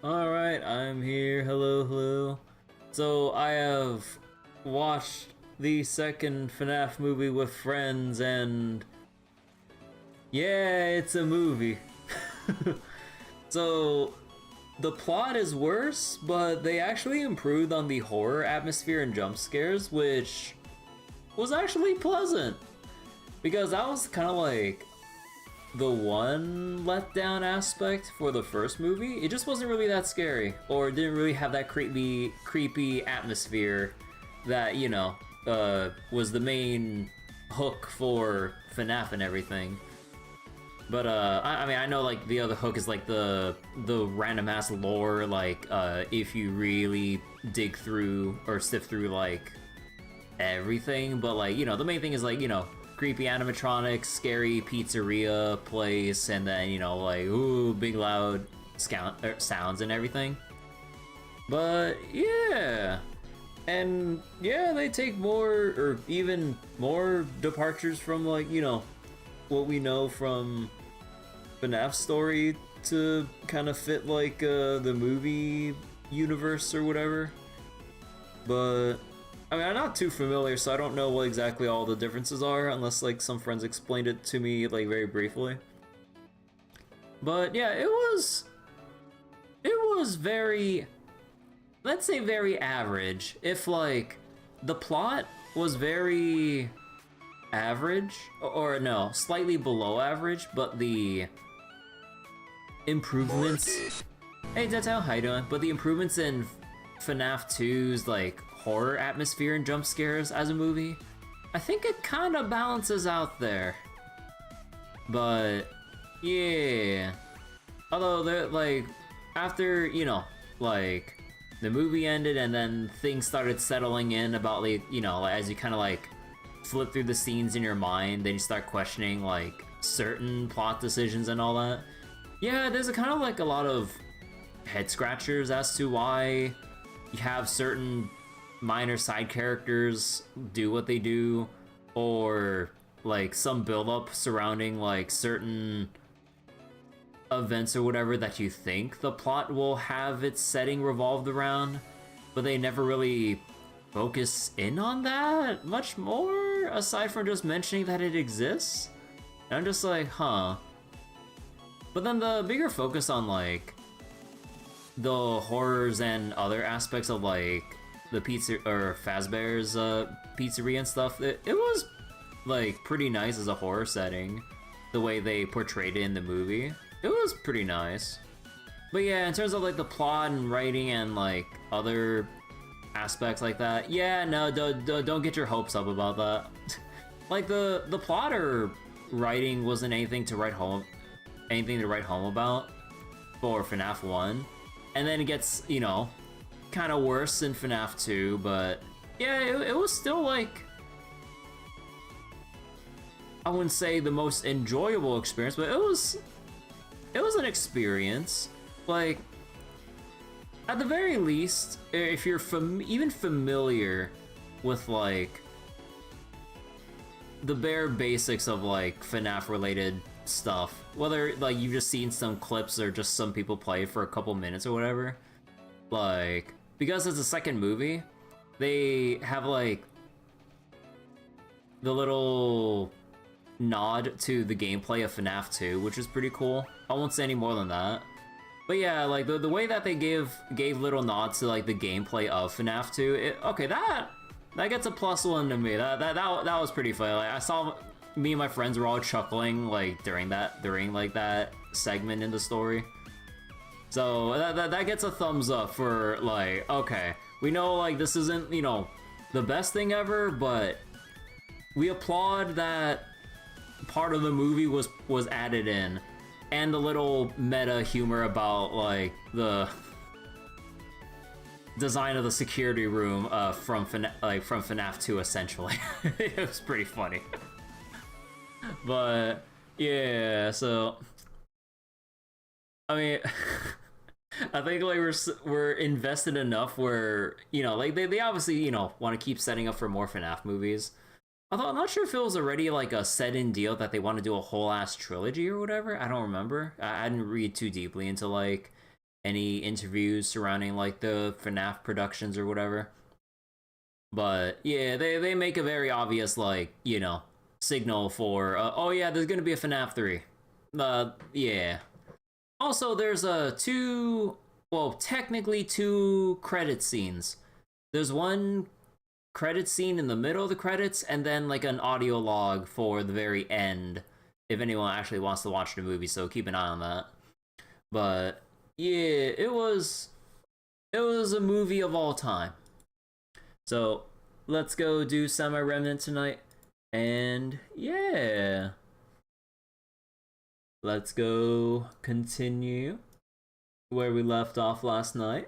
Alright, I'm here. Hello, hello. So, I have watched the second FNAF movie with friends, and yeah, it's a movie. So, the plot is worse, but they actually improved on the horror atmosphere and jump scares, which was actually pleasant. Because that was kind of like the one letdown aspect for the first movie. It just wasn't really that scary, or it didn't really have that creepy atmosphere that, was the main hook for FNAF and everything. But I mean, I know like the other hook is like the random ass lore, like if you really dig through or sift through like everything. But like the main thing is like creepy animatronics, scary pizzeria place, and then like ooh big loud sounds and everything. But yeah. And yeah, they take more or even more departures from like, what we know from FNAF story to kind of fit like the movie universe or whatever. But I mean, I'm not too familiar, so I don't know what exactly all the differences are, unless like some friends explained it to me like very briefly. But yeah, it was very, let's say very average. If like the plot was very average, or no, slightly below average, but the improvements. Hey Detel, how you doing? But the improvements in FNAF 2's like horror atmosphere and jump scares as a movie, I think it kind of balances out there. But yeah, although they're like after like the movie ended and then things started settling in about like as you kind of like flip through the scenes in your mind, then you start questioning like certain plot decisions and all that. Yeah, there's a kind of like a lot of head scratchers as to why you have certain minor side characters do what they do, or like some build up surrounding like certain events or whatever that you think the plot will have its setting revolved around, but they never really focus in on that much more aside from just mentioning that it exists. And I'm just like, huh. But then the bigger focus on like the horrors and other aspects of like the pizza or Fazbear's pizzeria and stuff, it was like pretty nice as a horror setting. The way they portrayed it in the movie, it was pretty nice. But yeah, in terms of like the plot and writing and like other aspects like that, yeah, no, don't get your hopes up about that. Like the plot or writing wasn't anything to write home about for FNAF 1. And then it gets, kind of worse in FNAF 2, but yeah, it was still like, I wouldn't say the most enjoyable experience, but it was an experience. Like, at the very least, if you're even familiar with like the bare basics of like FNAF related stuff, whether like you've just seen some clips or just some people play for a couple minutes or whatever, like because it's a second movie, they have like the little nod to the gameplay of FNAF 2, which is pretty cool. I won't say any more than that. But yeah, like the way that they gave little nods to like the gameplay of FNAF 2, okay, that gets a +1 to me. That was pretty funny. Like I saw me and my friends were all chuckling like during like that segment in the story. So that gets a thumbs up for like, okay, we know like this isn't, the best thing ever, but we applaud that part of the movie was added in, and the little meta humor about like the design of the security room from FNAF 2 essentially. It was pretty funny. But yeah, so I mean, I think like we're invested enough where like they obviously want to keep setting up for more FNAF movies. Although I'm not sure if it was already like a set-in deal that they want to do a whole ass trilogy or whatever. I don't remember. I didn't read too deeply into like any interviews surrounding like the FNAF productions or whatever. But yeah, they make a very obvious like, you know, signal for oh yeah, there's gonna be a FNAF 3. Yeah. Also, there's technically two credit scenes. There's one credit scene in the middle of the credits, and then like an audio log for the very end, if anyone actually wants to watch the movie, so keep an eye on that. But yeah, it was a movie of all time. So let's go do Semi-Remnant tonight, and yeah. Let's go continue where we left off last night.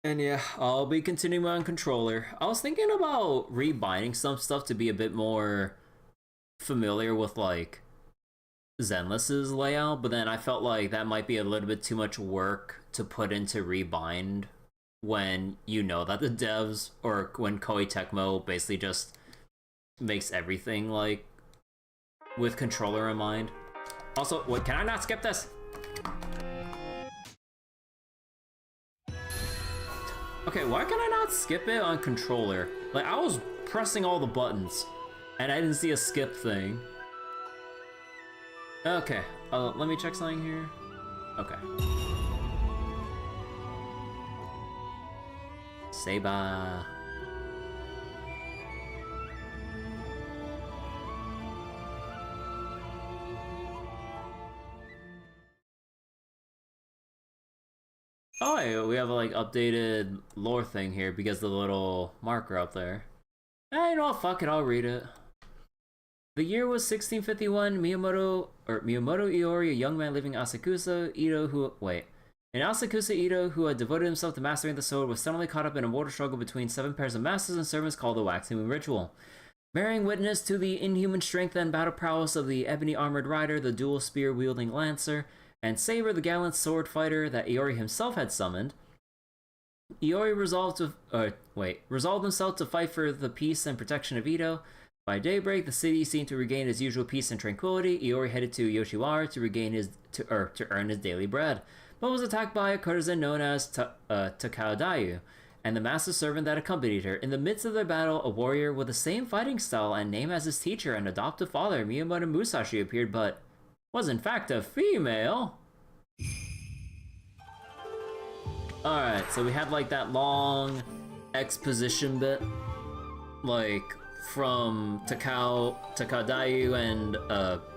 And yeah, I'll be continuing on controller. I was thinking about rebinding some stuff to be a bit more familiar with like Zenless's layout, but then I felt like that might be a little bit too much work to put into rebind when you know that the devs, or when Koei Tecmo basically just makes everything like with controller in mind. Also, wait, can I not skip this? Okay, why can I not skip it on controller? Like, I was pressing all the buttons and I didn't see a skip thing. Okay, let me check something here. Okay. Seba. Oh, yeah, we have a like updated lore thing here because of the little marker up there. You know what, fuck it, I'll read it. The year was 1651. Miyamoto Iori, a young man living in Asakusa, Ito, who had devoted himself to mastering the sword, was suddenly caught up in a mortal struggle between 7 pairs of masters and servants called the Waxing Moon Ritual. Bearing witness to the inhuman strength and battle prowess of the ebony armored rider, the dual spear wielding lancer, and Saber, the gallant sword fighter that Iori himself had summoned, Iori resolved himself to fight for the peace and protection of Ito. By daybreak, the city seemed to regain its usual peace and tranquility. Iori headed to Yoshiwara to earn his daily bread, but was attacked by a courtesan known as Takao and the master servant that accompanied her. In the midst of their battle, a warrior with the same fighting style and name as his teacher and adoptive father, Miyamoto Musashi, appeared, but was in fact a female. Alright, so we had like that long exposition bit, like from Takadayu and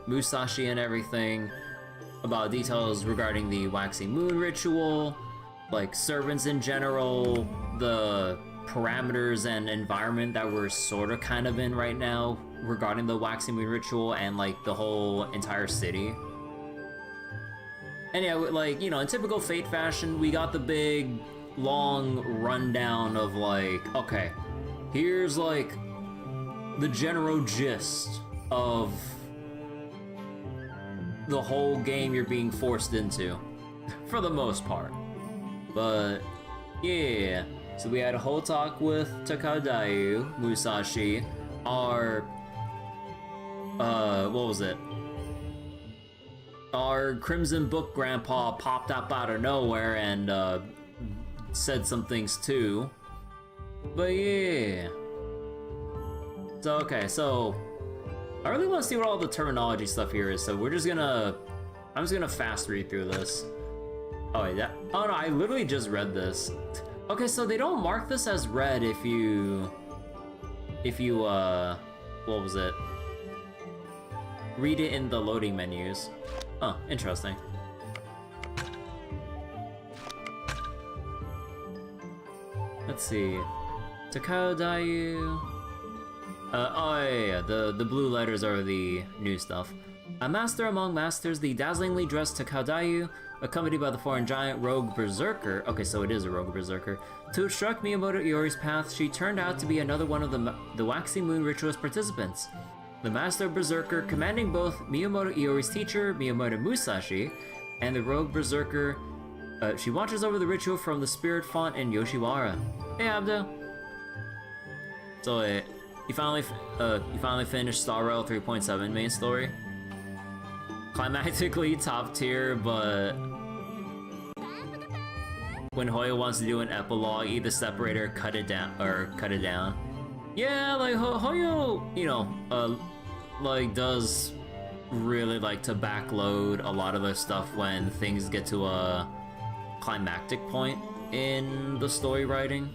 Musashi and everything, about details regarding the Waxing Moon Ritual, like servants in general, the parameters and environment that we're sort of kind of in right now regarding the Waxing Moon Ritual, and like the whole entire city. And yeah, like, you know, in typical Fate fashion, we got the big, long rundown of like, okay, here's like the general gist of the whole game you're being forced into, for the most part. But yeah, so we had a whole talk with Takadayu Musashi, our what was it? Our Crimson Book grandpa popped up out of nowhere and said some things too. But yeah. So okay, so I really want to see what all the terminology stuff here is, so I'm just gonna fast read through this. Oh wait, oh no, I literally just read this. Okay, so they don't mark this as red if you what was it? Read it in the loading menus. Oh, interesting. Let's see. Takao Dayu. Oh yeah, the blue letters are the new stuff. A master among masters, the dazzlingly dressed Takao Dayu, accompanied by the foreign giant Rogue Berserker. Okay, so it is a Rogue Berserker. To obstruct Miyamoto Iori's path, she turned out to be another one of the Waxing Moon Ritual's participants. The Master Berserker, commanding both Miyamoto Iori's teacher, Miyamoto Musashi, and the Rogue Berserker, she watches over the ritual from the Spirit Font in Yoshiwara. Hey, Abdo. So, you finally finished Star Rail 3.7 main story? climactically top tier, but when Hoyo wants to do an epilogue, either separate or cut it down, Yeah, like Hoyo, you know, like does really like to backload a lot of the stuff when things get to a climactic point in the story writing.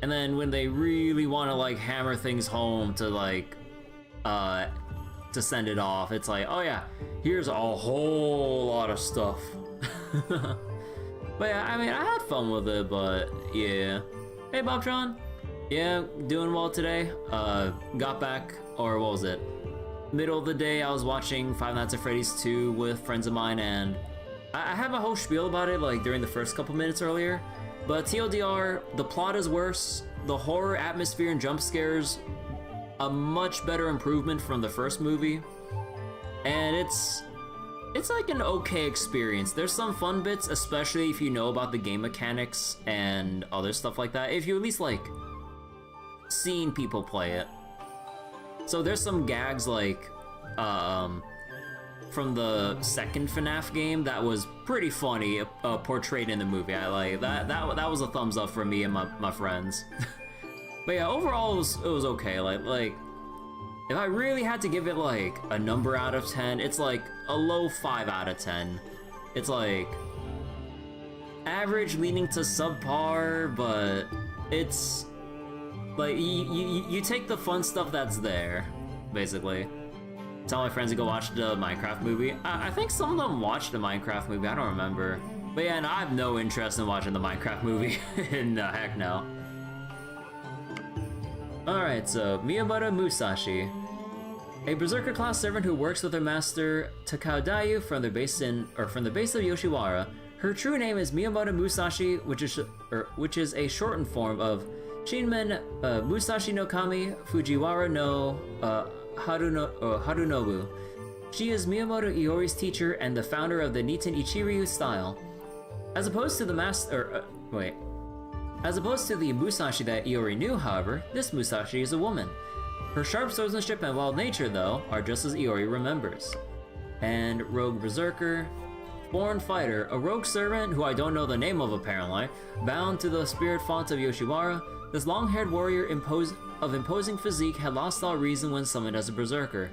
And then when they really want to like hammer things home to like to send it off, it's like, oh yeah, here's a whole lot of stuff. But yeah, I mean, I had fun with it, but yeah. Hey Bobtron. Yeah, doing well today. Got back, or what was it? Middle of the day, I was watching Five Nights at Freddy's 2 with friends of mine, and I had my whole spiel about it like during the first couple minutes earlier. But TLDR, the plot is worse, the horror atmosphere and jump scares, a much better improvement from the first movie, and it's like an okay experience. There's some fun bits, especially if you know about the game mechanics and other stuff like that. If you at least like seen people play it. So there's some gags like from the second FNAF game that was pretty funny, portrayed in the movie. I like that. That was a thumbs up for me and my friends. But yeah, overall it was okay. Like if I really had to give it like a number out of 10, it's like a low 5 out of 10. It's like average leaning to subpar, but it's like you take the fun stuff that's there, basically. Tell my friends to go watch the Minecraft movie. I think some of them watched the Minecraft movie, I don't remember. But yeah, no, I have no interest in watching the Minecraft movie. Heck no. Alright, so Miyamoto Musashi. A Berserker class servant who works with her master Takao from the base of Yoshiwara. Her true name is Miyamoto Musashi, which is a shortened form of Shinmen Musashi no Kami Fujiwara no Harunobu. She is Miyamoto Iori's teacher and the founder of the Niten Ichiryu style. As opposed to the Musashi that Iori knew, however, this Musashi is a woman. Her sharp swordsmanship and wild nature, though, are just as Iori remembers. And Rogue Berserker. Born fighter, a rogue servant who I don't know the name of apparently, bound to the spirit font of Yoshiwara, this long-haired warrior of imposing physique had lost all reason when summoned as a berserker.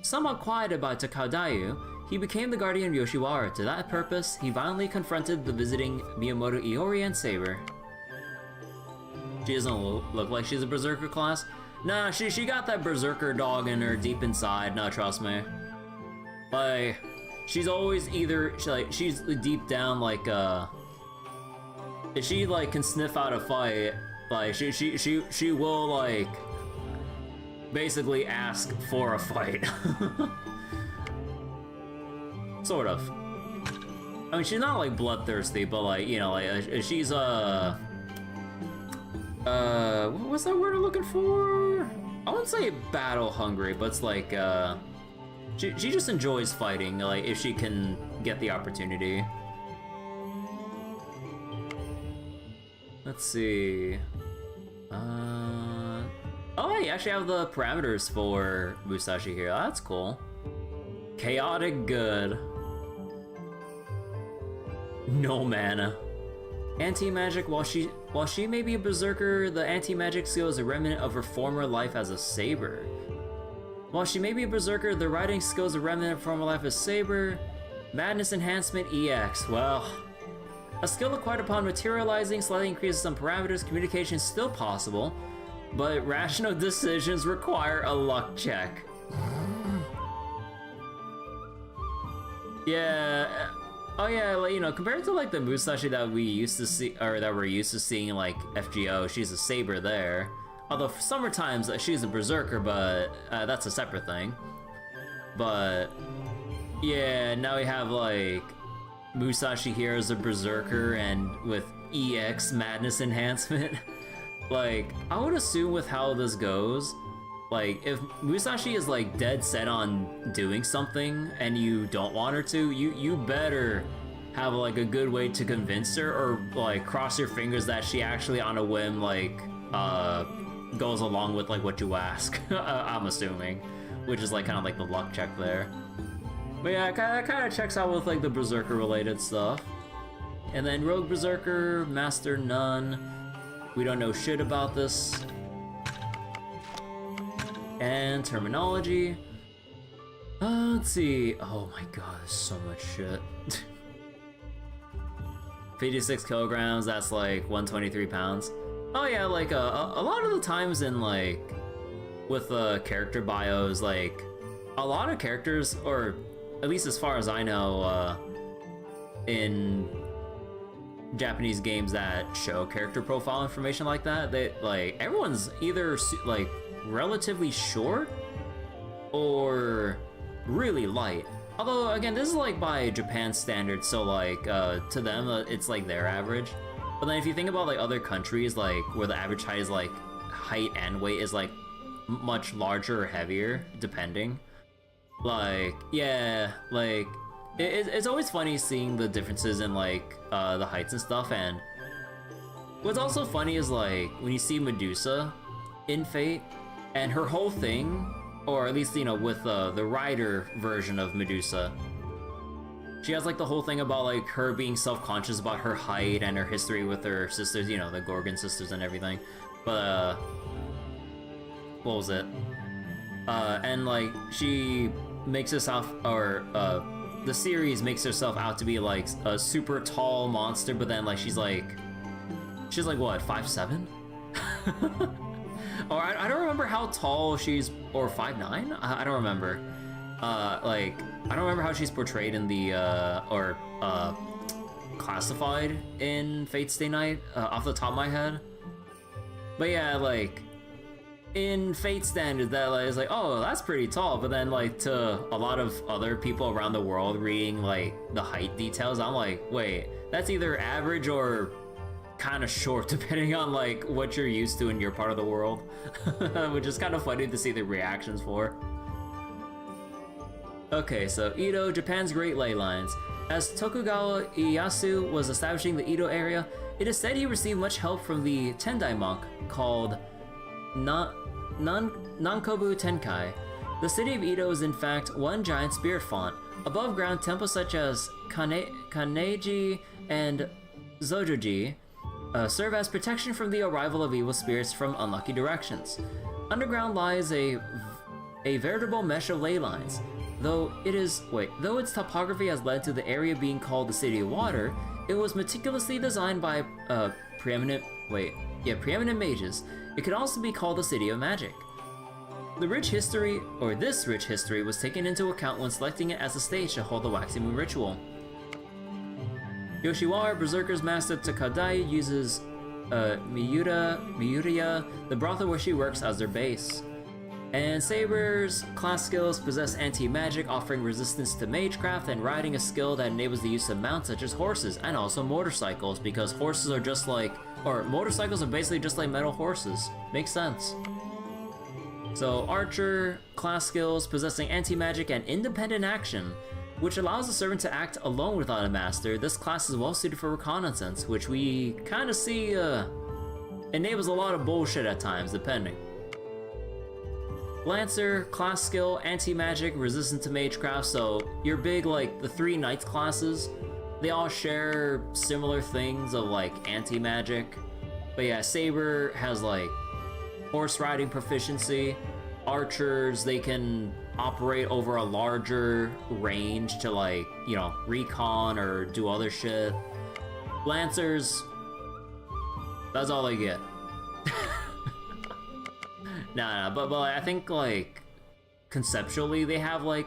Somewhat quieted by Takao, he became the guardian of Yoshiwara. To that purpose, he violently confronted the visiting Miyamoto Iori and Saber. She doesn't look like she's a berserker class. Nah, she got that berserker dog in her deep inside, no, trust me. Like, she's always either, she's deep down like, if she like can sniff out a fight, like she will like basically ask for a fight. Sort of. I mean, she's not like bloodthirsty, but like, you know, like she's what's that word I'm looking for? I wouldn't say battle hungry, but it's like she just enjoys fighting, like if she can get the opportunity. Let's see. Oh, you actually have the parameters for Musashi here. That's cool. Chaotic good. No mana. Anti-magic. While she may be a berserker, the anti-magic skill is a remnant of her former life as a saber. While she may be a berserker, the riding skill is a remnant of former life as saber. Madness enhancement EX. Well, a skill acquired upon materializing slightly increases some parameters. Communication is still possible, but rational decisions require a luck check. Yeah. Oh yeah, like, you know, compared to like the Musashi that we used to see, or that we're used to seeing in like FGO, she's a saber there. Although for summertimes she's a berserker, but that's a separate thing. But yeah, now we have like Musashi here as a berserker and with EX madness enhancement. Like, I would assume with how this goes, like if Musashi is like dead set on doing something and you don't want her to, you better have like a good way to convince her, or like cross your fingers that she actually on a whim like goes along with like what you ask. I'm assuming, which is like kind of like the luck check there. But yeah, it kind of checks out with like the Berserker related stuff. And then Rogue Berserker, Master Nun. We don't know shit about this. And terminology. Let's see. Oh my god, there's so much shit. 56 kilograms, that's like 123 pounds. Oh yeah, like a lot of the times in like, with character bios, like, a lot of characters, or at least as far as I know, in Japanese games that show character profile information like that, they, like, everyone's either like relatively short or really light. Although again, this is like by Japan standards, so like to them it's like their average. But then if you think about like other countries, like where the average height is like height and weight is like much larger or heavier depending, like yeah, like it's always funny seeing the differences in like the heights and stuff. And what's also funny is like when you see Medusa in Fate and her whole thing, or at least, you know, with the Rider version of Medusa, she has like the whole thing about like her being self-conscious about her height and her history with her sisters, you know, the Gorgon sisters and everything. But what was it? And like she makes herself, or the series makes herself out to be like a super tall monster, but then like she's like what, 5'7"? Or I don't remember how tall she's, or 5'9"? I don't remember. Like, I don't remember how she's portrayed in the, or classified in Fate Stay Night, off the top of my head. But yeah, like, in Fate standards, that is like, oh, that's pretty tall, but then like to a lot of other people around the world reading like the height details, I'm like, wait, that's either average or kind of short, depending on like what you're used to in your part of the world. Which is kind of funny to see the reactions for. Okay, so Edo, Japan's Great Ley Lines. As Tokugawa Ieyasu was establishing the Edo area, it is said he received much help from the Tendai monk called Nankobu Tenkai. The city of Edo is in fact one giant spirit font. Above ground temples such as Kaneji and Zojoji serve as protection from the arrival of evil spirits from unlucky directions. Underground lies a veritable mesh of ley lines. Though its topography has led to the area being called the City of Water, it was meticulously designed by preeminent mages. It could also be called the City of Magic. This rich history was taken into account when selecting it as a stage to hold the Waxing Moon ritual. Yoshiwara Berserker's master Takadai uses Miyuriya, the brothel where she works, as their base. And Saber's class skills possess anti-magic, offering resistance to magecraft, and riding a skill that enables the use of mounts such as horses, and also motorcycles, because horses are just like, or motorcycles are basically just like metal horses. Makes sense. So Archer, class skills possessing anti-magic and independent action, which allows the servant to act alone without a master. This class is well suited for reconnaissance, which we kind of see enables a lot of bullshit at times, depending. Lancer, class skill, anti-magic, resistant to magecraft, so your big, like, the 3 knights classes, they all share similar things of, like, anti-magic. But yeah, Saber has, like, horse riding proficiency. Archers, they can operate over a larger range to, like, you know, recon or do other shit. Lancers, that's all they get. Nah, but I think, like, conceptually they have, like,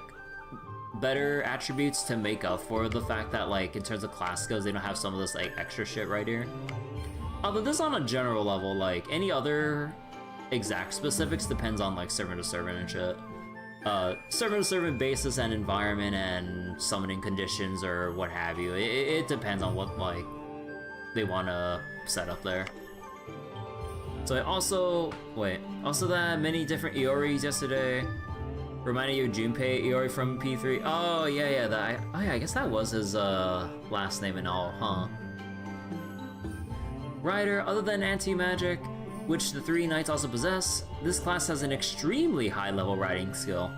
better attributes to make up for the fact that, like, in terms of class skills, they don't have some of this, like, extra shit right here. Although this on a general level, like, any other exact specifics depends on, like, servant to servant and shit. Servant to servant basis and environment and summoning conditions or what have you. It depends on what, like, they want to set up there. So I also that many different Ioris yesterday. Reminded you of Junpei Iori from P3. Oh yeah, I guess that was his last name and all, huh? Rider, other than anti-magic, which the 3 knights also possess, this class has an extremely high level riding skill.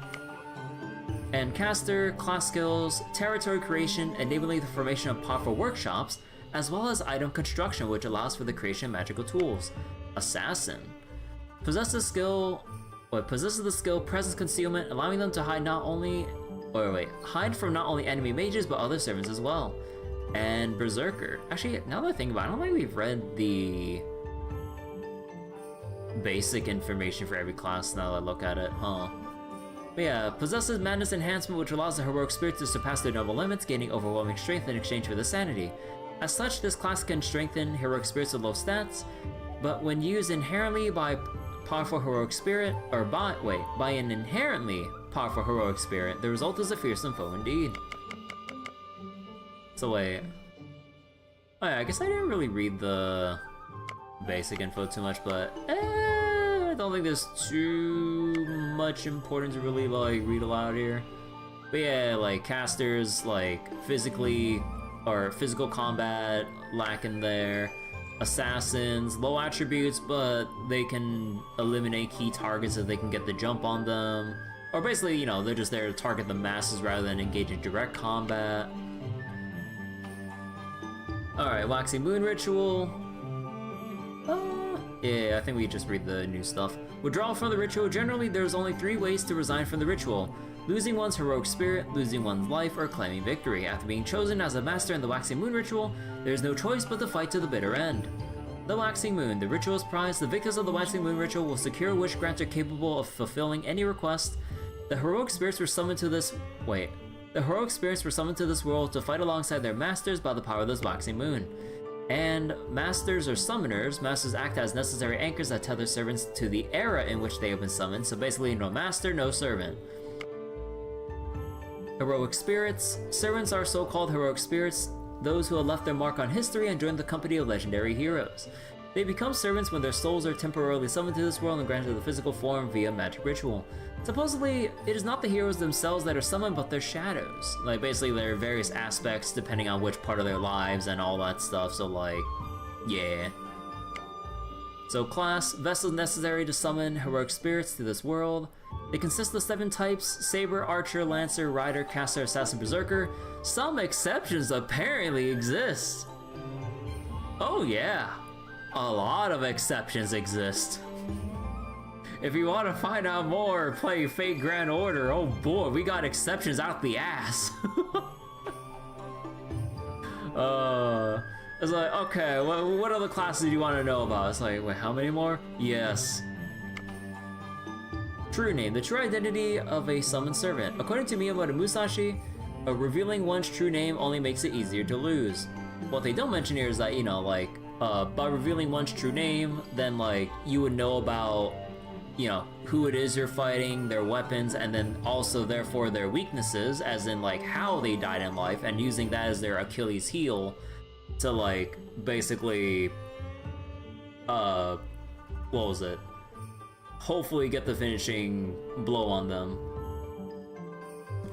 And caster, class skills, territory creation, enabling the formation of powerful workshops, as well as item construction, which allows for the creation of magical tools. Assassin. Possesses the skill presence concealment, allowing them to hide hide from not only enemy mages but other servants as well. And Berserker. Actually, now that I think about it, I don't think we've read the basic information for every class now that I look at it, huh? But yeah, possesses Madness Enhancement, which allows the heroic spirit to surpass their normal limits, gaining overwhelming strength in exchange for the sanity. As such, this class can strengthen heroic spirits with low stats, but when used inherently by powerful heroic spirit, or by an inherently powerful heroic spirit, the result is a fearsome foe indeed. So wait. Oh yeah, I guess I didn't really read the basic info too much, but I don't think there's too much importance to really like read aloud here. But yeah, like casters, like physical combat lacking there. Assassins, low attributes, but they can eliminate key targets if they can get the jump on them. Or basically, you know, they're just there to target the masses rather than engage in direct combat. Alright, Waxing Moon Ritual. Yeah, I think we just read the new stuff. Withdrawal from the ritual. Generally, there's only 3 ways to resign from the ritual. Losing one's heroic spirit, losing one's life, or claiming victory. After being chosen as a master in the Waxing Moon Ritual, there's no choice but to fight to the bitter end. The Waxing Moon. The ritual's prize. The victors of the Waxing Moon Ritual will secure a wish granter capable of fulfilling any request. The heroic spirits were summoned to this... The heroic spirits were summoned to this world to fight alongside their masters by the power of this Waxing Moon. And masters or summoners, masters act as necessary anchors that tether servants to the era in which they have been summoned, so basically no master, no servant. Heroic spirits. Servants are so-called heroic spirits, those who have left their mark on history and joined the company of legendary heroes. They become servants when their souls are temporarily summoned to this world and granted the physical form via magic ritual. Supposedly, it is not the heroes themselves that are summoned, but their shadows. Like, basically, there are various aspects depending on which part of their lives and all that stuff, so like, yeah. So class, vessels necessary to summon heroic spirits to this world. They consist of 7 types: Saber, Archer, Lancer, Rider, Caster, Assassin, Berserker. Some exceptions apparently exist. Oh yeah, a lot of exceptions exist. If you want to find out more, play Fate Grand Order. Oh boy, we got exceptions out the ass. It's like, okay, what other classes do you want to know about? It's like, wait, how many more? Yes. True name, the true identity of a summoned servant. According to Miyamoto Musashi, revealing one's true name only makes it easier to lose. What they don't mention here is that, you know, like, by revealing one's true name, then, like, you would know about, you know, who it is you're fighting, their weapons, and then also, therefore, their weaknesses, as in, like, how they died in life, and using that as their Achilles heel to, like, basically, what was it? Hopefully get the finishing blow on them.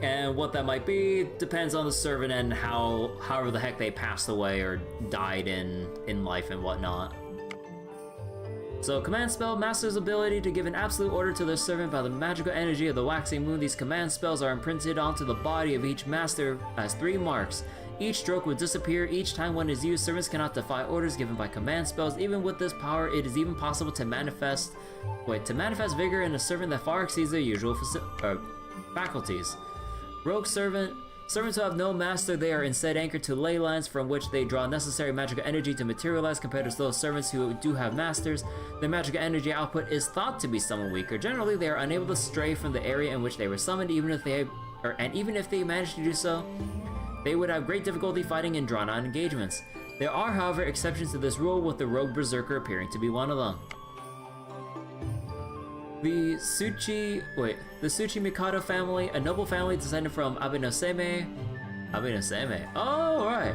And what that might be depends on the servant and however the heck they passed away or died in life and whatnot. So, command spell, master's ability to give an absolute order to their servant by the magical energy of the Waxing Moon. These command spells are imprinted onto the body of each master as 3 marks. Each stroke will disappear each time one is used. Servants cannot defy orders given by command spells. Even with this power, it is even possible to manifest vigor in a servant that far exceeds their usual faculties. Rogue servant. Servants who have no master, they are instead anchored to ley lines from which they draw necessary magical energy to materialize. Compared to those servants who do have masters, their magical energy output is thought to be somewhat weaker. Generally, they are unable to stray from the area in which they were summoned, even if they managed to do so, they would have great difficulty fighting in drawn-out engagements. There are, however, exceptions to this rule, with the Rogue Berserker appearing to be one of them. The Tsuchi Mikado family, a noble family descended from Abenoseme. Oh, right.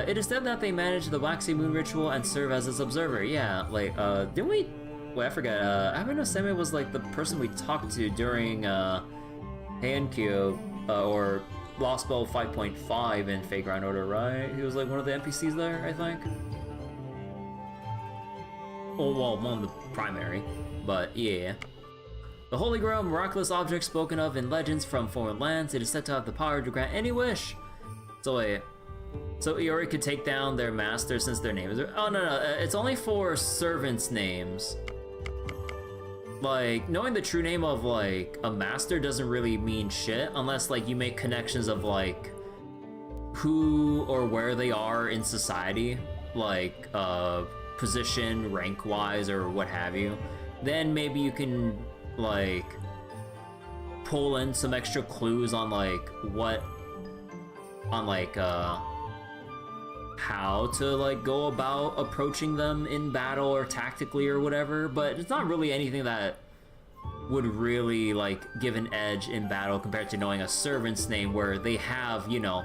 It is said that they manage the Waxing Moon Ritual and serve as its observer. Yeah, like, didn't we... Wait, I forgot. Abenoseme was, like, the person we talked to during, Hankyo, or Lost Spell 5.5 in Fate Grand Order, right? He was, like, one of the NPCs there, I think? Oh, well, one of the primary, but, yeah. The Holy Grail, miraculous object spoken of in legends from foreign lands, it is said to have the power to grant any wish. So wait, so Iori could take down their master since their name is... Oh no, it's only for servants' names. Like, knowing the true name of, like, a master doesn't really mean shit unless, like, you make connections of, like, who or where they are in society, like, position, rank-wise, or what have you. Then maybe you can, like, pull in some extra clues on, like, what... on, like, how to, like, go about approaching them in battle or tactically or whatever, but it's not really anything that would really, like, give an edge in battle compared to knowing a servant's name where they have, you know,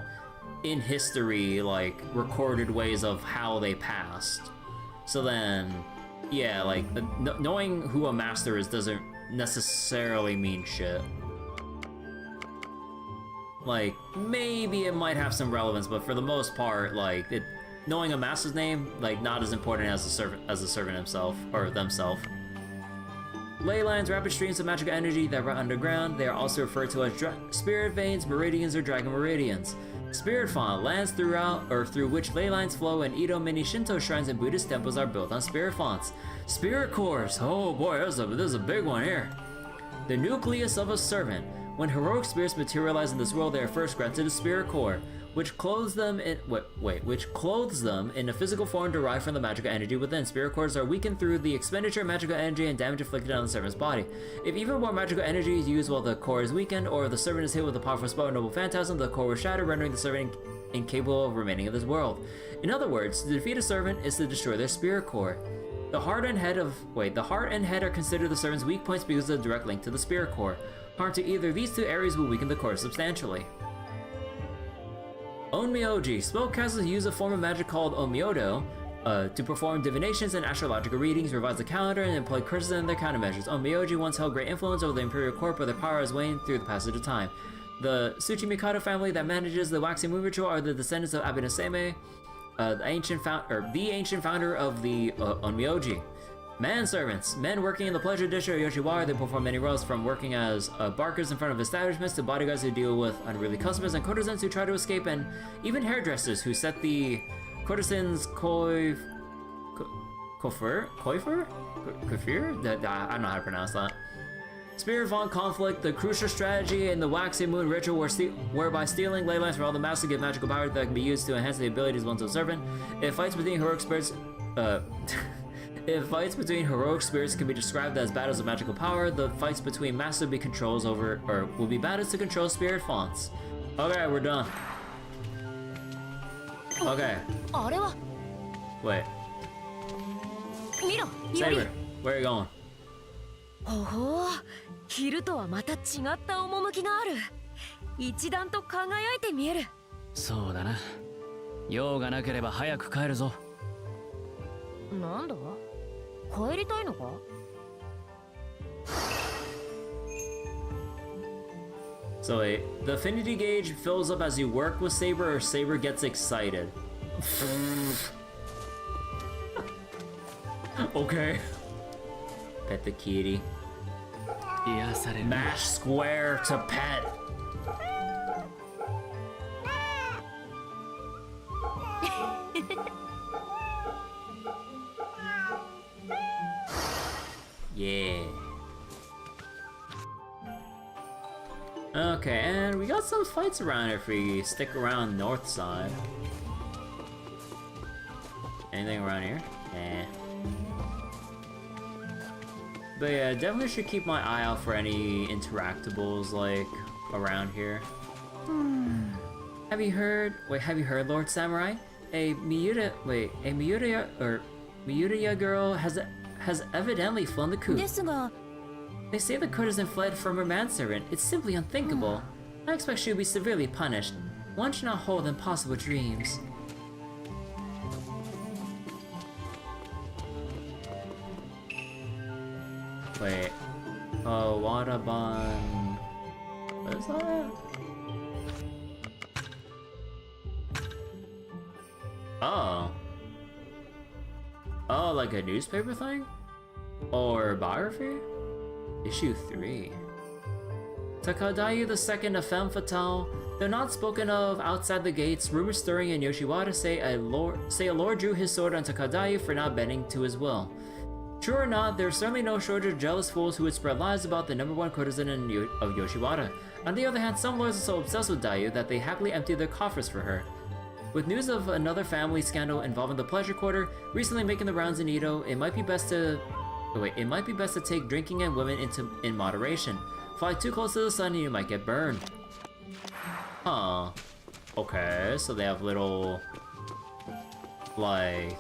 in history, like, recorded ways of how they passed. So then, yeah, like, knowing who a master is doesn't necessarily mean shit. Like, maybe it might have some relevance, but for the most part, like, knowing a master's name, like, not as important as the servant himself, or themselves. Ley lines, rapid streams of magical energy that run underground. They are also referred to as spirit veins, meridians, or dragon meridians. Spirit font, lands through which ley lines flow, and Edo mini Shinto shrines and Buddhist temples are built on spirit fonts. Spirit cores, oh boy, this is a big one here. The nucleus of a servant. When heroic spirits materialize in this world, they are first granted a spirit core, which clothes them in a physical form derived from the magical energy within. Spirit cores are weakened through the expenditure of magical energy and damage inflicted on the servant's body. If even more magical energy is used while the core is weakened, or the servant is hit with a powerful spell or noble phantasm, the core will shatter, rendering the servant incapable of remaining in this world. In other words, to defeat a servant is to destroy their spirit core. The heart and head are considered the servant's weak points because of the direct link to the spirit core. Harm to either of these two areas will weaken the core substantially. Onmyoji. Spellcasters use a form of magic called Onmyodo to perform divinations and astrological readings, revise the calendar, and employ curses and their countermeasures. Onmyoji once held great influence over the Imperial Court, but their power has waned through the passage of time. The Tsuchimikado family that manages the Waxing Moon ritual are the descendants of Abenaseme, the ancient founder of the Onmyoji. Manservants. Men working in the pleasure district of Yoshiwara, they perform many roles, from working as barkers in front of establishments to bodyguards who deal with unruly customers and courtesans who try to escape, and even hairdressers who set the courtesans coiffure? I don't know how to pronounce that. Spirit Font conflict, the crucial strategy in the Waxing Moon ritual whereby stealing ley lines from all the masters give magical power that can be used to enhance the abilities of one's servant. If fights between heroic spirits can be described as battles of magical power, the fights between masters will be battles to control spirit fonts. Okay, we're done. Okay. Wait. Saber, where are you going? ほほう、昼とはまた違った趣がある。一段と輝いて見える。そうだな。用がなければ早く帰るぞ。なんだ？帰りたいのか？ So wait, the affinity gauge fills up as you work with Saber, or Saber gets excited. Okay. Pet the kitty. Mash square to pet. Yeah. Okay, and we got some fights around here if we stick around north side. Anything around here? Nah. But yeah, definitely should keep my eye out for any interactables, like, around here. Have you heard, Lord Samurai? A Miyuya girl has evidently flown the coop. They say the courtesan fled from her manservant. It's simply unthinkable. I expect she will be severely punished. One should not hold impossible dreams. Wait. Oh, Wadaban. What is that? Oh. Oh, like a newspaper thing? Or biography? Issue 3. Takadayu II, a femme fatale. Though not spoken of outside the gates, rumors stirring in Yoshiwara say a lord drew his sword on Takadayu for not bending to his will. True or not, there's certainly no shortage of jealous fools who would spread lies about the #1 courtesan of Yoshiwara. On the other hand, some lords are so obsessed with Dayu that they happily empty their coffers for her. With news of another family scandal involving the pleasure quarter recently making the rounds in Edo, it might be best to take drinking and women in moderation. Fly too close to the sun and you might get burned. Huh. Okay, so they have little, like,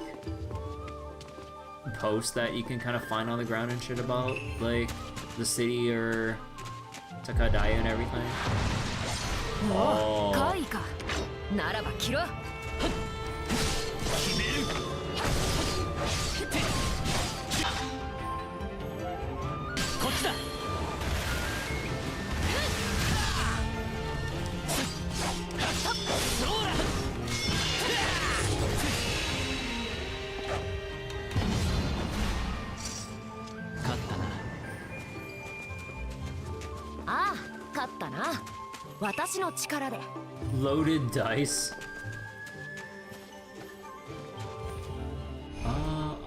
posts that you can kind of find on the ground and shit about, like, the city or Takadayu and everything. Oh. 怪異か。ならば切ろう。こっちだ。勝ったな。ああ、勝ったな。私の力で。Loaded dice.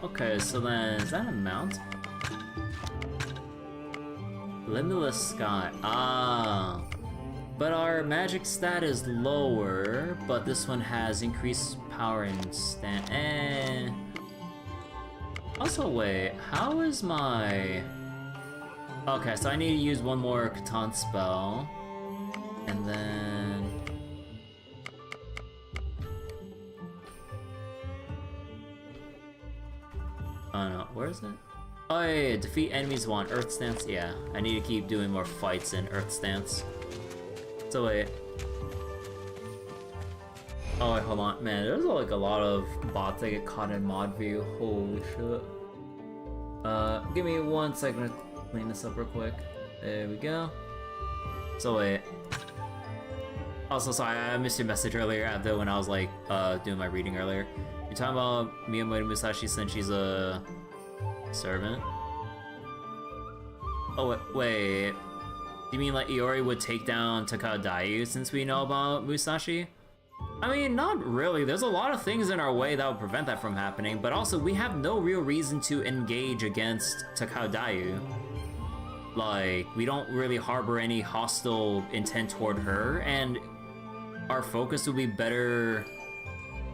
Okay, so then is that a mount? Limitless sky. Ah. But our magic stat is lower, but this one has increased power and stand. Also, wait, how is my... Okay, so I need to use one more Catan spell. And then... Oh no, where is it? Oh yeah, defeat enemies want Earth Stance. Yeah, I need to keep doing more fights in Earth Stance. So wait. Oh wait, hold on. Man, there's like a lot of bots that get caught in mod view. Holy shit. Give me 1 second to clean this up real quick. There we go. So wait. Also, sorry, I missed your message earlier after when I was like, doing my reading earlier. You're talking about Miyamoto Musashi since she's a servant? Oh, wait. Do you mean like Iori would take down Takadayu since we know about Musashi? I mean, not really. There's a lot of things in our way that would prevent that from happening, but also we have no real reason to engage against Takadayu. Like, we don't really harbor any hostile intent toward her, and our focus would be better,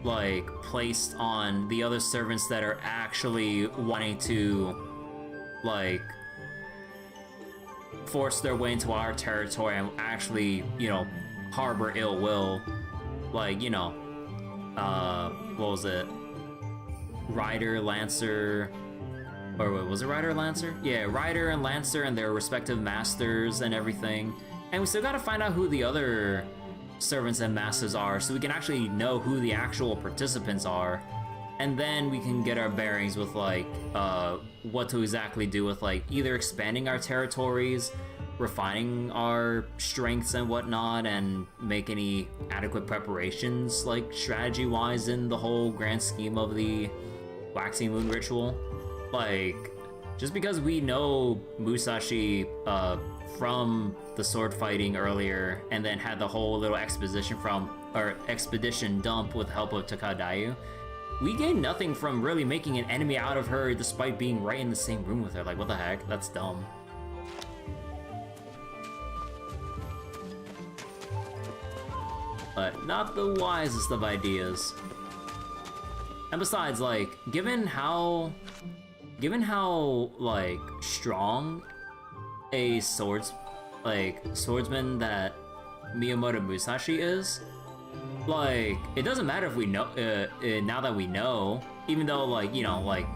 like, placed on the other servants that are actually wanting to, like, force their way into our territory and actually, you know, harbor ill will. Like, you know, what was it? Ryder, Lancer, or wait, was it Ryder, Lancer? Yeah, Ryder and Lancer and their respective masters and everything. And we still gotta find out who the other servants and masters are so we can actually know who the actual participants are. And then we can get our bearings with, like, what to exactly do with, like, either expanding our territories, refining our strengths and whatnot, and make any adequate preparations, like, strategy-wise in the whole grand scheme of the Waxing Moon ritual. Like, just because we know Musashi from the sword fighting earlier, and then had the whole little expedition dump with the help of Takadayu, we gain nothing from really making an enemy out of her despite being right in the same room with her. Like, what the heck? That's dumb. But not the wisest of ideas. And besides, like, given how like strong a swordsman that Miyamoto Musashi is, like, it doesn't matter if we know now that we know, even though, like, you know, like,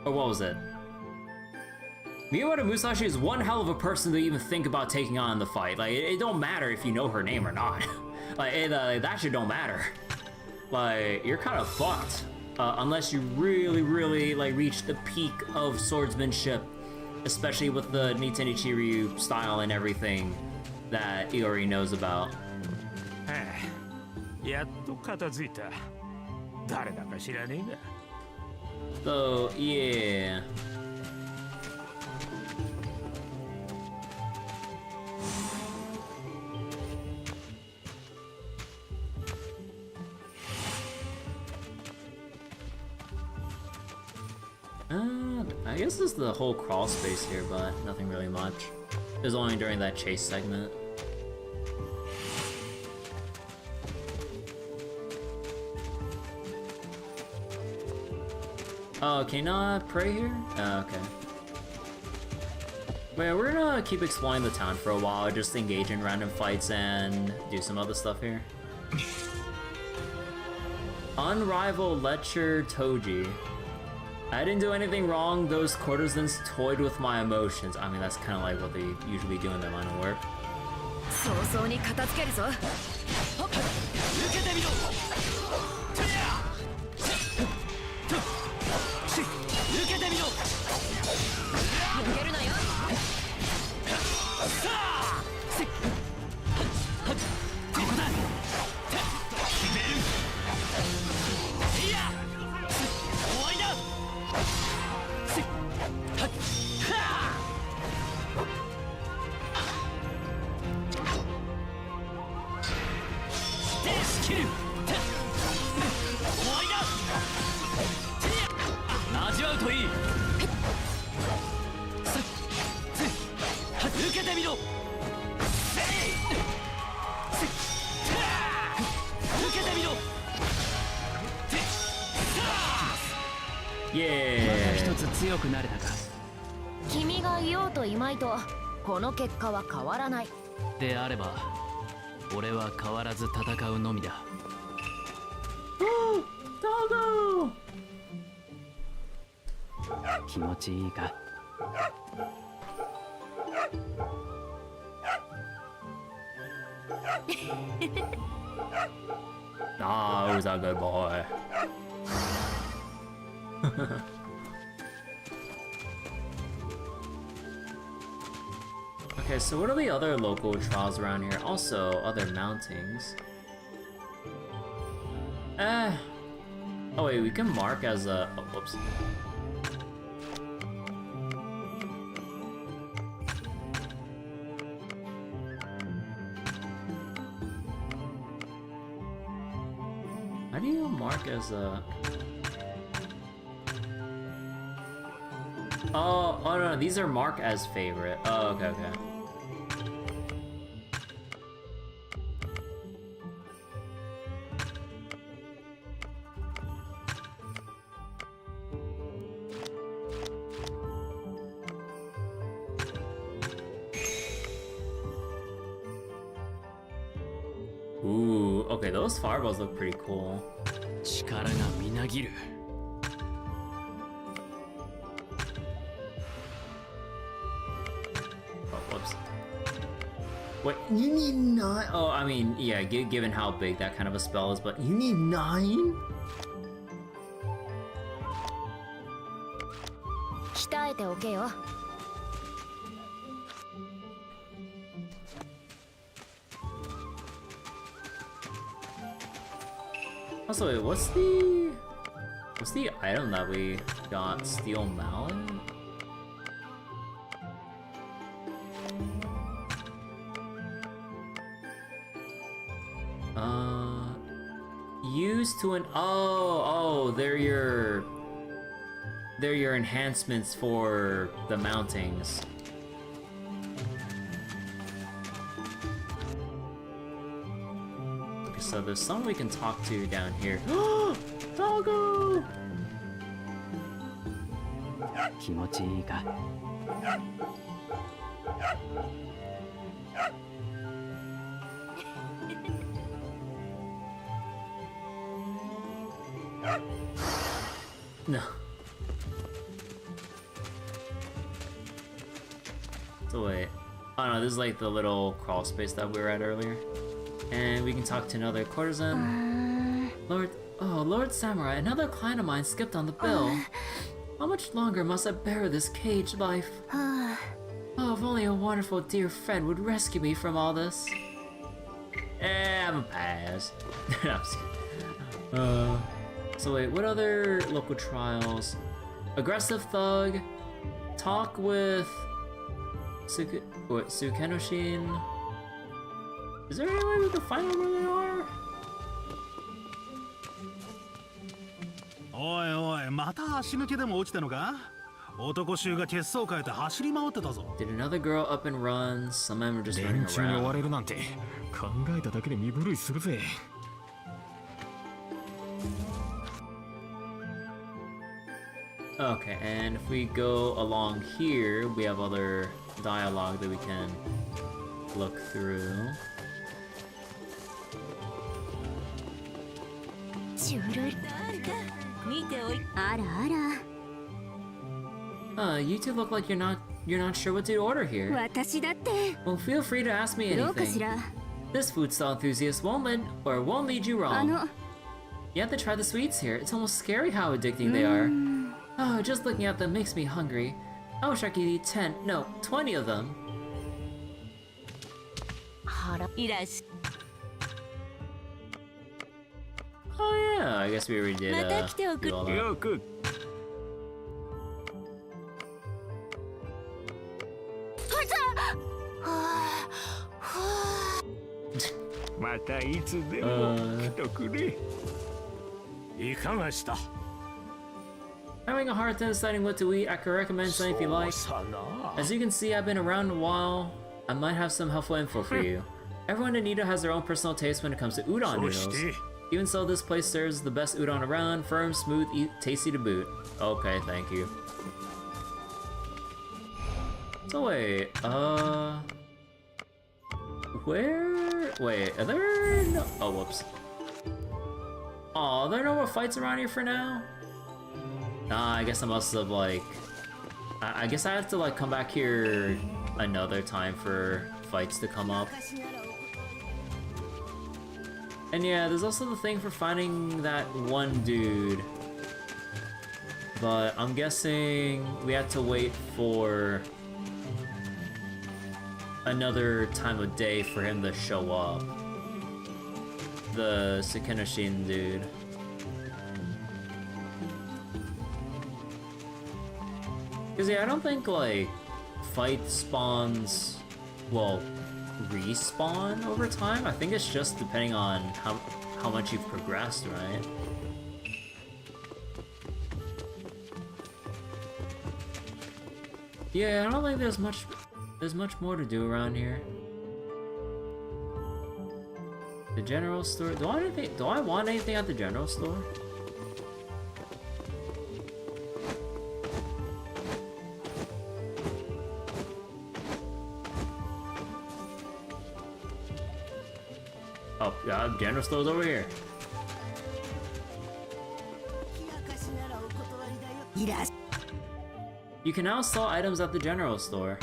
or what was it? Miyamoto Musashi is one hell of a person to even think about taking on the fight. Like, it don't matter if you know her name or not. Like, that shit don't matter. Like, you're kind of fucked. Unless you really, really, like, reach the peak of swordsmanship, especially with the Nintendo Chiryu style and everything that Iori knows about. So, yeah. I guess this is the whole crawl space here, but nothing really much. It was only during that chase segment. Oh, can you not pray here? Oh, okay. But yeah, we're gonna keep exploring the town for a while, just engage in random fights and do some other stuff here. Unrivaled Lecher Toji. I didn't do anything wrong, those courtesans toyed with my emotions. I mean, that's kind of like what they usually do in their line of work. 早々に片付けるぞ。ほっ、受けてみろ。てや。受けてみろ。避けるなよ。さあ。ここだ。決める。いや。終わりだ。スキル。終わりだ。味わうといい。受けてみろ。受けてみろ。イエーイ。また一つ強くなれたか。君がいようといまいとこの結果は変わらない。であれば俺は変わらず戦うのみだ。ドーゴー。気持ちいいか。Ah, who's a good boy? Okay, so what are the other local trials around here? Also, other mountings. Oh wait, we can mark as a... Oh, whoops. How do you mark as a... Oh, no, these are marked as favorite. Oh, okay. Ooh, okay, those fireballs look pretty cool. 力がみなぎる。What? You need 9? Oh, I mean, yeah, given how big that kind of a spell is, but you need 9? 鍛えておけよ。Also, wait, what's the item that we got? Steel Mallet? Used to an they're your enhancements for the mountings. Okay, so there's someone we can talk to down here. Doggo! 気持ちいいか。No. So wait. Oh no, this is like the little crawl space that we were at earlier. And we can talk to another courtesan. Lord Samurai, another client of mine skipped on the bill. How much longer must I bear this caged life? Oh, if only a wonderful dear friend would rescue me from all this. I'm a pass. I'm just kidding. So wait, what other local trials? Aggressive Thug, talk with Sukenoshin. Is there any way we can find out where they are? おいおい、また足抜けでも落ちたのか？男衆が血相変えて走り回ってたぞ。 Did another girl up and run? Some of them were just 連 running 中に追わ around. れるなんて考えただけで身震いするぜ。 Okay, and if we go along here, we have other dialogue that we can look through. チュルル見ておいあらあら You two look like you're not sure what to order here. 私だって Well, feel free to ask me どうかし anything. ら This food stall enthusiast won't lead you あ wrong. の You have to try the sweets here. It's almost scary how addicting they are. Oh, just looking at them makes me hungry. I wish I could eat 10, no, 20 of them. 腹いらっし Oh yeah, I guess we already did, また来ておく do all that. よく。またいつでも来てくれ。いかがした？ Having a hard time deciding what to eat, I could recommend something if you like. さな。 As you can see, I've been around a while. I might have some helpful info for you. Everyone in Nita has their own personal taste when it comes to udon そし noodles. て Even so, this place serves the best udon around. Firm, smooth, tasty to boot. Okay, thank you. So wait, where? Wait, are there no? Oh, whoops. Aw, are there no more fights around here for now? Nah, I guess I must have like. I guess I have to like come back here another time for fights to come up. And yeah, there's also the thing for finding that one dude. But I'm guessing we have to wait for another time of day for him to show up. The Sukenoshin dude. Cause yeah, I don't think like fight spawns, well, respawn over time. I think it's just depending on how much you've progressed, right? Yeah, I don't think there's much more to do around here. The general store. Do I want anything at the general store? Oh, yeah, general store's over here. いらっ You can now sell items at the general store.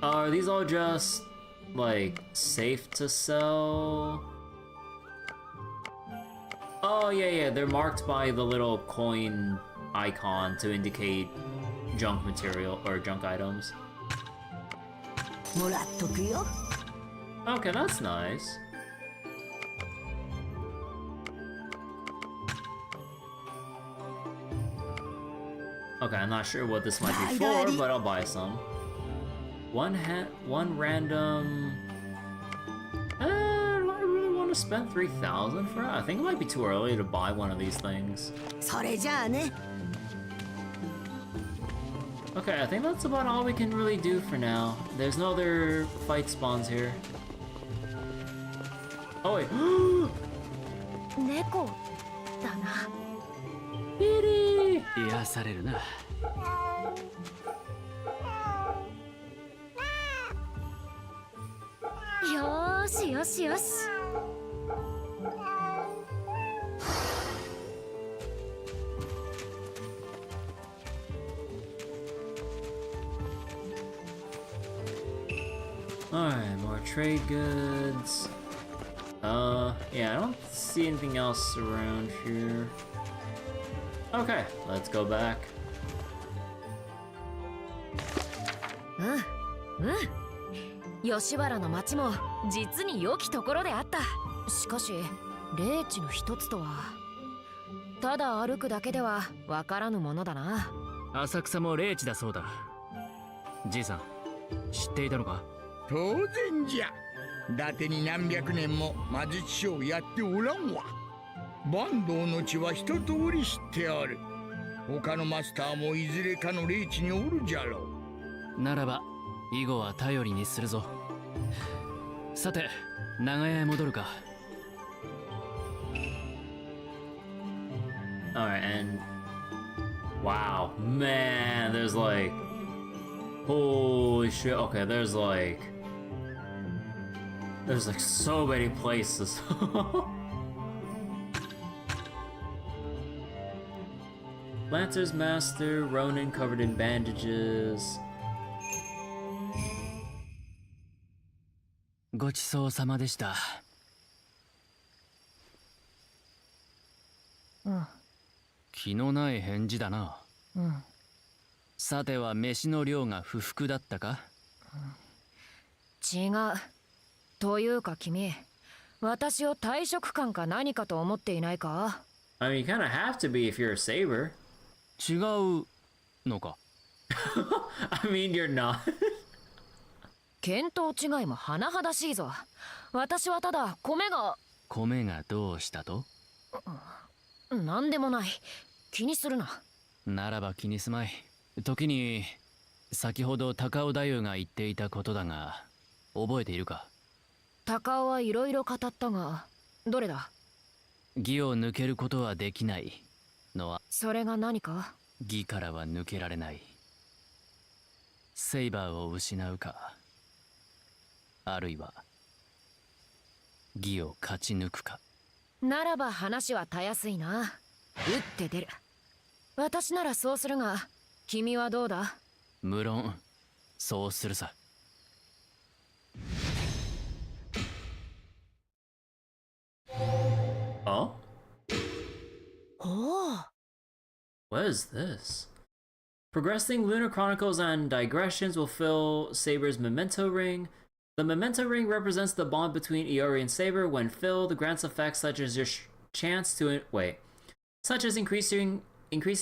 Are these all just, like, safe to sell? Oh, yeah, they're marked by the little coin icon to indicate junk material or junk items. もらっとくよ Okay, that's nice. Okay, I'm not sure what this might be for, but I'll buy some. One random... do I really want to spend 3,000 for it? I think it might be too early to buy one of these things. それじゃあね Okay, I think that's about all we can really do for now. There's no other fight spawns here. Oh wait. 猫だな Kitty! 癒されるな。よーしよしよし Alright, more trade goods. Yeah, I don't see anything else around here. Okay, let's go back. 吉原の町も実に良きところであった。しかし霊地の一つとはただ歩くだけではわからぬものだな。浅草も霊地だそうだ。じいさん、知っていたのか？当然じゃ。伊達に何百年も魔術師をやっておらんわ。坂東の地は一通り知ってある。他のマスターもいずれかの霊地におるじゃろう。ならば以後は頼りにするぞ。さて長屋へ戻るか。Alright, and wow, man, there's like, holy shit. Okay, there's like so many places. Lancer's Master, Ronin covered in bandages. ごちそうさまでした。気のない返事だな。さては飯の量が不服だったか？違う。というか君、私を退職官か何かと思っていないか？ I mean, you kind of have to be if you're a saber. 違うのか？I mean, you're not. 見当違いも甚だしいぞ。私はただ米がどうしたと？なんでもない。気にするな。ならば気にすまい。時に先ほど高尾太夫が言っていたことだが、覚えているか？高尾はいろいろ語ったが、どれだ？義を抜けることはできないのは、それが何か？義からは抜けられない。セイバーを失うか、あるいは義を勝ち抜くか。ならば話はたやすいな。打って出る。私ならそうするが、君はどうだ？無論そうするさ。Oh? おお。 What is this? Progressing Lunar Chronicles and Digressions will fill Saber's Memento Ring. The Memento Ring represents the bond between Iori and Saber. When filled, grants effects such as your chance to such as increasing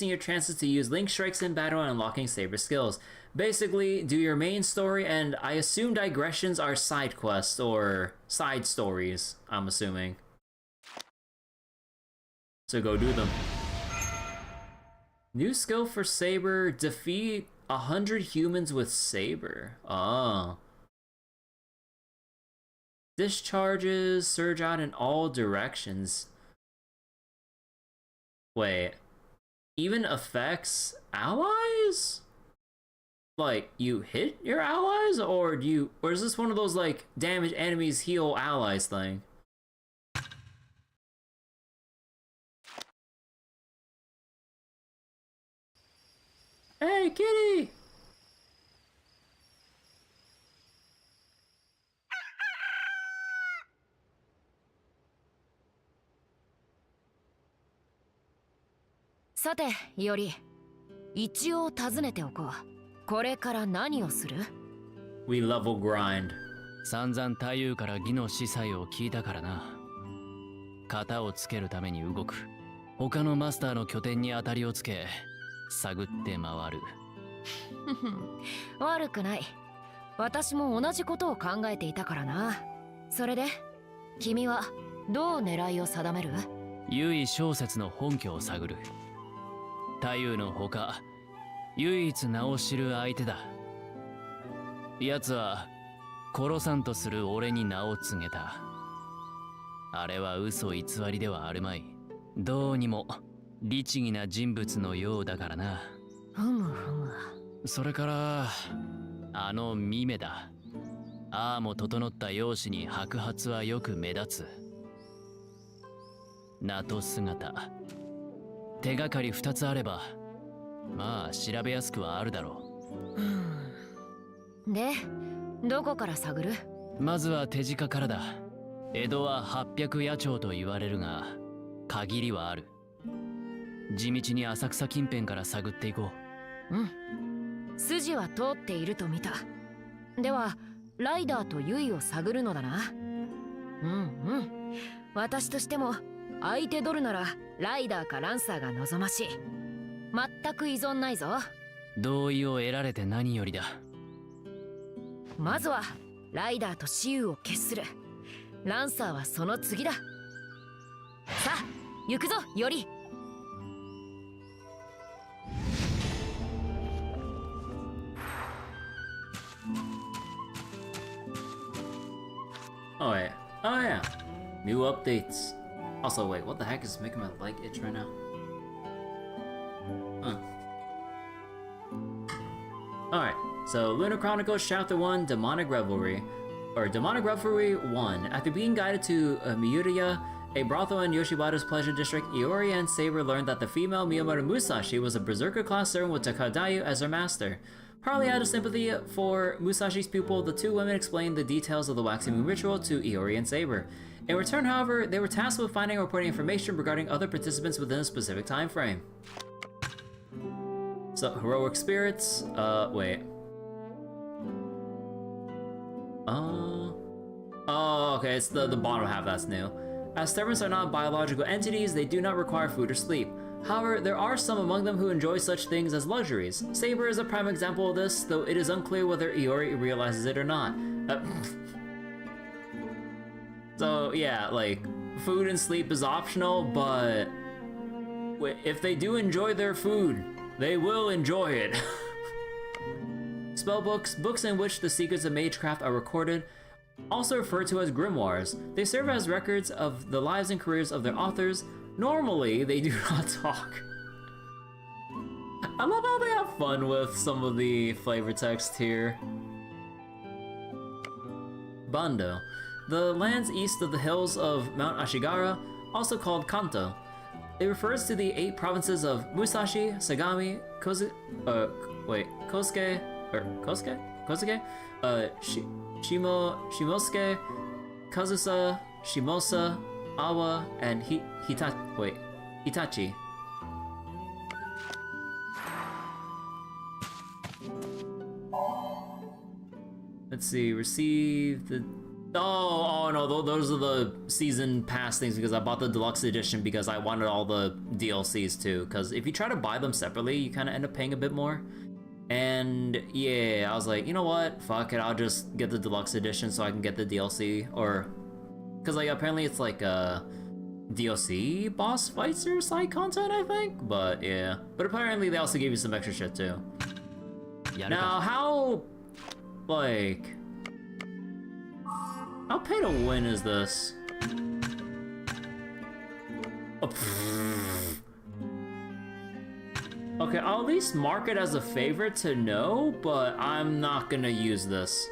your chances to use Link Strikes in battle and unlocking Saber skills. Basically, do your main story, and I assume digressions are side quests or side stories, I'm assuming. So go do them. New skill for Saber, defeat 100 humans with Saber. Oh. Discharges surge out in all directions. Wait. Even affects allies? Like, you hit your allies? Or is this one of those, like, damage enemies heal allies thing? Hey, kitty!さて、イオリ、一応尋ねておこう。これから何をする？ We level grind. 散々太夫から義の司祭を聞いたからな。型をつけるために動く。他のマスターの拠点に当たりをつけ、探って回る。悪くない。私も同じことを考えていたからな。それで、君はどう狙いを定める？唯小説の本拠を探る。太夫のほか唯一名を知る相手だ。奴は殺さんとする俺に名を告げた。あれは嘘偽りではあるまい。どうにも律儀な人物のようだからな。ふむふむ。それからあのミメだ。ああも整った容姿に白髪はよく目立つ。名と姿、手がかり2つあればまあ調べやすくはあるだろう。で、どこから探る？まずは手近からだ。江戸は800野町と言われるが限りはある。地道に浅草近辺から探っていこう。うん、筋は通っていると見た。ではライダーとユイを探るのだな。うんうん、私としても相手取るならライダーかランサーが望ましい。全く依存ないぞ。同意を得られて何よりだ。まずはライダーと雌雄を決する。ランサーはその次だ。さあ行くぞより。Oh wait. Oh yeah. New updates. Also wait, what the heck is making my leg itch right now? Huh. Alright, so Lunar Chronicles Chapter 1, Demonic Revelry. Or Demonic Revelry 1. After being guided to Miyuriya, a brothel in Yoshibata's pleasure district, Iori and Saber learned that the female Miyamoto Musashi was a berserker class servant with Takadayu as her master. Partly out of sympathy for Musashi's pupil, the two women explained the details of the Waxing Moon ritual to Iori and Saber. In return, however, they were tasked with finding and reporting information regarding other participants within a specific time frame. So, heroic spirits, wait. Oh, okay, it's the bottom half that's new. As servants are not biological entities, they do not require food or sleep. However, there are some among them who enjoy such things as luxuries. Saber is a prime example of this, though it is unclear whether Iori realizes it or not. So yeah, like, food and sleep is optional, but if they do enjoy their food, they will enjoy it. Spellbooks, books in which the secrets of magecraft are recorded, also referred to as grimoires. They serve as records of the lives and careers of their authors. Normally, they do not talk. I love how they have fun with some of the flavor text here. Bando. The lands east of the hills of Mount Ashigara, also called Kanto. It refers to the 8 provinces of Musashi, Sagami, Kosuke, Shimosuke, Kazusa, Shimosa, Awa, and Hitachi. Let's see, receive the... Oh no, those are the season pass things because I bought the deluxe edition because I wanted all the DLCs too. Because if you try to buy them separately, you kind of end up paying a bit more. And yeah, I was like, you know what? Fuck it, I'll just get the deluxe edition so I can get the DLC. Or, because like apparently it's like DLC boss fights or side content, I think. But yeah, but apparently they also gave you some extra shit too. Now how, like, how pay to win is this? Oh, okay, I'll at least mark it as a favorite to know, but I'm not gonna use this.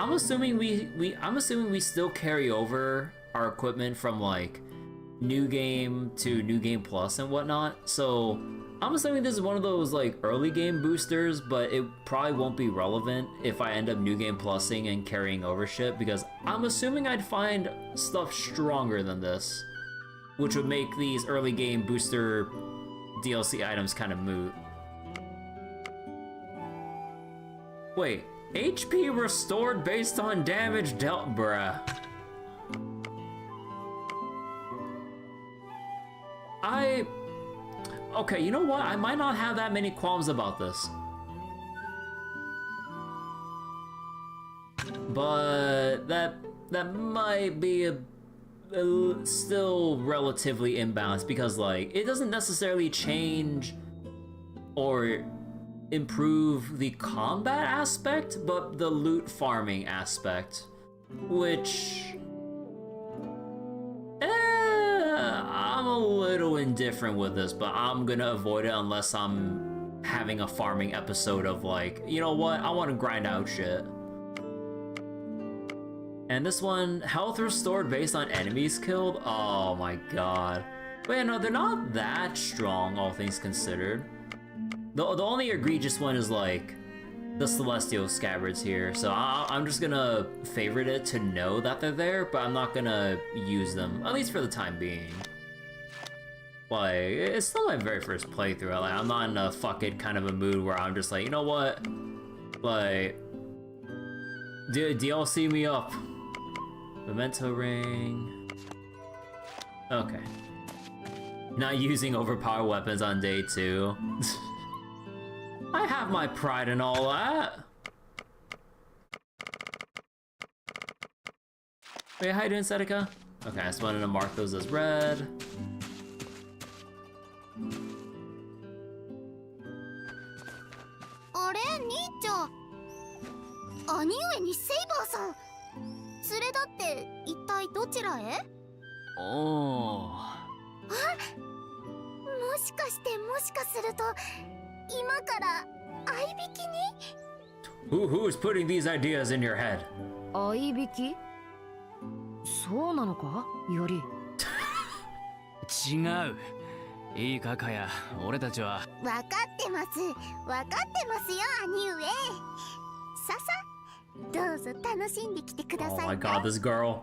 I'm assuming we still carry over our equipment from like New Game to New Game Plus and whatnot. So I'm assuming this is one of those like early game boosters, but it probably won't be relevant if I end up New Game Plusing and carrying over shit, because I'm assuming I'd find stuff stronger than this, which would make these early game booster DLC items kind of moot. Wait, HP restored based on damage dealt, bruh. Okay, you know what? I might not have that many qualms about this. But that might be still relatively imbalanced because like it doesn't necessarily change or improve the combat aspect, but the loot farming aspect, which I'm a little indifferent with this, but I'm gonna avoid it unless I'm having a farming episode of like, you know what, I want to grind out shit. And this one, health restored based on enemies killed? Oh my god. Wait, no, they're not that strong, all things considered. The only egregious one is like the Celestial Scabbards here, so I'm just gonna favorite it to know that they're there, but I'm not gonna use them, at least for the time being. Like, it's still my very first playthrough. Like, I'm not in a fuck it kind of a mood where I'm just like, you know what? Like, DLC me up. Memento ring. Okay. Not using overpowered weapons on day 2. I have my pride and all that. Wait, how you doing, Seneca? Okay, I just wanted to mark those as red. あれ兄ちゃん兄上にセイバーさん連れだって一体どちらへおお。もしかすると今から合いびきに Who's putting these ideas in your head? 合いびきそうなのかより違う。いいかかや、俺たちは。分かってますよ兄上さどうぞ楽しんできてくだ Oh さ my い god, this girl.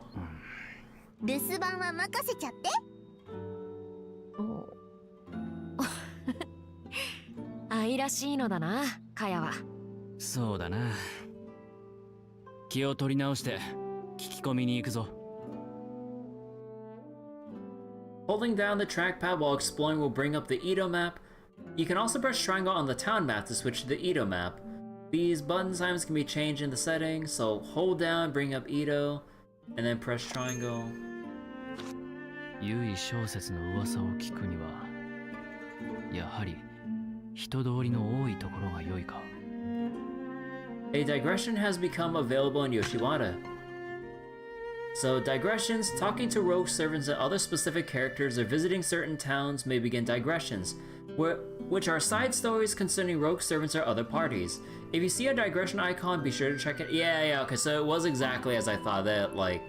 留守番は任せちゃって愛らしいのだなカヤは。そうだな。気を取り直して聞き込みに行くぞ。Holding down the trackpad while exploring will bring up the Edo map. You can also press triangle on the town map to switch to the Edo map. These button times can be changed in the settings, so hold down, bring up Edo, and then press triangle. 優位小説の噂を聞くにはやはり人通りの多いところが良いか。 A digression has become available in Yoshiwara. So digressions, talking to rogue servants and other specific characters or visiting certain towns may begin digressions, which are side stories concerning rogue servants or other parties. If you see a digression icon, be sure to check it. Yeah, okay, so it was exactly as I thought, that like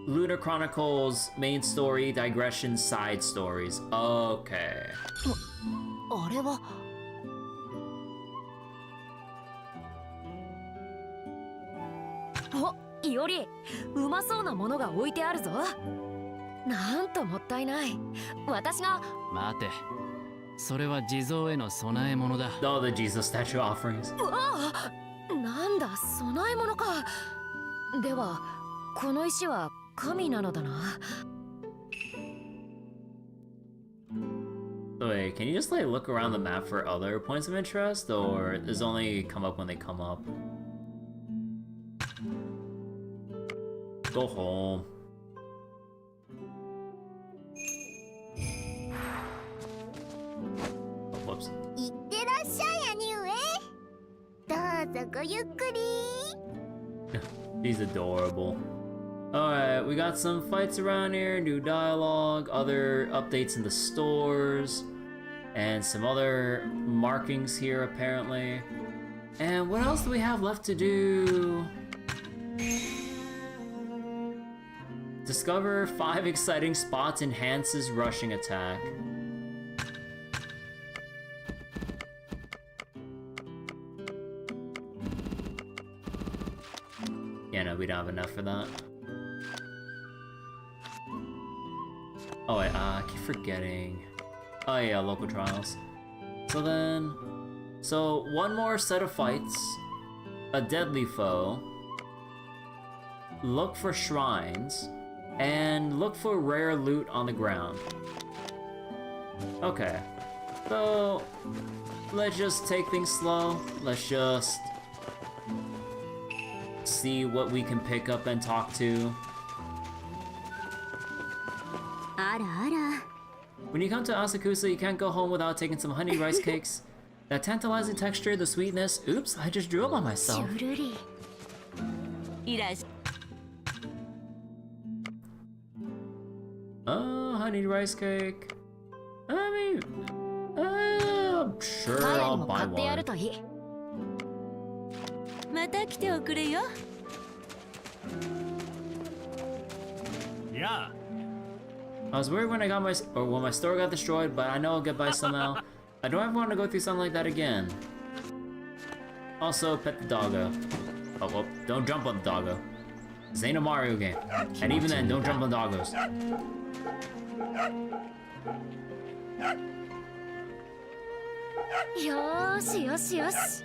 Lunar Chronicles main story, digressions, side stories. Okay. あれはおよりうまそうなものが置いてあるぞ。なんともったいない。私が。待て、それは地蔵への供え物だ。 Oh, the Jesus statue offerings. うわあなんだ供え物か。ではこの石は神なのだな。 Wait, can you just like look around the map for other points of interest, or does it only come up when they come up? Go home. Oh, whoops. いってらっしゃい兄上どうぞごゆっくり He's adorable. Alright, we got some fights around here, new dialogue, other updates in the stores, and some other markings here apparently. And what else do we have left to do? Discover 5 exciting spots enhances rushing attack. Yeah, no, we don't have enough for that. Oh wait, I keep forgetting. Oh yeah, local trials. So one more set of fights, a deadly foe, look for shrines, and look for rare loot on the ground. Okay, so let's just take things slow. Let's just see what we can pick up and talk to. あらあら When you come to Asakusa, you can't go home without taking some honey rice cakes. That tantalizing texture, the sweetness. Oops, I just drew them on myself. ジュルリいらっし Honey rice cake. I mean, I'm sure カヤ I'll にも buy 買ってや one. るといい。また来ておくれよ Yeah. I was worried when when my store got destroyed, but I know I'll get by somehow. I don't ever want to go through something like that again. Also, pet the doggo. Oh, well, don't jump on the doggo. This ain't a Mario game. And even then, don't jump on doggos. よーしよしよし。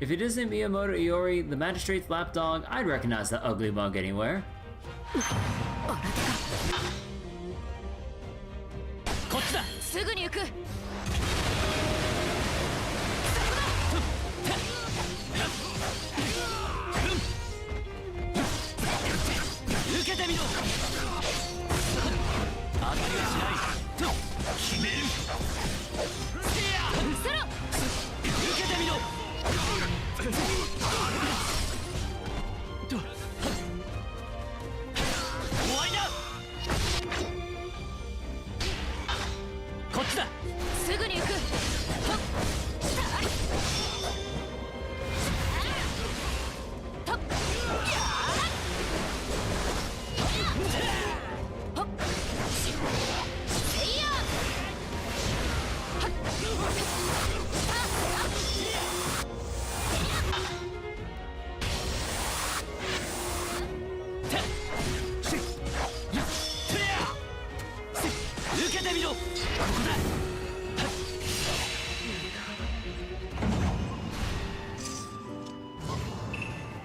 If it isn't Miyamoto Iori, the magistrate's lapdog, I'd recognize that ugly mug anywhere. こっちだ。すぐに行く。受けてみろ。当たりはしない。決める。せや。伏せろ。受けてみろ。終わりだ。こっちだ。すぐに行く。受けてみろ。ここだ。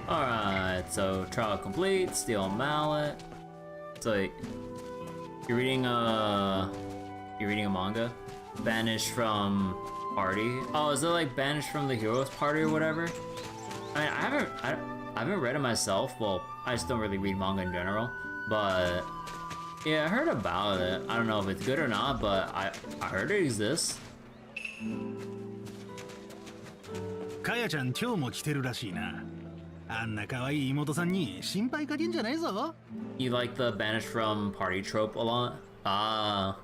Alright, so trial complete, steal mallet. So you're reading a manga? Banished from party? Oh, is it like banished from the hero's party or whatever? I mean, I haven't read it myself. Well, I just don't really read manga in general. But yeah, I heard about it. I don't know if it's good or not, but I heard it exists. かやちゃん今日も来てるらしいな。あんな可愛い妹さんに心配かけんじゃないぞ。You like the banished from party trope a lot? Ah.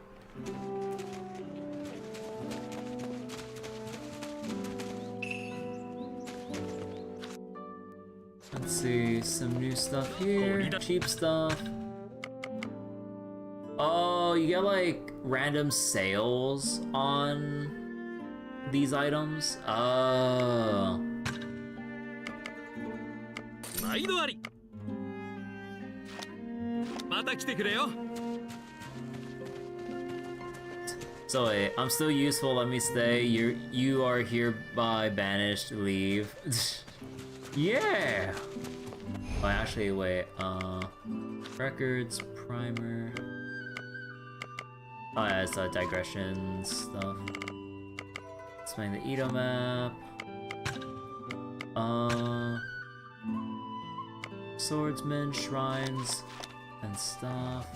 Let's see, some new stuff here, cheap stuff. Oh, you get like random sales on these items? Oh. 毎度あり。また来てくれよ。 So wait, I'm still useful, let me stay. You are hereby banished, leave. Yeah! Oh, actually, wait, records, primer. Oh yeah, it's digression stuff. Explain the Edo map. Swordsmen, shrines, and stuff.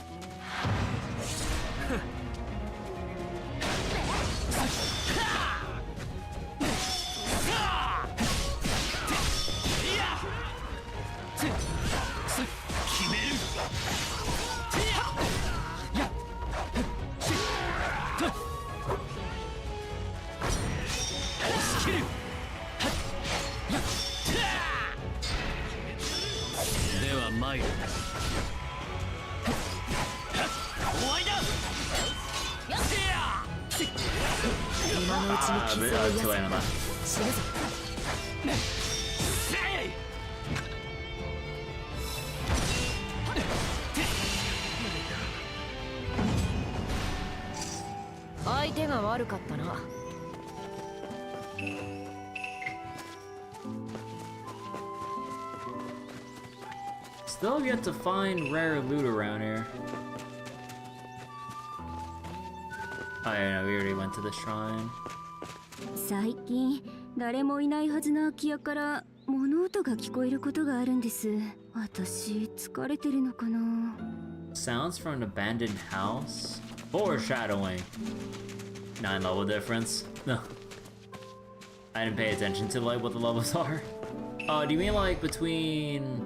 Too late on that. 相手が悪かったな。Still yet to find rare loot around here. Oh yeah, no, we already went to the shrine. 最近誰もいないはずの空き家から物音が聞こえることがあるんです。私疲れてるのかな。 Sounds from an abandoned house? Foreshadowing. 9 level difference. No. I didn't pay attention to like what the levels are. Oh, do you mean like between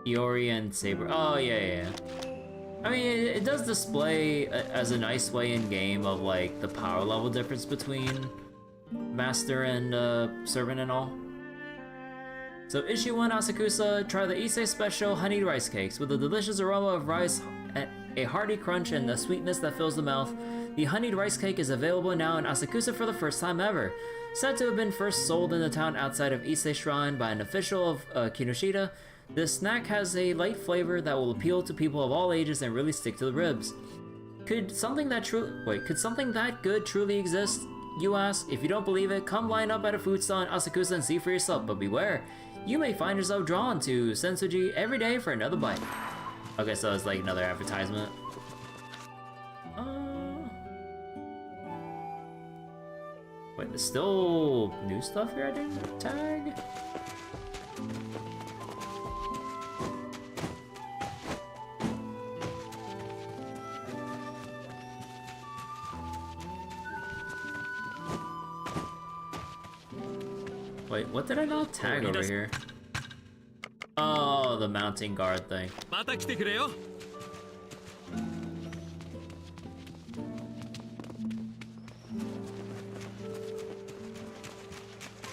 Iori and Saber? Oh yeah. I mean, it does display as a nice way in game of like the power level difference between master and servant and all. So issue 1 Asakusa, try the Issei special honeyed rice cakes with the delicious aroma of rice, a hearty crunch, and the sweetness that fills the mouth. The honeyed rice cake is available now in Asakusa for the first time ever. Said to have been first sold in the town outside of Issei Shrine by an official of Kinoshita, this snack has a light flavor that will appeal to people of all ages and really stick to the ribs. Could something that good truly exist? you ask? If you don't believe it, come line up at a food stall in Asakusa and see for yourself, but beware. You may find yourself drawn to Sensoji every day for another bite. Okay, so it's like another advertisement. Wait, there's still new stuff here I didn't tag? Wait, what did I not tag over here? Oh, the mounting guard thing.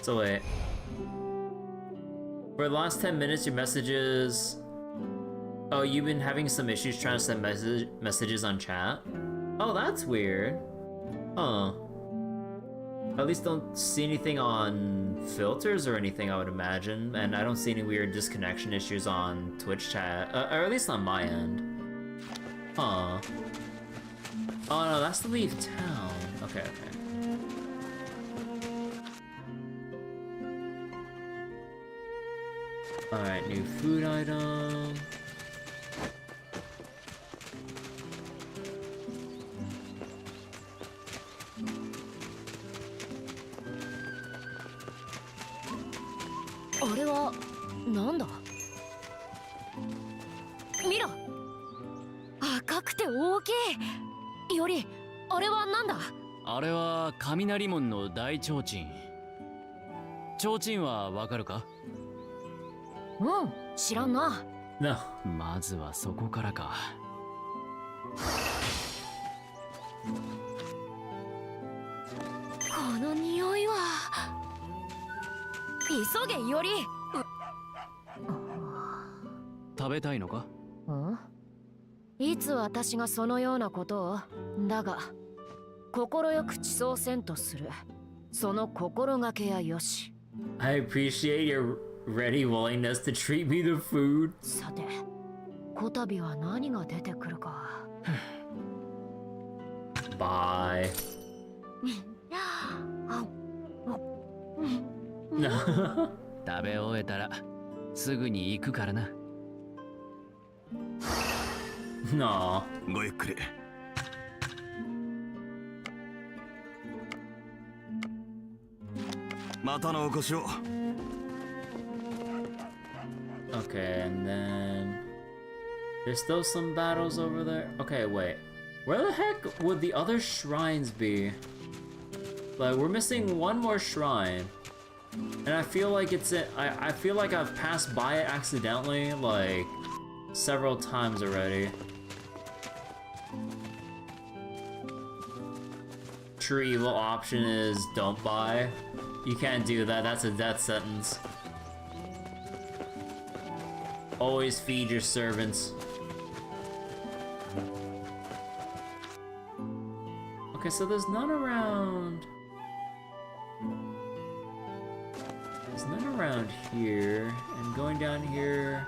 So wait. For the last 10 minutes, your messages... Oh, you've been having some issues trying to send messages on chat? Oh, that's weird. Huh. At least don't see anything on filters or anything, I would imagine. And I don't see any weird disconnection issues on Twitch chat. Or at least on my end. Huh. Oh no, that's to leave town. Okay, okay. Alright, new food item.あれは雷門の大提灯。提灯はわかるか？うん、知らんな。No. まずはそこからか。この匂いは。急げより。食べたいのか？ん？いつ私がそのようなことを？だが、心よく地層せんとする。その心がけやよし。I appreciate your ready willingness to treat me the food. さて、こたびは何が出てくるか。Bye. 食べ終えたらすぐに行くからな。No. ごゆっくり。またのお越しを。Okay, and then there's still some battles over there. Okay, wait. Where the heck would the other shrines be? Like, we're missing one more shrine. And I feel like it's it. I feel like I've passed by it accidentally, like, several times already. True evil option is don't buy. You can't do that, that's a death sentence. Always feed your servants. Okay, so there's none around. There's none around here. And going down here.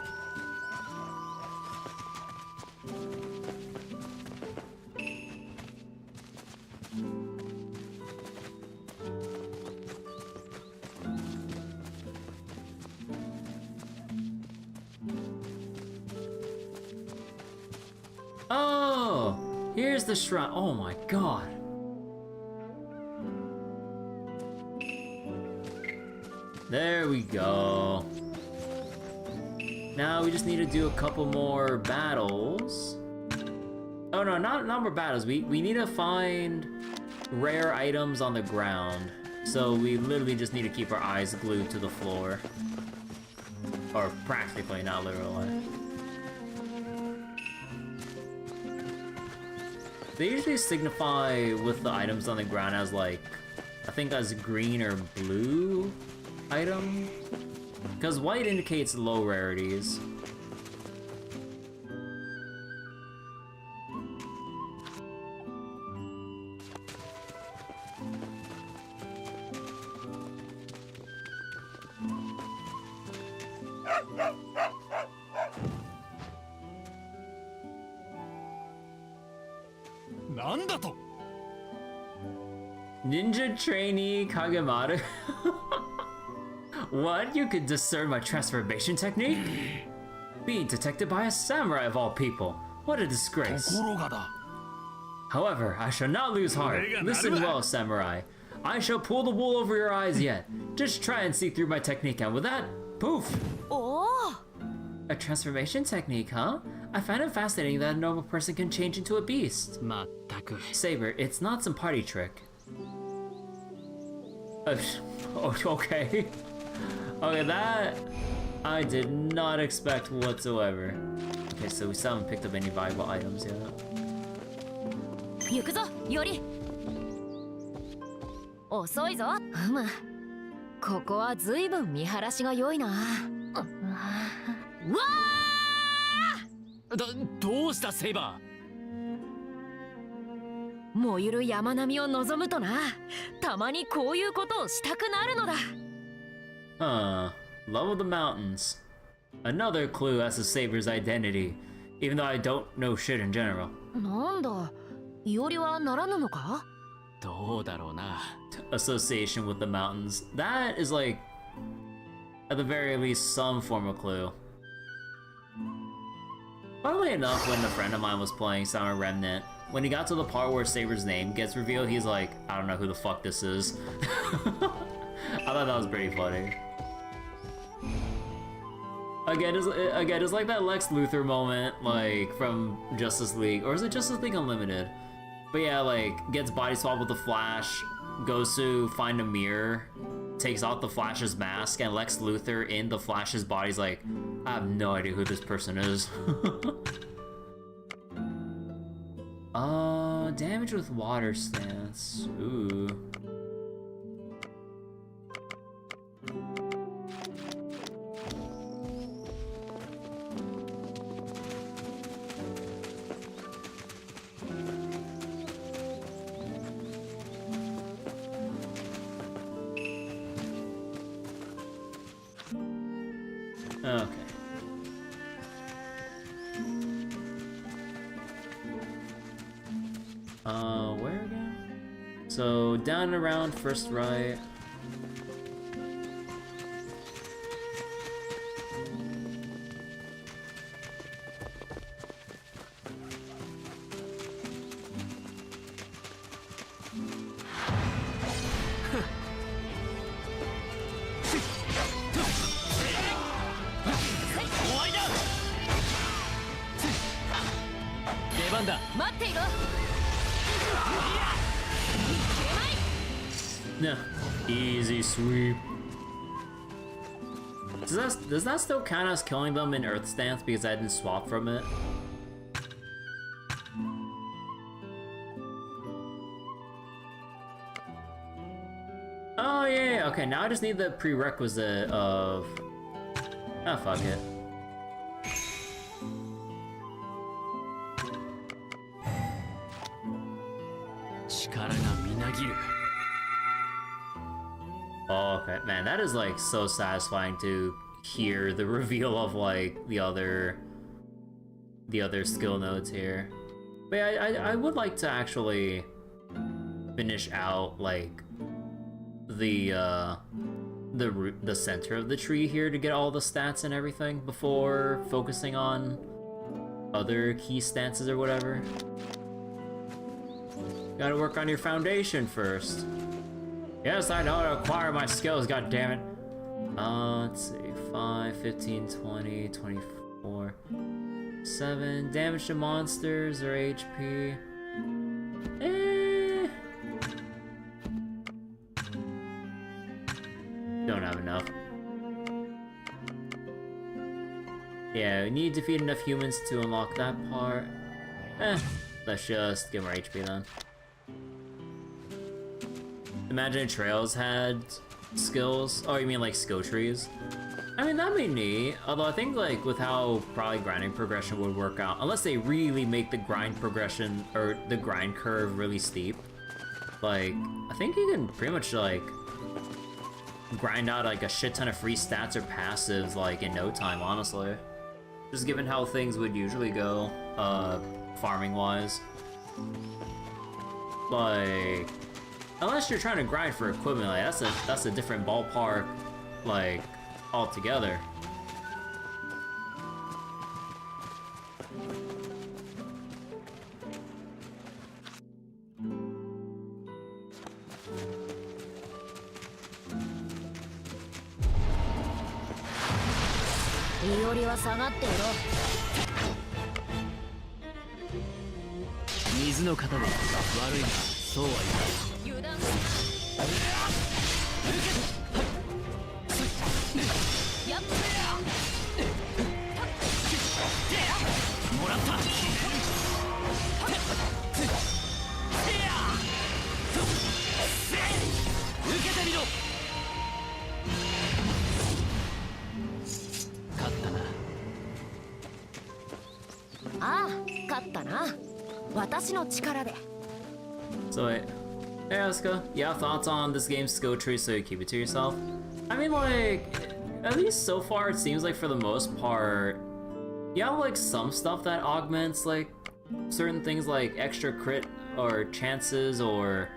Oh, here's the shrine. Oh my god. There we go. Now we just need to do a couple more battles. Oh no, not more battles. We need to find rare items on the ground. So we literally just need to keep our eyes glued to the floor. Or practically, not literally. They usually signify with the items on the ground as like, I think as green or blue item? Because white indicates low rarities. Ninja trainee Kagemaru? What? You could discern my transformation technique? Being detected by a samurai of all people. What a disgrace. However, I shall not lose heart. Listen well, samurai. I shall pull the wool over your eyes yet. Just try and see through my technique, and with that, poof! Oh! A transformation technique, huh? I find it fascinating that a normal person can change into a beast. まったく Saber, it's not some party trick. Okay. Okay, that I did not expect whatsoever. Okay, so we still haven't picked up any valuable items yet. 行くぞ、より。遅いぞ。ふむ。ここはずいぶん見晴らしが良いな。うわどうしたセイバー。燃ゆる山並みを望むとな、たまにこういうことをしたくなるのだ。Love of the mountains. Another clue as to Saber's identity, even though I don't know shit in general. なんだ、いおりはならぬのか？どうだろうな。 Association with the mountains. That is like, at the very least, some form of clue. Funnily enough, when a friend of mine was playing Summer Remnant, when he got to the part where Saber's name gets revealed, he's like, I don't know who the fuck this is. I thought that was pretty funny. Again, it's like that Lex Luthor moment, like, from Justice League, or is it Justice League Unlimited? But yeah, like, gets body swapped with the Flash, goes to find a mirror, takes off the Flash's mask, and Lex Luthor in the Flash's body's like, I have no idea who this person is. Damage with water stance. Ooh. Okay. Where again? So, down and around, first right. No. Easy sweep. Does that still count as killing them in Earth stance because I didn't swap from it? Oh yeah, okay, now I just need the prerequisite of... Oh, fuck it. Oh, okay, man, that is like so satisfying to hear the reveal of like the other skill nodes here. But yeah, I would like to actually finish out like the center of the tree here to get all the stats and everything before focusing on other key stances or whatever. Gotta work on your foundation first. Yes, I know how to acquire my skills, goddammit. Let's see, 5, 15, 20, 24, 7. Damage to monsters or HP. Don't have enough. Yeah, we need to defeat enough humans to unlock that part. Let's just get more HP then. Imagine Trails had skills. Oh, you mean like skill trees? I mean, that'd be neat. Although I think like with how probably grinding progression would work out, unless they really make the grind progression or the grind curve really steep, like I think you can pretty much like grind out like a shit ton of free stats or passives like in no time, honestly. Just given how things would usually go, farming wise. Like, Unless you're trying to grind for equipment, like that's a different ballpark, like, altogether. So wait, hey Asuka, you have thoughts on this game's skill tree, so you keep it to yourself? I mean, like, at least so far it seems like for the most part, you have like some stuff that augments like certain things like extra crit or chances or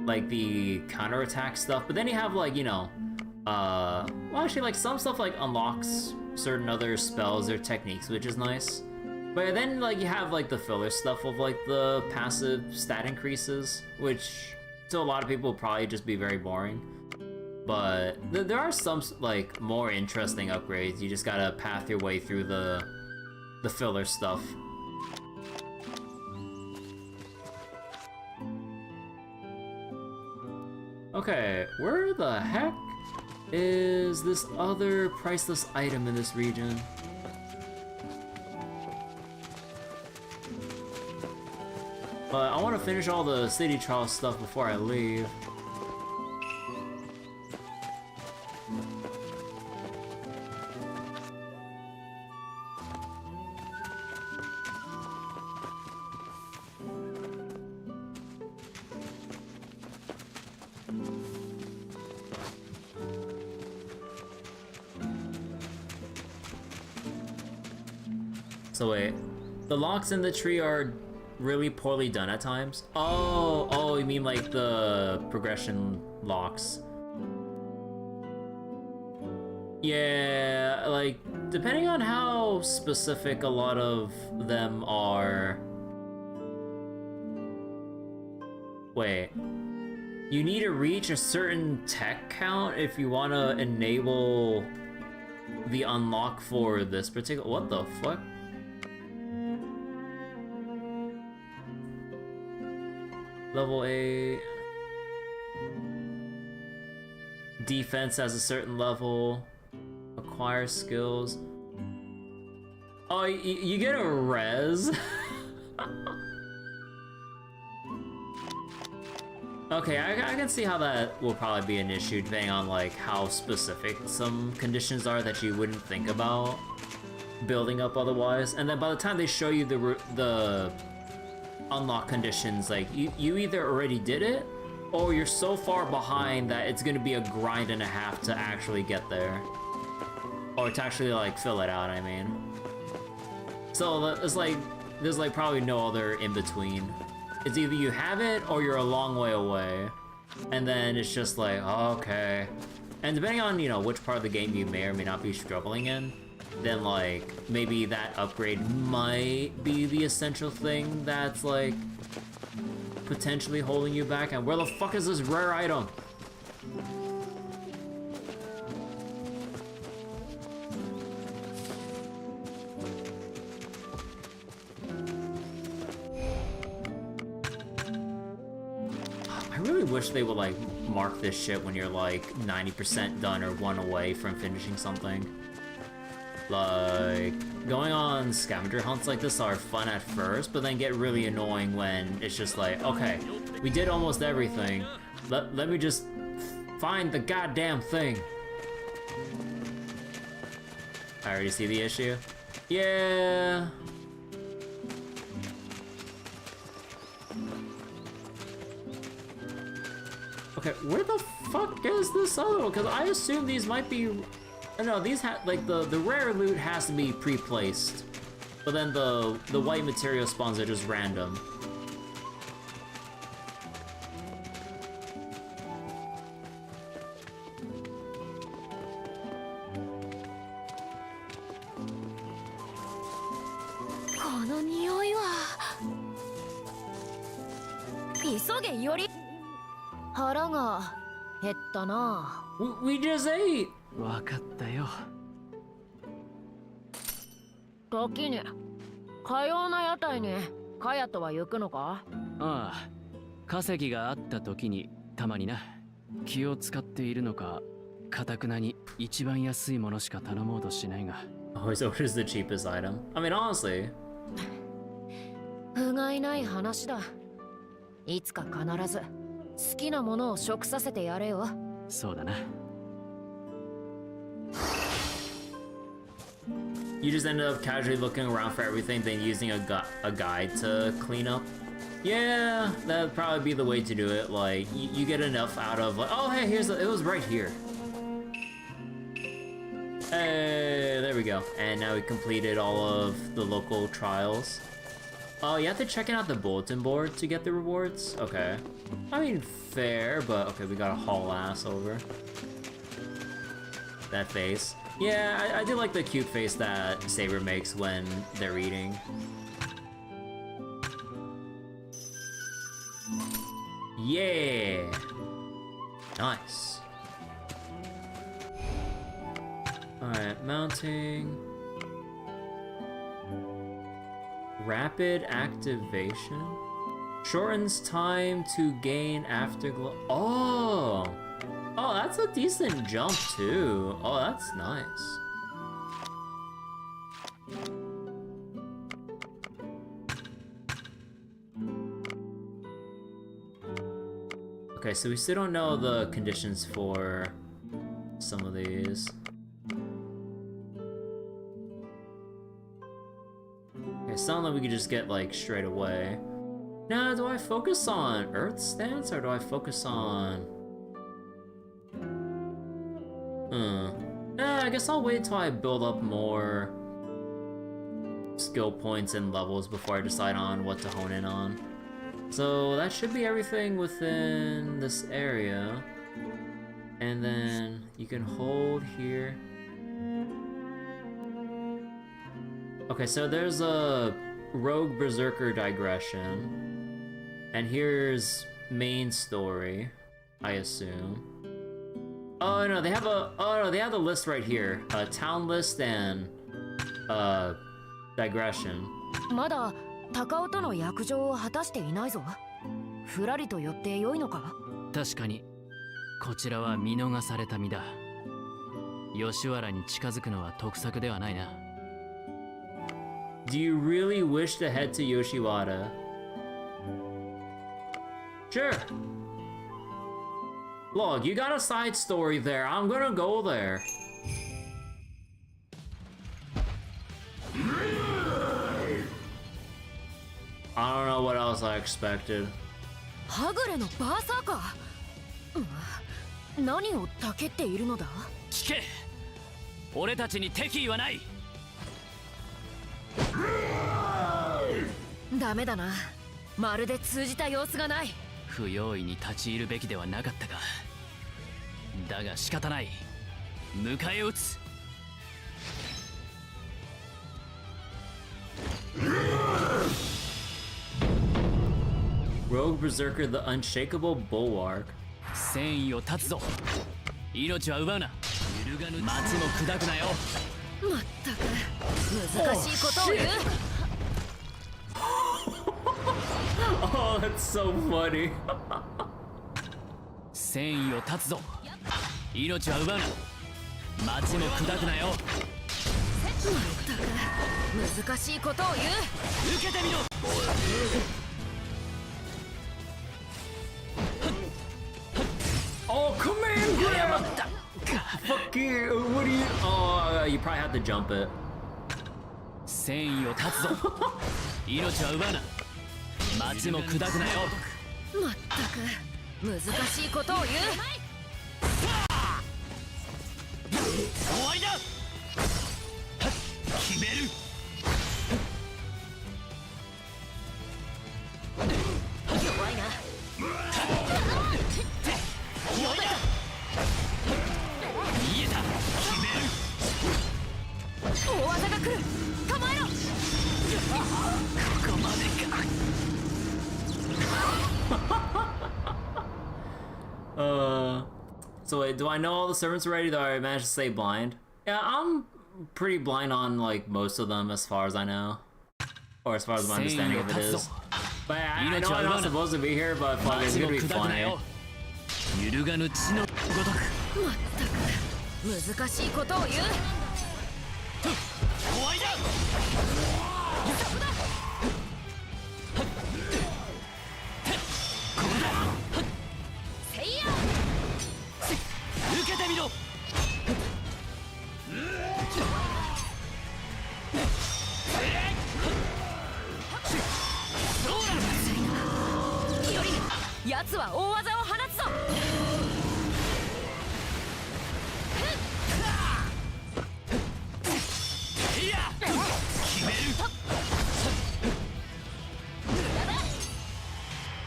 like the counterattack stuff, but then you have like, you know, well actually like some stuff like unlocks certain other spells or techniques, which is nice. But then, like, you have, like, the filler stuff of, like, the passive stat increases, which to a lot of people will probably just be very boring. But there are some, like, more interesting upgrades. You just gotta path your way through the filler stuff. Okay, where the heck is this other priceless item in this region? But I want to finish all the city trial stuff before I leave. So wait, the locks in the tree are really poorly done at times? Oh, you mean like the progression locks? Yeah, like, depending on how specific a lot of them are... Wait. You need to reach a certain tech count if you want to enable the unlock for this particular... What the fuck? Level 8. Defense has a certain level. Acquire skills. Oh, you get a res? Okay, I can see how that will probably be an issue depending on like how specific some conditions are that you wouldn't think about building up otherwise. And then by the time they show you the unlock conditions, like you either already did it or you're so far behind that it's gonna be a grind and a half to actually get there, or to actually like fill it out, I mean. So it's like there's like probably no other in between. It's either you have it or you're a long way away, and then it's just like, okay. And depending on, you know, which part of the game you may or may not be struggling in, then like maybe that upgrade might be the essential thing that's like potentially holding you back. And where the fuck is this rare item? I really wish they would like mark this shit when you're like 90% done or one away from finishing something. Like, going on scavenger hunts like this are fun at first, but then get really annoying when it's just like, okay, we did almost everything. Let me just find the goddamn thing. I already see the issue. Yeah. Okay, where the fuck is this other one? Because I assume these might be... No, these like the rare loot has to be pre-placed, but then the white material spawns are just random. 急げより。腹が減ったな。We just ate. わかったよ。時にかような屋台にカヤとは行くのか？ああ、稼ぎがあった時にたまにな。気を使っているのか、堅くなに一番安いものしか頼もうとしないが。Always orders the cheapest item. I mean, honestly. 不甲斐ない話だ。いつか必ず好きなものを食させてやれよ。そうだな。You just ended up casually looking around for everything, then using a guide to clean up. Yeah, that'd probably be the way to do it. Like, you get enough out of, like, oh, hey, it was right here. Hey, there we go. And now we completed all of the local trials. Oh, you have to check out the bulletin board to get the rewards? Okay. I mean, fair, but okay, we gotta haul ass over. That face. Yeah, I do like the cute face that Saber makes when they're eating. Yeah! Nice. Alright, mounting. Rapid activation. Shortens time to gain afterglow. Oh! Oh, that's a decent jump too. Oh, that's nice. Okay, so we still don't know the conditions for some of these. Okay, some of them we could just get like straight away. Now, do I focus on Earth stance or do I focus on... I guess I'll wait till I build up more skill points and levels before I decide on what to hone in on. So that should be everything within this area. And then you can hold here. Okay, so there's a Rogue Berserker digression. And here's main story, I assume. Oh no, they have the list right here. Town list and digression. まだ高尾との約定を果たしていないぞ。ふらりと寄ってよいのか？確かにこちらは見逃された身だ。吉原に近づくのは得策ではないな。Do you really wish to head to Yoshiwara? Sure. Look, you got a side story there. I'm gonna go there. I don't know what else I expected. はぐれのバーサーカー。何をたけっているのだ？聞け。俺たちに敵意はない。ダメだな。まるで通じた様子がない。不用意に立ち入るべきではなかったか。だが仕方ない。迎え撃つ。Rogue Berserker, the Unshakable Bulwark. 戦意を断つぞ。命は奪うな。揺るがぬ町も砕くなよ。まったく難しいことを言う。Oh, that's so funny. 戦意を断つぞ。命は奪うな。町も砕くなよ。まったく難しいことを言う。受けてみろ。Oh, command grab! Fuck you! What do you? Oh, you probably have to jump it. 戦意を断つぞ。命は奪うな。町も砕くなよ。まったく難しいことを言う。終わりだ。決める。弱いな。読めた。見えた。決める。大技が来る。構えろ。ここまでか。So wait, do I know all the servants already? Do I manage to stay blind? Yeah, I'm pretty blind on like most of them as far as I know. Or as far as my understanding of it is. But I know I'm not supposed to be here, but fuck, it's gonna be funny. 揺るがぬ地のごとくまったく難しいことを言う。終わりだ。そこだ。ここだ。せいや。受けてみろ。より奴は大技を放つぞ。いや決める。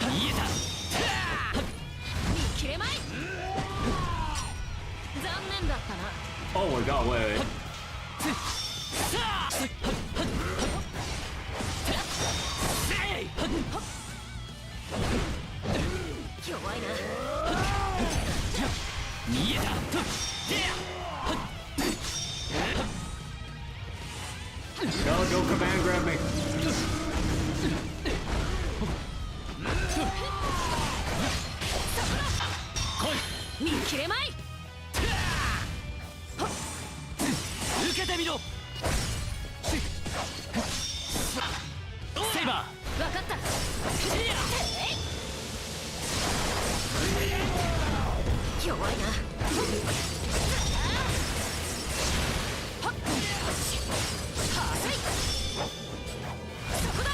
言えた。見切れまい。残念だったな。 Oh my god, wait. 弱いな。見えた。 Don't command grab me. 来い。見切れまい。受けてみろ。セイバー。わかった。弱いな。そこだ。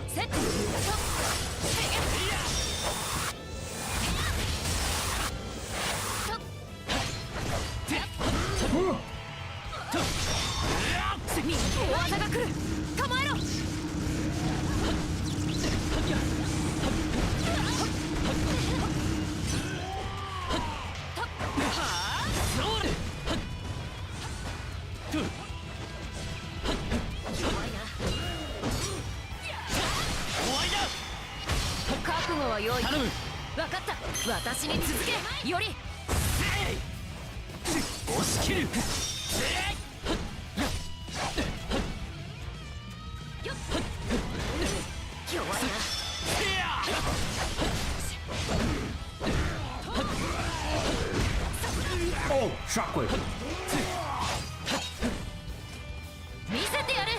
セット。大技が来る。構えろ。覚悟は用意。頼む。分かった。私に続け。より押し切る。弱いな。 Oh, shockwave. 見せてやれ。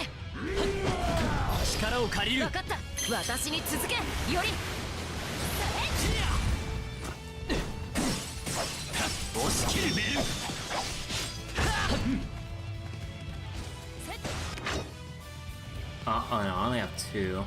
力を借りる。分かった。私に続け。より押し切る。メル。 Oh no, I only have 2. お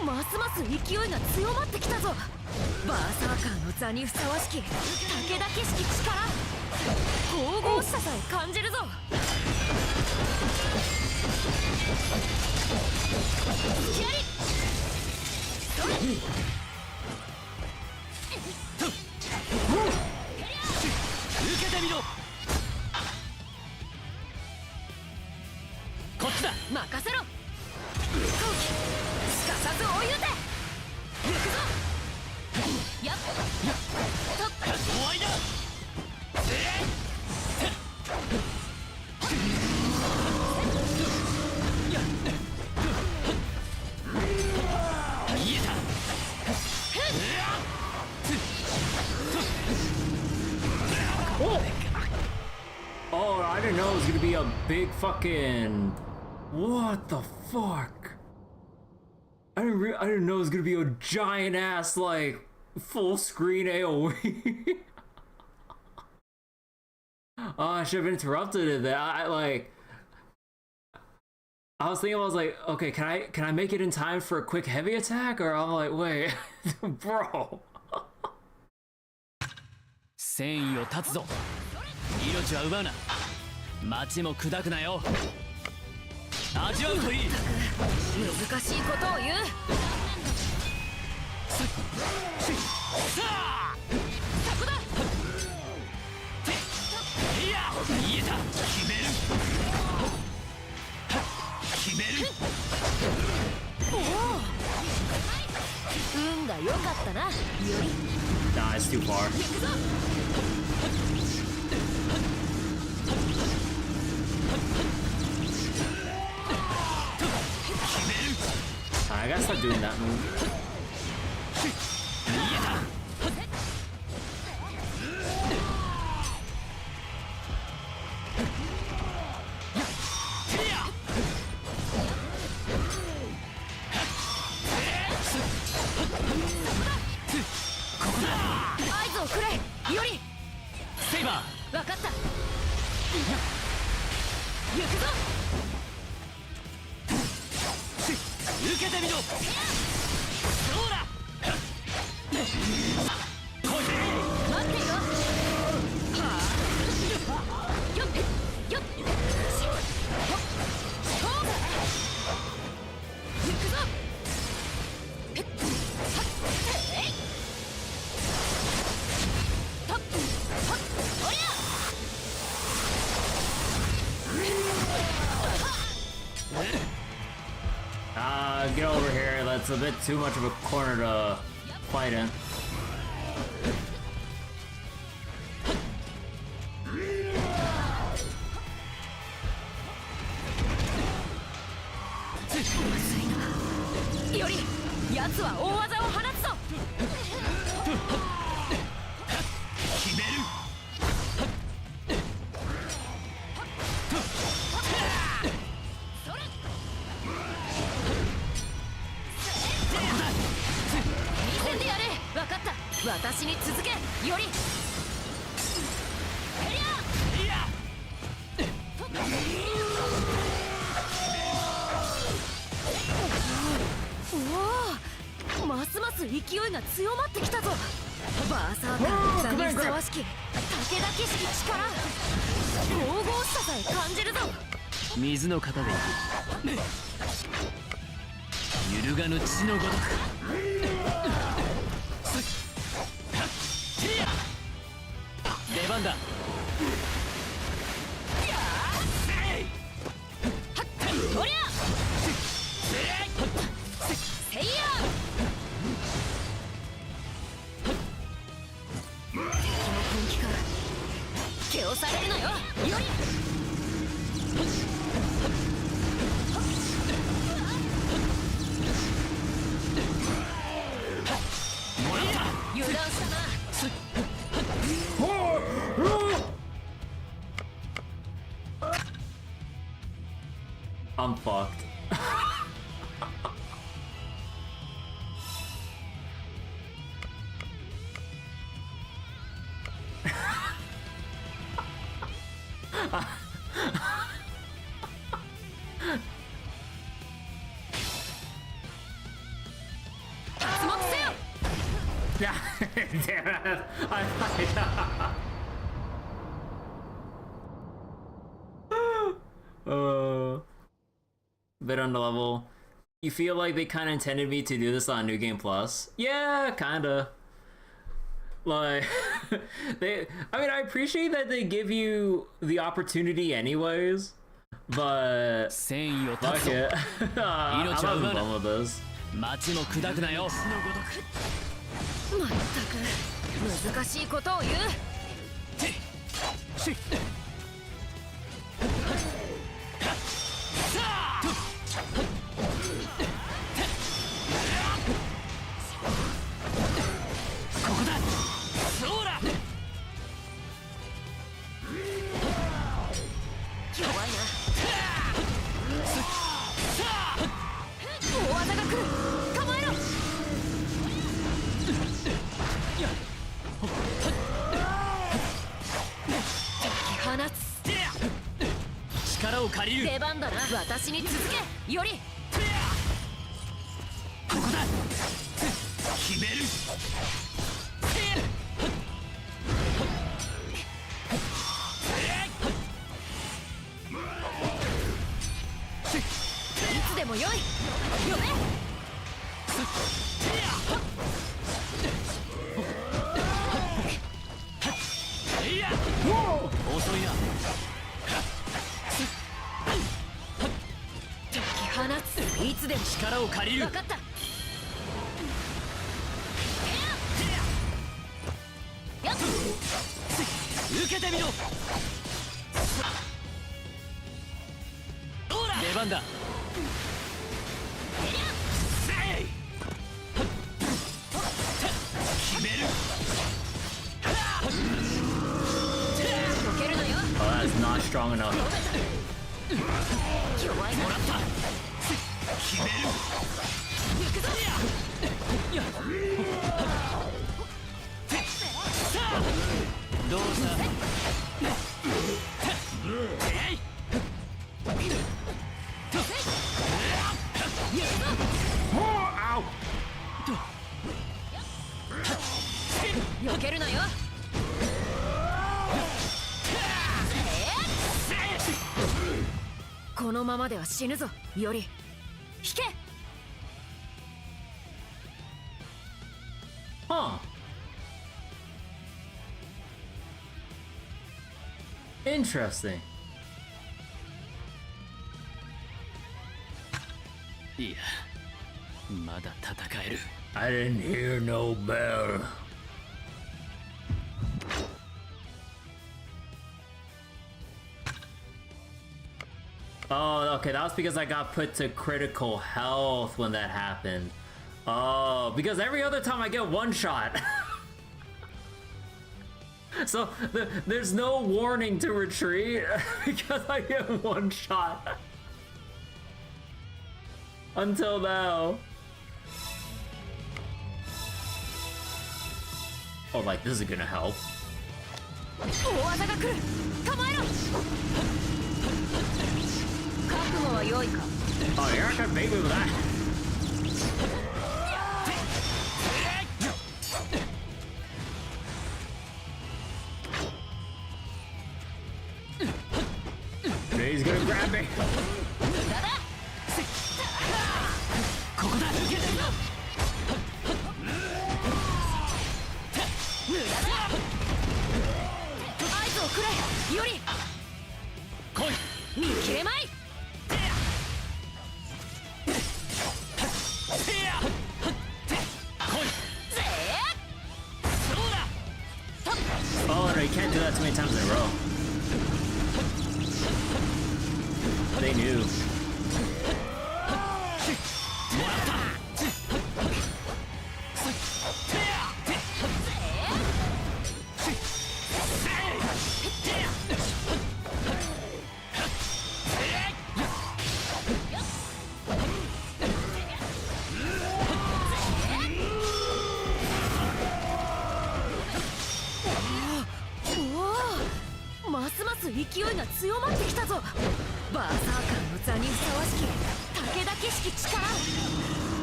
お、ますます勢いが強まってきたぞ。バーサーカーの座にふさわしき武田景色力、神々しささえ感じるぞ。気合い。受けてみろ。こっちだ。任せろ。すかさず追い打て。行くぞ。やっとっ終わりだ。言えた。 Oh, I didn't know it was gonna be a big fucking... What the fuck? I didn't know it was gonna be a giant ass, like, full screen AoE. Oh, I should have interrupted it there. I was thinking, I was like, okay, can I make it in time for a quick heavy attack? Or I'm like, wait, bro. 戦意を断つぞ。命は奪うな。町も砕くなよ。味わうといい。難しいことを言う。さあ運が良かったな。より Nah, it's too far. I gotta stop doing that move. Get over here. That's a bit too much of a corner to fight in. Yori, 奴は大技を放つぞ。決める。見せてやれ。分かった。私に続け。より。おお、ますます勢いが強まってきたぞ。バーサーカーザミふさわしき武田景色力、神々しささえ感じるぞ。水の型でいく。揺るがぬ血のごとく。出番だ。おりゃせいや。敵の本気か。蹴押されるなよ。より油断したな。I'm fucked. Yeah, damn it. Bit on the level. You feel like they kind of intended me to do this on New Game Plus? Yeah, kinda. Like, I appreciate that they give you the opportunity anyways, but fuck it. I'm having fun with this. 町も砕くなよ。まったく難しいことを言う。ここだ。そうだ。弱いな。大技が来る。構えろ。放つ。力を借りる。出番だな。私に続け。より。ここだ。決める。いつでもよい。よね。遅いな。解き放つ。いつでも力を借りる。分かった。けてみろ。出番だ。決める。溶けるのよ。 Oh, that's not strong enough. 弱いもらった。決める。行くぞ。どうした。避けるなよ。このままでは死ぬぞ。より引け。 Huh. Interesting. いや、まだ戦える。 I didn't hear no bell. Oh, okay, that was because I got put to critical health when that happened. Oh, because every other time I get one shot. So there's no warning to retreat because I get one shot. Until now. Oh, like this is gonna help. 大技が来る。構えろ。覚悟は良いか。 Oh, you're not gonna beat me with that. He's gonna grab me. ここだ。合図をくれ。より来い。見切れまい。 Oh no, you can't do that too many times in a row. They knew.勢いが強まってきたぞ。バーサーカーの座にふさわしき武田景色力、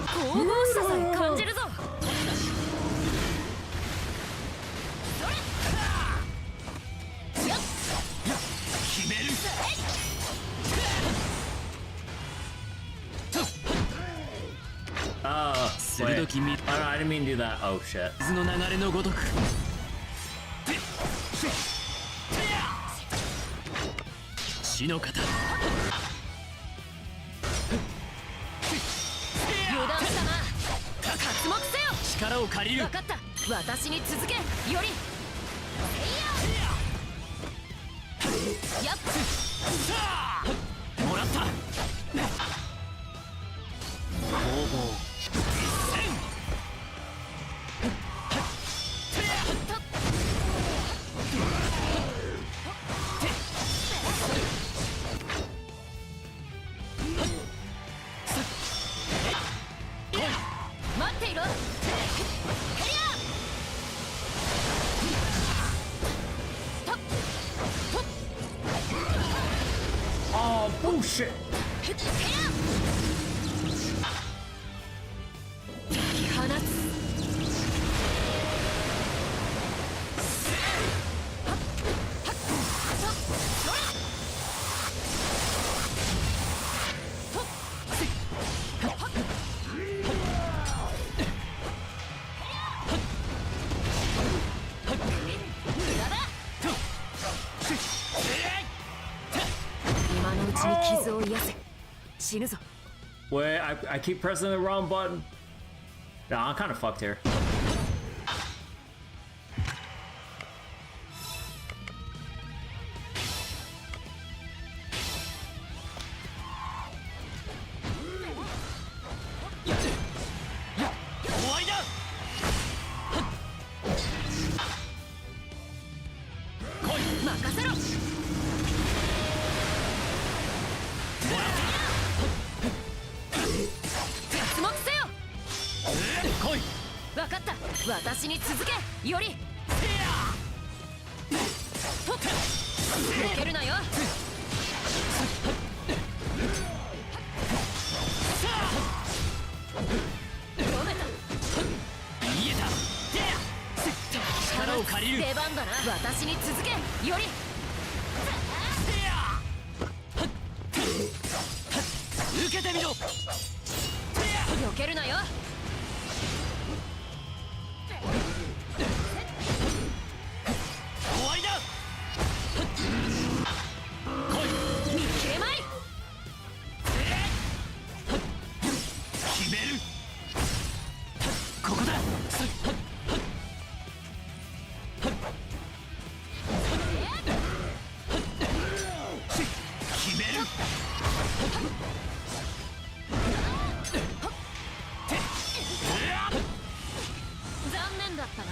神々しささえ感じるぞ。決める。Wait. I didn't mean to do that. Oh shit. 水の流れのごとく。死の型。油断したな。刮目せよ。力を借りる。分かった。私に続け。より。やっ。もらった。攻防。待っていろ。Oh bullshit. 放つ。今のうちに傷を癒せ。死ぬぞ。 Wait, I keep pressing the wrong button. Nah, I'm kind of fucked here. 来い。分かった。私に続け。よりとっ避けるなよ。止めた。言えた。力を借りる。出番だな。私に続け。より受けてみろ。避けるなよ。終わりだ。来い。見切れまい。決める。ここだ。決める。残念だったな。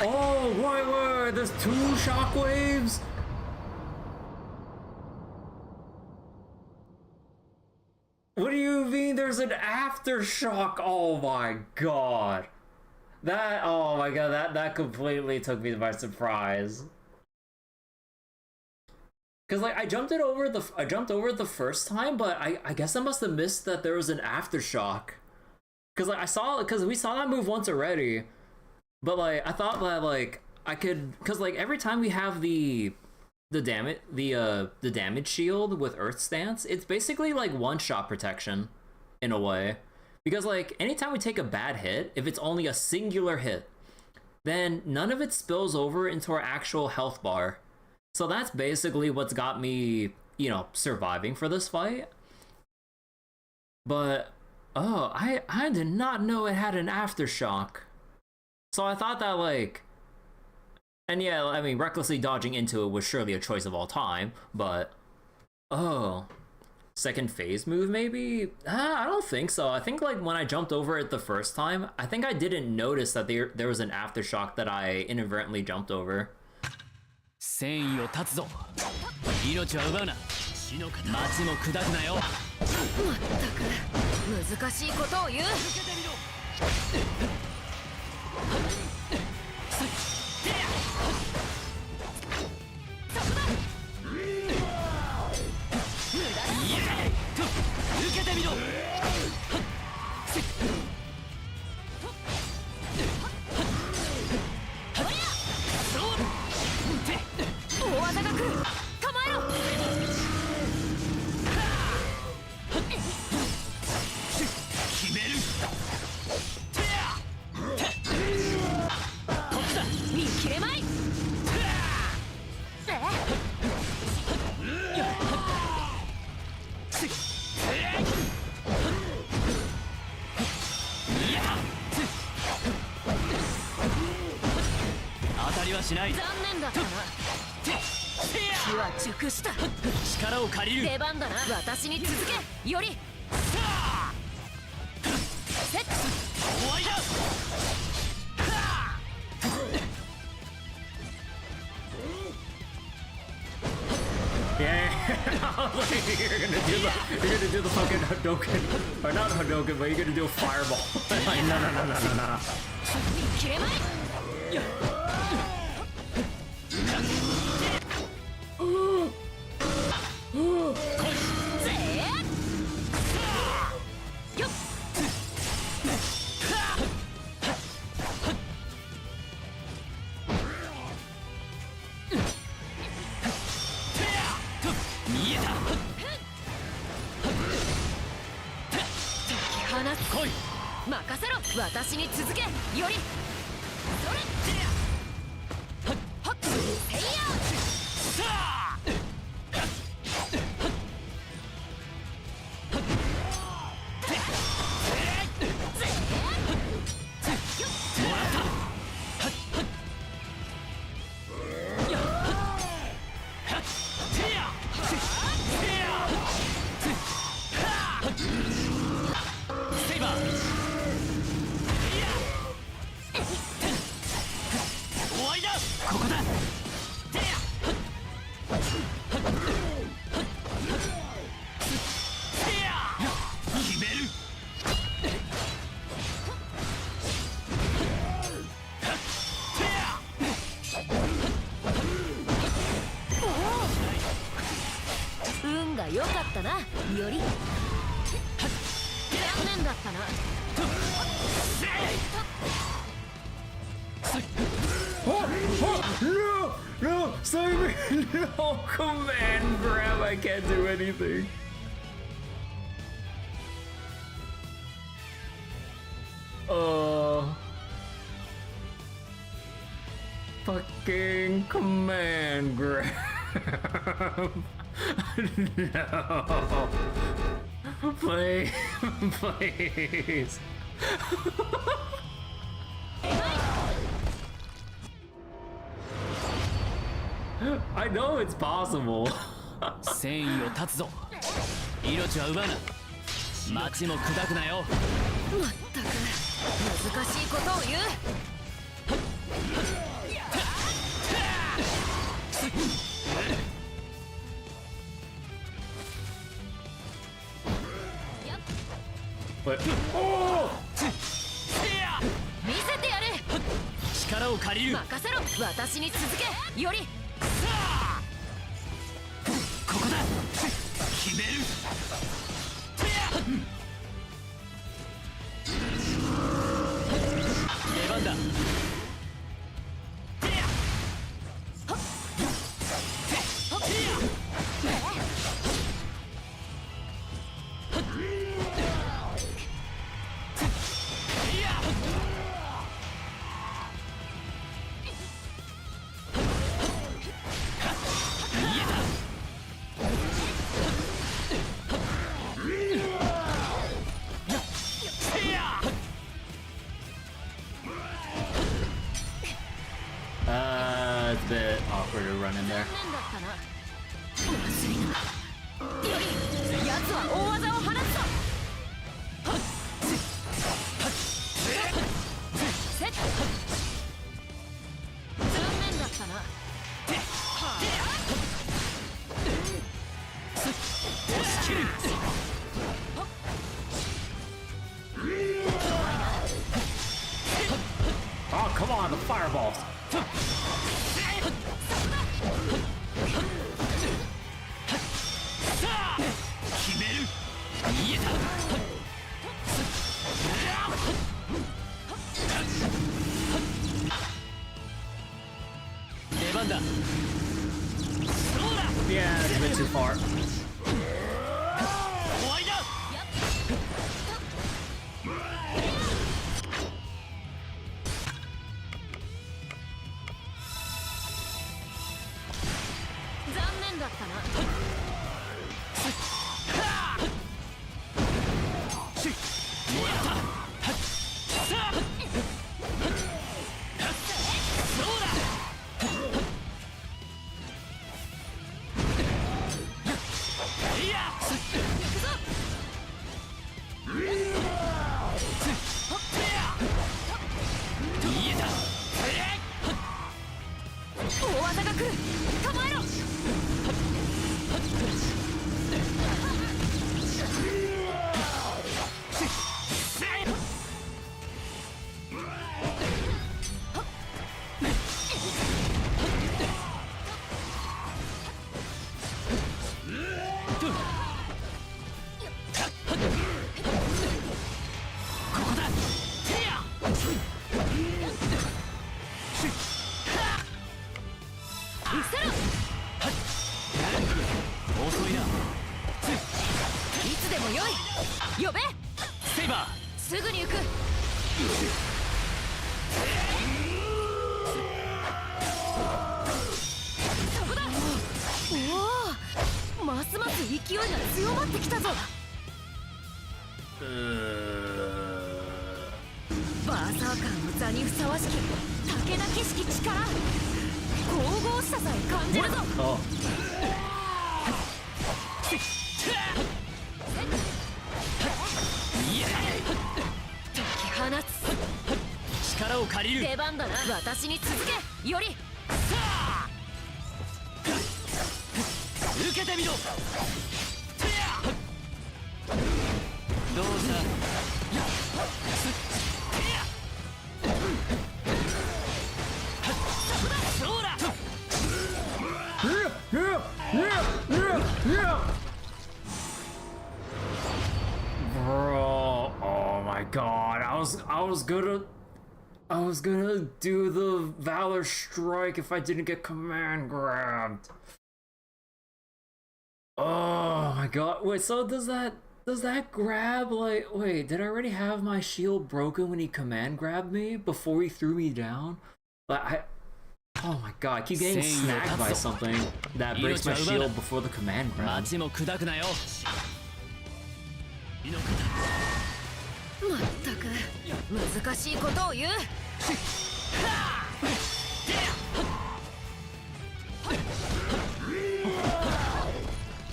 Oh, wait, there's 2 shockwaves? What do you mean there's an aftershock? Oh my god. That completely took me by surprise. Cause like I jumped over it the first time, but I guess I must have missed that there was an aftershock. Cause like we saw that move once already. But like I thought that like I could, cause like every time we have the damage shield with Earth Stance, it's basically like one-shot protection in a way. Because like anytime we take a bad hit, if it's only a singular hit, then none of it spills over into our actual health bar. So that's basically what's got me, you know, surviving for this fight. But oh, I did not know it had an aftershock. So I thought that like, and yeah, I mean, recklessly dodging into it was surely a choice of all time, but oh, second phase move maybe? I don't think so. I think like when I jumped over it the first time, I think I didn't notice that there was an aftershock that I inadvertently jumped over. 戦意を断つぞ。命は奪うな。町も砕くなよ。まったく難しいことを言う。受けてみろ。大技が来る。構えろ。決める。見切れまい。当たりはしない。残念だったな。気は熟した。力を借りる。出番だな。私に続け。よりセット。終わりだ。Yeah, I was like, you're gonna do the fucking Hadouken, or not Hadouken, but you're gonna do a fireball. Like, no. 見切れまい。よっ。見えた。放つ。来い。任せろ。私に続け。よりそれ。はっせいや。セイバー。終わりだ。ここだ。運が良かったな。より残念だったな。No! No! Save me! No! Command grab! I can't do anything. Fucking command grab. No. Please. Please. I know it's possible. 戦意を断つぞ。命は奪うな。町も砕くなよ。まったく難しいことを言う。Oh! 見せてやれ。力を借りる。任せろ。私に続け。よりここだ。決める。出番だ。It's a bit awkward to run in there. より奴は大技を放つぞ。セット。残念だったな。押し切る。Oh, come on, the fireballs. 決める。見えた。出番だ。そうだ。 Yeah, it's a bit too far. 終わりだ。残念だったな。大技が来る。構えろ。遅いな。いつでもよい。呼べ。セイバー。すぐに行く。そこだ。おお、ますます勢いが強まってきたぞ。バーサーカーの座にふさわしき武田景色力、神々しささえ感じるぞ。 Oh. 解き放つ。力を借りる。出番だな。私に続け。より受けてみろ。どうした。そうだ。god, I was gonna do the Valor Strike if I didn't get command grabbed. Oh my god. Wait, so does that grab, like, wait, did I already have my shield broken when he command grabbed me before he threw me down? But oh my god, I keep getting snagged by something that breaks my shield before the command grab. 町も砕くなよ。まったく難しいことを言う。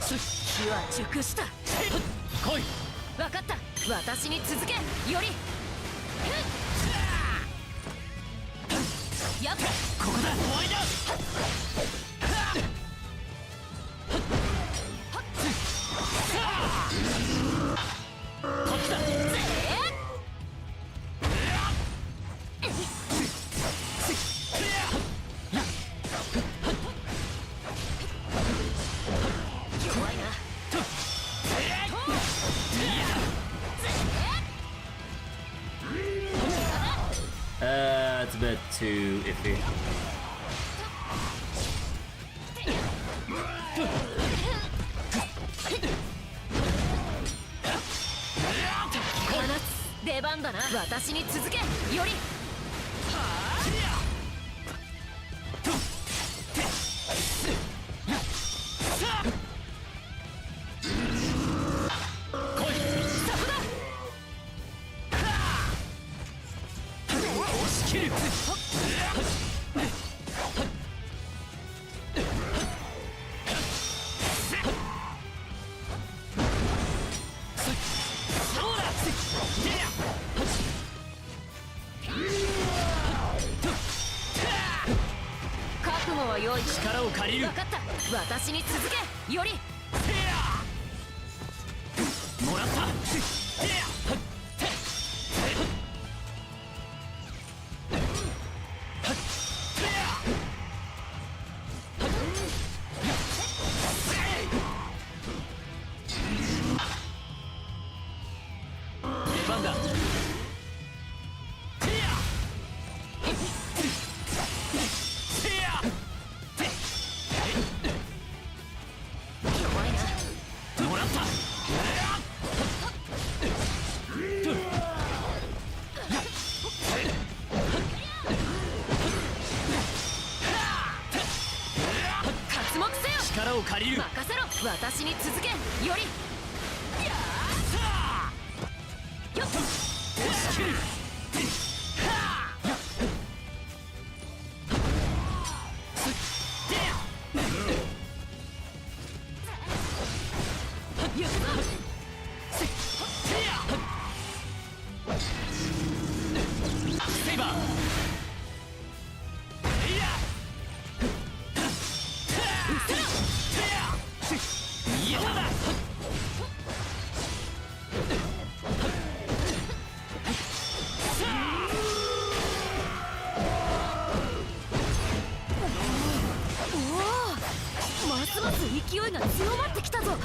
気は熟した。来い。分かった。私に続け。より。やっここだ。終わりだ。こっちだ。It's a bit too iffy. 出番だな。私に続け。より。力を借りる。分かった。私に続け。より。もらった。出番だ。力を借りる。任せろ。私に続け。より。よっ。押し切る。セイバー。ますます勢いが強まってきたぞ。バ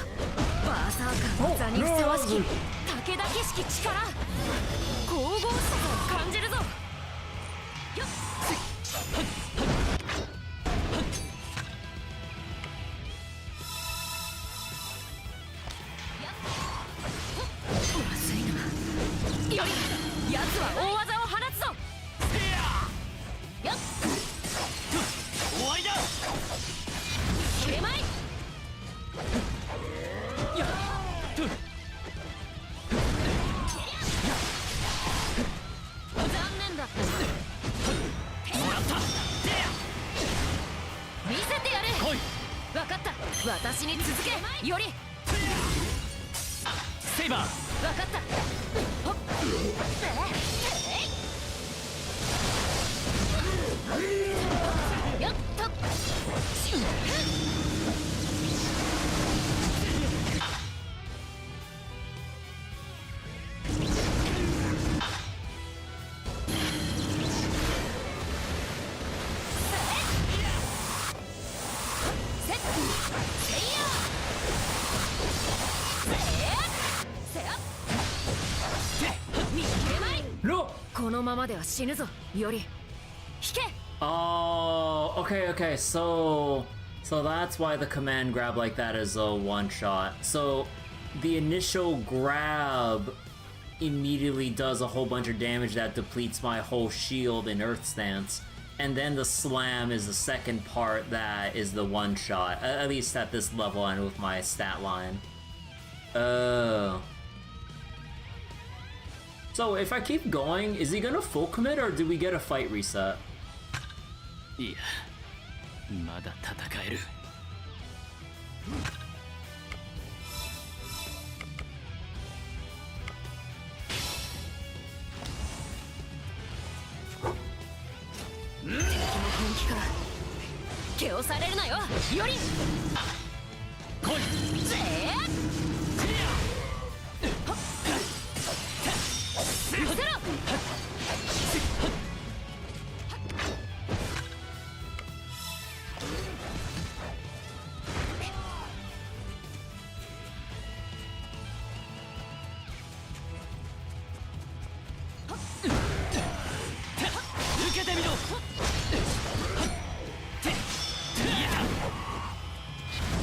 ーサーカーの座にふさわしき武田景色力、神々しさを感じるぞ。よっ。まずいな。より奴は大技を放つぞ。よっ。終わりだ。手前。やっ。残念だったな。もらった。見せてやれ。来い。分かった。私に続け。より。セイバー。分かった。ほっ。よっと。見つけのままでは死ぬぞより引け Oh, okay. So that's why the command grab like that is a one shot. So the initial grab immediately does a whole bunch of damage that depletes my whole shield in Earth Stance. And then the slam is the second part that is the one shot. At least at this level and with my stat line. Oh. So if I keep going, is he gonna full commit or do we get a fight reset? いやまだ戦える。敵の本気から気をされるなよより来いぜーうせろ受けてみろ。行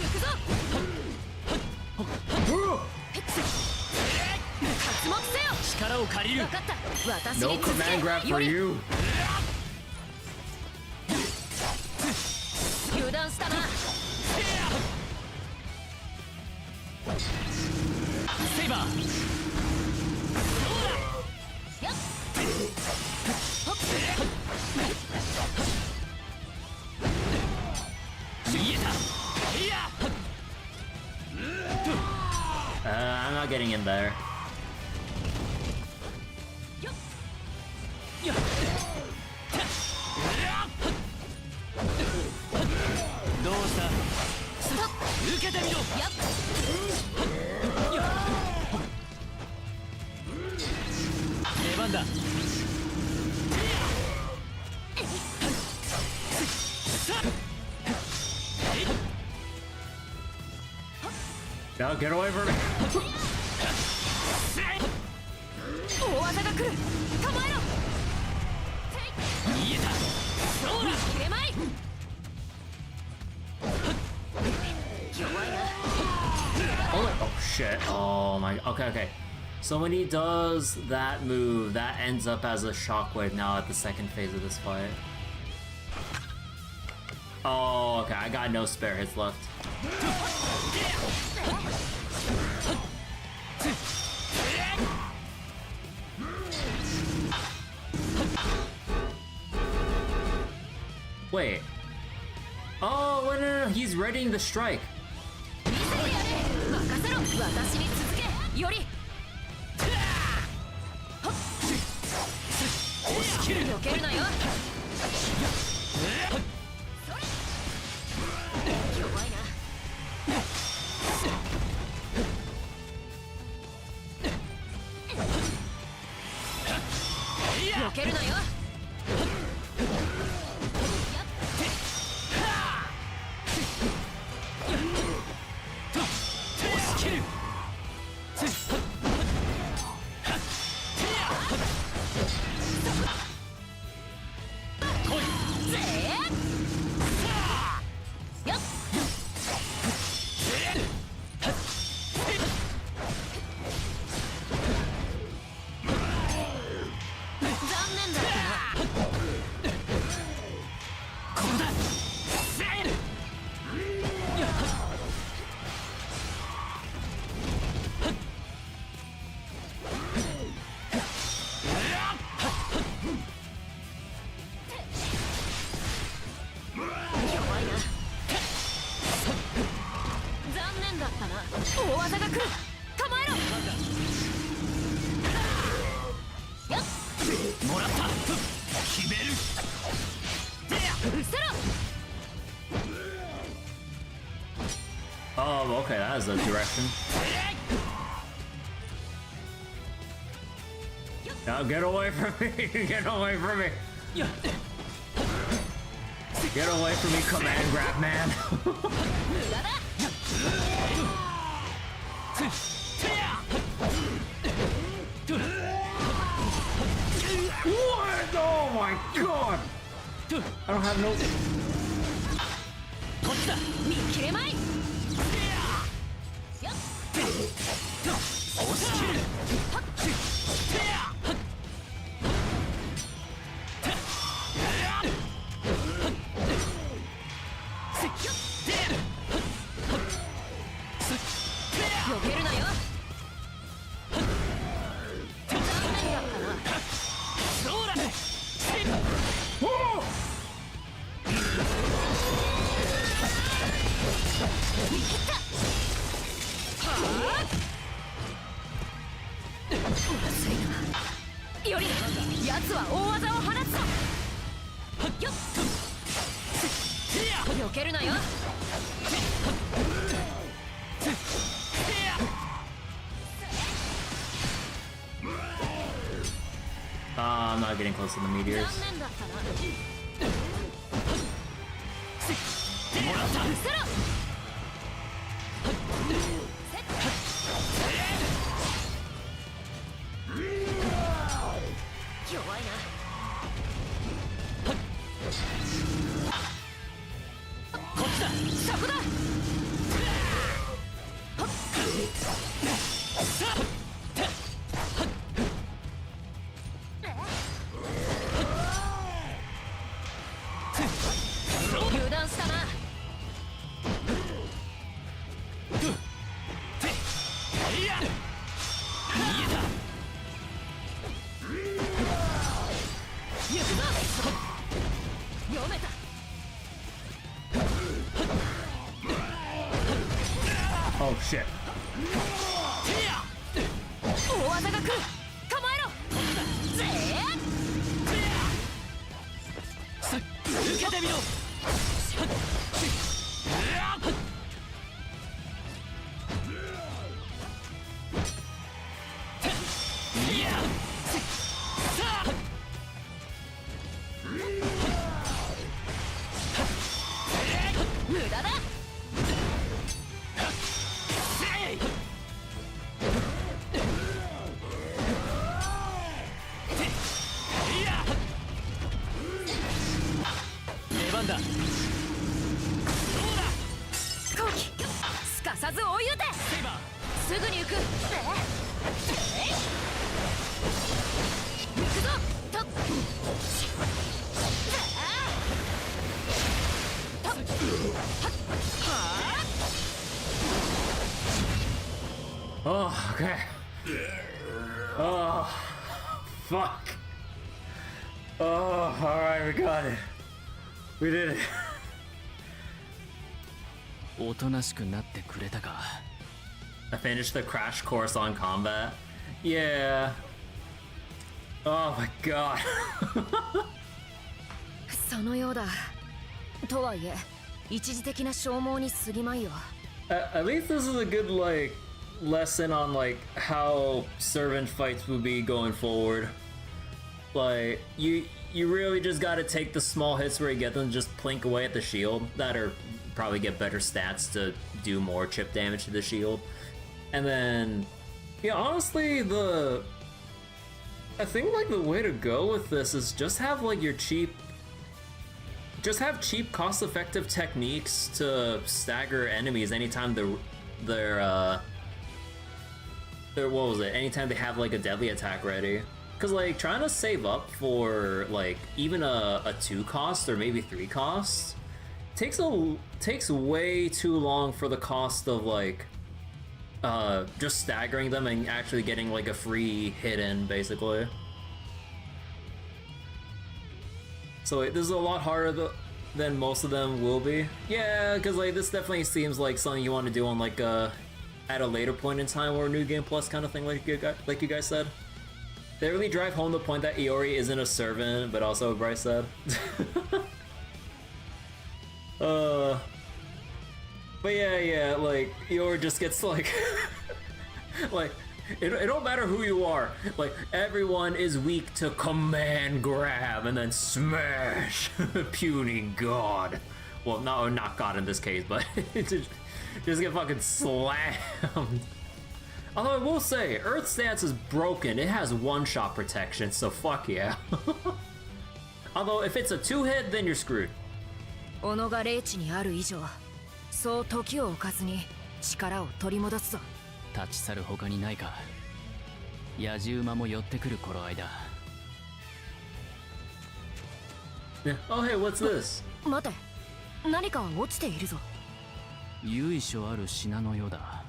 くぞ活目せよ力を借りる。分かった私 No に続 command grab け for より you. 油断したなセイバー。やっ見えた。いや I'm not getting in there. どうした。受けてみろ。やっ出番だ。 No, get away from me. 大技が来る構えろ見えた。そうだ。切れまい弱いな Oh shit. Oh my. Okay. So when he does that move, that ends up as a shockwave now at the second phase of this fight. Oh, okay. I got no spare hits left. Wait. Oh, wait, no. He's readying the strike. 見せてやれ任せろ私に続けより避けるなよ弱いな避けるなよ大技が来る構えろやっもらった。決める。うせろ Oh, okay. That is a direction. Now get away from me. Get away from me. Get away from me, command grab man. 無駄だ What? my god! I don't have no... こっちだ見切れまい。押し切る。避けるなよ。残念だったな。そうだ。見切った。はあ。まずいな。より奴は大技を放つぞ。よっ。避けるなよ。I'm not getting close to the meteors. 残念だったな。もらった。セロ。弱いな。こっちだ。そこだ。油断したな。行くぞ。読めた。Oh shit. 大技が来る。構えろ。ぜー。受けてみろ。無駄だ。出番だ。後期すかさず追い打て。すぐに行く。行くぞ。とっ。Oh, okay. Oh, fuck. Oh, alright, we got it. We did it. おとなしくなってくれたか。 I finished the crash course on combat. Yeah. Oh my god. そのようだ。とはいえ、一時的な消耗に過ぎまいよ。At least this is a good, like, lesson on, like, how servant fights will be going forward. Like, you really just gotta take the small hits where you get them, just plink away at the shield. That or probably get better stats to do more chip damage to the shield. And then, yeah, honestly, I think, like, the way to go with this is just have, like, your cheap... Just have cheap, cost-effective techniques to stagger enemies anytime they're what was it? Anytime they have, like, a deadly attack ready. Cause, like, trying to save up for, like, even a 2 cost or maybe 3 costs takes way too long for the cost of, like, just staggering them and actually getting, like, a free hit in, basically. So this is a lot harder than most of them will be. Yeah, because like this definitely seems like something you want to do on like at a later point in time or New Game Plus kind of thing, like you guys said. They really drive home the point that Iori isn't a servant, but also what Bryce said. But yeah, like Iori just gets like like. It don't matter who you are, like, everyone is weak to command grab and then smash puny god. Well, not god in this case, but just get fucking slammed. Although I will say, Earth stance is broken, it has one-shot protection, so fuck yeah. Although if it's a 2-hit, then you're screwed. 己が霊地にある以上、そう時を置かずに力を取り戻すぞ。立ち去る他にないか。野獣馬も寄ってくる頃合いだ。Yeah. Oh hey, what's this? 待て、何か落ちているぞ。由緒ある品のようだ。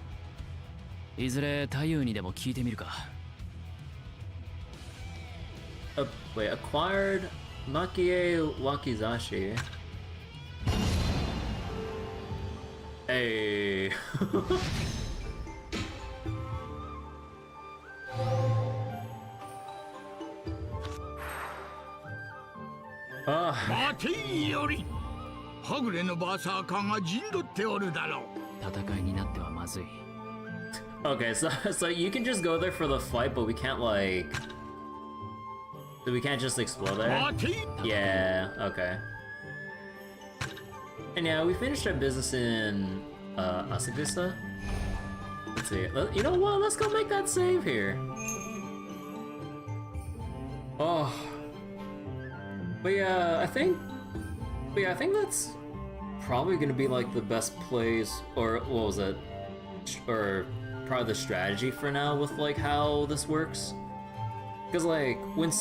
いずれ太夫にでも聞いてみるか。Wait, acquired Makie Wakizashi. Hey. Ah. 待ていより、はぐれのバーサーカーが陣取っておるだろう。戦いになってはまずい。Okay, so you can just go there for the fight, but we can't like. We can't just explore there. 待て。 Yeah. Okay. And yeah, we finished our business in Asakusa. Let's see. You know what? Let's go make that save here. Oh. But yeah, I think that's probably gonna be like the best place, or what was it? Or probably the strategy for now with like how this works. Because like when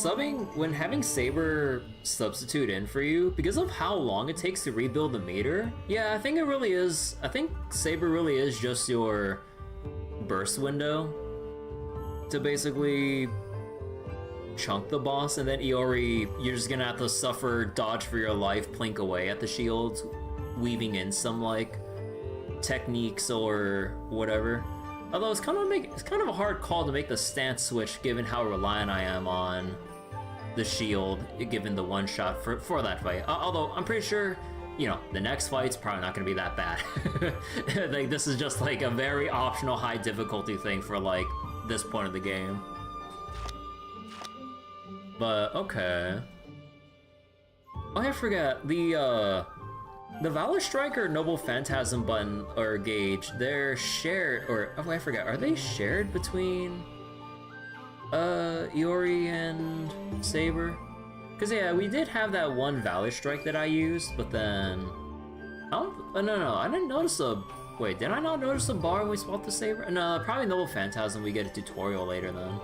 having Saber substitute in for you, because of how long it takes to rebuild the meter, yeah, I think Saber really is just your burst window to basically chunk the boss, and then Iori, you're just gonna have to suffer dodge for your life, plink away at the shields, weaving in some like techniques or whatever. Although it's kind of a hard call to make the stance switch given how reliant I am on the shield, given the one shot for that fight. Although I'm pretty sure, you know, the next fight's probably not gonna be that bad. Like this is just like a very optional high difficulty thing for like this point of the game. But okay. Oh, I forgot the Valor Striker Noble Phantasm button or gauge, they're shared, or oh I forgot, are they shared between Iori and Saber? Cause yeah, we did have that one Valor Strike that I used, but then no, I didn't notice wait, did I not notice a bar when we swapped the Saber? No, probably Noble Phantasm, we get a tutorial later then.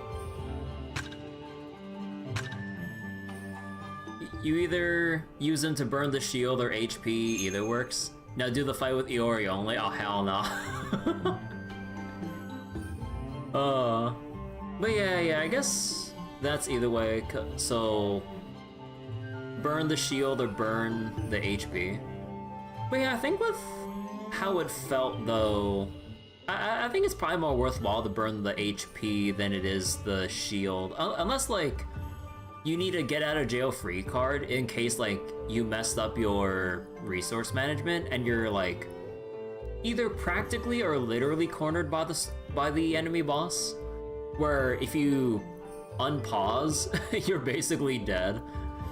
You either use them to burn the shield or HP, either works. Now do the fight with Iori only. Oh hell no. But yeah, I guess that's either way. So burn the shield or burn the HP. But yeah, I think with how it felt though, I think it's probably more worthwhile to burn the HP than it is the shield. Unless like you need a get out of jail free card in case like you messed up your resource management and you're like either practically or literally cornered by the enemy boss, where if you unpause you're basically dead.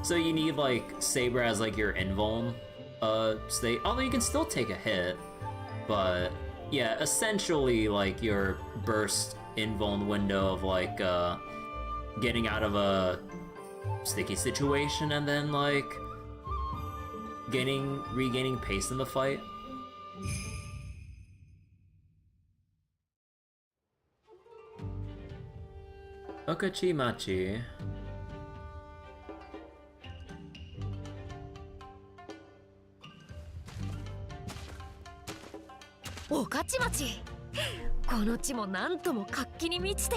So you need like Saber as like your invuln state, although you can still take a hit, but yeah, essentially like your burst invuln window of like getting out of a sticky situation and then like regaining pace in the fight. Okachimachi. Okachimachi. この地もなんとも活気に満ちて。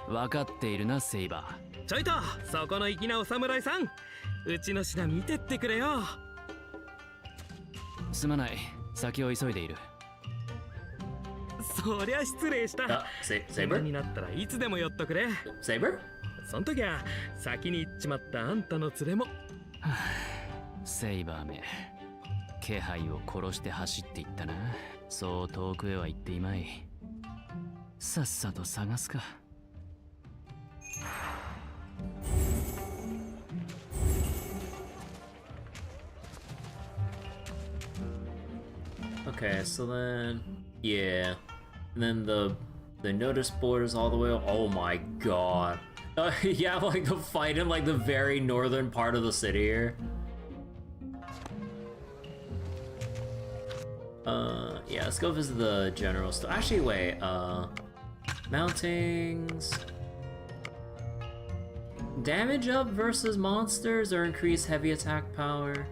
分かっているな、セイバー。ちょいとそこの粋なお侍さん、うちの品見てってくれよ。すまない、先を急いでいる。そりゃ失礼した。Saber になったらいつでも寄っとくれ。Saber そん時は先に行っちまったあんたの連れも。セイバーめ、気配を殺して走っていったな。そう遠くへは行っていまい。さっさと探すか。Okay, so then yeah, and then the notice board is all the way up. Oh my god. You have like the fight in like the very northern part of the city here. Yeah, let's go visit the general store. Actually, wait, mountings. Damage up versus monsters or increase heavy attack power.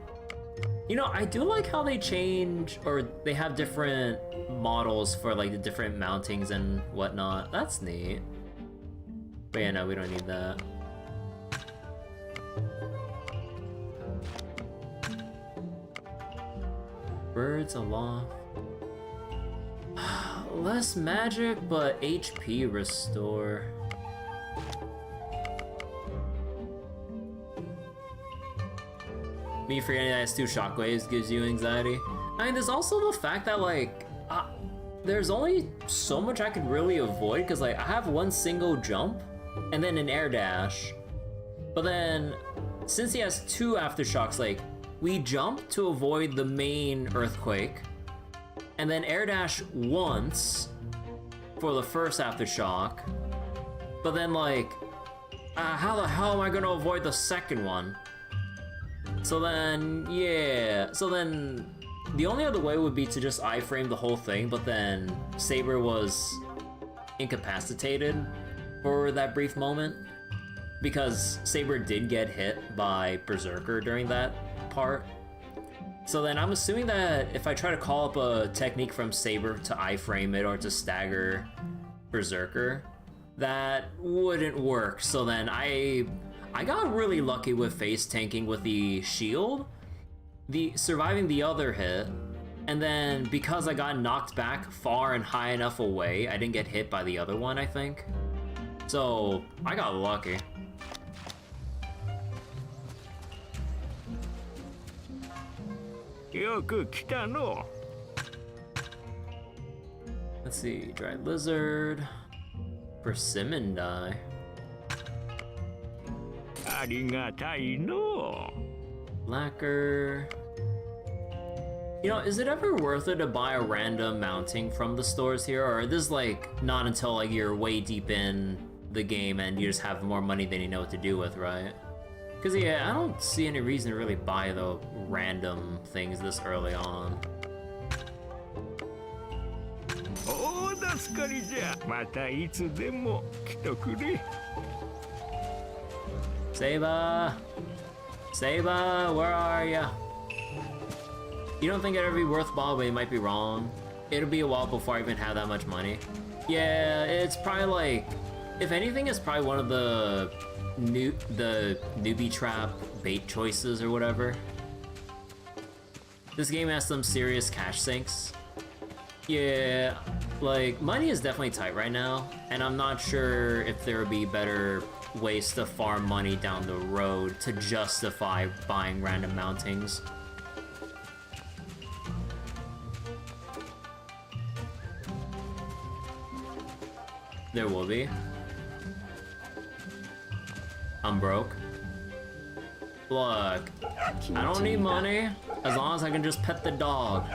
You know, I do like how they change, or they have different models for like the different mountings and whatnot. That's neat. But yeah, no, we don't need that. Birds aloft. Less magic, but HP restore. Me forgetting that it's 2 shockwaves gives you anxiety. I mean, there's also the fact that like, there's only so much I could really avoid because like I have 1 single jump and then an air dash. But then, since he has 2 aftershocks, like we jump to avoid the main earthquake, and then air dash once for the first aftershock. But then like, how the hell am I gonna avoid the second one? So then, yeah. So then, the only other way would be to just iframe the whole thing, but then Saber was incapacitated for that brief moment. Because Saber did get hit by Berserker during that part. So then I'm assuming that if I try to call up a technique from Saber to iframe it or to stagger Berserker, that wouldn't work. So then I got really lucky with face tanking with the shield, surviving the other hit, and then because I got knocked back far and high enough away, I didn't get hit by the other one, I think. So I got lucky. Let's see, dried lizard, persimmon dye. Lacquer. You know, is it ever worth it to buy a random mounting from the stores here, or is this like not until like you're way deep in the game and you just have more money than you know what to do with, right? Because yeah, I don't see any reason to really buy the random things this early on. Seba! Seba, where are ya? You don't think it'd be worthwhile, but you might be wrong. It'll be a while before I even have that much money. Yeah, it's probably like, if anything, it's probably one of the newbie trap bait choices or whatever. This game has some serious cash sinks. Yeah, like money is definitely tight right now, and I'm not sure if there would be better ways to farm money down the road to justify buying random mountings. There will be. I'm broke. Look, I don't need money as long as I can just pet the dog.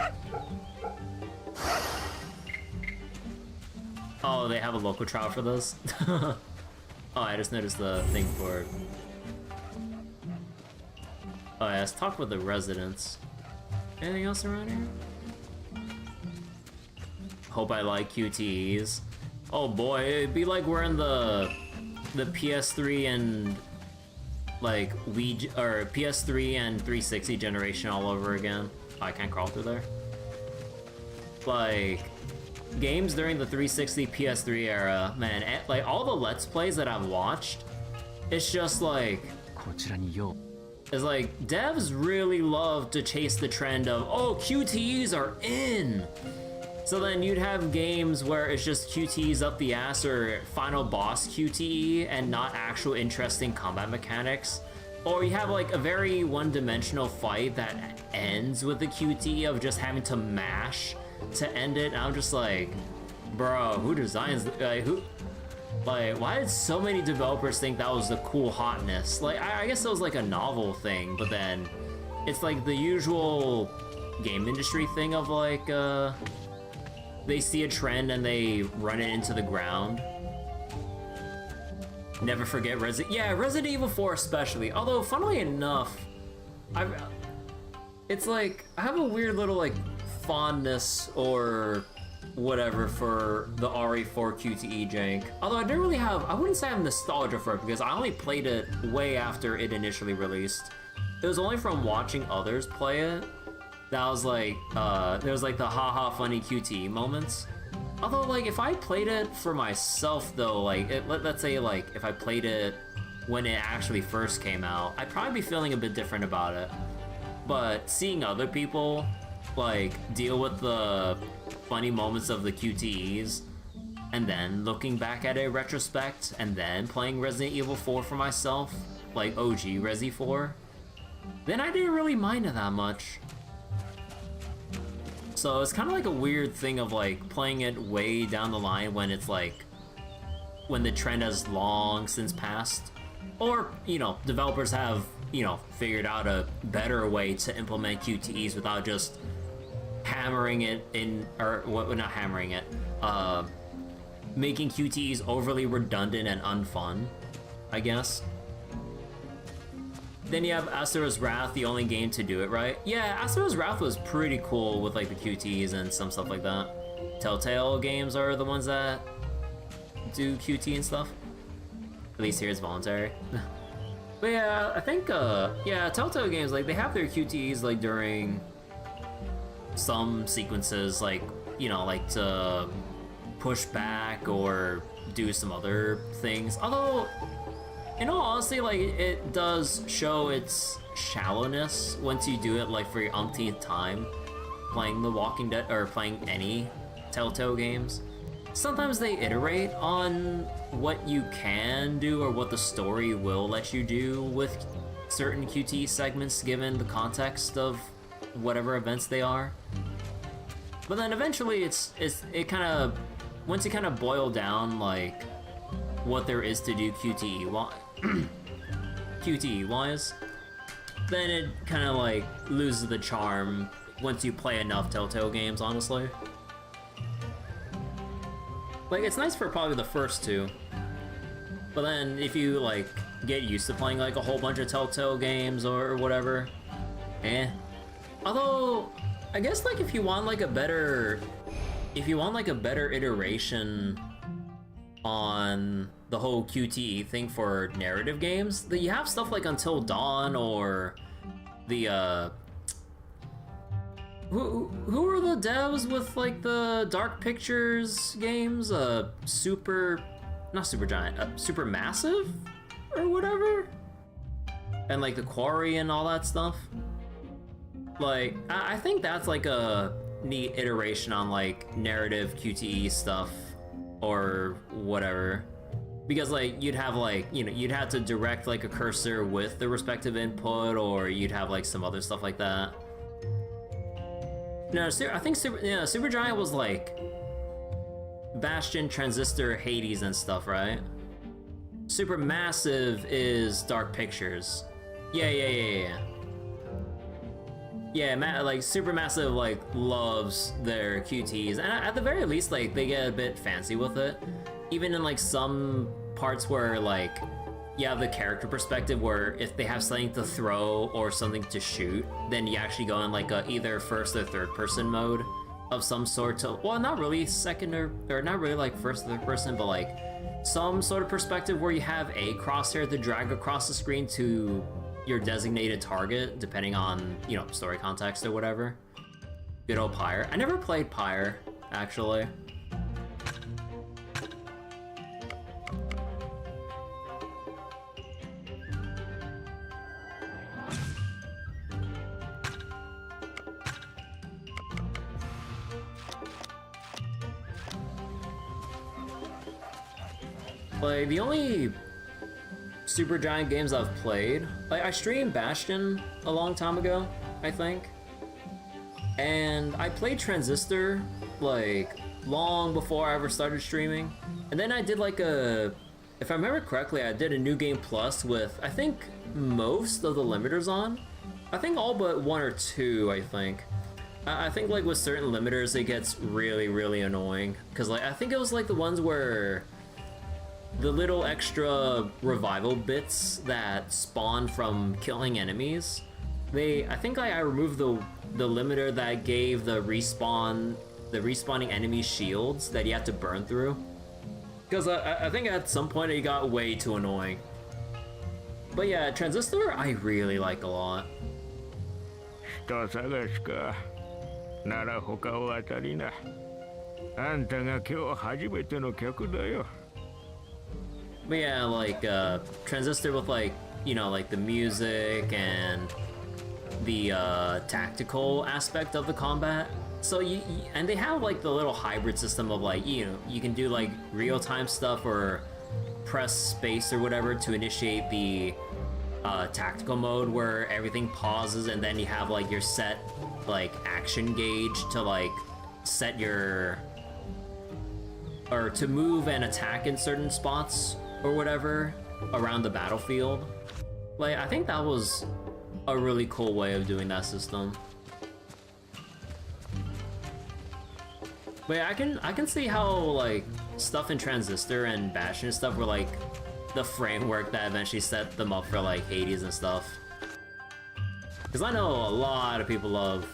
Oh, they have a local trial for this? Oh, I just noticed the thing for it. Oh yeah, let's talk with the residents. Anything else around here? Hope I like QTEs. Oh boy, it'd be like we're in the PS3 and like Wii, or PS3 and 360 generation all over again. Oh, I can't crawl through there. Like games during the 360 PS3 era, man, like all the Let's Plays that I've watched, it's just like, it's like devs really love to chase the trend of, oh, QTEs are in. So then you'd have games where it's just QTEs up the ass or final boss QTE and not actual interesting combat mechanics. Or you have like a very one-dimensional fight that ends with the QTE of just having to mash to end it. And I'm just like, bro, who designs, why did so many developers think that was the cool hotness? Like, I guess it was like a novel thing, but then it's like the usual game industry thing of like, they see a trend and they run it into the ground. Never forget Resident Evil 4 especially. Although, funnily enough, it's like, I have a weird little, like, fondness or whatever for the RE4 QTE jank. Although I wouldn't say I have nostalgia for it, because I only played it way after it initially released. It was only from watching others play it that was like, there was like the haha funny QTE moments. Although, like, if I played it for myself though, like, let's say, like, if I played it when it actually first came out, I'd probably be feeling a bit different about it. But seeing other people, like, deal with the funny moments of the QTEs, and then looking back at it in retrospect, and then playing Resident Evil 4 for myself, like OG Resi 4, then I didn't really mind it that much. So it's kind of like a weird thing of, like, playing it way down the line when it's like, when the trend has long since passed. Or, you know, developers have, you know, figured out a better way to implement QTEs without just hammering it in, or not hammering it, making QTEs overly redundant and unfun, I guess. Then you have Asura's Wrath, the only game to do it right. Yeah, Asura's Wrath was pretty cool with, like, the QTEs and some stuff like that. Telltale games are the ones that do QT and stuff. At least here it's voluntary. But yeah, I think, yeah, Telltale games, like, they have their QTEs, like, during some sequences, like, you know, like, to push back or do some other things. Although, in all honesty, like, it does show its shallowness once you do it, like, for your umpteenth time playing The Walking Dead, or playing any Telltale games. Sometimes they iterate on what you can do or what the story will let you do with certain QT segments given the context of whatever events they are. But then eventually it kind of, once you kind of boil down, like, what there is to do QTE wise, then it kind of, like, loses the charm once you play enough Telltale games, honestly. Like, it's nice for probably the first two, but then if you, like, get used to playing, like, a whole bunch of Telltale games or whatever, eh. Although, I guess, like, if you want, like, a better iteration on the whole QTE thing for narrative games, that you have stuff like Until Dawn or the, who are the devs with, like, the Dark Pictures games? Not Supergiant, Supermassive? Or whatever? And, like, The Quarry and all that stuff? Like, I think that's, like, a neat iteration on, like, narrative QTE stuff or whatever. Because, like, you'd have, like, you know, you'd have to direct, like, a cursor with the respective input, or you'd have, like, some other stuff like that. No, I think Supergiant was, like, Bastion, Transistor, Hades and stuff, right? Supermassive is Dark Pictures. Yeah. Yeah, like, Supermassive, like, loves their QTs, and at the very least, like, they get a bit fancy with it. Even in, like, some parts where, like, you have the character perspective where if they have something to throw or something to shoot, then you actually go in, like, a either first or third person mode of some sort to, well, not really second or not really, like, first or third person, but, like, some sort of perspective where you have a crosshair to drag across the screen to your designated target, depending on, you know, story context or whatever. Good old Pyre. I never played Pyre, actually. Like, the only Supergiant games I've played, like, I streamed Bastion a long time ago, I think. And I played Transistor, like, long before I ever started streaming. And then I did, like, if I remember correctly, I did a New Game Plus with, I think, most of the limiters on. I think all but one or two, I think. I think, like, with certain limiters, it gets really, really annoying. Because, like, I think it was, like, the ones where the little extra revival bits that spawn from killing enemies, I think I removed the limiter that gave the respawning enemy shields that you had to burn through. Because I think at some point it got way too annoying. But yeah, Transistor I really like a lot. 人探しか。なら他を当たりな。あんたが今日初めての客だよ。But yeah, like Transistor with like, you know, like the music and the tactical aspect of the combat. So and they have like the little hybrid system of like, you know, you can do like real-time stuff or press space or whatever to initiate the tactical mode where everything pauses, and then you have like your set like action gauge to like set your, or to move and attack in certain spots or whatever around the battlefield. Like, I think that was a really cool way of doing that system. But yeah, I can see how like stuff in Transistor and Bastion and stuff were like the framework that eventually set them up for like Hades and stuff. Because I know a lot of people love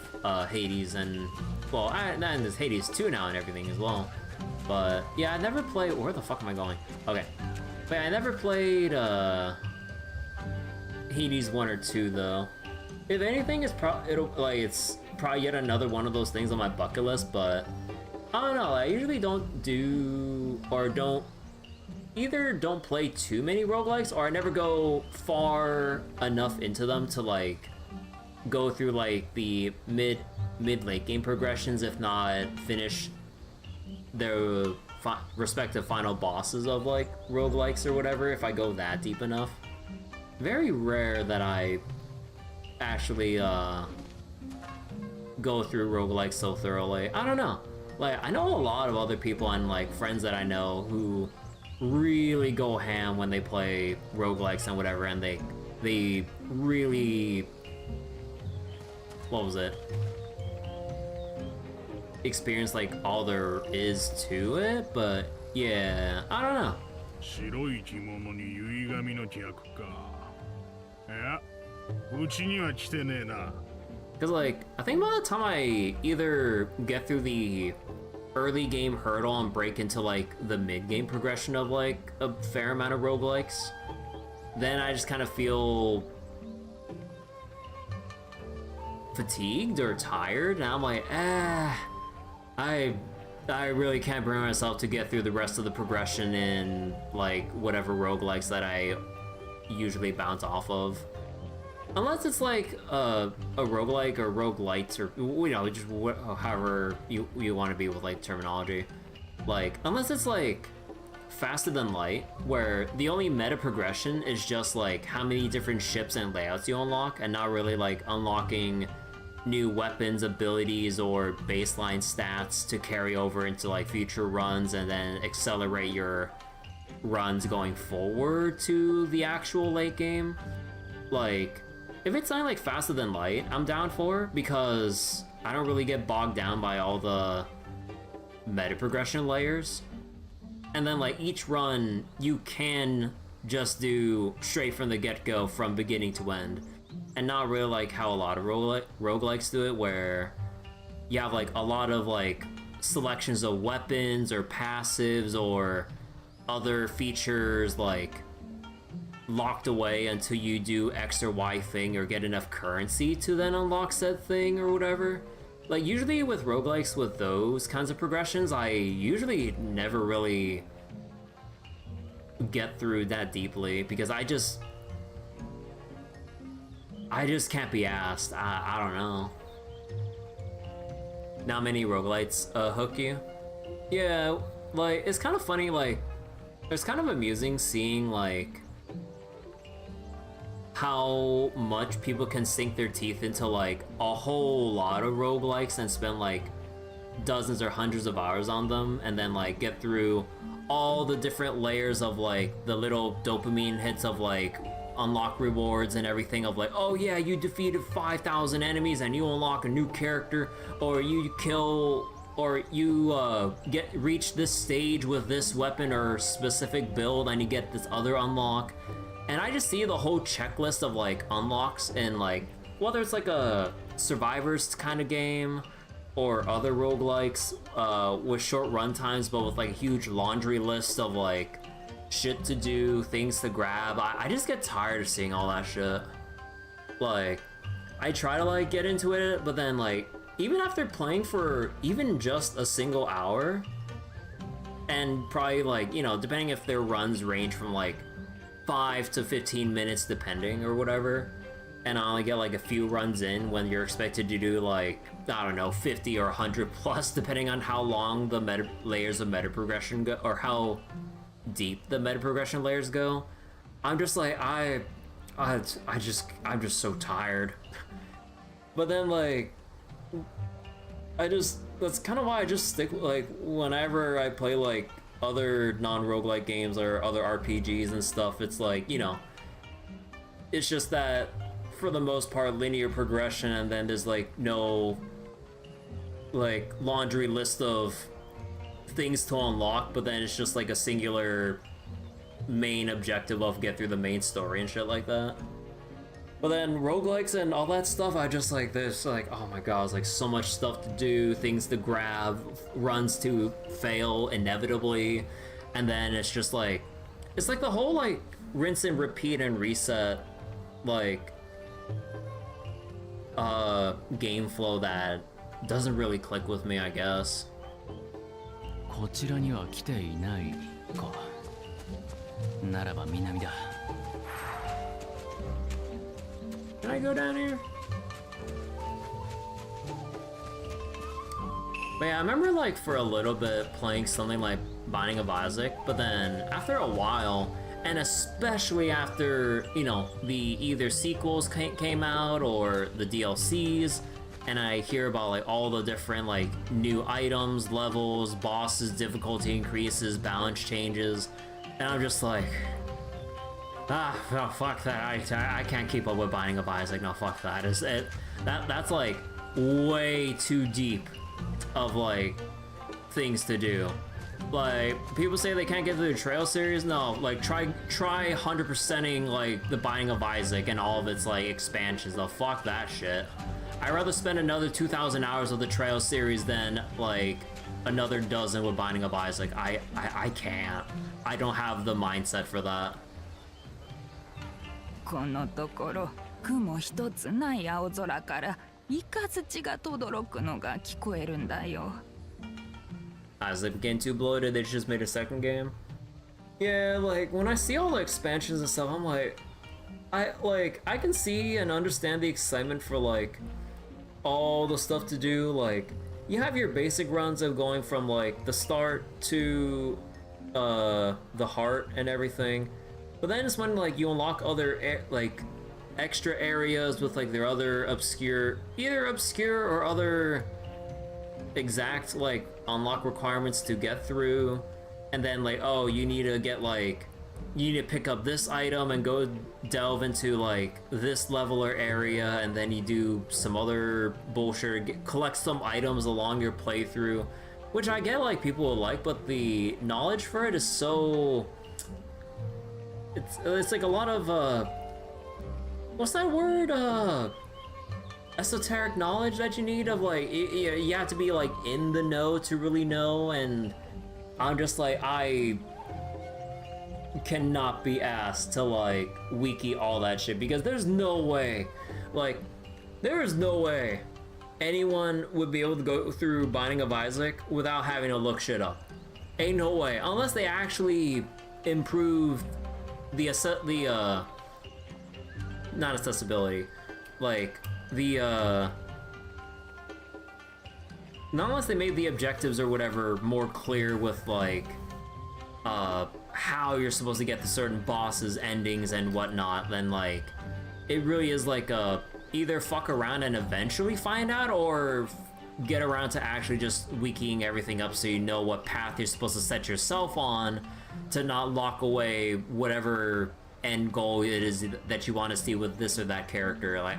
Hades, and well, and there's Hades 2 now and everything as well. But yeah, I never played. Where the fuck am I going? Okay, but yeah, I never played Hades 1 or 2 though. If anything, it's probably yet another one of those things on my bucket list. But I don't know. I usually don't do, or either don't play too many roguelikes, or I never go far enough into them to like go through like the mid late game progressions, if not finish their respective final bosses of like roguelikes or whatever, if I go that deep enough. Very rare that I actually go through roguelikes so thoroughly. I don't know. Like, I know a lot of other people and like friends that I know who really go ham when they play roguelikes and whatever, and they really, what was it, experience like all there is to it. But yeah, I don't know. 白い着物に結紙の客か。いや、うちには来てねえな。Because like, I think by the time I either get through the early game hurdle and break into like the mid game progression of like a fair amount of roguelikes, then I just kind of feel fatigued or tired, and I'm like, I really can't bring myself to get through the rest of the progression in like whatever roguelikes that I usually bounce off of. Unless it's like a roguelike or roguelites, or, you know, just however you want to be with like terminology. Like, unless it's like Faster Than Light, where the only meta progression is just like how many different ships and layouts you unlock, and not really like unlocking new weapons, abilities, or baseline stats to carry over into like future runs and then accelerate your runs going forward to the actual late game. Like, if it's something like Faster Than Light, I'm down for, because I don't really get bogged down by all the meta progression layers. And then like each run, you can just do straight from the get-go from beginning to end. And not really like how a lot of roguelikes do it, where you have like a lot of like selections of weapons or passives or other features like locked away until you do X or Y thing or get enough currency to then unlock said thing or whatever. Like, usually with roguelikes with those kinds of progressions, I usually never really get through that deeply, because I just can't be asked. I don't know. Not many roguelites hook you. Yeah, like, it's kind of funny, like, it's kind of amusing seeing like how much people can sink their teeth into like a whole lot of roguelikes and spend like dozens or hundreds of hours on them, and then like get through all the different layers of like the little dopamine hits of like unlock rewards and everything, of like, oh yeah, you defeated 5,000 enemies and you unlock a new character, or you kill or you reach this stage with this weapon or specific build and you get this other unlock. And I just see the whole checklist of like unlocks in like, whether it's like a Survivors kind of game or other roguelikes with short run times but with like a huge laundry list of like shit to do, things to grab. I just get tired of seeing all that shit. Like, I try to like get into it, but then like, even after playing for even just a single hour, and probably like, you know, depending if their runs range from like 5 to 15 minutes depending or whatever, and I only get like a few runs in when you're expected to do like, I don't know, 50 or 100 plus, depending on how long the layers of meta progression go, or how deep the meta progression layers go. I'm just like, I'm just so tired. But then like, that's kind of why I just stick, like, whenever I play like other non-roguelike games or other RPGs and stuff, it's like, you know, it's just that for the most part linear progression, and then there's like no like laundry list of things to unlock, but then it's just like a singular main objective of get through the main story and shit like that. But then roguelikes and all that stuff, I just like, there's like, oh my god, it's like so much stuff to do, things to grab, runs to fail inevitably, and then it's just like, it's like the whole like rinse and repeat and reset like game flow that doesn't really click with me, I guess. こちらには来ていないか。ならば南だ。Can I go down here? But yeah, I remember like for a little bit playing something like Binding of Isaac, but then after a while, and especially after, you know, the either sequels came out or the DLCs, and I hear about like all the different like new items, levels, bosses, difficulty increases, balance changes, and I'm just like, no, fuck that. I can't keep up with Binding of Isaac. No, fuck that. That's like way too deep of like things to do. Like, people say they can't get through the Trail series. No, like try 100%ing like the Binding of Isaac and all of its like expansions. No, fuck that shit. I'd rather spend another 2,000 hours of the Trail series than like another dozen with Binding of Isaac. I can't. I don't have the mindset for that. このところ雲一つない青空からイカズチが轟くのが聞こえるんだよ。As they became too bloated, they just made a second game. Yeah, like when I see all the expansions and stuff, I'm like, I can see and understand the excitement for like all the stuff to do. Like, you have your basic runs of going from like the start to the heart and everything. But then it's when like you unlock other like extra areas with like their other either obscure or other exact like unlock requirements to get through, and then like, oh, you need to pick up this item and go delve into like this level or area, and then you do some other bullshit, collect some items along your playthrough, which I get like people will like, but the knowledge for it is so, it's like a lot of what's that word, esoteric knowledge that you need of like, you have to be like in the know to really know, and I'm just like, I cannot be asked to like wiki all that shit, because there's no way, like, there is no way anyone would be able to go through Binding of Isaac without having to look shit up. Ain't no way, unless they actually improved the not accessibility, like the not unless they made the objectives or whatever more clear with like how you're supposed to get to certain bosses, endings and whatnot, then like it really is like either fuck around and eventually find out, or get around to actually just wikiing everything up so you know what path you're supposed to set yourself on to not lock away whatever end goal it is that you want to see with this or that character. Like,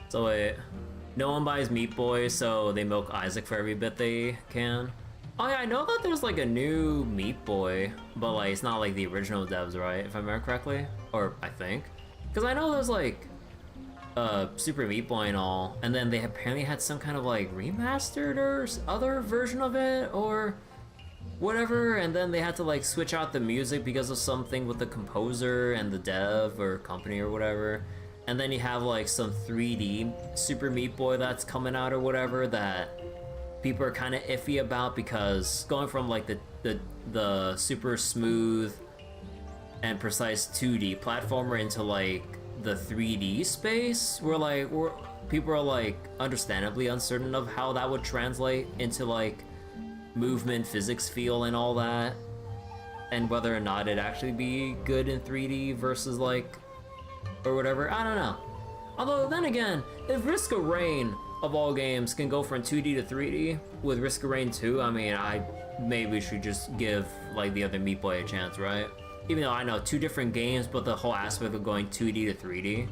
so wait, No one buys Meat Boy, so they milk Isaac for every bit they can. Oh yeah, I know that there's like a new Meat Boy, but like it's not like the original devs, right? If I remember correctly, or I think, because I know there's like Super Meat Boy and all, and then they apparently had some kind of like remastered or other version of it or whatever, and then they had to like switch out the music because of something with the composer and the dev or company or whatever. And then you have like some 3D Super Meat Boy that's coming out or whatever that people are kind of iffy about, because going from like the super smooth and precise 2D platformer into like the 3D space, people are like understandably uncertain of how that would translate into like movement, physics, feel, and all that, and whether or not it'd actually be good in 3D versus like or whatever. I don't know. Although then again, if Risk of Rain of all games can go from 2D to 3D with Risk of Rain 2, I mean, maybe we should just give like the other Meat Boy a chance, right? Even though I know 2 different games, but the whole aspect of going 2D to 3D.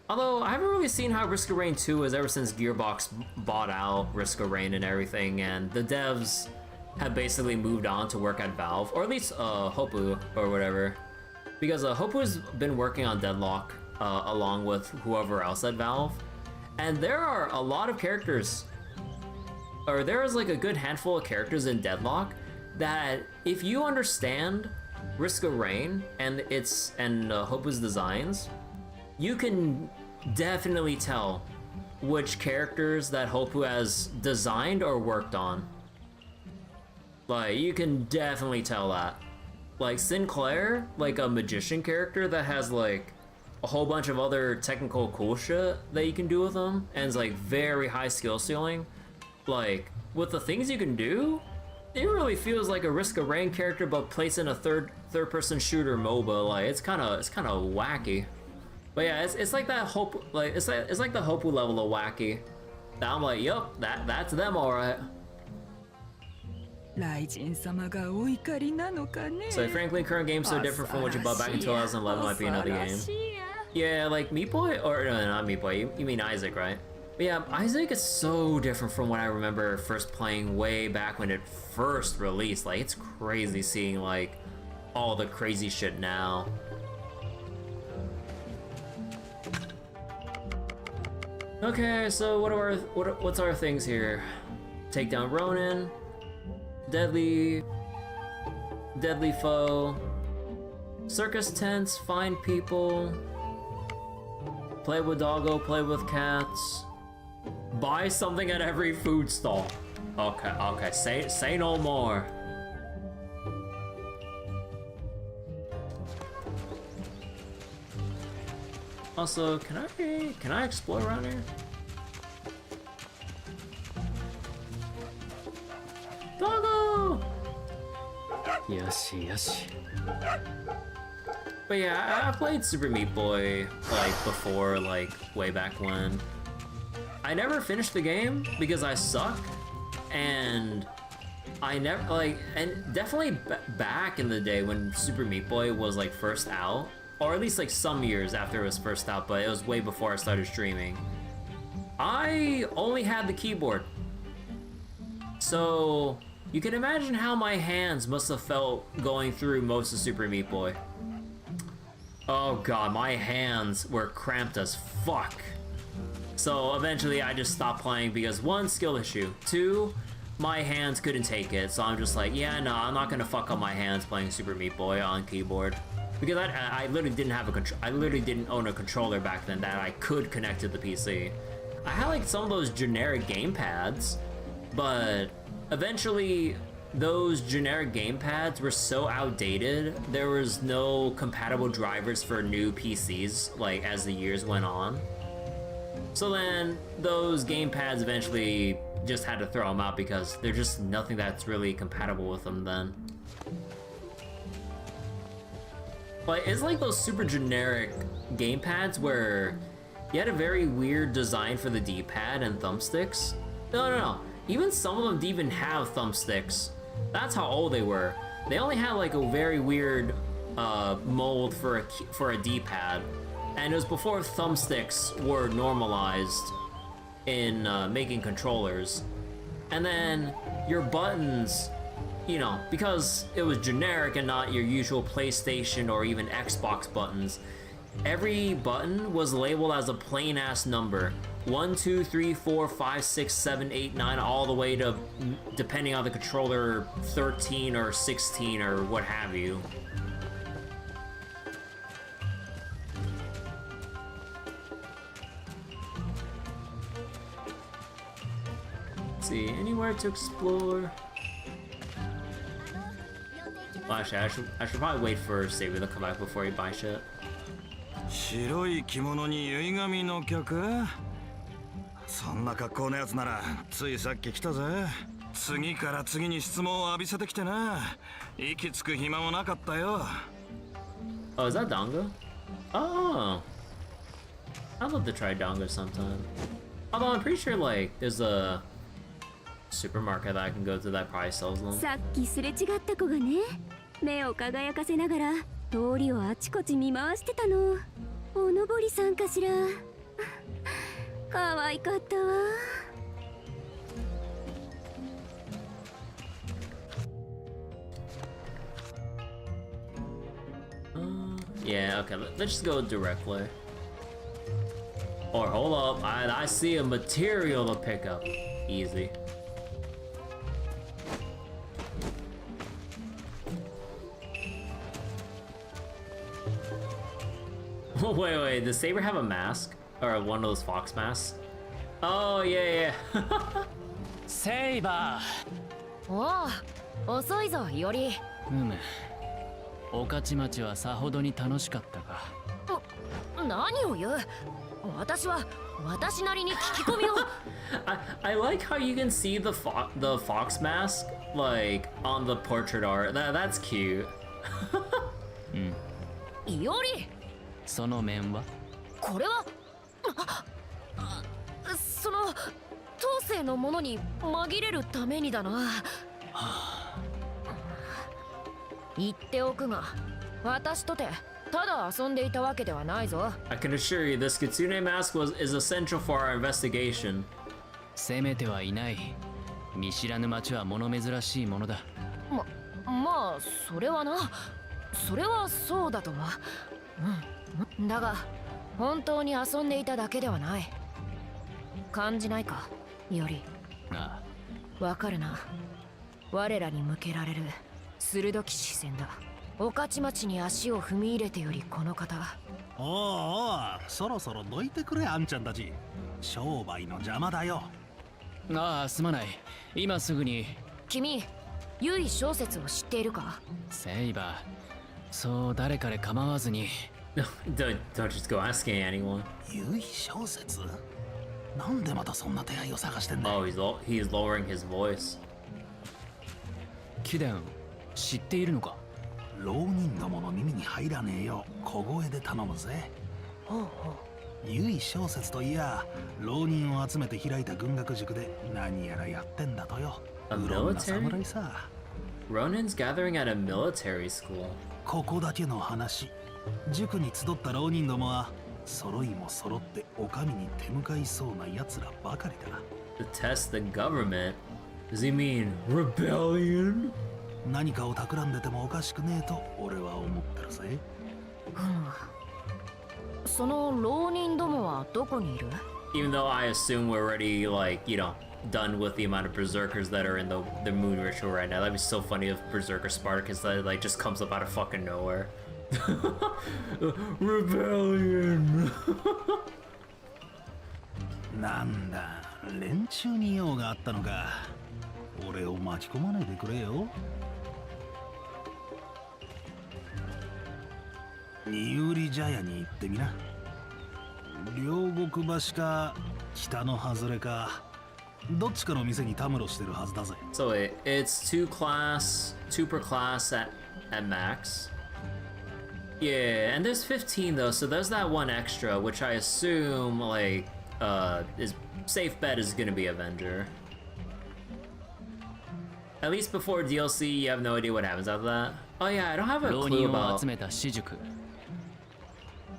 Although I haven't really seen how Risk of Rain 2 is ever since Gearbox bought out Risk of Rain and everything, and the devs have basically moved on to work at Valve, or at least Hoppu or whatever, because Hoppu's been working on Deadlock along with whoever else at Valve. And there are a lot of characters, or there is like a good handful of characters in Deadlock that if you understand Risk of Rain and Hoppu's designs, you can definitely tell which characters that Hoppu has designed or worked on. Like, you can definitely tell that. Like Sinclair, like a magician character that has like a whole bunch of other technical cool shit that you can do with them, and it's like very high skill ceiling. Like, with the things you can do, it really feels like a Risk of Rain character, but placed in a third person shooter MOBA. Like, it's kind of wacky. But yeah, it's like that Hope, like it's like the Hoppu level of wacky. That I'm like, yup, that's them, all right. So frankly, current games so different from what you bought back in 2011 might be another game. Yeah, like Meat Boy, or no, not Meat Boy. You mean Isaac, right? But yeah, Isaac is so different from what I remember first playing way back when it first released. Like, it's crazy seeing like all the crazy shit now. Okay, so what's our things here? Take down Ronin, deadly foe, circus tents, find people, play with doggo, play with cats, buy something at every food stall. Okay, say no more. Also, can I explore around here? Doggo! Yoshi. But yeah, I played Super Meat Boy like before, like way back when. I never finished the game because I suck, and I never and definitely back in the day when Super Meat Boy was like first out, or at least like some years after it was first out, but it was way before I started streaming. I only had the keyboard. So you can imagine how my hands must have felt going through most of Super Meat Boy. Oh god, my hands were cramped as fuck. So eventually I just stopped playing because 1, skill issue, 2, my hands couldn't take it, so I'm just like, yeah, no, I'm not gonna fuck up my hands playing Super Meat Boy on keyboard. Because I literally didn't have I literally didn't own a controller back then that I could connect to the PC. I had like some of those generic gamepads, but eventually those generic gamepads were so outdated, there was no compatible drivers for new PCs like as the years went on. So then those gamepads eventually just had to throw them out because there's just nothing that's really compatible with them then. But it's like those super generic gamepads where you had a very weird design for the D-pad and thumbsticks. No. Even some of them didn't even have thumbsticks. That's how old they were. They only had like a very weird mold for a D-pad. and it was before thumbsticks were normalized in making controllers. And then your buttons, you know, because it was generic and not your usual PlayStation or even Xbox buttons, every button was labeled as a plain ass number. 1, 2, 3, 4, 5, 6, 7, 8, 9, all the way to, depending on the controller, 13 or 16 or what have you. Let's see, anywhere to explore? Well, actually, I should probably wait for Saber to come back before you buy shit. 白い着物に結神の曲？そんな格好のやつならついさっき来たぜ。次から次に質問を浴びせてきてな。息つく暇もなかったよ。Oh, is that Donga? Oh, I'd love to try Donga sometime. Although I'm pretty sure like there's a supermarket that I can go to that probably sells them. さっきすれ違った子がね、目を輝かせながら通りをあちこち見回してたの。おのぼりさんかしら。可愛かったわ。Yeah, okay, let's just go directly. Or hold up, I see a material to pick up. Easy. Wait, does Saber have a mask? Or one of those fox masks? Oh, yeah. Saber! おお、遅いぞ、より。御徒町はさほどに楽しかったか。何を言う？私は私なりに聞き込みを。I like how you can see the fox mask like on the portrait art. That's cute. より。その面は？これはその当世のものに紛れるためにだな。言っておくが、私とてただ遊んでいたわけではないぞ。I can assure you, this Kitsune mask is essential for our investigation. 責めてはいない。見知らぬ町は物珍しいものだ。まあそれはな、それはそうだとも。だが本当に遊んでいただけではない。感じないか、より。ああ、わかるな。我らに向けられる鋭き視線だ。御徒町に足を踏み入れてよりこの方。おう、そろそろどいてくれ、あんちゃんたち。商売の邪魔だよ。ああ、すまない。今すぐに。君、由緒小説を知っているか？セイバー、そう誰彼構わずに。don't just go asking anyone. 由緒小説？なんでまたそんな手合いを探してんだ？ Oh, he's lowering his voice. 貴殿、知っているのか？浪人どもの耳に入らねえよ。小声で頼むぜ。由緒小説といや、浪人を集めて開いた軍学塾で何やらやってんだとよ。うろんな侍さ。Ronin's gathering at a military school. ここだけの話。塾に集った浪人どもは揃いも揃ってお上に手向かいそうな奴らばかりだ。To test the government? Does he mean rebellion? 何かを企んでてもおかしくねえと俺は思ってるぜ。その浪人どもはどこにいる？ Even though I assume we're already like, you know, done with the amount of berserkers that are in the moon ritual right now. That'd be so funny if Berserker Spartacus that like just comes up out of fucking nowhere. Rebellion. なんだ、連中に用があったのか。俺を巻き込まないでくれよ。ニウリ茶屋に行ってみな。両国橋か北の外れか、どっちかの店にたむろしてるはずだぜ。So it's two per class at max. Yeah, and there's 15 though, so there's that one extra, which I assume like is safe bet is gonna be Avenger. At least before DLC, you have no idea what happens after that. Oh yeah, I don't have a clue about.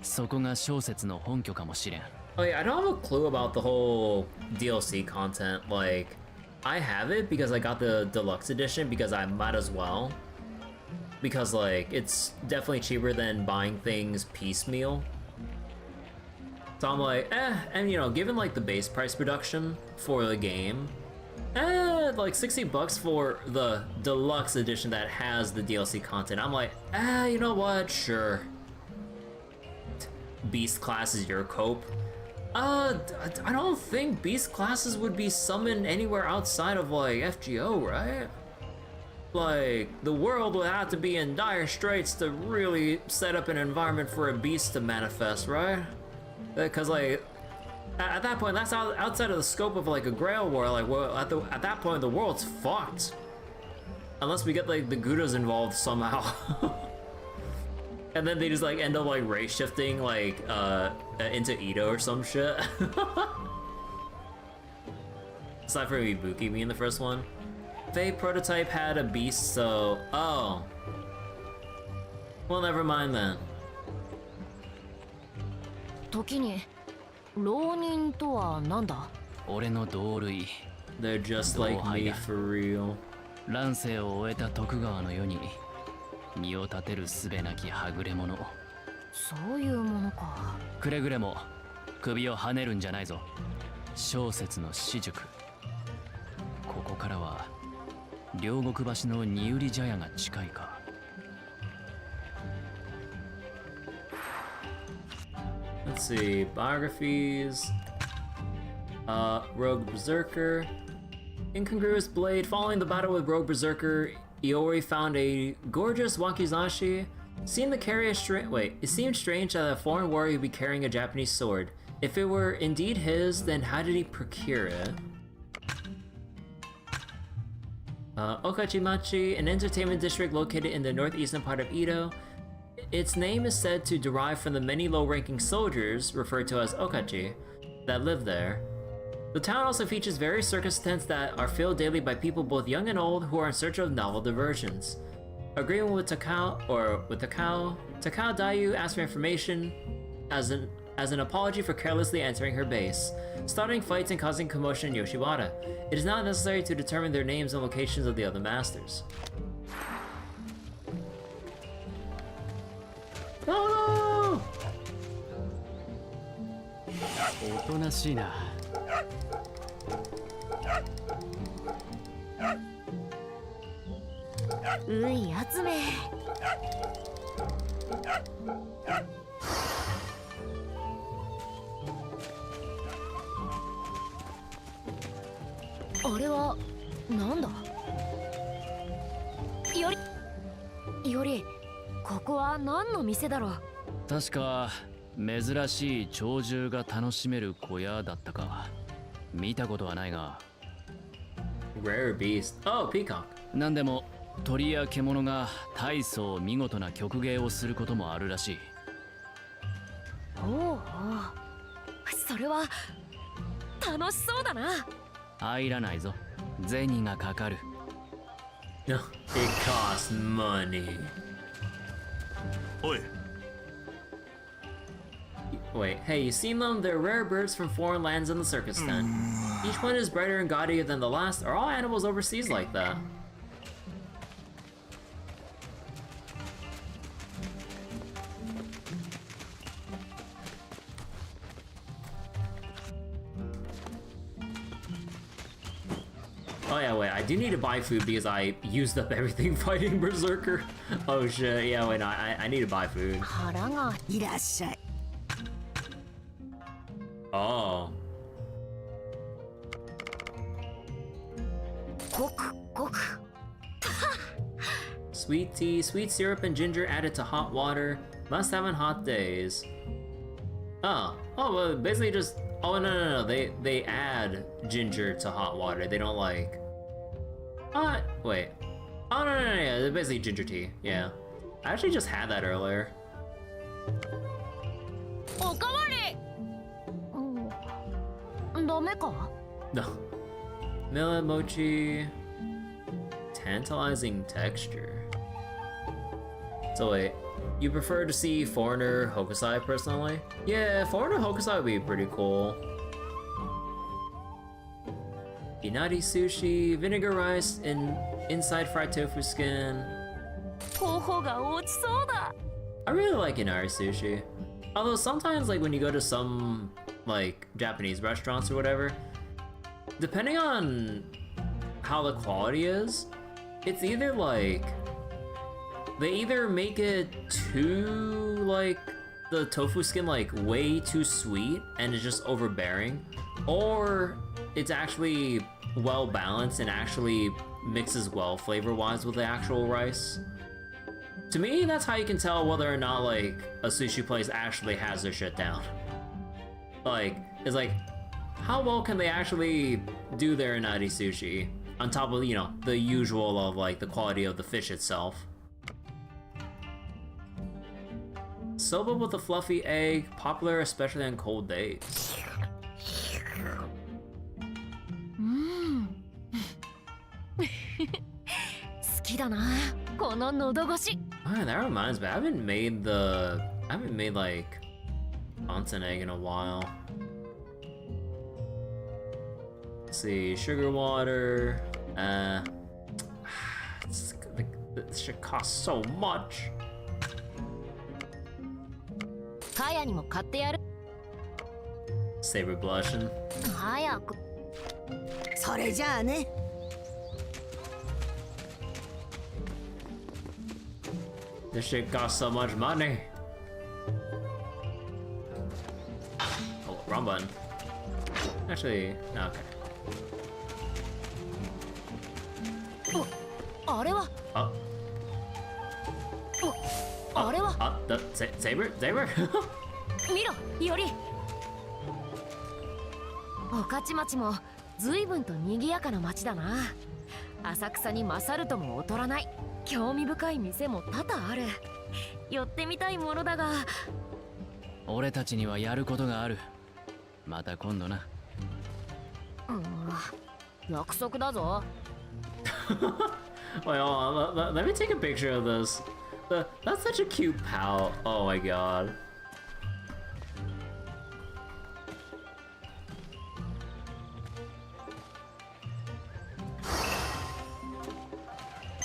そこが小説の本拠かもしれん。 Oh yeah, I don't have a clue about the whole DLC content. Like, I have it because I got the deluxe edition because I might as well. Because like, it's definitely cheaper than buying things piecemeal. So I'm like, and you know, given like the base price production for the game, like $60 for the deluxe edition that has the DLC content. I'm like, you know what? Sure. Beast class is your cope. I don't think beast classes would be summoned anywhere outside of like FGO, right? Like, the world would have to be in dire straits to really set up an environment for a beast to manifest, right? Because like, at that point, that's outside of the scope of like a Grail war. Like, well, at that point, the world's fucked. Unless we get like the Goudas involved somehow. And then they just like end up like race shifting like into Ito or some shit. Aside from Ibuki being the first one. Faye prototype had a beast, so oh. Well, never mind then. 時に浪人とはなんだ？俺の同類。 They're just like me for real. 乱世を終えた徳川の世に身を立てるすべなきはぐれ者。そういうものか。くれぐれも首をはねるんじゃないぞ。小説の私塾。ここからは両国橋の二売茶屋が近いか。 Let's see, biographies. Rogue Berserker. Incongruous blade. Following the battle with Rogue Berserker, Iori found a gorgeous wakizashi. Seemed to carry a it seemed strange that a foreign warrior would be carrying a Japanese sword. If it were indeed his, then how did he procure it? Okachimachi, an entertainment district located in the northeastern part of Edo. Its name is said to derive from the many low-ranking soldiers, referred to as Okachi, that live there. The town also features various circus tents that are filled daily by people both young and old who are in search of novel diversions. Agreeing with Takao, Takao Dayu asks for information as an apology for carelessly entering her base, starting fights and causing commotion in Yoshiwara. It is not necessary to determine their names and locations of the other masters. Oh no! おとなしいな。うい集め。あれはなんだ？よりここは何の店だろう？確か珍しい鳥獣が楽しめる小屋だったか。見たことはないが。Rare beast. Oh, peacock. なんでも鳥や獣が大層見事な曲芸をすることもあるらしい。おうおう、それは楽しそうだな。入らないぞ。銭がかかる。It costs money. おい。 Wait, hey, you seen them? They're rare birds from foreign lands in the circus tent. Each one is brighter and gaudier than the last. Are all animals overseas like that? Oh yeah, wait, I do need to buy food because I used up everything fighting Berserker. Oh shit, yeah, wait, no, I need to buy food. 腹がいらっしゃい。Oh. ごくごく。Sweet tea, sweet syrup, and ginger added to hot water. Must have on hot days. Oh, well, basically just. Oh no, they add ginger to hot water. They don't like. Wait. Oh no, yeah, they're basically ginger tea. Yeah, I actually just had that earlier. おかわり。ダメか？ No. Millet mochi. Tantalizing texture. So wait, you prefer to see foreigner Hokusai personally? Yeah, foreigner Hokusai would be pretty cool. Inari sushi, vinegar rice, and inside fried tofu skin. I really like Inari sushi. Although sometimes, like when you go to some like Japanese restaurants or whatever, depending on how the quality is, it's either like they either make it too like the tofu skin like way too sweet and it's just overbearing, or it's actually well balanced and actually mixes well flavor-wise with the actual rice. To me, that's how you can tell whether or not like a sushi place actually has their shit down. Like, it's like, how well can they actually do their inari sushi on top of, you know, the usual of like the quality of the fish itself. Soba with a fluffy egg, popular especially on cold days. Oh, that reminds me, I haven't made like onsen egg in a while. Let's see, sugar water. This should cost so much. Saber blushing. This shit costs so much money. Oh, wrong button. Actually, no, okay. Saber? Saber? 見ろ、より。御徒町も随分と賑やかな町だな。浅草に勝るとも劣らない。興味深い店も多々ある。寄ってみたいものだが。俺たちにはやることがある。また今度な。約束だぞ。Wait, hold on, let me take a picture of this. That's such a cute pout. Oh my god.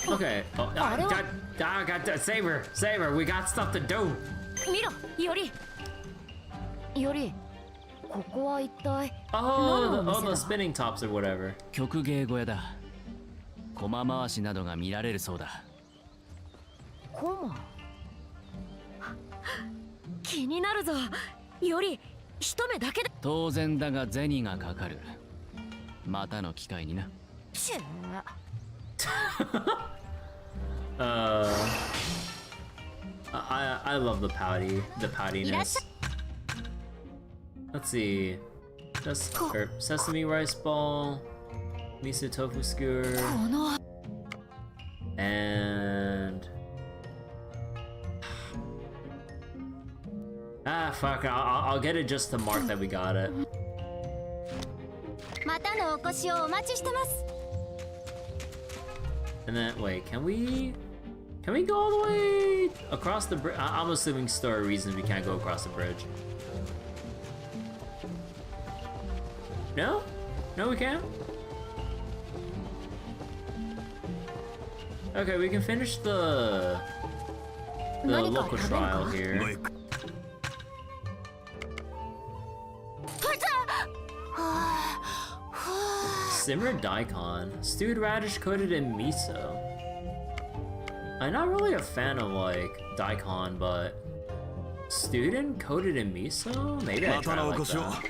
Okay. Oh, God, Saber, we got stuff to do. 見ろ、より。より。ここは一体。Oh, the spinning tops or whatever. 曲芸小屋だ。駒回しなどが見られるそうだ。駒。気になるぞ。より一目だけで。当然だが銭がかかる。またの機会にな。ちゅI love the poutiness. Let's see. Just sesame rice ball, miso tofu skewer, and fuck. I'll get it just to mark that we got it. またのお越しをお待ちしてます。 And then wait, can we go all the way across the bridge? I'm assuming story reasons we can't go across the bridge. No? No, we can't? Okay, we can finish the local trial here. Simmered daikon, stewed radish coated in miso. I'm not really a fan of like daikon, but stewed and coated in miso? Maybe I try like that.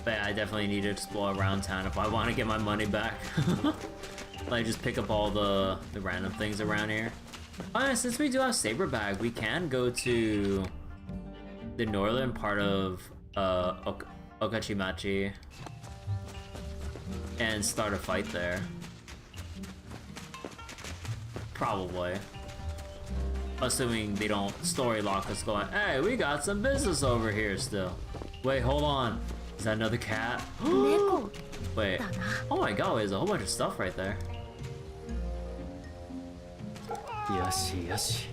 But yeah, I definitely need to explore around town if I want to get my money back. Like just pick up all the random things around here. Oh, yeah, since we do have Saberbag, we can go to the northern part of Okachimachi and start a fight there. Probably. Assuming they don't story lock us going, hey, we got some business over here still. Wait, hold on. Is that another cat? Wait. Oh my god, there's a whole bunch of stuff right there. Yoshi, yoshi.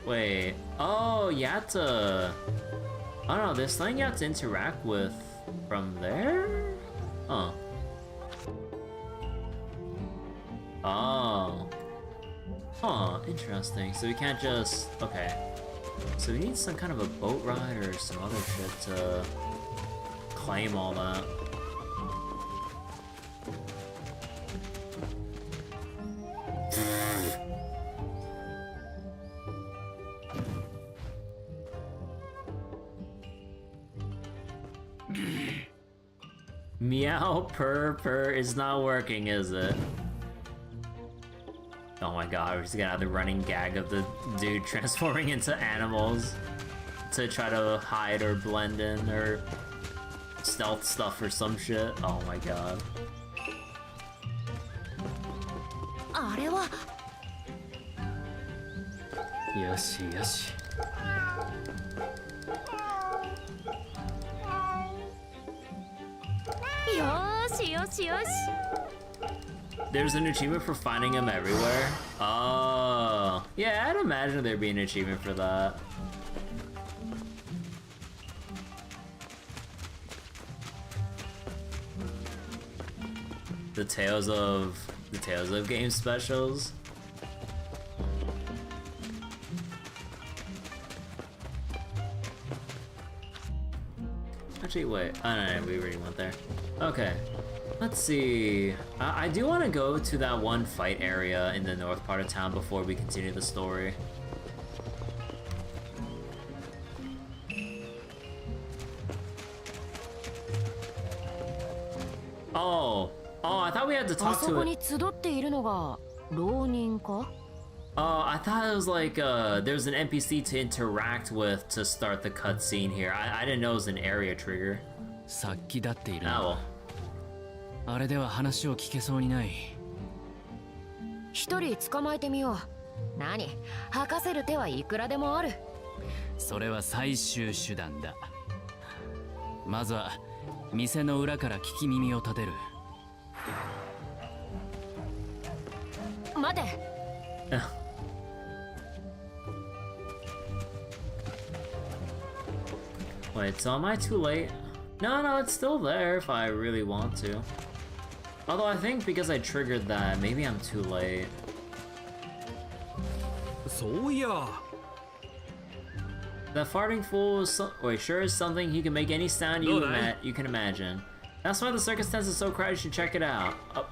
Wait. Oh, you have to... I don't know, there's something you have to interact with from there? Huh. Oh. Huh, interesting. So we can't just... Okay. So we need some kind of a boat ride or some other shit to claim all that. Meow purr is not working, is it? Oh my god, we're just gonna have the running gag of the dude transforming into animals to try to hide or blend in or stealth stuff or some shit. Oh my god. Yoshi, yoshi. There's an achievement for finding him everywhere. Oh, yeah, I'd imagine there'd be an achievement for that. The Tales of Game specials. Actually, wait. Oh, no, we already went there. Okay. Let's see. I do want to go to that one fight area in the north part of town before we continue the story. Oh, I thought we had to talk to it. Oh, I thought it was like there's an NPC to interact with to start the cutscene here. I didn't know it was an area trigger. さっきだっている Ah, well. あれでは話を聞けそうにない。一人捕まえてみよう。何？吐かせる手はいくらでもある。それは最終手段だ。まずは店の裏から聞き耳を立てる。待て。Wait, so am I too late? No, it's still there if I really want to. Although I think because I triggered that, maybe I'm too late. So yeah. That farting fool is sure is something he can make any sound you can imagine. That's why the circus tent is so crowded, you should check it out. Oh,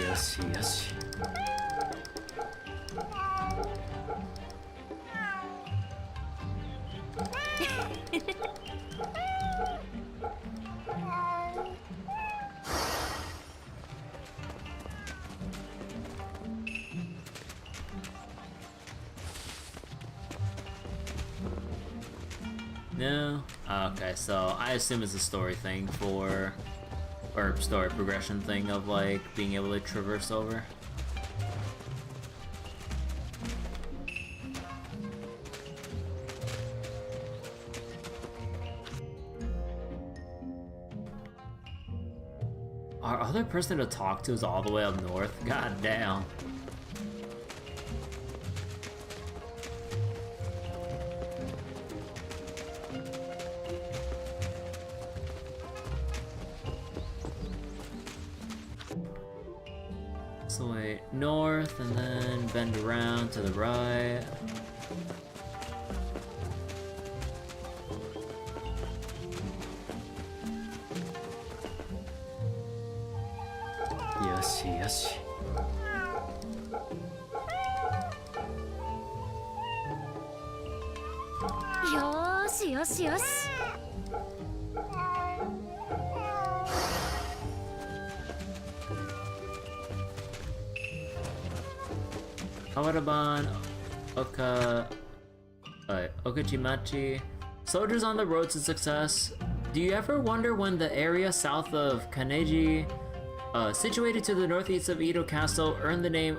Yoshi, yoshi. No? Okay, so I assume it's a story thing or story progression thing of like being able to traverse over. Our other person to talk to is all the way up north? God damn. So wait, north and then bend around to the right. よしよし。よーしよしよし。Kawaraban, Okachimachi. Soldiers on the road to success. Do you ever wonder when the area south of Kaneji, situated to the northeast of Edo Castle, earned the name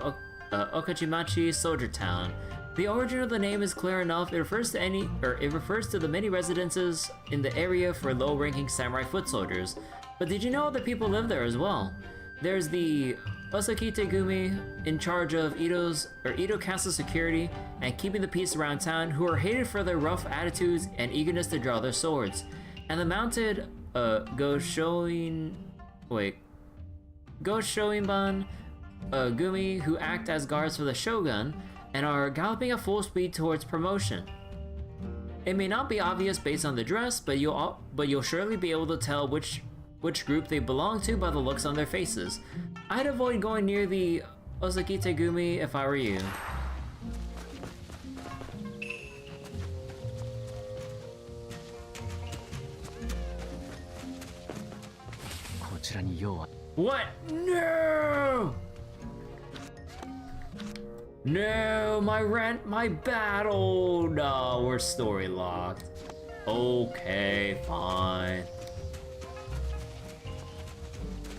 Okachimachi Soldier Town? The origin of the name is clear enough. It refers to the many residences in the area for low-ranking samurai foot soldiers. But did you know other people live there as well? There's the Osakite Gumi, in charge of Edo Castle security and keeping the peace around town, who are hated for their rough attitudes and eagerness to draw their swords. And the mounted Goshoinban Gumi, who act as guards for the shogun and are galloping at full speed towards promotion. It may not be obvious based on the dress, but you'll surely be able to tell which group they belong to by the looks on their faces. I'd avoid going near the Osakite Gumi if I were you. What? No! No, my battle. No, we're story locked. Okay, fine.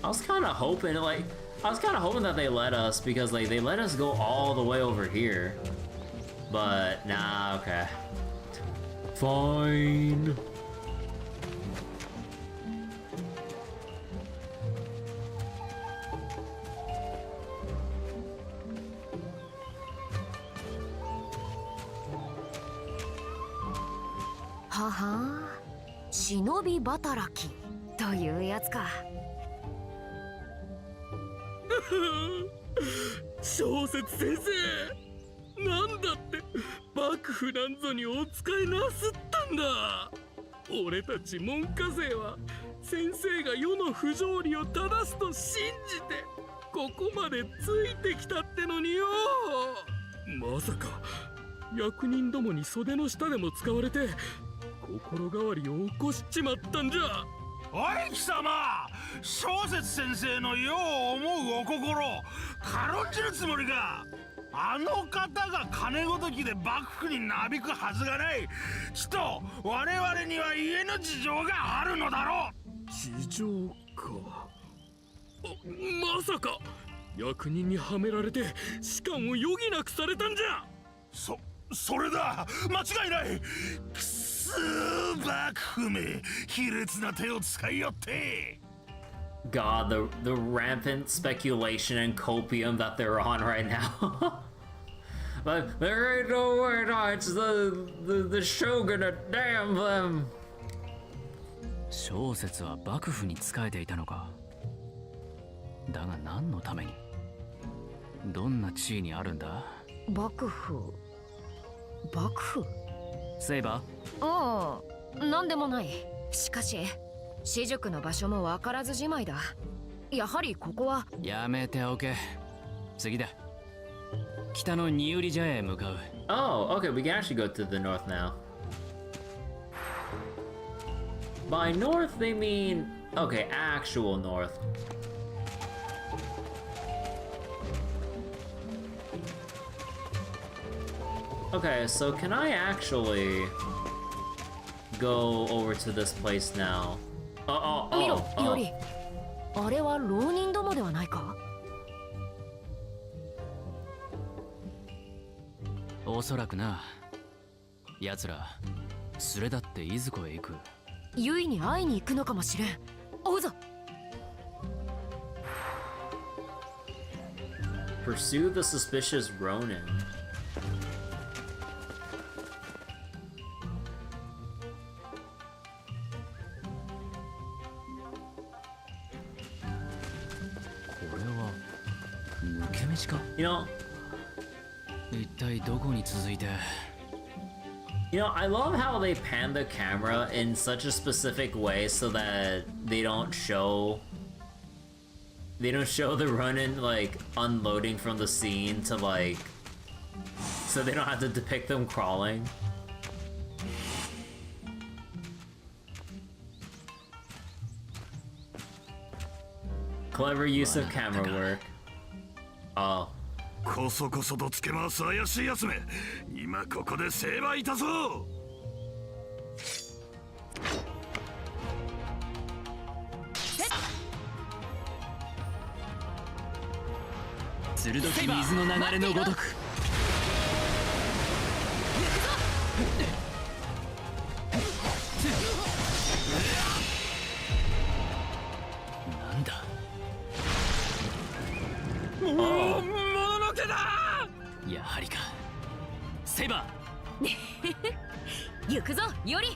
I was kind of hoping that they let us, because like they let us go all the way over here. But nah, okay. Fine. Haha, 忍び働きというやつか。小説先生、なんだって幕府なんぞにお使いなすったんだ。俺たち門下生は先生が世の不条理を正すと信じてここまでついてきたってのによ。まさか役人どもに袖の下でも使われて心変わりを起こしちまったんじゃ。おい貴様、小説先生のよう思うお心軽んじるつもりか。あの方が金ごときで幕府になびくはずがない。きっと我々には家の事情があるのだろう。事情か。まさか役人にはめられて仕官を余儀なくされたんじゃ。それだ、間違いない。くそー、幕府め、卑劣な手を使いよって。God, the rampant speculation and copium that they're on right now. But there ain't no way, no, it's the shogun to damn them. 小説は幕府に仕えていたのか。だが何のために、どんな地位にあるんだ。幕府セイバー。ああ、なんでもない。しかし私塾の場所も分からずじまいだ。やはりここは。やめておけ。次だ。北のニウリ茶屋へ向かう。Oh, okay, we can actually go to the north now. By north, they mean, okay, actual north. Okay, so can I actually go over to this place now? 見ろ、いおり。あれは浪人どもではないか。おそらくな。奴ら連れだっていずこへ行く。ユイに会いに行くのかもしれん。追うぞ。Pursue the suspicious Ronin. You know, 一体どこに続いて。I love how they pan the camera in such a specific way so that they don't show They don't show the Ronin like unloading from the scene to like, so they don't have to depict them crawling. Clever use of camera work. Oh. こそこそとつけ回す怪しいやつめ、今ここで成敗いたぞ。鋭き水の流れのごとく。なんだ。もののけだ。やはりか。セイバー。行くぞ、より。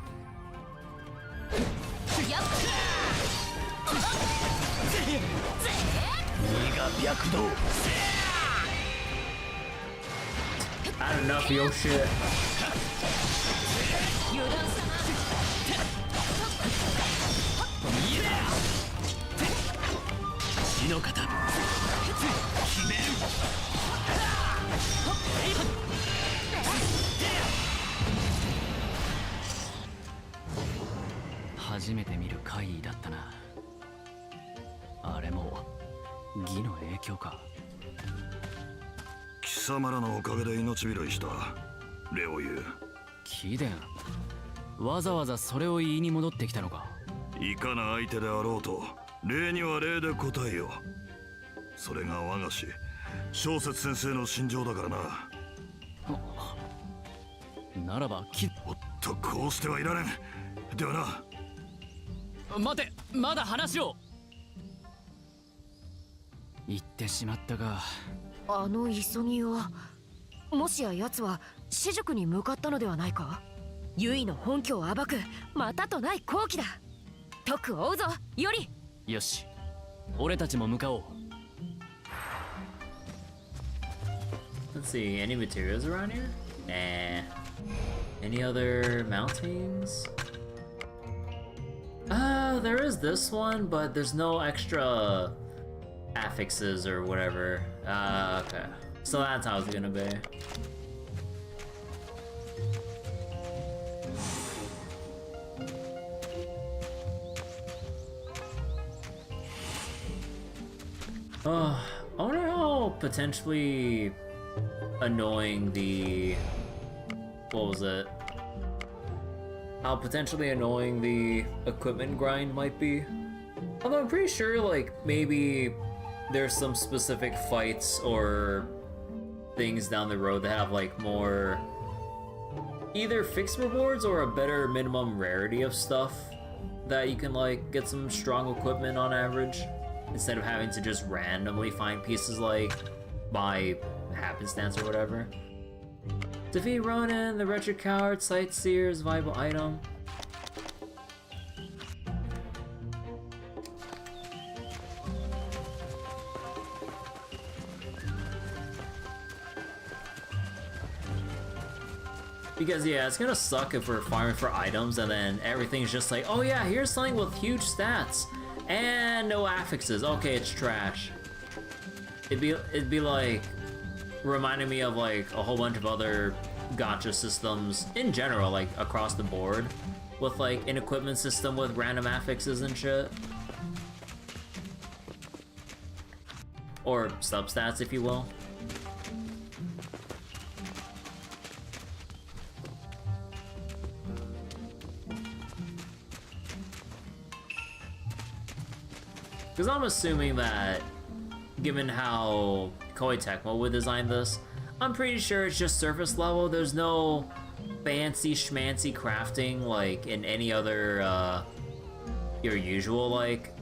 やっ。身が白道。I don't know for your shit. 火の型決める。初めて見る怪異だったな。あれも義の影響か。貴様らのおかげで命拾いした。レオユ。貴殿、わざわざそれを言いに戻ってきたのか。いかな相手であろうと礼には礼で答えよ。それが我が師小説先生の心情だからな。ならばおっと、こうしてはいられん。ではな。待て、まだ話を。言ってしまったが、あのイソギンはもしや奴は私塾に向かったのではないか。ユイの本拠を暴くまたとない好機だ。徳を追うぞ、より。よし、俺たちも向かおう。Let's see, any materials around here? Nah. Any other mountings? There is this one, but there's no extra affixes or whatever. Okay. So that's how it's gonna be. I wonder how potentially annoying the... what was it? How potentially annoying the equipment grind might be. Although I'm pretty sure, like, maybe there's some specific fights or things down the road that have, like, more... either fixed rewards or a better minimum rarity of stuff that you can, like, get some strong equipment on average, instead of having to just randomly find pieces, like, by happenstance or whatever. Defeat Ronin, the Wretched Coward, Sightseer's viable item. Because yeah, it's gonna suck if we're farming for items and then everything's just like, oh yeah, here's something with huge stats and no affixes. Okay, it's trash. It'd be like reminding me of like a whole bunch of other gacha systems in general, like across the board, with like an equipment system with random affixes and shit. Or substats, if you will. Because I'm assuming that, given how Koei Tecmo would design this, I'm pretty sure it's just surface level. There's no fancy schmancy crafting like in any other, your usual, like,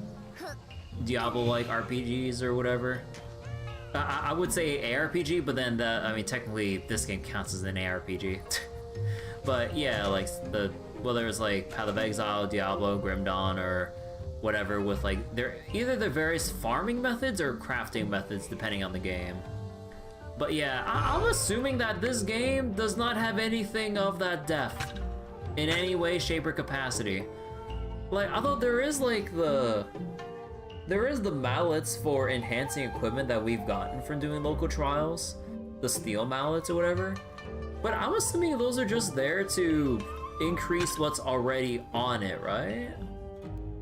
Diablo-like RPGs or whatever. I would say ARPG, but then I mean, technically this game counts as an ARPG. But yeah, like, whether it's like Path of Exile, Diablo, Grim Dawn, or whatever, with like either the various farming methods or crafting methods depending on the game. But yeah, I'm assuming that this game does not have anything of that depth in any way, shape, or capacity. Like, although there is like the there is the mallets for enhancing equipment that we've gotten from doing local trials, the steel mallets or whatever. But I'm assuming those are just there to increase what's already on it, right?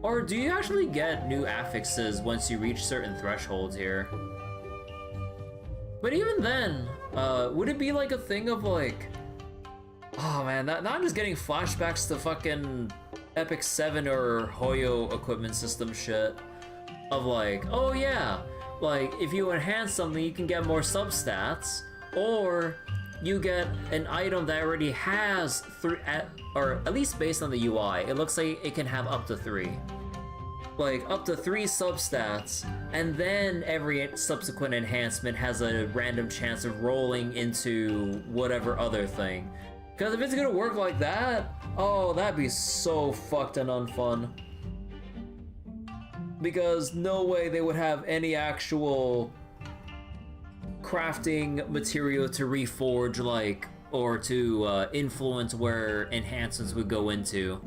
Or do you actually get new affixes once you reach certain thresholds here? But even then, would it be like a thing of like, oh man, now I'm just getting flashbacks to fucking Epic 7 or Hoyo equipment system shit. Of like, oh yeah, like if you enhance something you can get more substats, or you get an item that already has or at least based on the UI, it looks like it can have up to 3. Like up to 3 substats, and then every subsequent enhancement has a random chance of rolling into whatever other thing. Because if it's gonna work like that, oh, that'd be so fucked and unfun. Because no way they would have any actual crafting material to reforge, like, or to influence where enhancements would go into.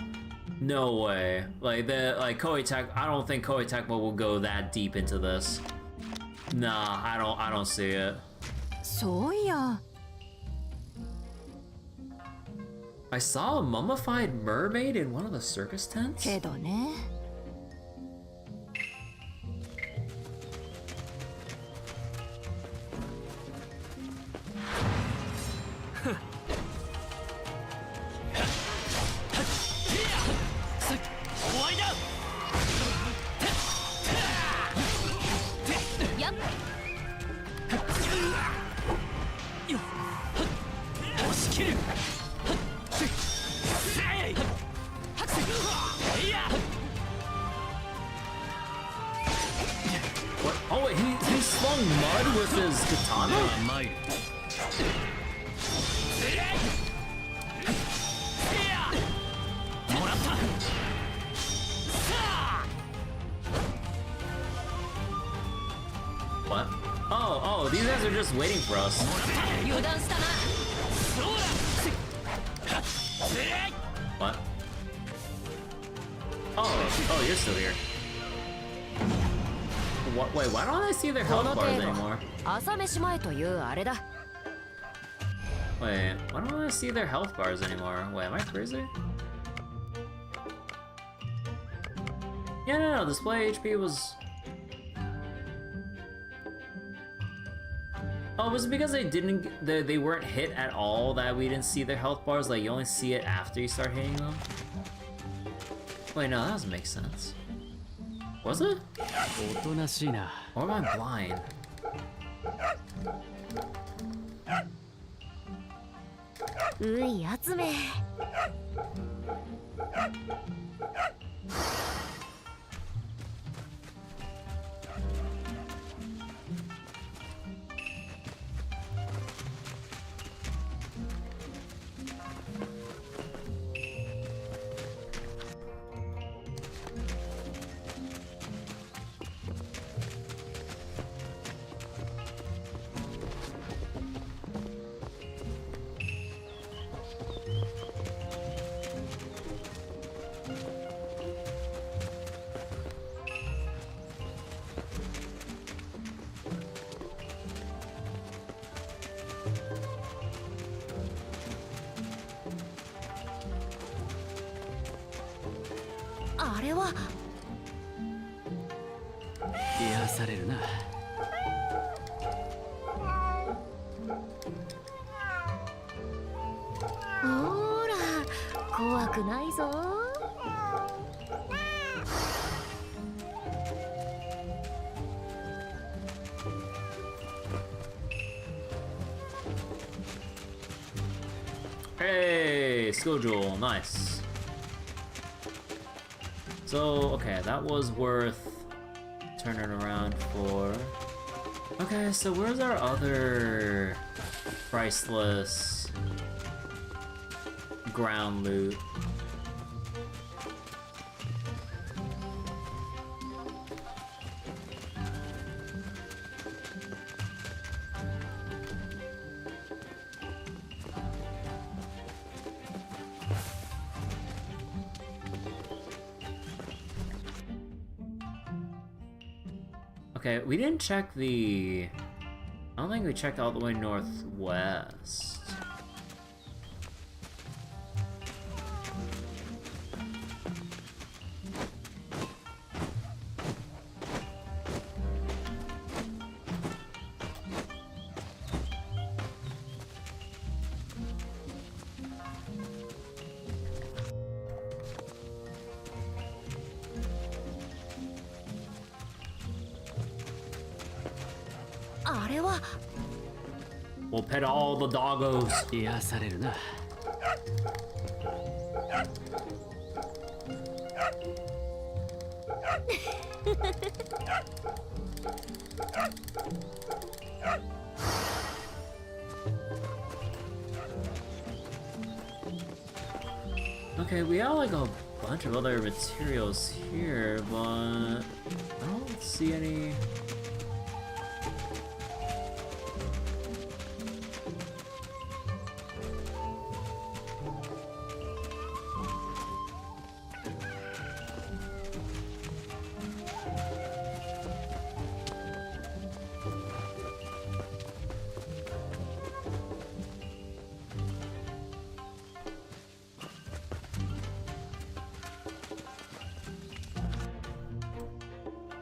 No way. Like Koei Tecmo, I don't think Koei Tecmo will go that deep into this. Nah, I don't see it. So yeah. I saw a mummified mermaid in one of the circus tents. けどね。What? Oh wait, he slung mud with his katana? What? Oh, these guys are just waiting for us. What? Oh, you're still here. What? Wait, why don't I see their health bars anymore? 朝飯前というあれだ。 Wait, why don't I see their health bars anymore? Wait, am I crazy? Yeah, no, display HP was... Oh, was it because they weren't hit at all that we didn't see their health bars? Like, you only see it after you start hitting them? Wait, no, that doesn't make sense. Was it? Or am I blind? Hey, skill jewel, nice. So, okay, that was worth turning around for. Okay, so where's our other priceless ground loot? Okay, we didn't check the... I don't think we checked all the way northwest. We'll pet all the doggos. 癒されるな。Okay, we have like a bunch of other materials here, but I don't see any.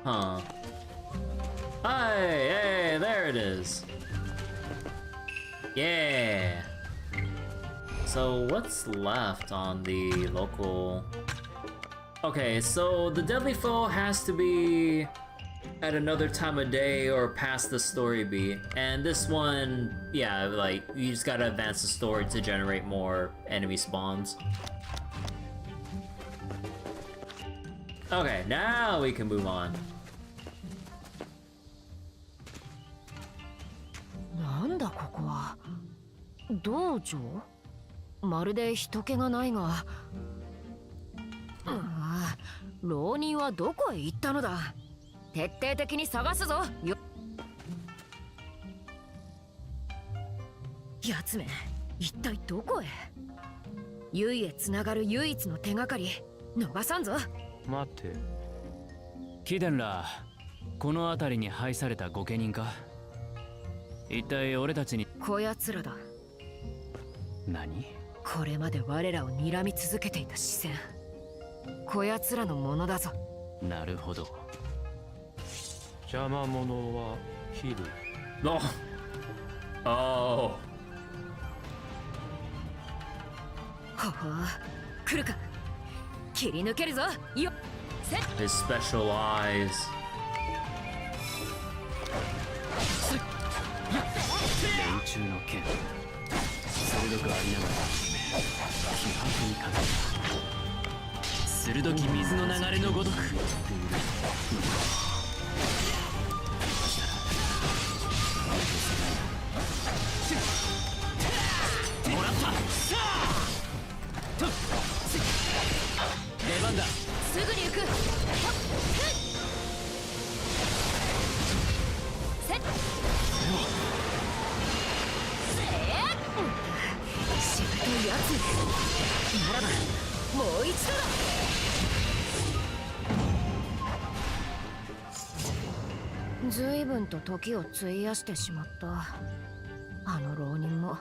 Huh. Hey, there it is. Yeah. So what's left on the local... Okay, so the deadly foe has to be at another time of day or past the story beat. And this one, yeah, like, you just gotta advance the story to generate more enemy spawns. Okay, now we can move on. なんだここは道場まるで人気がないが浪人はどこへ行ったのだ徹底的に探すぞよやつめ一体どこへ唯へつながる唯一の手がかり逃さんぞ待って貴殿らこの辺りに配された御家人か一体俺たちにこやつらだ何これまで我らを睨み続けていた視線こやつらのものだぞなるほど邪魔者はヒル No. Oh. ほほう来るか切り抜けるぞよっ His special eyes. 連中の剣鋭くありながら気迫にかけ鋭き水の流れのごとくもらった出番だすぐに行くセッしぶといやつならばもう一度だ随分と時を費やしてしまったあの浪人も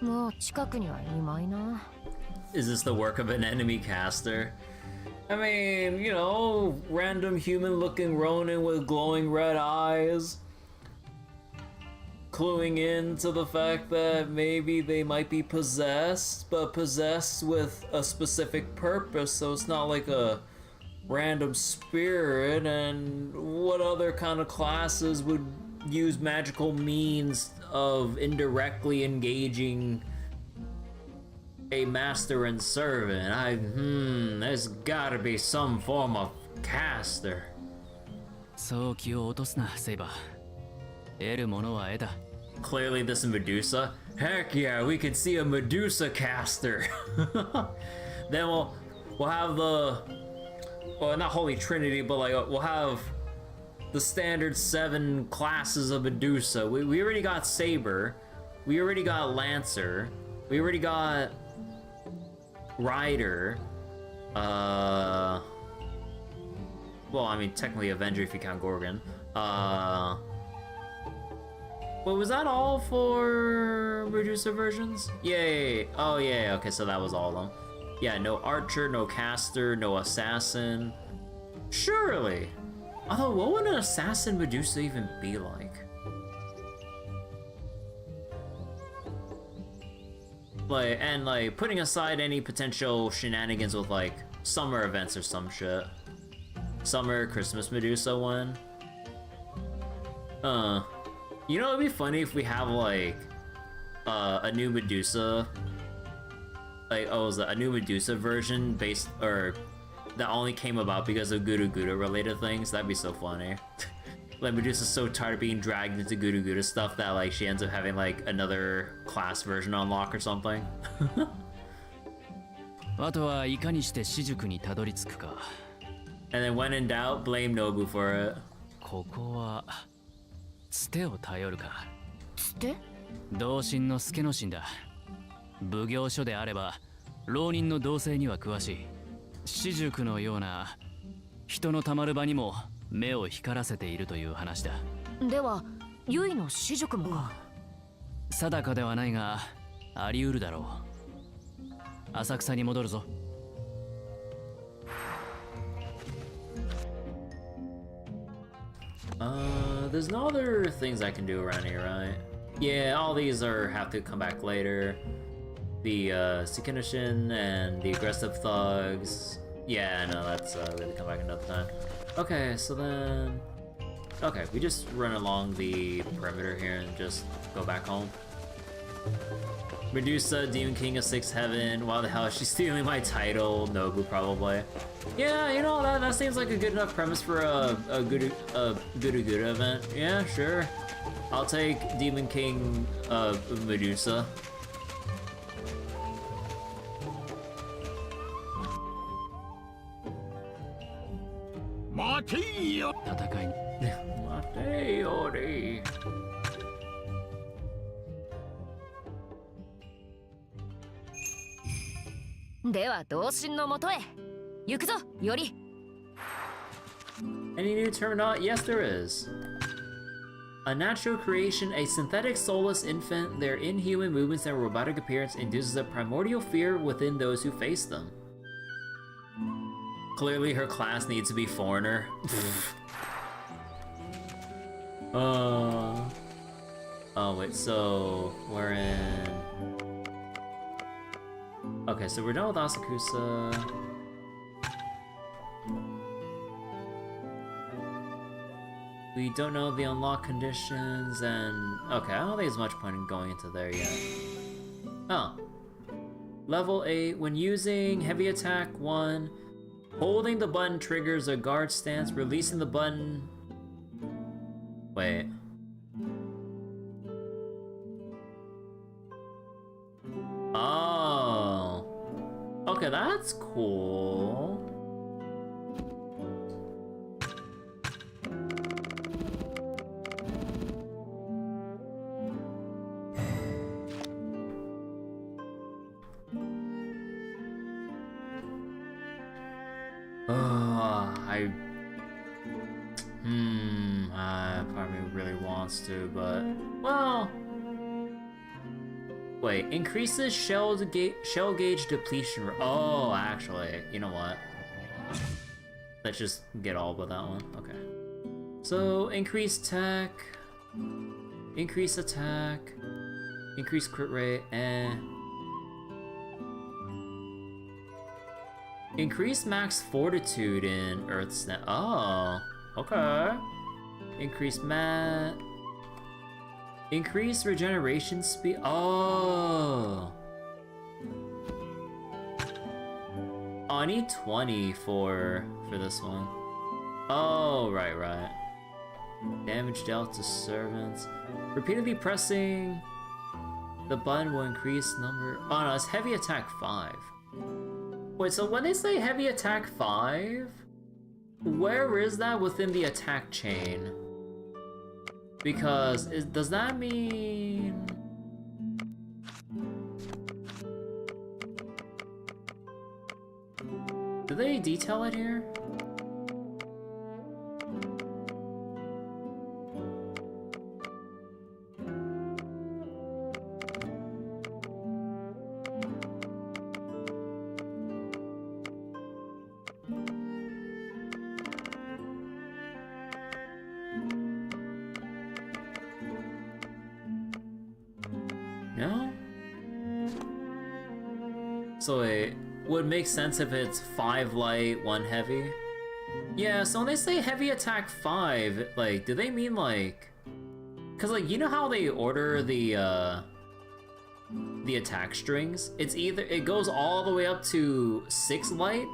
もう近くにはいまいな Is this the work of an enemy caster? I mean, you know, random human-looking Ronin with glowing red eyes. Cluing in to the fact that maybe they might be possessed, but possessed with a specific purpose, so it's not like a random spirit. And what other kind of classes would use magical means of indirectly engaging a master and servant? There's gotta be some form of caster. そう気を落とすなセイバー得るものは得た Clearly this is Medusa. Heck yeah, we can see a Medusa caster. Then we'll have the, well, not Holy Trinity, but like we'll have the standard 7 classes of Medusa. We already got Saber, we already got Lancer, we already got Rider. Well, I mean technically Avenger if you count Gorgon. Wait, was that all for Medusa versions? Yay! Oh yeah, okay, so that was all of them. Yeah, no archer, no caster, no assassin. Surely! Although, what would an assassin Medusa even be like? Like, putting aside any potential shenanigans with, like, summer events or some shit. Summer, Christmas Medusa one. You know, it'd be funny if we have, like, a new Medusa. Like, oh, was it a new Medusa version based, or that only came about because of Guru Guru related things? That'd be so funny. Like, Medusa's so tired of being dragged into Guru Guru stuff that, like, she ends up having, like, another class version unlock or something. あとはいかにして私塾にたどり着くか。 And then when in doubt, blame Nobu for it. ここはつてを頼るか。つて？同心の助の心だ。奉行所であれば浪人の動静には詳しい。私塾のような人のたまる場にも目を光らせているという話だ。ではユイの私塾もか。定かではないがあり得るだろう。浅草に戻るぞ。There's no other things I can do around here, right? Yeah, all these have to come back later. The Sekinishin and the aggressive thugs. Yeah, no, that's gonna come back another time. Okay, so then... Okay, we just run along the perimeter here and just go back home. Medusa, Demon King of Sixth Heaven. Why the hell is she stealing my title? Nobu, probably. Yeah, you know, that seems like a good enough premise for a Guru event. Yeah, sure. I'll take Demon King Medusa. Mateo! Mateo-ri. では同心のもとへ行くぞ、より。 Any new Terminaut? Yes, there is. A natural creation, a synthetic soulless infant, their inhuman movements and robotic appearance induces a primordial fear within those who face them. Clearly her class needs to be foreigner. Oh wait, so we're in... Okay, so we're done with Asakusa. We don't know the unlock conditions, and... Okay, I don't think there's much point in going into there yet. Oh. Level 8, when using heavy attack 1, holding the button triggers a guard stance, releasing the button... Wait. Oh. Okay, that's cool. Part of me really wants to, but well. Wait, increases shell gauge depletion. Oh, actually, you know what? Let's just get all but that one. Okay. So increase tech, increase attack, increase crit rate, and increase max fortitude in Earth's Net. Oh, okay. Increase mat. Increase regeneration speed. Oh. I need 20 for this one. Oh, right. Damage dealt to servants. Repeatedly pressing the button will increase number. Oh no, it's heavy attack 5. Wait, so when they say heavy attack 5, where is that within the attack chain? Because does that mean... Do they detail it here? No? So it would make sense if it's 5 light, 1 heavy. Yeah, so when they say heavy attack 5, like, do they mean like... Cause like, you know how they order the attack strings? It's either, it goes all the way up to 6 light,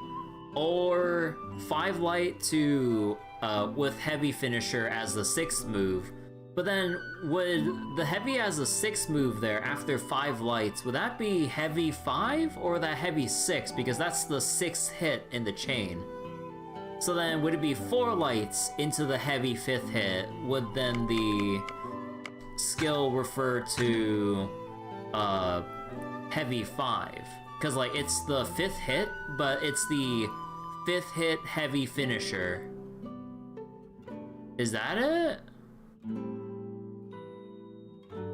or 5 light to, with heavy finisher as the 6th move. But then, would the heavy as a 6th move there after 5 lights, would that be heavy 5 or that heavy 6? Because that's the 6th hit in the chain. So then, would it be 4 lights into the heavy 5th hit? Would then the skill refer to heavy 5? Because like, it's the 5th hit, but it's the 5th hit heavy finisher. Is that it?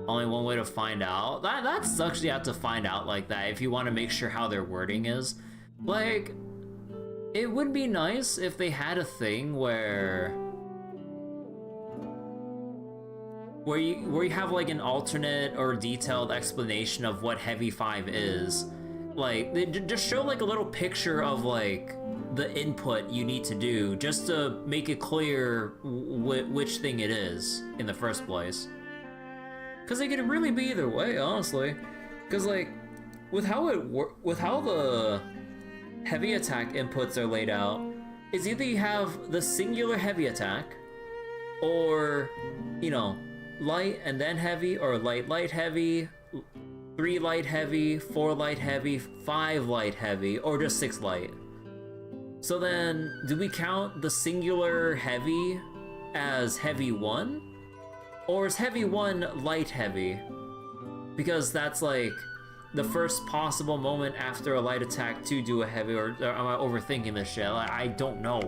Only one way to find out? That sucks, you have to find out like that if you want to make sure how their wording is. Like, it would be nice if they had a thing where you have like an alternate or detailed explanation of what heavy 5 is. Like, they just show like a little picture of like the input you need to do just to make it clear which thing it is in the first place. Because it could really be either way, honestly. Because like, with how the heavy attack inputs are laid out, is either you have the singular heavy attack, or, you know, light and then heavy, or light heavy, 3 light heavy, 4 light heavy, 5 light heavy, or just 6 light. So then, do we count the singular heavy as heavy 1? Or is heavy 1 light heavy? Because that's like the first possible moment after a light attack to do a heavy, or am I overthinking this shit? I don't know.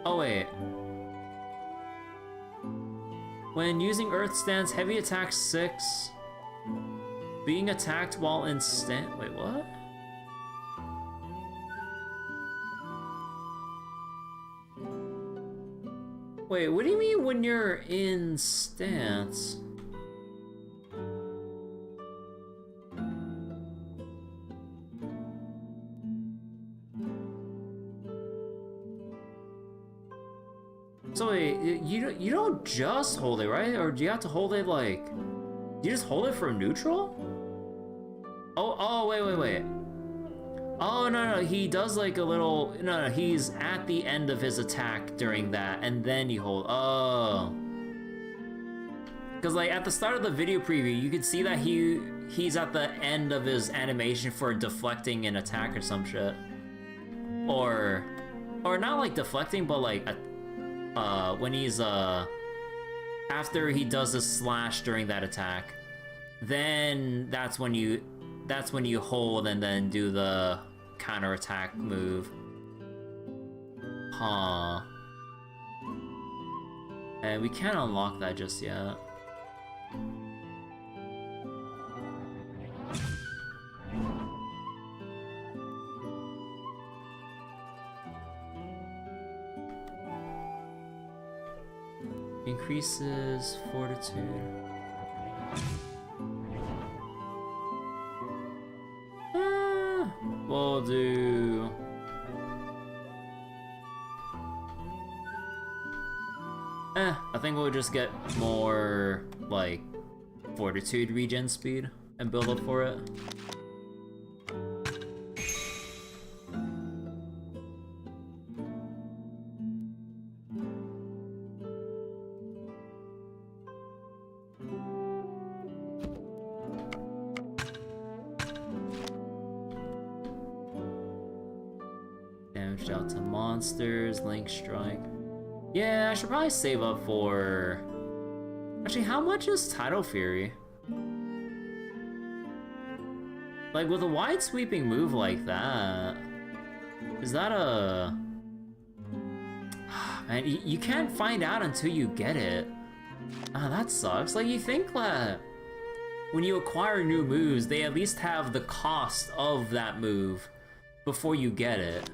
Oh wait. When using Earth Stance, heavy attack 6. Being attacked while in stand. Wait, what? Wait, what do you mean when you're in stance? So wait, you don't just hold it, right? Or do you have to hold it like... Do you just hold it from neutral? Oh, wait. Oh, no, he does like a little... No, he's at the end of his attack during that, and then you hold... Oh. Because like, at the start of the video preview, you could see that he's at the end of his animation for deflecting an attack or some shit. Or not like deflecting, but like... when he's, after he does a slash during that attack, then that's when you hold and then do the counter-attack move. Huh. And we can't unlock that just yet. Increases fortitude. We'll do... I think we'll just get more, like, fortitude regen speed and build up for it. Damaged out to monsters, link strike. Yeah, I should probably save up for... Actually, how much is Tidal Fury? Like, with a wide sweeping move like that, is that a... Man, you can't find out until you get it. Ah, that sucks. Like, you think that when you acquire new moves, they at least have the cost of that move before you get it.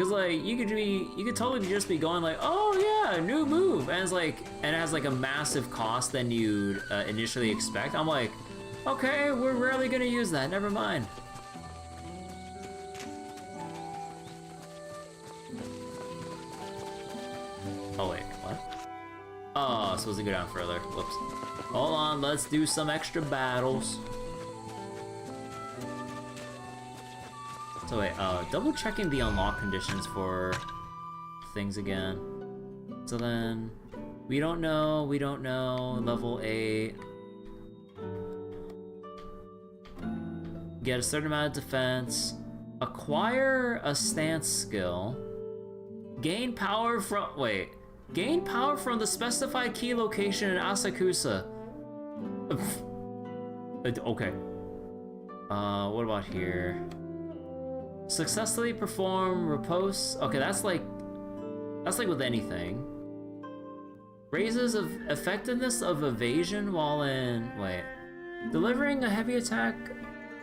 Cause like you could totally just be going like, oh yeah, new move, and it's like, and it has like a massive cost than you'd initially expect. I'm like, okay, we're rarely gonna use that. Never mind. Oh wait, what? Oh, supposed to go down further. Whoops. Hold on, let's do some extra battles. So wait, double checking the unlock conditions for things again. So then, we don't know, level 8. Get a certain amount of defense. Acquire a stance skill. Gain power from, gain power from the specified key location in Asakusa. Okay. What about here? Successfully perform repose. Okay, that's like with anything. Raises of effectiveness of evasion while in, delivering a heavy attack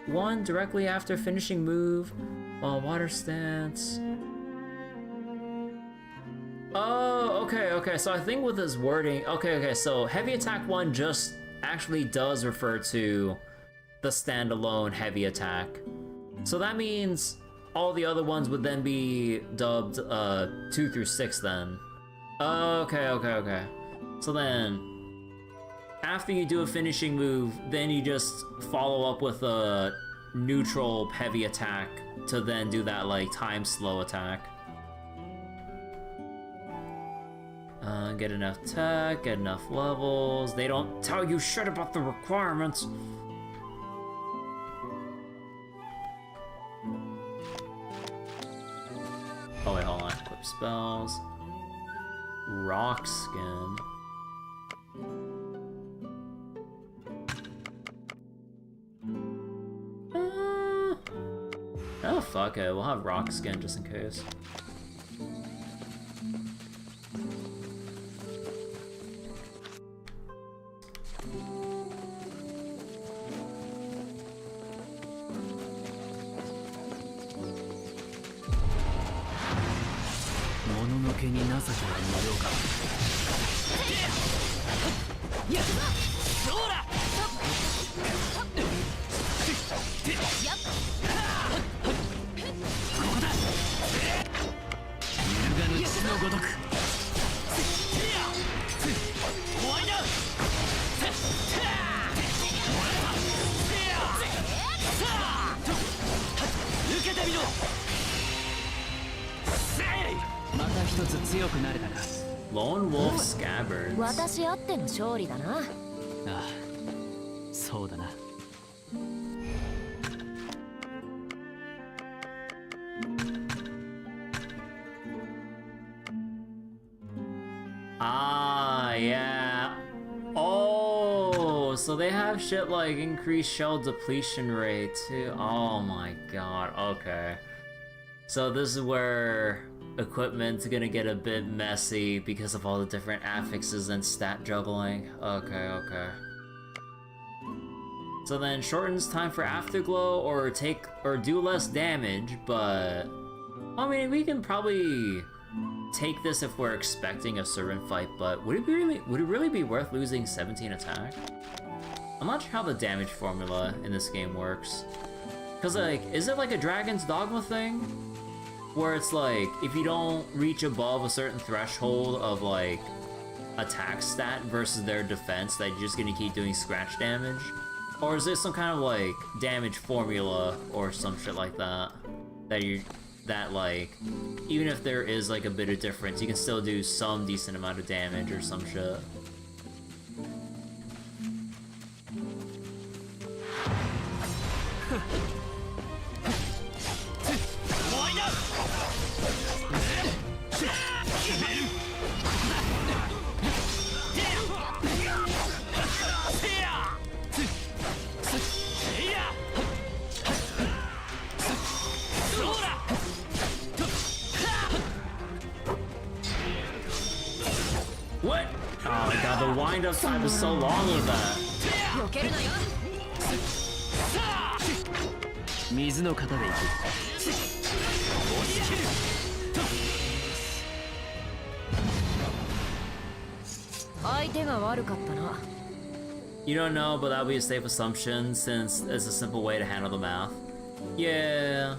1 directly after finishing move while water stance. Oh, okay, so I think with this wording, okay, so heavy attack 1 just actually does refer to the standalone heavy attack. So that means all the other ones would then be dubbed 2 through 6 then. Okay. So then, after you do a finishing move, then you just follow up with a neutral heavy attack to then do that like time slow attack. Get enough tech, get enough levels. They don't tell you shit about the requirements. Oh wait, hold on. Equip spells. Rock skin. Oh fuck it, we'll have rock skin just in case. Lone Wolf Scabbards. 私あっての勝利だな。ああ、そうだな。Ah, yeah. Oh, so they have shit like increased shell depletion rate too. Oh my god, okay. So this is where equipment's gonna get a bit messy because of all the different affixes and stat juggling. Okay. So then shortens time for afterglow or do less damage, but I mean we can probably take this if we're expecting a servant fight, but would it really be worth losing 17 attack? I'm not sure how the damage formula in this game works. Cause like, is it like a Dragon's Dogma thing? Where it's like, if you don't reach above a certain threshold of like attack stat versus their defense, that you're just gonna keep doing scratch damage? Or is there some kind of like damage formula or some shit like that? That like, even if there is like a bit of difference, you can still do some decent amount of damage or some shit. What? Oh my god, the wind-up time is so long with that. 水の型でいく。相手が悪かったな。 You don't know, but that would be a safe assumption since it's a simple way to handle the math. Yeah.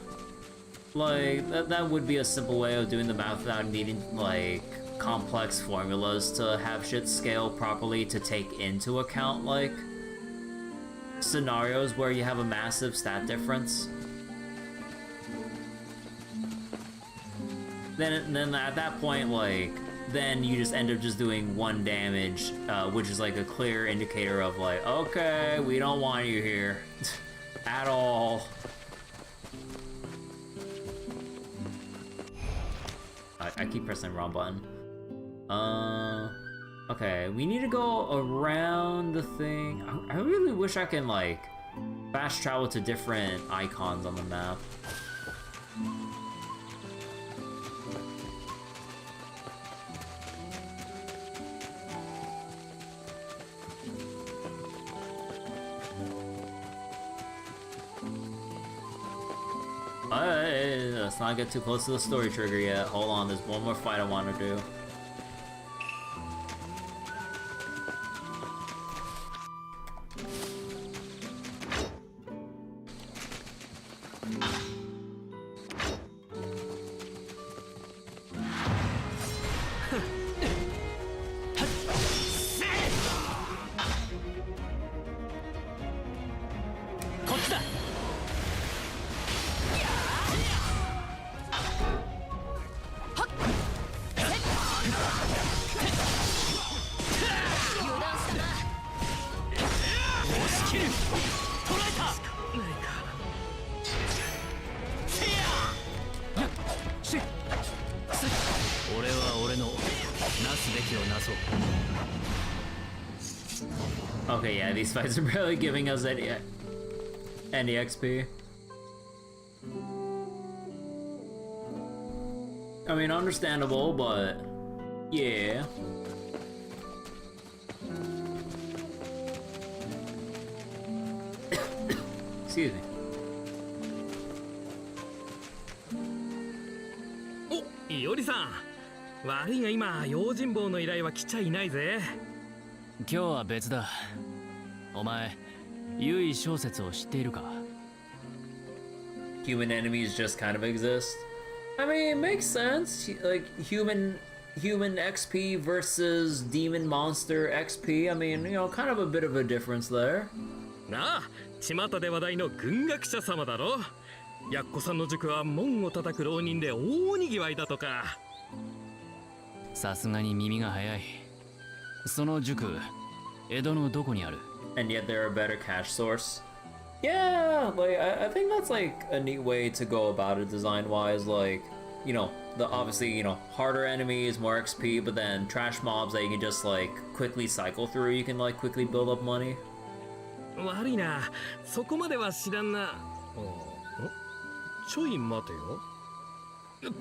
Like, that would be a simple way of doing the math without needing, like, complex formulas to have shit scale properly to take into account, like, scenarios where you have a massive stat difference. Then at that point, like, then you just end up just doing 1 damage, which is like a clear indicator of like, okay, we don't want you here at all. I keep pressing the wrong button. Okay, we need to go around the thing. I really wish I can like fast travel to different icons on the map. Let's not get too close to the story trigger yet. Hold on, there's one more fight I want to do. Okay, yeah, these fights are barely giving us any XP. I mean, understandable, but yeah. Excuse me. お、いおりさん。悪いが今、用心棒の依頼は来ちゃいないぜ。今日は別だ。お前、優位小説を知っているか？ Human enemies just kind of exist. I mean, it makes sense. Like human XP versus demon monster XP. I mean, you know, kind of a bit of a difference there. なあ、巷で話題の軍学者様だろ。やっこさんの塾は門を叩く浪人で大にぎわいだとか。さすがに耳が早い。その塾、江戸のどこにある？ And yet they're a better cash source. Yeah, like I think that's like a neat way to go about it design-wise. Like, you know, obviously, you know, harder enemies, more XP, but then trash mobs that you can just like quickly cycle through. You can like quickly build up money. 悪いな、そこまでは知らんな。ちょい待てよ。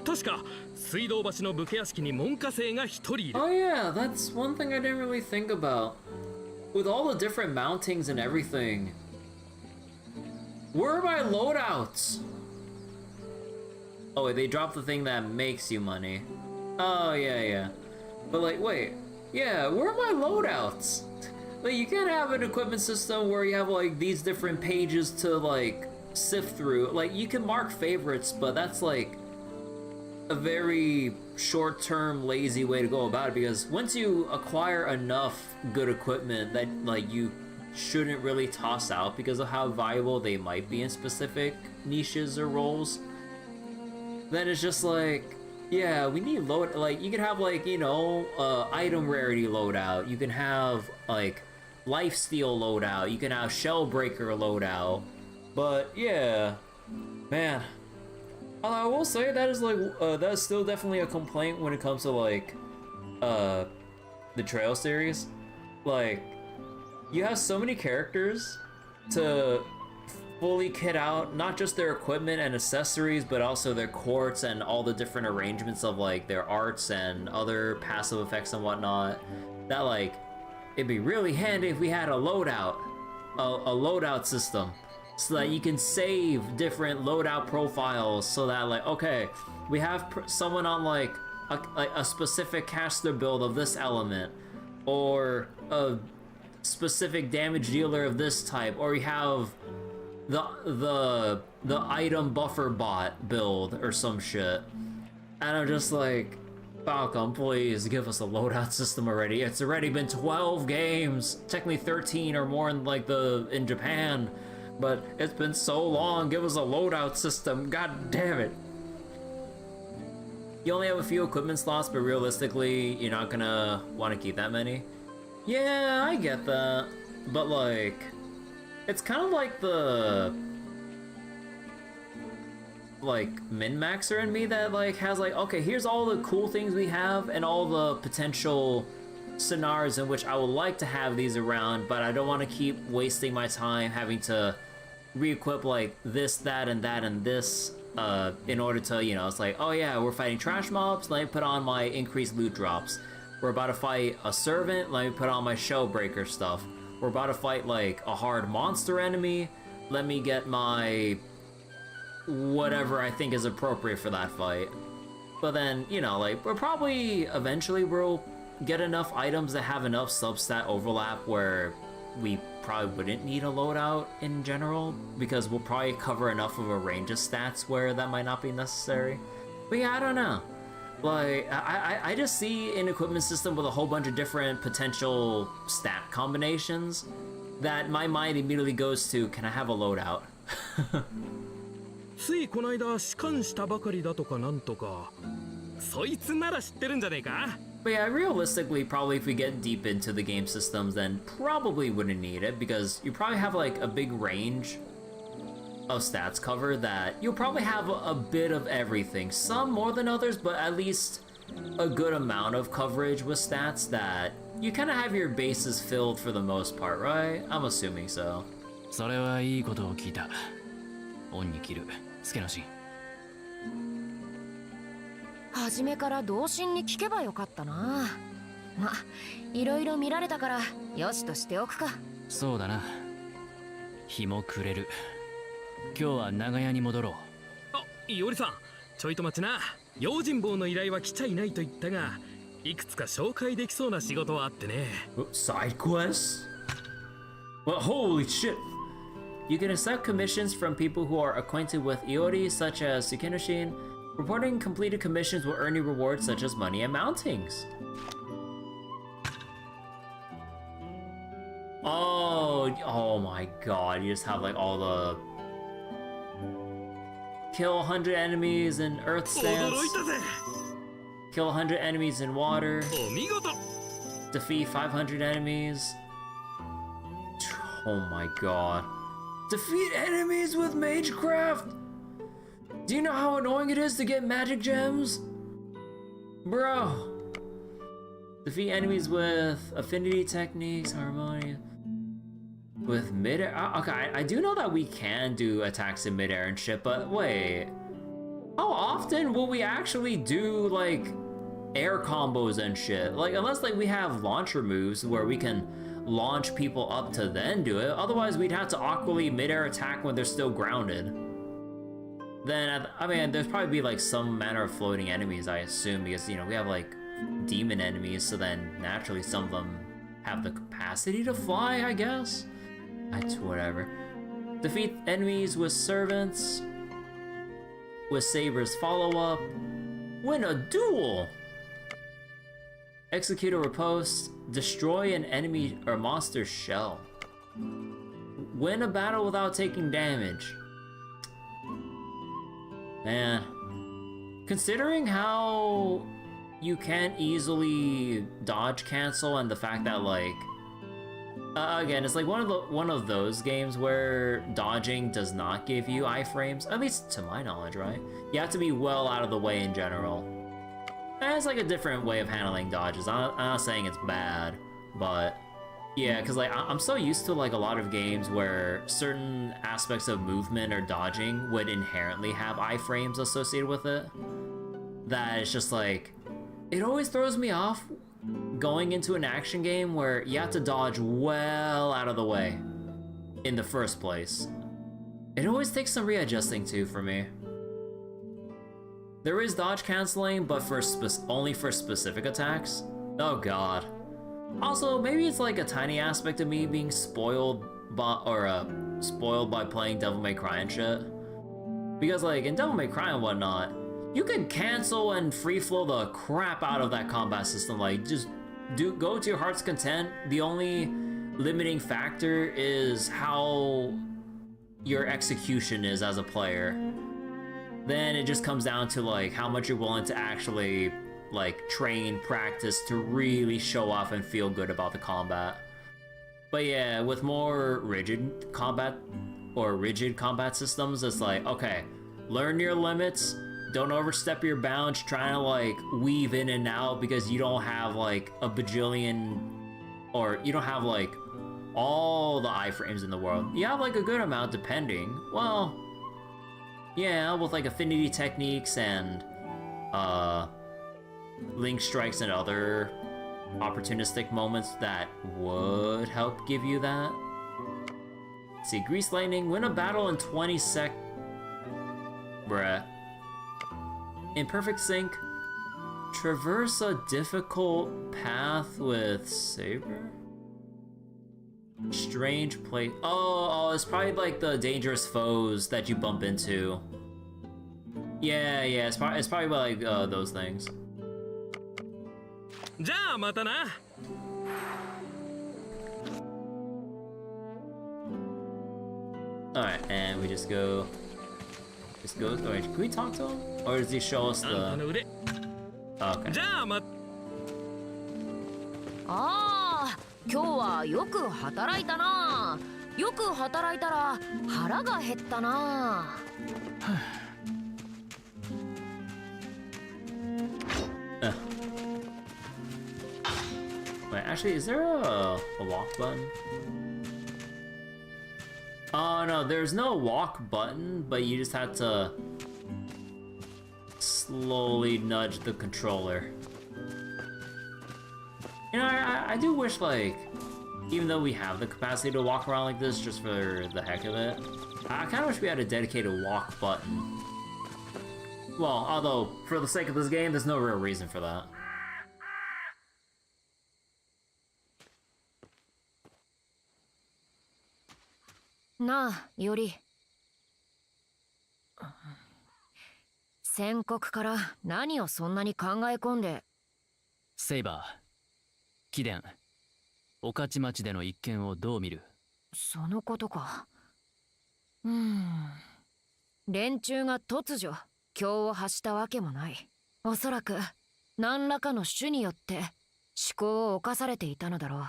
確か水道橋の武家屋敷に門下生が一人いる。Oh yeah, that's one thing I didn't really think about. With all the different mountings and everything, where are my loadouts? Oh wait, they dropped the thing that makes you money. Oh yeah. But like, wait, yeah, where are my loadouts? Like, you can't have an equipment system where you have like these different pages to like sift through. Like, you can mark favorites, but that's like a very short-term, lazy way to go about it, because once you acquire enough good equipment that like you shouldn't really toss out because of how valuable they might be in specific niches or roles, then it's just like, yeah, we need load. Like, you can have like, you know, item rarity loadout, you can have like lifesteal loadout, you can have shellbreaker loadout, but yeah, man, I will say that is like that is still definitely a complaint when it comes to like the Trail series. Like, you have so many characters to fully kit out not just their equipment and accessories, but also their courts and all the different arrangements of like their arts and other passive effects and whatnot, that like it'd be really handy if we had a loadout system, so that you can save different loadout profiles, so that like, okay, we have someone on like a specific caster build of this element, or a specific damage dealer of this type, or you have the item buffer bot build or some shit. And I'm just like, Falcom, please give us a loadout system already. It's already been 12 games, technically 13 or more in Japan, but it's been so long. Give us a loadout system. God damn it. You only have a few equipment slots, but realistically, you're not gonna want to keep that many. Yeah, I get that, but like, it's kind of like the min-maxer in me that like has like, okay, here's all the cool things we have and all the potential scenarios in which I would like to have these around, but I don't want to keep wasting my time having to re-equip like this, that, and this in order to, you know, it's like, oh yeah, we're fighting trash mobs, let me put on my increased loot drops. We're about to fight a servant, let me put on my shell breaker stuff. We're about to fight like a hard monster enemy, let me get my whatever I think is appropriate for that fight. But then, you know, like, we're probably eventually we'll get enough items that have enough substat overlap where we probably wouldn't need a loadout in general, because we'll probably cover enough of a range of stats where that might not be necessary. But yeah, I don't know. Like, I just see an equipment system with a whole bunch of different potential stat combinations that my mind immediately goes to, can I have a loadout? ついこの間仕官したばかりだとかなんとか、そいつなら知ってるんじゃねえか? But yeah, realistically, probably if we get deep into the game systems, then probably wouldn't need it, because you probably have like a big range of stats covered that you'll probably have a bit of everything. Some more than others, but at least a good amount of coverage with stats that you kind of have your bases filled for the most part, right? I'm assuming so. それはいいことを聞いた。オンに切る。スケナシン。初めから同心に聞けばよかったな。ま、いろいろ見られたからよしとしておくか。そうだな。日も暮れる。今日は長屋に戻ろう。あ、いおりさん、ちょいと待ちな。用心棒の依頼は来ちゃいないと言ったが、いくつか紹介できそうな仕事はあってね。Side quests? Well, holy shit! You can accept commissions from people who are acquainted with Iori, such as Sukinoshin. Reporting completed commissions will earn you rewards such as money and mountings. Oh my god, you just have like all the... Kill 100 enemies in Earth stance. Kill 100 enemies in water. Defeat 500 enemies. Oh my god. Defeat enemies with Magecraft! Do you know how annoying it is to get magic gems? Bro! Defeat enemies with affinity techniques, harmony... With mid-air? Okay, I do know that we can do attacks in mid-air and shit, but wait. How often will we actually do, like, air combos and shit? Like, unless, like, we have launcher moves where we can launch people up to then do it. Otherwise, we'd have to awkwardly mid-air attack when they're still grounded. Then, I mean, there's probably be, like, some manner of floating enemies, I assume, because, you know, we have, like, demon enemies, so then naturally some of them have the capacity to fly, I guess? Whatever. Defeat enemies with servants. With Saber's follow-up. Win a duel! Execute a riposte. Destroy an enemy or monster's shell. Win a battle without taking damage. Man. Considering how you can't easily dodge cancel and the fact that, like, again, it's like one of those games where dodging does not give you iframes, at least to my knowledge, right? You have to be well out of the way in general. And it's like a different way of handling dodges. I'm not saying it's bad, but yeah, because like I'm so used to like a lot of games where certain aspects of movement or dodging would inherently have iframes associated with it, that it's just like, it always throws me off going into an action game where you have to dodge well out of the way in the first place. It always takes some readjusting too for me. There is dodge canceling, but for only for specific attacks. Oh god. Also, maybe it's like a tiny aspect of me being spoiled by playing Devil May Cry and shit. Because like in Devil May Cry and whatnot, you can cancel and free flow the crap out of that combat system. Like just go to your heart's content. The only limiting factor is how your execution is as a player. Then it just comes down to like how much you're willing to actually like train, practice to really show off and feel good about the combat. But yeah, with more rigid combat systems, it's like, okay, learn your limits, don't overstep your bounds, trying to like weave in and out because you don't have like a bajillion, or you don't have like all the iframes in the world. You have like a good amount depending. Well, yeah, with like affinity techniques and link strikes and other opportunistic moments that would help give you that. Let's see, Grease Lightning, win a battle in 20 sec... Bruh. In perfect sync, traverse a difficult path with Saber? Strange place. Oh, it's probably like the dangerous foes that you bump into. Yeah, it's probably like those things. じゃあまたな。Alright, and we just go. Wait, can we talk to him? Or does he show us the. Okay. じゃあま。ああ、今日はよく働いたな。よく働いたら腹が減ったな。Wait, actually, is there a walk button? Oh no, there's no walk button, but you just have to slowly nudge the controller. You know, I do wish, like, even though we have the capacity to walk around like this just for the heck of it, I kind of wish we had a dedicated walk button. Well, although, for the sake of this game, there's no real reason for that. Na, Yuri. 宣告から何をそんなに考え込んで。セイバー、貴殿、御徒町での一件をどう見る？そのことか。連中が突如凶を発したわけもない。おそらく何らかの種によって思考を侵されていたのだろう。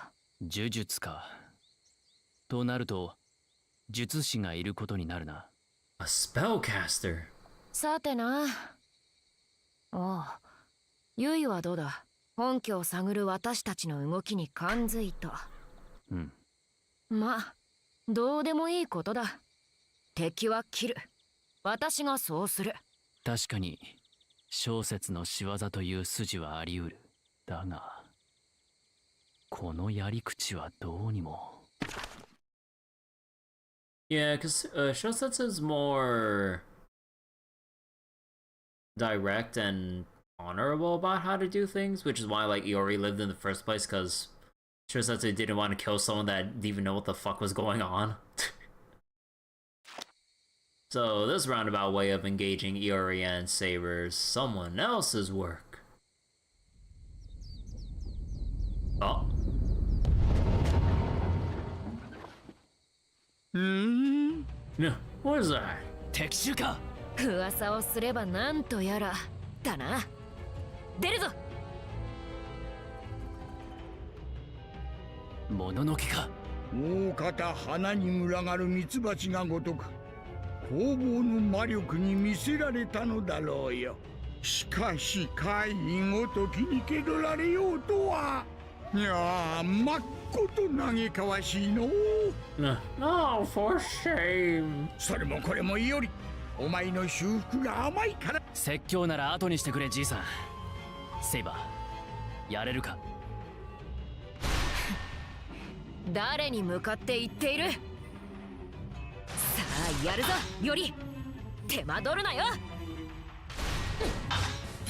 呪術か。となると術師がいることになるな。A spellcaster. さてな。おう、ユイはどうだ？本拠を探る私たちの動きに感づいた。まあ、どうでもいいことだ。敵は切る。私がそうする。確かに小説の仕業という筋はあり得る。だがこのやり口はどうにも。Yeah, because Shosetsu is more direct and honorable about how to do things, which is why like Iori lived in the first place, because Shosetsu didn't want to kill someone that didn't even know what the fuck was going on. So this roundabout way of engaging Iori and Saber is someone else's work. Oh. No, what is that? 敵襲か。噂をすればなんとやらだな。出るぞ。もののけか。大方花に群がるミツバチがごとく攻防の魔力に魅せられたのだろうよ。しかし怪異ごときに蹴取られようとは。いやまっこと嘆かわしいの。No, for shame. それもこれもいよりお前の修復が甘いから。説教なら後にしてくれじいさん。セイバー、やれるか。誰に向かって言っている？さあやるぞ、より手間取るなよ。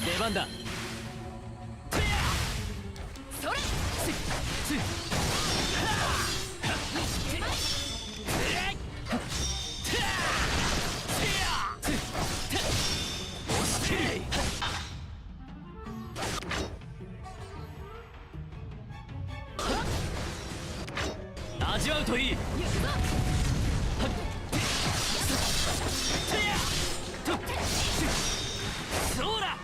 出番だ。それ味わうといい。そうだ。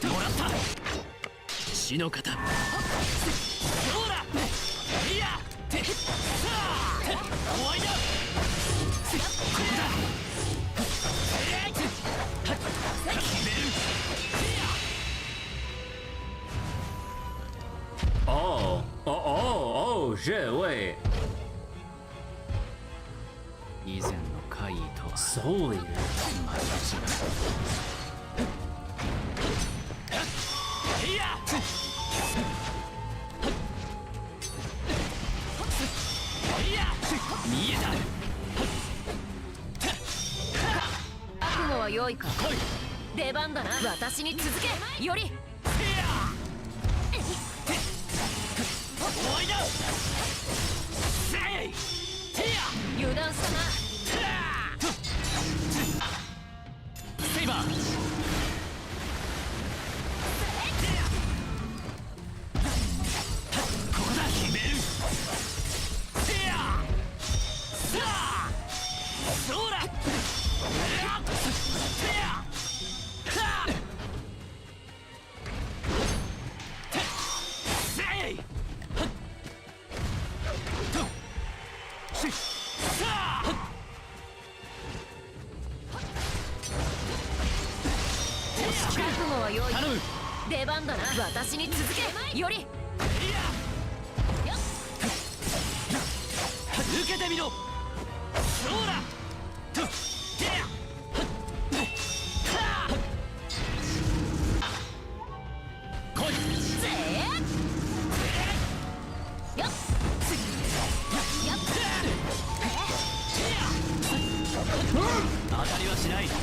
もらった。死の型。そうだ。いや。さあ。終わりだ。ここだ。決める。Oh, oh, shit, wait. 以前の怪異とは Soul Eater. また違う。いや。いや。見えた。覚悟は良いか。出番だな。私に続け。より。終わりだ。油断したな。セイバー。ここだ。決める。さあ。そうだ。覚悟は良い。頼む。出番だな。私に続け。より。受けてみろ。そうだ。来い。ぜよっ。当たりはしない。終わ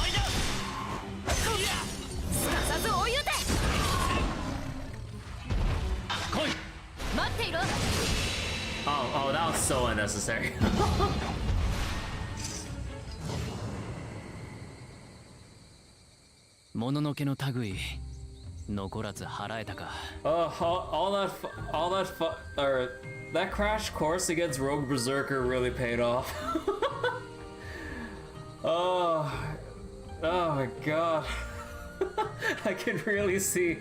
りだ。すかさず追い打て。来い。待っていろ。Oh, that was so unnecessary. もののけの類残らず払えたか。That crash course against Rogue Berserker really paid off. Oh my god. I can really see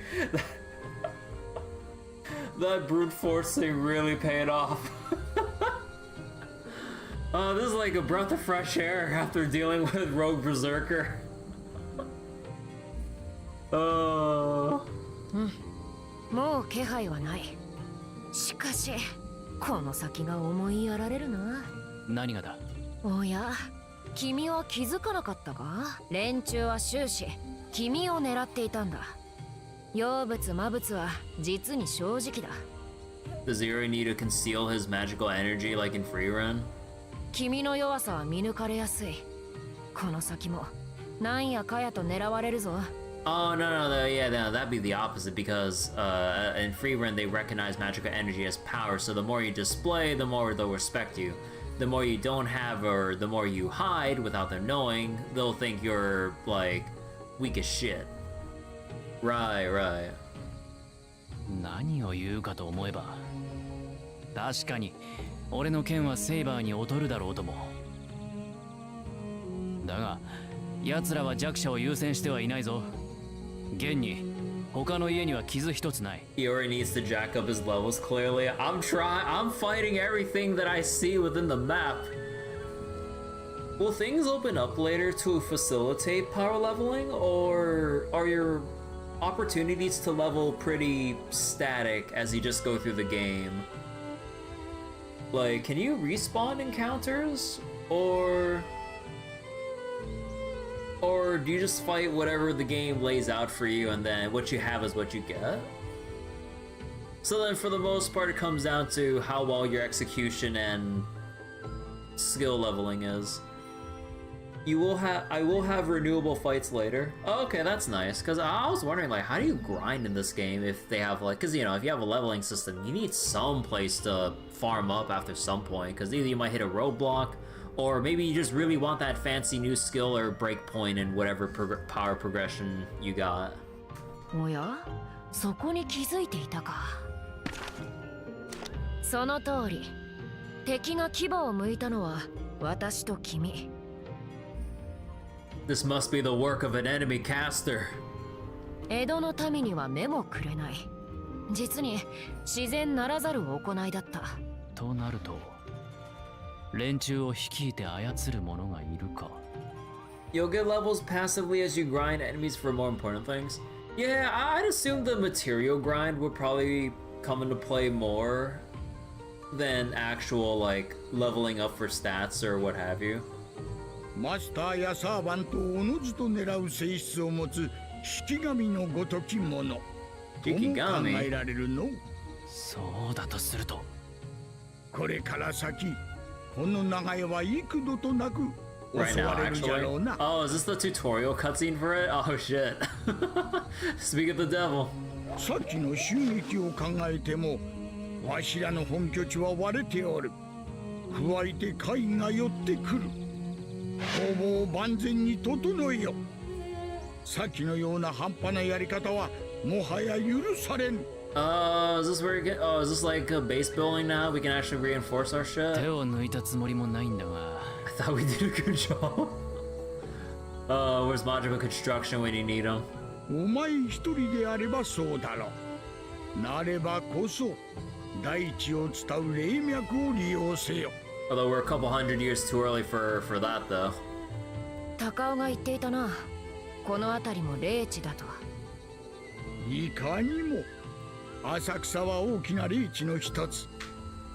that brute force thing really paid off. Oh, this is like a breath of fresh air after dealing with Rogue Berserker. Oh. もう気配はない。しかしこの先が思いやられるな。何がだ。おや、君は気づかなかったか。連中は終始君を狙っていたんだ。妖物魔物は実に正直だ。 Does Zero need to conceal his magical energy like in free run? 君の弱さは見抜かれやすい。この先もなんやかやと狙われるぞ。Oh, no, that'd be the opposite because in free run they recognize magical energy as power, so the more you display, the more they'll respect you. The more you don't have or the more you hide without them knowing, they'll think you're, like, weak as shit. Right. 何を言うかと思えば、確かに俺の剣はセイバーに劣るだろうとも。だが奴らは弱者を優先してはいないぞ。現に他の家には傷一つない。 He already needs to jack up his levels clearly. I'm fighting everything that I see within the map. Will things open up later to facilitate power leveling, or are your opportunities to level pretty static as you just go through the game? Like, can you respawn encounters, or do you just fight whatever the game lays out for you and then what you have is what you get? So then for the most part it comes down to how well your execution and skill leveling is. I will have renewable fights later. Oh, okay, that's nice. Cause I was wondering like, how do you grind in this game if they have like, cause you know, if you have a leveling system, you need some place to farm up after some point. Cause either you might hit a roadblock, or maybe you just really want that fancy new skill or break point in whatever power progression you got. おや、そこに気づいていたか。その通り。敵が牙を向いたのは私と君。This must be the work of an enemy caster. 江戸の民には目もくれない。実に自然ならざる行いだった。となると、連中を率いて操る者がいるか。You'll get levels passively as you grind enemies for more important things. Yeah, I'd assume the material grind would probably come into play more than actual like leveling up for stats or what have you. マスターやサーバントをおのずと狙う性質を持つ式神のごときものとも考えられるの。そうだとすると、これから先この長屋は幾度となく襲われるじゃろうな。Oh, is this the tutorial cutscene for it? Oh shit. Speak of the devil. さっきの襲撃を考えても、わしらの本拠地は割れておる。加えて怪異が寄ってくる。攻防を万全に整えよ。さっきのような半端なやり方はもはや許されん。Is this where you get? Oh, is this like a base building now? We can actually reinforce our shit. 手を抜いたつもりもないんだが。I thought we did a good job. Where's magical construction when you need them? お前一人であればそうだろう。なればこそ大地を伝う霊脈を利用せよ。Although we're a couple hundred years too early for that though. 高尾が言っていたな。この辺りも霊地だと。いかにも。浅草は大きな霊地の一つ。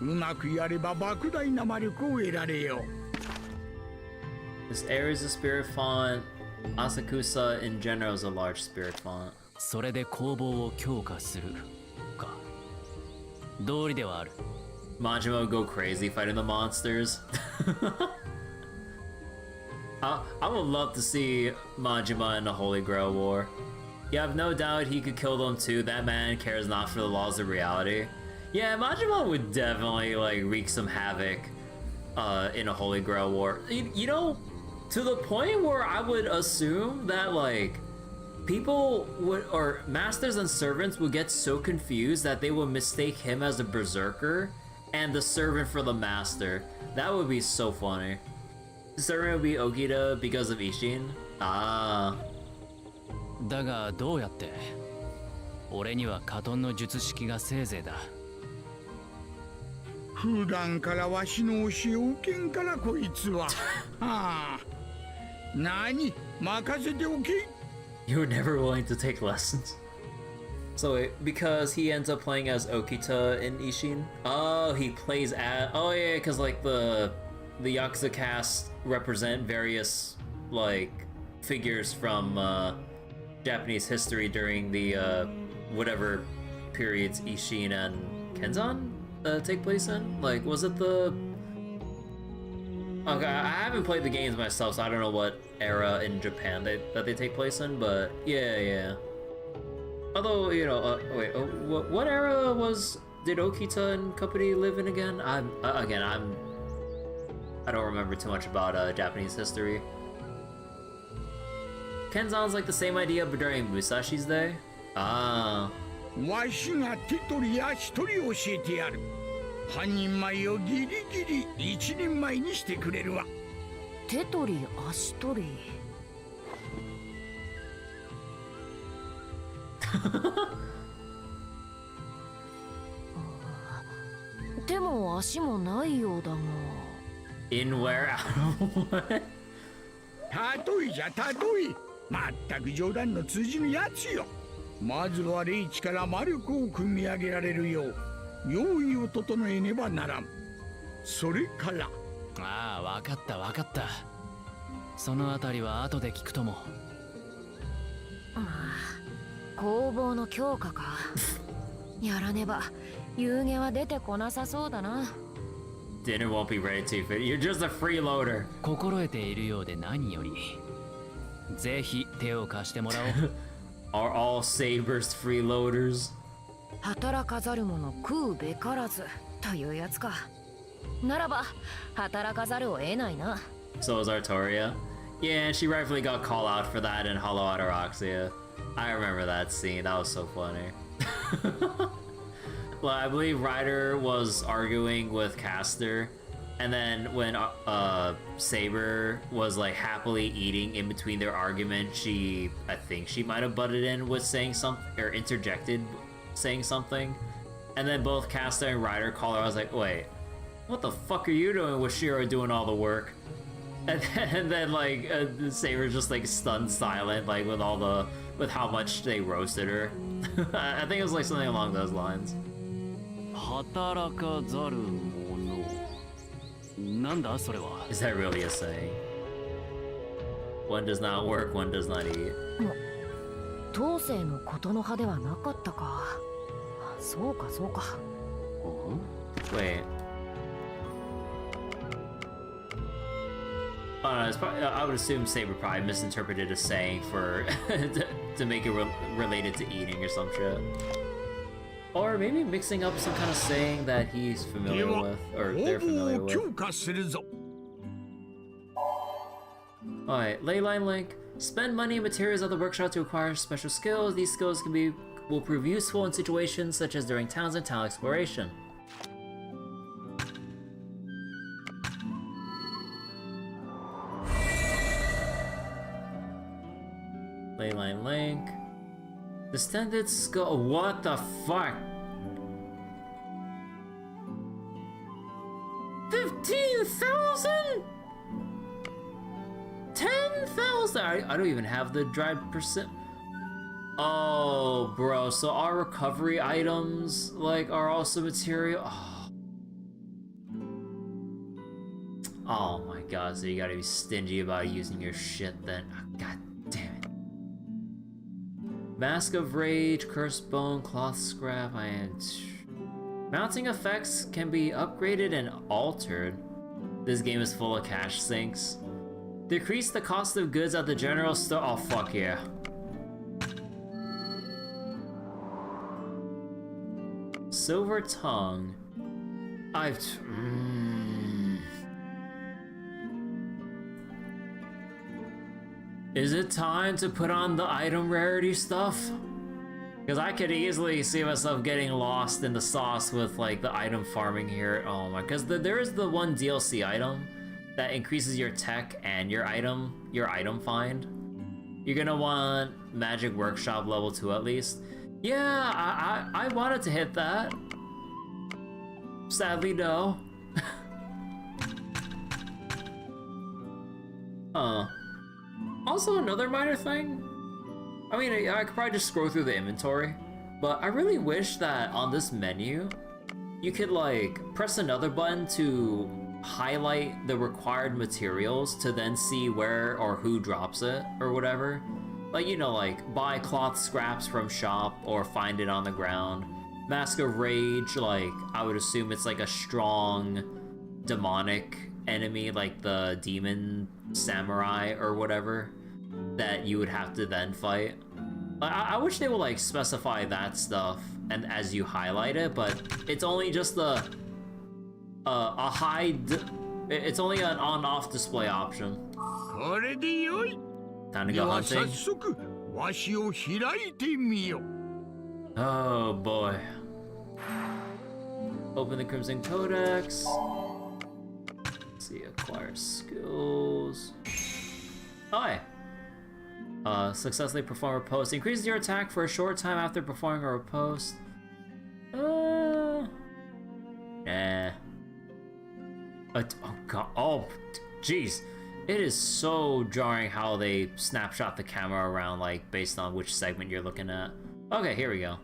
うまくやれば莫大な魔力を得られよう。This area is a spirit font. Asakusa in general is a large spirit font. それで攻防を強化するか。道理ではある。Majima would go crazy fighting the monsters. I would love to see Majima in the Holy Grail War. Yeah, I've no doubt he could kill them too. That man cares not for the laws of reality. Yeah, Majima would definitely like wreak some havoc in a Holy Grail War. You know, to the point where I would assume that like people would, or masters and servants would get so confused that they would mistake him as a berserker and the servant for the master. That would be so funny. The servant would be Okita because of Ishin. Ah. だがどうやって？俺にはカトンの術式がせいぜいだ。普段からわしの教えを受けんからこいつは。はあ。何？任せておけ。You were never willing to take lessons. So wait, because he ends up playing as Okita in Ishin? Oh, he plays as... Oh yeah, because like the Yakuza cast represent various like figures from Japanese history during the whatever periods Ishin and Kenzan take place in. Like, was it the... Okay, I haven't played the games myself, so I don't know what era in Japan that they take place in, but yeah. Although, you know, wait, what era did Okita and company live in again? I don't remember too much about Japanese history. Kenzan's like the same idea, but during Musashi's day? Ah. わしが手取り足取り教えてやる。半人前をギリギリ一人前にしてくれるわ。手取り足取り。手も足もないようだが。In where? 例えじゃ例え。まったく冗談の通じぬやつよ。まずは霊地から魔力を組み上げられるよう用意を整えねばならん。それから。ああ、わかったわかった。そのあたりは後で聞くとも。攻防の強化か。やらねば遊戯は出てこなさそうだな。Dinner won't be ready till you fit. You're just a freeloader. 心得ているようで何より。ぜひ手を貸してもらおう。Are all sabers freeloaders? 働かざる者食うべからずというやつか。ならば働かざるを得ないな。So is Artoria. Yeah, and she rightfully got called out for that in Hollow Ataraxia. I remember that scene. That was so funny. Well, I believe Ryder was arguing with Caster, and then when Saber was like happily eating in between their argument, I think she might have butted in with saying something or interjected saying something, and then both Caster and Ryder called her. I was like, wait, what the fuck are you doing with Shiro doing all the work? And then like Saber's just like stunned silent, like with how much they roasted her. I think it was like something along those lines. 働かざる者。なんだそれは。Is that really a saying? One does not work, one does not eat. 当世のことの葉ではなかったか。そうかそうか。Wait. It's probably, I would assume Saber probably misinterpreted a saying for to make it related to eating or some shit. Or maybe mixing up some kind of saying that he's familiar with, or they're familiar with. Alright, Leyline Link. Spend money and materials at the workshop to acquire special skills. These skills will prove useful in situations such as during towns and town exploration. Leyline Link. Distended skull. What the fuck? 15,000? 10,000? I don't even have the dried percent. Oh, bro. So our recovery items like are also material. Oh my god. So you gotta be stingy about using your shit then. Oh, god damn it. Mask of Rage, Cursed Bone, Cloth Scrap, Mounting effects can be upgraded and altered. This game is full of cash sinks. Decrease the cost of goods at the general store. Oh, fuck yeah. Silver Tongue. Is it time to put on the item rarity stuff? Because I could easily see myself getting lost in the sauce with like the item farming here. Oh my, because there is the one DLC item that increases your tech and your item find. You're gonna want Magic Workshop level 2 at least. Yeah, I wanted to hit that. Sadly, no. Also, another minor thing. I mean, I could probably just scroll through the inventory, but I really wish that on this menu, you could like press another button to highlight the required materials to then see where or who drops it or whatever. Like, you know, like buy cloth scraps from shop or find it on the ground. Mask of Rage, like I would assume it's like a strong demonic enemy, like the demon samurai or whatever, that you would have to then fight. I wish they would like specify that stuff and as you highlight it, but it's only just it's only an on-off display option. Time to go hunting. Oh boy. Open the Crimson Codex. Let's see, acquire skills. Hi. Successfully perform a riposte. Increases your attack for a short time after performing a riposte. Nah. Oh god. Oh, jeez. It is so jarring how they snapshot the camera around, like, based on which segment you're looking at. Okay, here we go.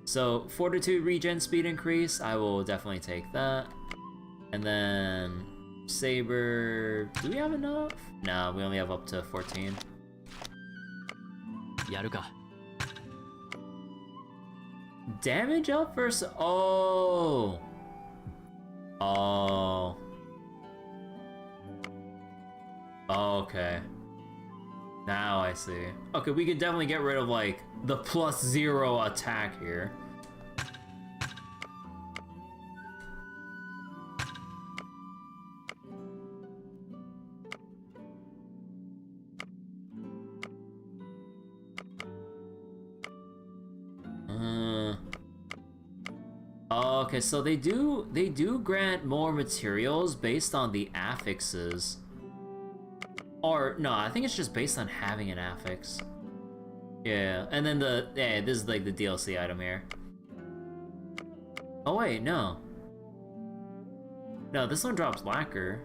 So, Fortitude regen speed increase. I will definitely take that. And then... Saber... Do we have enough? No, we only have up to 14. Yaruka. Damage up versus... Oh! Oh. Okay. Now I see. Okay, we can definitely get rid of, like, the +0 attack here. Okay, so they do grant more materials based on the affixes. Or no, I think it's just based on having an affix. Yeah, and then this is like the DLC item here. Oh wait, no. No, this one drops lacquer.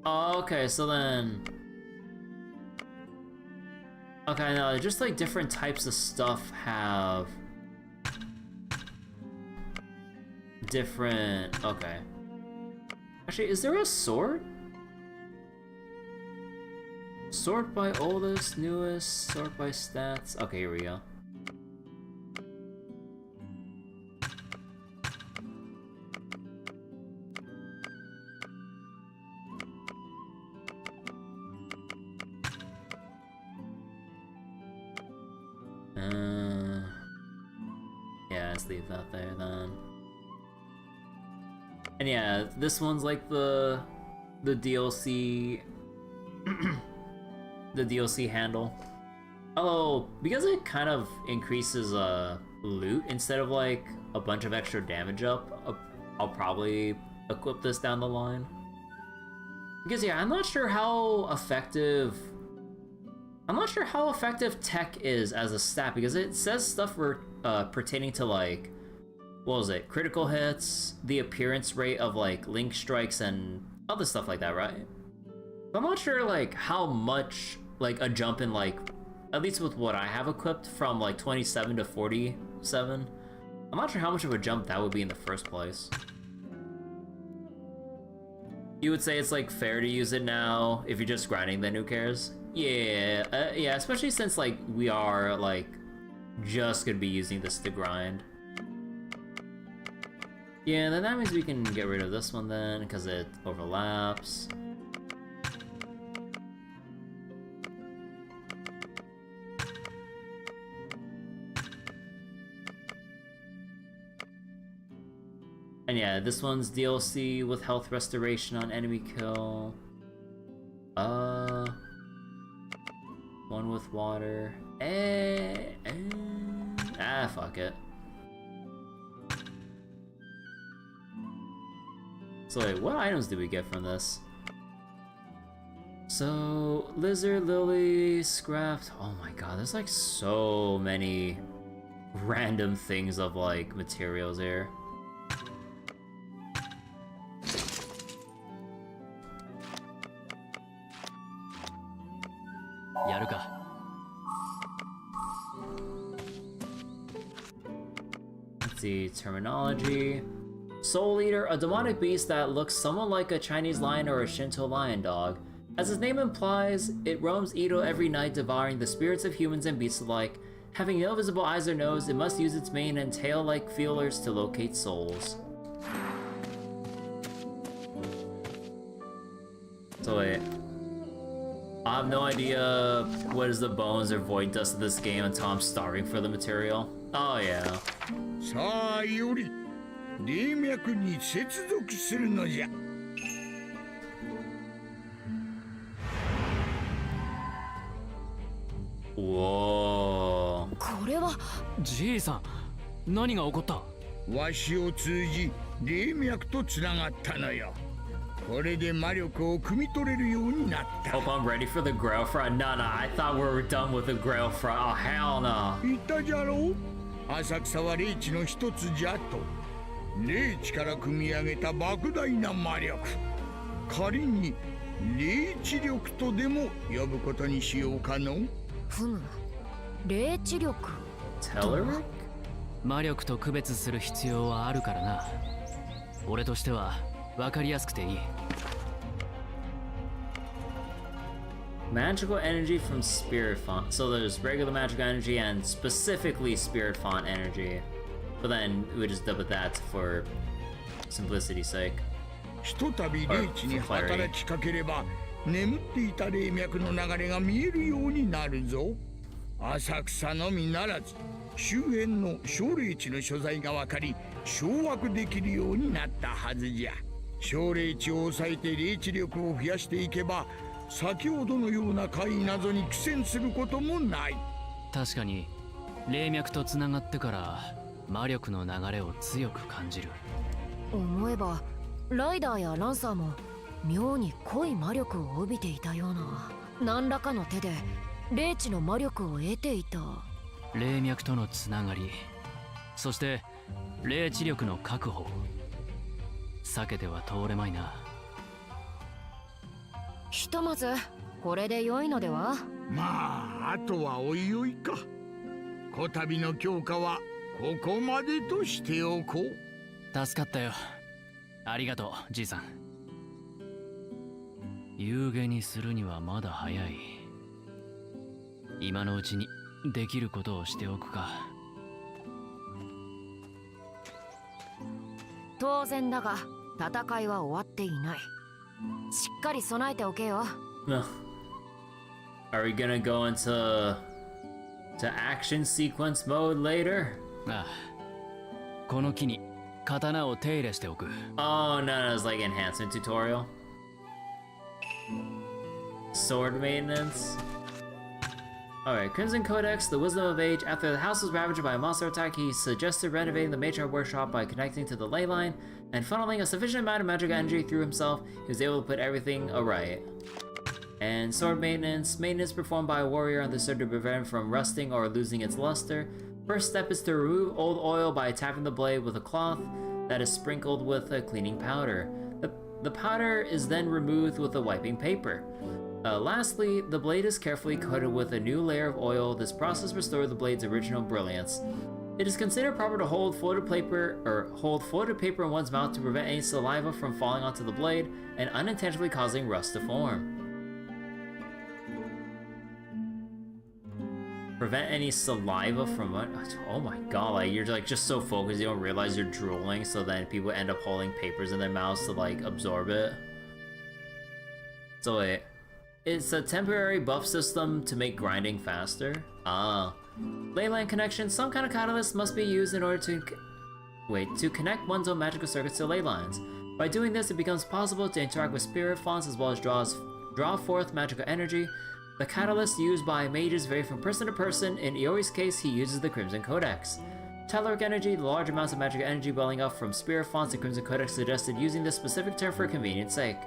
Oh, okay, so then okay, no, just like different types of stuff have different... Okay. Actually, is there a sort? Sort by oldest, newest, sort by stats. Okay, here we go. Yeah, let's leave that there then. And yeah, this one's like the DLC the DLC handle. Oh, because it kind of increases loot instead of like a bunch of extra damage up, I'll probably equip this down the line. Because yeah, I'm not sure how effective tech is as a stat, because it says stuff pertaining to like, what was it, critical hits, the appearance rate of like link strikes and other stuff like that, right? I'm not sure like how much like a jump in, like, at least with what I have equipped from like 27 to 47, I'm not sure how much of a jump that would be in the first place. You would say it's like fair to use it now if you're just grinding, then who cares? Yeah, yeah, especially since like we are like just gonna be using this to grind. Yeah, then that means we can get rid of this one then, because it overlaps. And yeah, this one's DLC with health restoration on enemy kill. One with water. Fuck it. So wait, what items do we get from this? So, lizard, lily, scrapped. Oh my god, there's like so many random things of like materials here. Let's see, terminology. Soul Eater, a demonic beast that looks somewhat like a Chinese lion or a Shinto lion dog. As its name implies, it roams Edo every night, devouring the spirits of humans and beasts alike. Having no visible eyes or nose, it must use its mane and tail-like feelers to locate souls. So wait, I have no idea what is the bones or void dust of this game until I'm starving for the material. Oh yeah. さあより霊脈に接続するのじゃ。おー。これは。じいさん、何が起こった？わしを通じ霊脈とつながったのよ。これで魔力を汲み取れるようになった。Hope I'm ready for the Grail front. No, I thought we were done with the Grail front. Oh, hell no. 言ったじゃろう。浅草は霊地の一つじゃと。霊地から組み上げた莫大な魔力。仮に霊地力とでも呼ぶことにしようかの。ふむ、霊地力。Telleric? 魔力と区別する必要はあるからな。俺としては分かりやすくていい。Magical energy from Spirit Font. So there's regular magical energy and specifically Spirit Font energy. But then we just double that for simplicity's sake. ひとたび霊地に働きかければ眠っていた霊脈の流れが見えるようになるぞ。浅草のみならず周辺の小霊地の所在が分かり掌握できるようになったはずじゃ。小霊地を抑えて霊地力を増やしていけば先ほどのような怪異謎に苦戦することもない。確かに霊脈とつながってから魔力の流れを強く感じる。思えばライダーやランサーも妙に濃い魔力を帯びていたような。何らかの手で霊地の魔力を得ていた。霊脈とのつながり、そして霊地力の確保、避けては通れまいな。ひとまずこれで良いのでは。まああとはおいおいか。こたびの強化はここまでとしておこう。助かったよ。ありがとうじいさん。有限にするにはまだ早い。今のうちにできることをしておくか。当然だが戦いは終わっていない。しっかり備えておけよ。Are we gonna go into action sequence mode later? ああ、この機に刀を手入れしておく。Oh no, it's like enhancement tutorial. Sword maintenance. Alright, Crimson Codex, the Wisdom of Age. After the house was ravaged by a monster attack, he suggested renovating the matriarch workshop by connecting to the ley line and funneling a sufficient amount of magic energy through himself. He was able to put everything aright. And sword maintenance. Maintenance performed by a warrior on the sword to prevent it from rusting or losing its luster. First step is to remove old oil by tapping the blade with a cloth that is sprinkled with a cleaning powder. The powder is then removed with a wiping paper. Lastly, the blade is carefully coated with a new layer of oil. This process restores the blade's original brilliance. It is considered proper to hold folded paper in one's mouth to prevent any saliva from falling onto the blade and unintentionally causing rust to form. Prevent any saliva from... Oh my god, like you're like just so focused you don't realize you're drooling, so then people end up holding papers in their mouths to like absorb it. So wait, it's a temporary buff system to make grinding faster? Ah. Leyline connection. Some kind of catalyst must be used in order to connect one's own magical circuits to ley lines. By doing this, it becomes possible to interact with spirit fonts as well as draw forth magical energy. The catalysts used by mages vary from person to person. In Iori's case, he uses the Crimson Codex. Telluric energy, the large amounts of magical energy welling up from spirit fonts and Crimson Codex suggested using this specific term for convenience sake.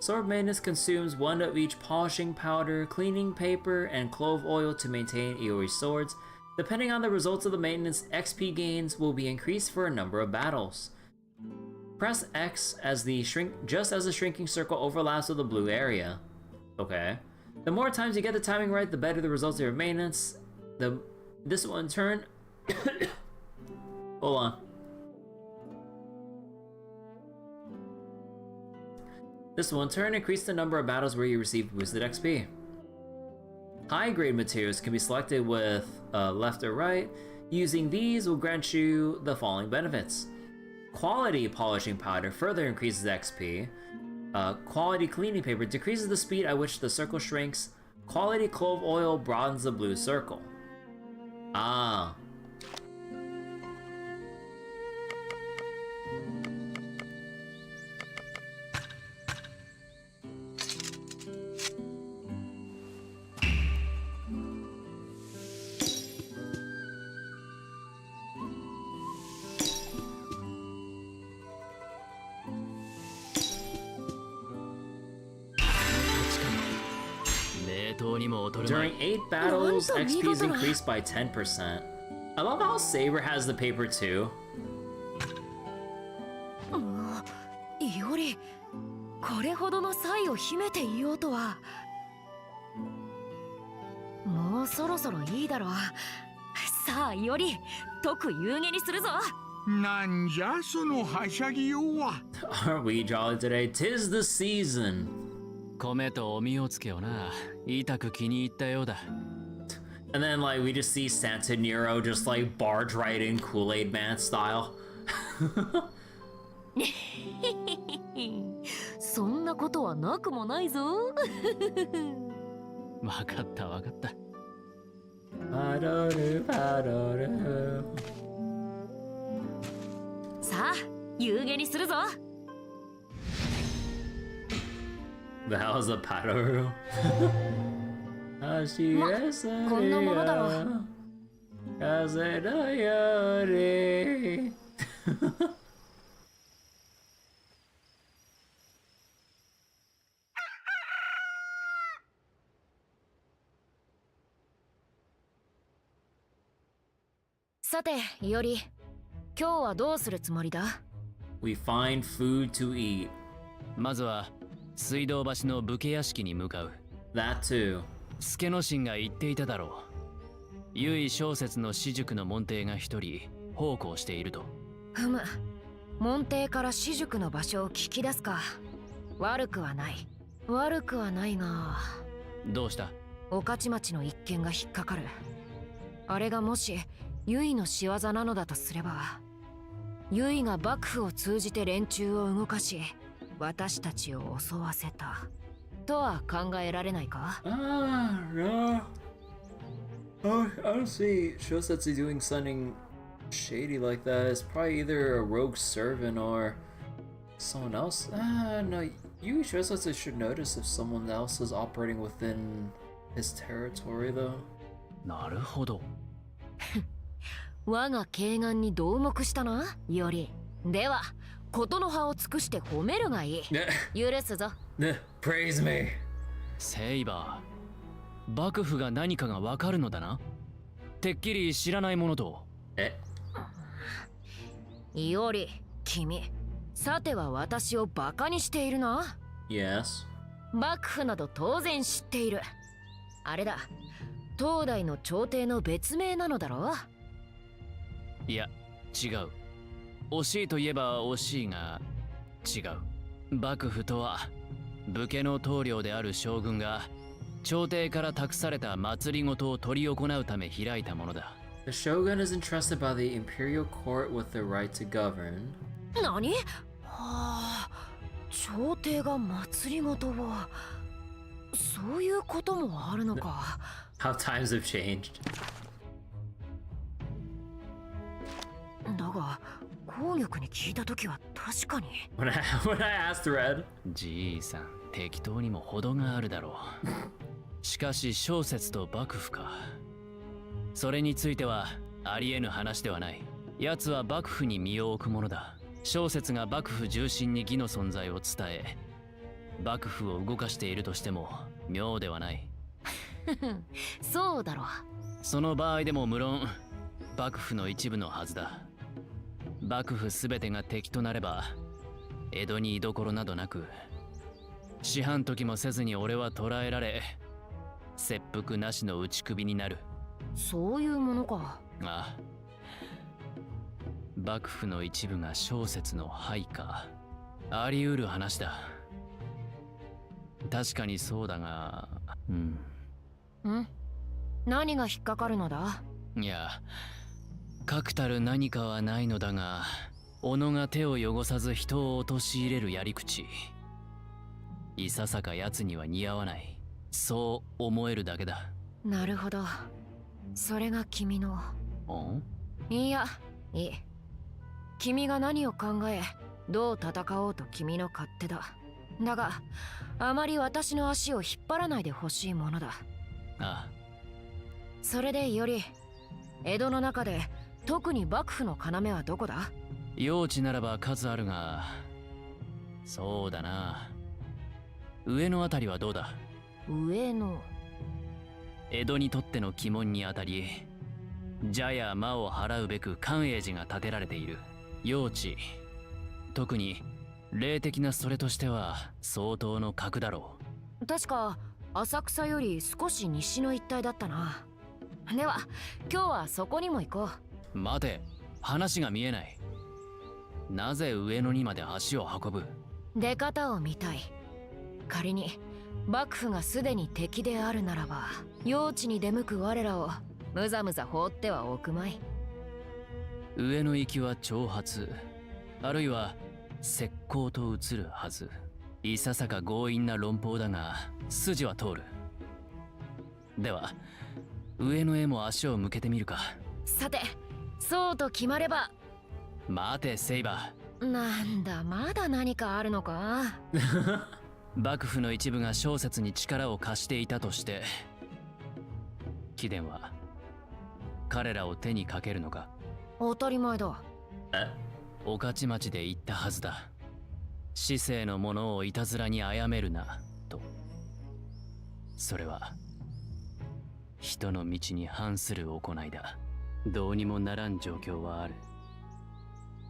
Sword maintenance consumes one of each polishing powder, cleaning paper, and clove oil to maintain Iori's swords. Depending on the results of the maintenance, XP gains will be increased for a number of battles. Press X as just as the shrinking circle overlaps with the blue area. Okay. The more times you get the timing right, the better the results of your maintenance. This will in turn... Hold on. This will in turn increase the number of battles where you receive boosted XP. High-grade materials can be selected with left or right. Using these will grant you the following benefits. Quality polishing powder further increases XP. Quality cleaning paper decreases the speed at which the circle shrinks. Quality clove oil broadens the blue circle. Ah. During 8 battles, XP is increased by 10%. I love how Saber has the paper too. Iori, これほどの才を秘めていようとは。もうそろそろいいだろう。さあ、Iori、解く有限にするぞ。なんじゃそのはしゃぎようは。Aren't we jolly today? 'Tis the season. 米とお身をつけをな、痛く気に入ったようだ。And then like we just see Santa Nero just like barge right in Kool-Aid Man style. そんなことはなくもないぞ。わかったわかった。さあ、夕げにするぞ。The hell is a Padoru? こんなものだろう。風のように。さて、いおり、今日はどうするつもりだ？ We find food to eat. まずは水道橋の武家屋敷に向かう。 That too. 助之進が言っていただろう。由小説の私塾の門弟が一人奉公していると。ふむ、門弟から私塾の場所を聞き出すか。悪くはない。悪くはないが。どうした？御徒町の一件が引っかかる。あれがもしユイの仕業なのだとすれば、ユイが幕府を通じて連中を動かし、私たちを襲わせたとは考えられないか？ No. I don't see Shosetsu doing something shady like that. It's probably either a rogue servant or someone else. No, you Shosetsu should notice if someone else is operating within his territory, though. なるほど。我が慶願に同目したな、より。では、ことの葉を尽くして褒めるがいい。許すぞ。Praise me. セイバー、幕府が何かがわかるのだな。てっきり知らないものと。いおり、君、さては私をバカにしているな。Yes. 幕府など当然知っている。あれだ、当代の朝廷の別名なのだろう。いや、違う。惜しいといえば惜しいが、違う。幕府とは、武家の棟梁である将軍が、朝廷から託された祭りごとを執り行うため開いたものだ。The shogun is entrusted by the imperial court with the right to govern. 何？はあ、朝廷が祭りごとを。そういうこともあるのか。How times have changed. だが、紅玉に聞いたときは確かに。When I asked Red. じいさん、適当にも程があるだろう。しかし小説と幕府か。それについてはありえぬ話ではない。奴は幕府に身を置くものだ。小説が幕府重臣に義の存在を伝え、幕府を動かしているとしても妙ではない。そうだろう。その場合でも無論幕府の一部のはずだ。幕府すべてが敵となれば江戸に居所などなく、四半時もせずに俺は捕らえられ、切腹なしの打ち首になる。そういうものか。ああ、幕府の一部が小説の配下。あり得る話だ。確かにそうだが、何が引っかかるのだ？いや、確たる何かはないのだが、己が手を汚さず人を陥れるやり口、いささか奴には似合わない。そう思えるだけだ。なるほど。それが君の。いや、いい。君が何を考え、どう戦おうと君の勝手だ。だが、あまり私の足を引っ張らないでほしいものだ。ああ。それでより、江戸の中で特に幕府の要はどこだ？用地ならば数あるが、そうだな。上のあたりはどうだ？上の。江戸にとっての鬼門にあたり、邪や魔を払うべく寛永寺が建てられている。用地、特に霊的なそれとしては相当の格だろう。確か浅草より少し西の一帯だったな。では今日はそこにも行こう。待て、話が見えない。なぜ上野にまで足を運ぶ？出方を見たい。仮に幕府がすでに敵であるならば、用地に出向く我らをむざむざ放ってはおくまい。上の行きは挑発、あるいは石膏と映るはず。いささか強引な論法だが筋は通る。では上野へも足を向けてみるか。さて、そうと決まれば。待てセイバー。なんだ、まだ何かあるのか。幕府の一部が小説に力を貸していたとして貴殿は彼らを手にかけるのか。当たり前だ。御徒町で言ったはずだ。市政の者をいたずらに殺めるなと。それは人の道に反する行いだ。どうにもならん状況はある。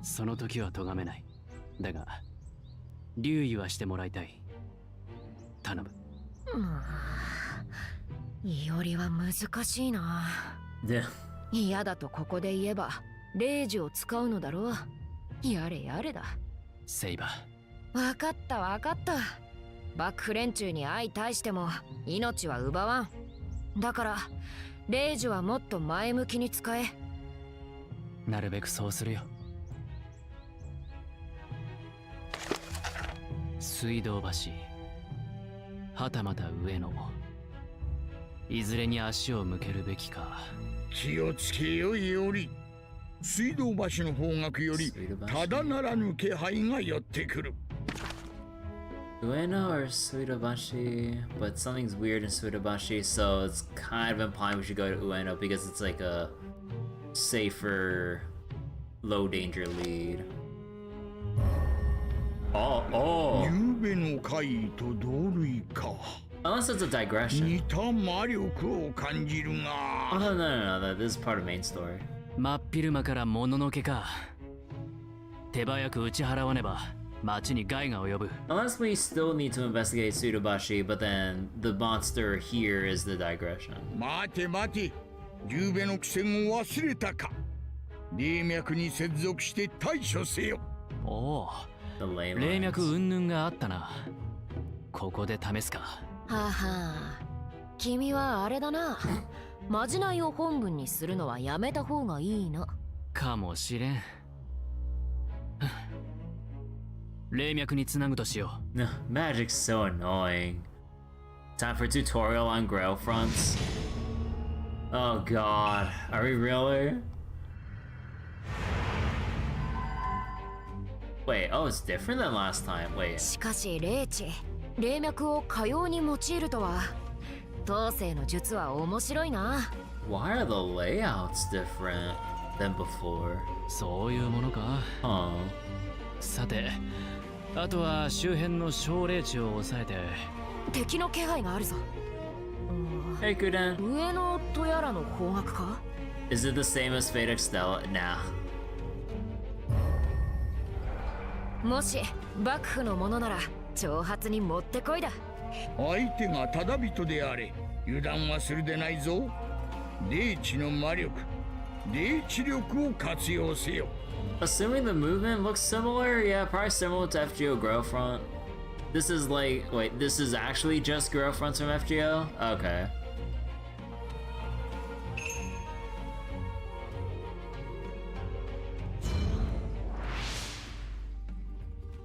その時は咎めない。だが留意はしてもらいたい。頼む。いおりは難しいな。嫌だとここで言えば霊樹を使うのだろう。やれやれだ。セイバー。分かった分かった。幕府連中に相対しても命は奪わん。だから霊樹はもっと前向きに使え。なるべくそうするよ。水道橋、はたまた上野、いずれに足を向けるべきか。気をつけよいおり。水道橋の方角よりただならぬ気配が寄ってくる。Ueno or Suidobashi, but something's weird in Suidobashi, so it's kind of implying we should go to Ueno because it's like a safer, low danger lead. Oh. ゆうべの怪異と同類か。Unless it's a digression. 似た魔力を感じるが。Oh, no, this is part of main story. 真っ昼間からもののけか。手早く打ち払わねば町に害が及ぶ。Unless we still need to investigate Suidobashi, but then the monster here is the digression. 待て待て、ゆうべの苦戦を忘れたか。霊脈に接続して対処せよ。おお、霊脈云々があったな。ここで試すか。はは君はあれだな。まじないを本文にするのはやめた方がいいな。かもしれん。霊脈につなぐとしよう。Magic's so annoying. Time for tutorial on Grail fronts. Oh god, are we really? Wait, oh, it's different than last time. Wait. しかし霊地、霊脈をかように用いるとは、当世の術は面白いな。Why are the layouts different than before? そういうものか。さて、あとは周辺の小霊地を抑えて。敵の気配があるぞ。Hey, Kuden. 上野とやらの方角か？ Is it the same as Fate Extella? Nah. もし幕府のものなら挑発にもってこいだ。相手がただ人であれ、油断はするでないぞ。霊地の魔力、霊地力を活用せよ。Assuming the movement looks similar, yeah, probably similar to FGO Grail Front. This is like, wait, this is actually just Grail Fronts from FGO? Okay.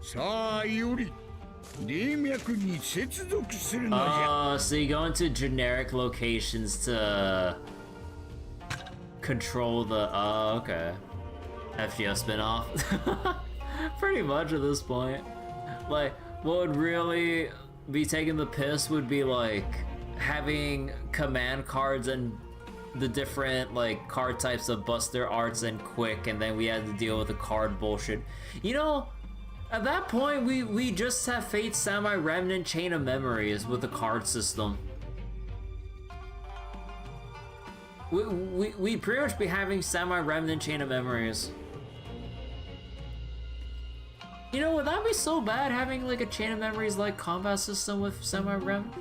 さあより霊脈に接続するのじゃ。So you go into generic locations to control the, okay. FGO spinoff. Pretty much at this point. Like, what would really be taking the piss would be like having command cards and the different like card types of Buster, Arts, and Quick, and then we had to deal with the card bullshit. You know, at that point, we just have Fate Samurai Remnant Chain of Memories with the card system. We pretty much be having Samurai Remnant Chain of Memories. You know, would that be so bad having like a Chain of Memories like combat system with Samurai Remnant?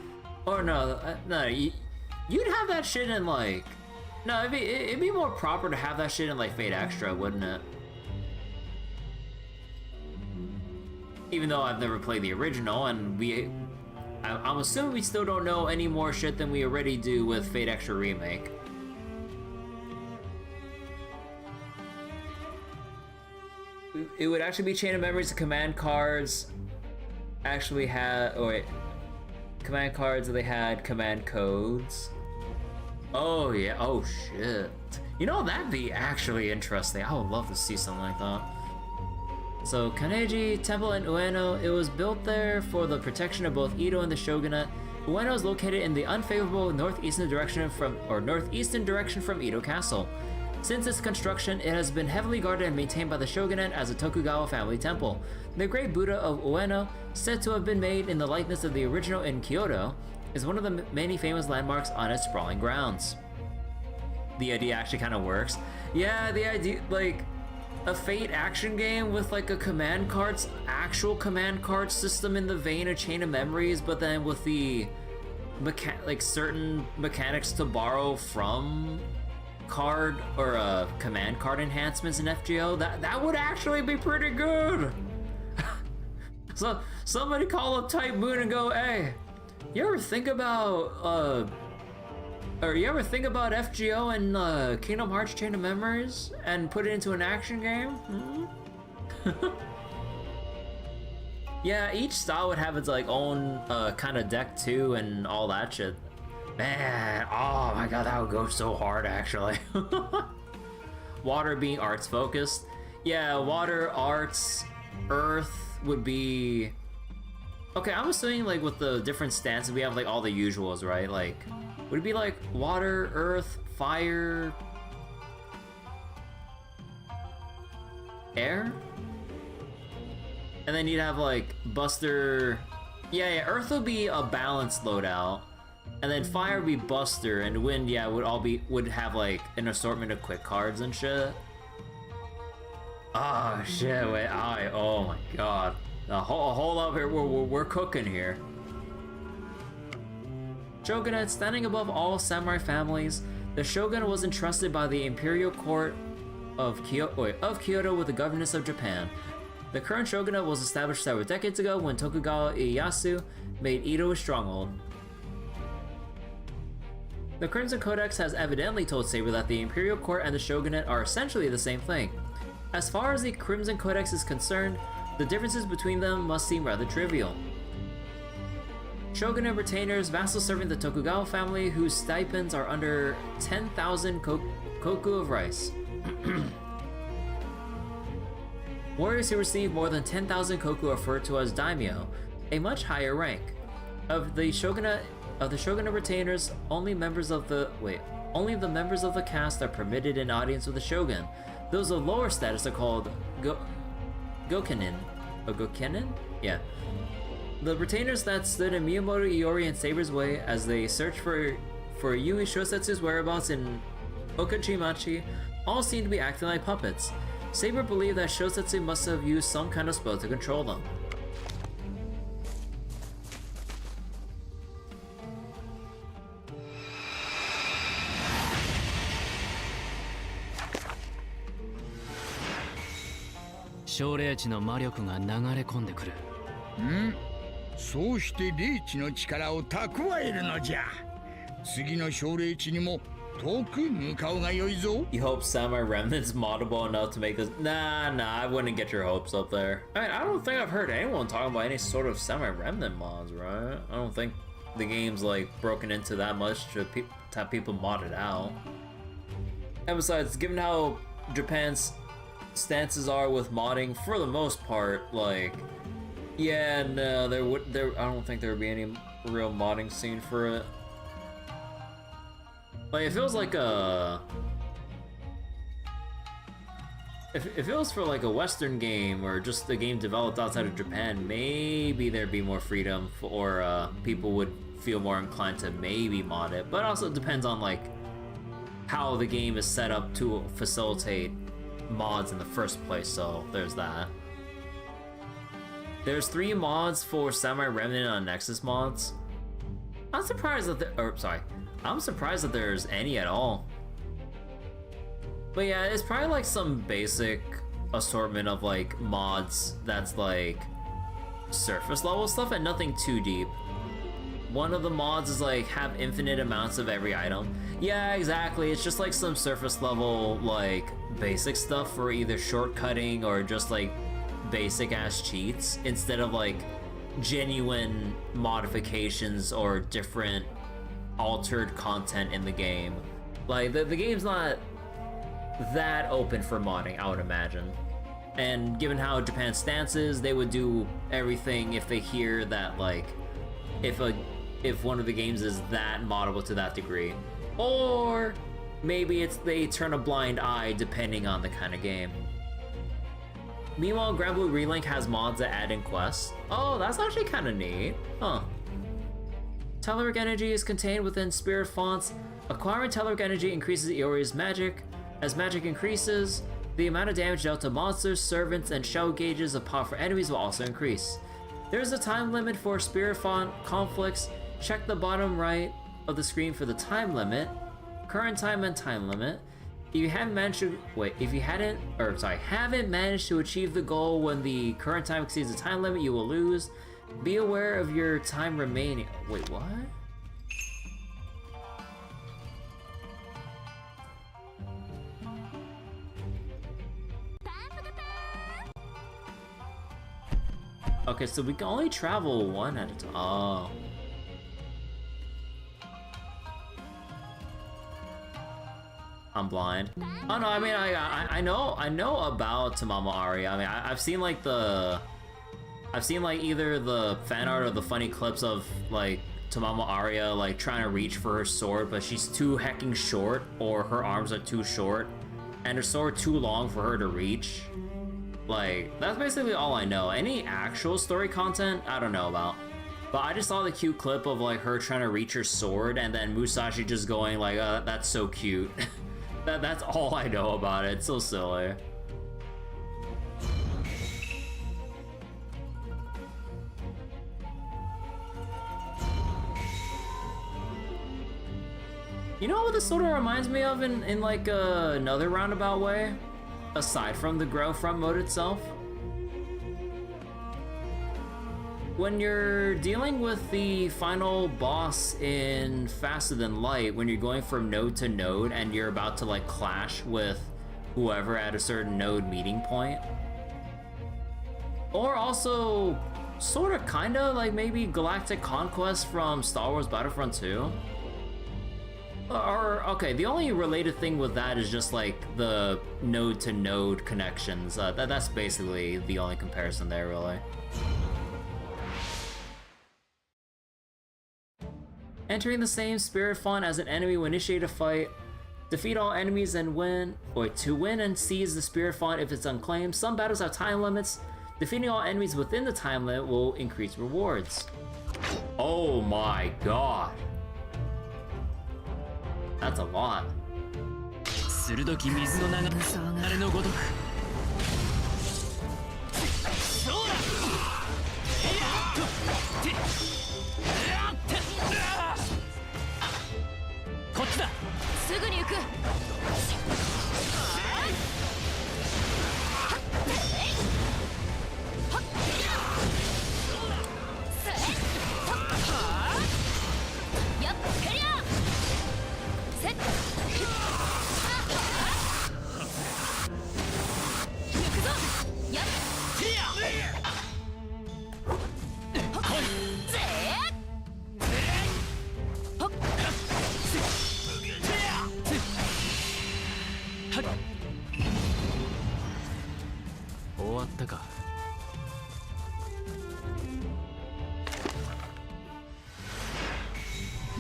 Or no, you'd have that shit in like, no, it'd be more proper to have that shit in like Fate Extra, wouldn't it? Even though I've never played the original, and I'm assuming we still don't know any more shit than we already do with Fate Extra Remake. It would actually be Chain of Memories. Command cards actually had, oh wait, command cards, they had command codes. Oh yeah, oh shit. You know, that'd be actually interesting. I would love to see something like that. So, Kaneji Temple in Ueno, it was built there for the protection of both Edo and the Shogunate. Ueno is located in the unfavorable northeastern direction from Edo Castle. Since its construction, it has been heavily guarded and maintained by the Shogunate as a Tokugawa family temple. The Great Buddha of Ueno, said to have been made in the likeness of the original in Kyoto, is one of the many famous landmarks on its sprawling grounds. The idea actually kind of works. Yeah, the idea, like, a Fate action game with like a actual command card system in the vein of Chain of Memories, but then with the certain mechanics to borrow from card or command card enhancements in FGO. That would actually be pretty good. So somebody call up Type Moon and go, hey, you ever think about FGO and Kingdom Hearts Chain of Memories and put it into an action game? Yeah, each style would have its like own kind of deck too and all that shit. Man, oh my god, that would go so hard actually. Water being arts focused. Yeah, water, arts, earth would be... Okay, I'm assuming like with the different stances we have like all the usuals, right? Like, would it be like water, earth, fire, air? And then you'd have like Buster. Yeah, earth would be a balanced loadout. And then fire would be Buster, and wind, yeah, would have like an assortment of quick cards and shit. Oh shit, wait, oh my god. Hold up here, we're cooking here. Shogunate, standing above all samurai families, the shogunate was entrusted by the imperial court of Kyoto with the governance of Japan. The current shogunate was established several decades ago when Tokugawa Ieyasu made Edo a stronghold. The Crimson Codex has evidently told Saber that the imperial court and the shogunate are essentially the same thing. As far as the Crimson Codex is concerned, the differences between them must seem rather trivial. Shogunate retainers, vassals serving the Tokugawa family, whose stipends are under 10,000 koku of rice. Warriors who receive more than 10,000 koku are referred to as daimyo, a much higher rank. Of the shogunate retainers, only the members of the caste are permitted an audience with the shogun. Those of lower status are called gokenin. Gokenin? Yeah. The retainers that stood in Miyamoto, Iori, and Saber's way as they searched for Yui Shosetsu's whereabouts in Okachimachi all seemed to be acting like puppets. Saber believed that Shosetsu must have used some kind of spell to control them.ん？そうして霊地の力を蓄えるのじゃ。次の奨励地にも遠く向かうがよいぞ。 You hope Samurai Remnant's moddable enough to make this? Nah, I wouldn't get your hopes up there. I mean, I don't think I've heard anyone talking about any sort of Samurai Remnant mods, right? I don't think the game's like broken into that much to have people mod it out. And besides, given how Japan's stances are with modding, for the most part, like, yeah, no, I don't think there would be any real modding scene for it. Like, it feels like if it was for like a Western game or just a game developed outside of Japan, maybe there'd be more freedom or people would feel more inclined to maybe mod it. But also it depends on like how the game is set up to facilitate mods in the first place, so there's that. There's 3 mods for Samurai Remnant on Nexus mods. I'm surprised that I'm surprised that there's any at all. But yeah, it's probably like some basic assortment of like mods that's like surface level stuff and nothing too deep. one of the mods is like have infinite amounts of every item. Yeah, exactly. It's just like some surface level like basic stuff for either shortcutting or just like basic ass cheats instead of like genuine modifications or different altered content in the game. Like the game's not that open for modding, I would imagine. And given how Japan stances, they would do everything if they hear that like if one of the games is that moddable to that degree. Or maybe it's they turn a blind eye depending on the kind of game. Meanwhile, Grand Blue Relink has mods that add in quests. Oh, that's actually kind of neat. Huh. Telluric energy is contained within spirit fonts. Acquiring Telluric energy increases Iori's magic. As magic increases, the amount of damage dealt to monsters, servants, and shell gauges of powerful enemies will also increase. There is a time limit for spirit font conflicts. Check the bottom right of the screen for the time limit, current time and time limit. If you haven't managed to haven't managed to achieve the goal when the current time exceeds the time limit, you will lose. Be aware of your time remaining. Wait, what? Okay, so we can only travel one at a time. Oh. I'm blind. Oh no, I mean I know about Tamamo Aria. I mean I've seen like either the fan art or the funny clips of like Tamamo Aria like trying to reach for her sword, but she's too hecking short, or her arms are too short, and her sword too long for her to reach. Like, that's basically all I know. Any actual story content, I don't know about. But I just saw the cute clip of like her trying to reach her sword and then Musashi just going like, that's so cute. That's all I know about it. It's so silly. You know what this sort of reminds me of in like another roundabout way? Aside from the Grail front mode itself? When you're dealing with the final boss in Faster Than Light, when you're going from node to node and you're about to like clash with whoever at a certain node meeting point. Or also, sort of kinda like maybe Galactic Conquest from Star Wars Battlefront 2. Or, okay, the only related thing with that is just like the node to node connections. That's basically the only comparison there, really. Entering the same spirit font as an enemy will initiate a fight. Defeat all enemies and win, or to win and seize the spirit font if it's unclaimed. Some battles have time limits. Defeating all enemies within the time limit will increase rewards. Oh my god. That's a lot.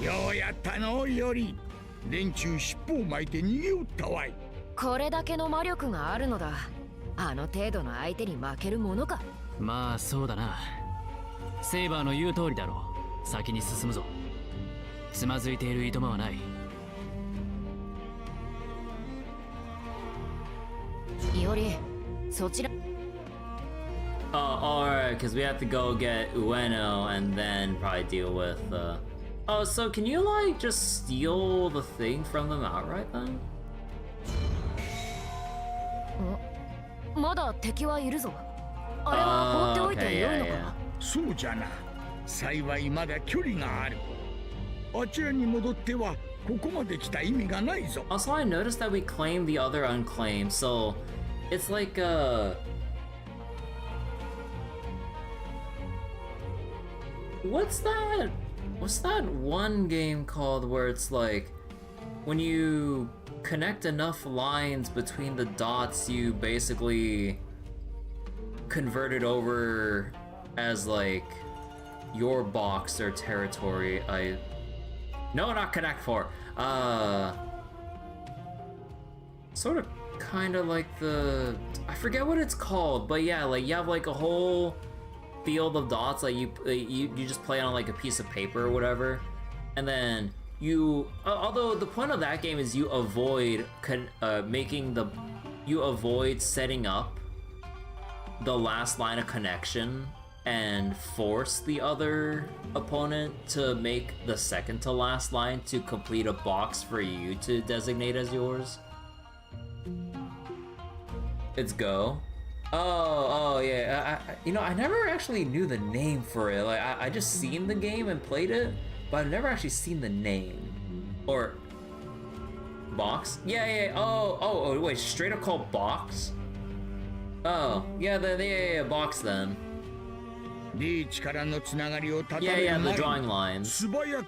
ようやったのより連中尻尾を巻いて逃げおったわい。これだけの魔力があるのだ。あの程度の相手に負けるものか。まあそうだな。セイバーの言う通りだろう。先に進むぞ。つまずいているいとまはない。いおり、そちら。Alright, because we have to go get Ueno and then probably deal with Oh, so can you like just steal the thing from them outright then? まだ敵はいるぞ。あれは放っておいて良いのかな。そうじゃな。幸いまだ距離がある。あちらに戻ってはここまで来た意味がないぞ。 Also, I noticed that we claimed the other unclaimed, so it's like what's that one game called where it's like when you connect enough lines between the dots, you basically convert it over as like your box or territory. No, not Connect 4. Sort of kind of like the, I forget what it's called, but yeah, like you have like a whole field of dots, like you just play on like a piece of paper or whatever, and then you, although the point of that game is you avoid setting up the last line of connection and force the other opponent to make the second to last line to complete a box for you to designate as yours. It's Go. Oh yeah. I never actually knew the name for it. Like I just seen the game and played it, but I've never actually seen the name. Or box? Yeah. Oh wait, straight up called box? Oh yeah, yeah, box then. Yeah, the drawing lines. But I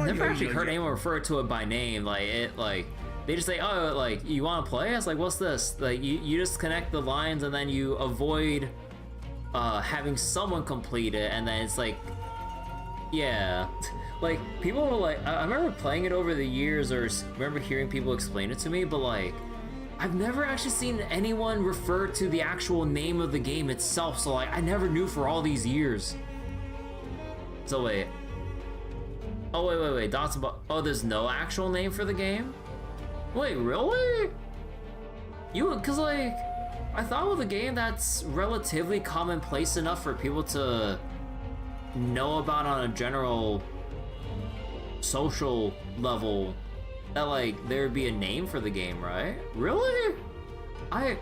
never actually heard anyone refer to it by name. Like they just say, oh, like, you want to play? I was like, what's this? Like, you just connect the lines and then you avoid having someone complete it, and then it's like, yeah. Like, people were like, I remember playing it over the years, or remember hearing people explain it to me, but like, I've never actually seen anyone refer to the actual name of the game itself, so like, I never knew for all these years. So wait. Oh, wait, Dots about, oh, there's no actual name for the game? Wait, really? Cause like, I thought with a game that's relatively commonplace enough for people to know about on a general social level, that like, there'd be a name for the game, right? Really? I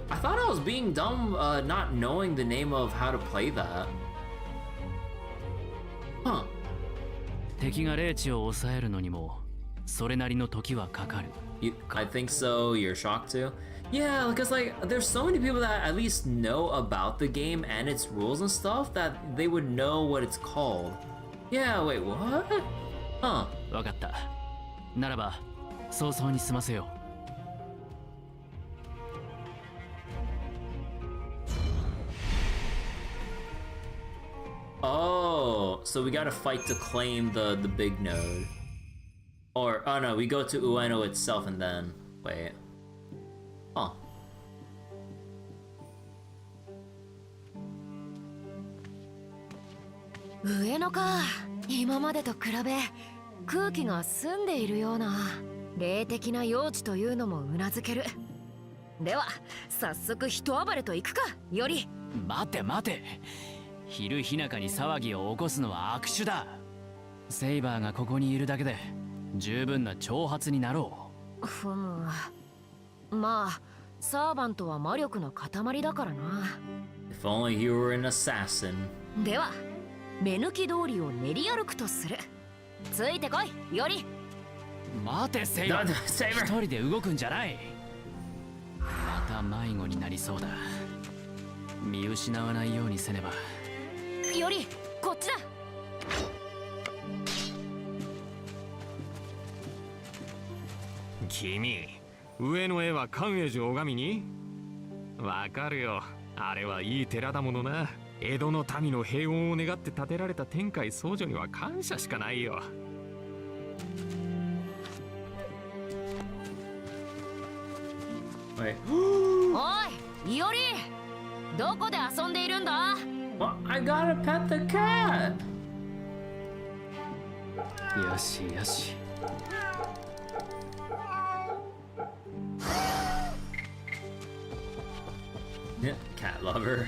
thought I was being dumb, not knowing the name of how to play that. Huh. 敵が霊地を抑えるのにもそれなりの時はかかる。I think so. You're shocked too? Yeah, because like there's so many people that at least know about the game and its rules and stuff that they would know what it's called. Yeah, wait, what? Huh. わかった。ならば早々に済ませよう。Oh, so we gotta fight to claim the big node. Or, oh no, we go to Ueno itself and then, wait. Huh. 上野か。今までと比べ空気が澄んでいるような霊的な用地というのもうなずける。では早速一暴れと行くか。より待て待て、昼日中に騒ぎを起こすのは悪手だ。セイバーがここにいるだけで十分な挑発になろう。ふむ、まあサーバントは魔力の塊だからな。 If only you were an assassin. では目抜き通りを練り歩くとする。ついてこい、より。待てセイバー、一人で動くんじゃない。また迷子になりそうだ。見失わないようにせねば。よりこっちだ。君、上の絵は寛永寺拝みに？わかるよ、あれはいい寺だものな。江戸の民の平穏を願って建てられた天海僧侶には感謝しかないよ。おい、いおり、どこで遊んでいるんだ？ Well, I gotta pet the cat. よしよし。Yeah, cat lover.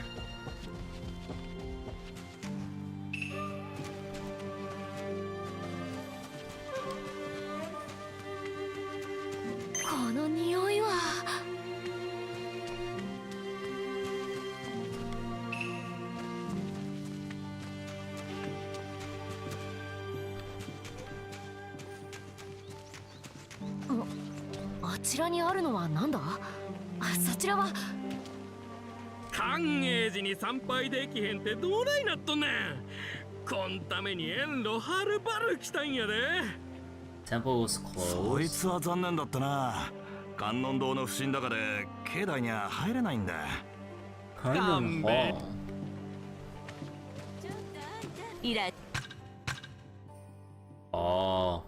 この匂いは。ちらにあるのはなんだ？そちらは寛永寺に参拝できへんってどないなっとんねん。こんために遠路はるばる来たんやで。 Temple was そい closed. つは残念だったな。観音堂の不審高で境内には入れないんだ。 Carmen Hall. いら Oh.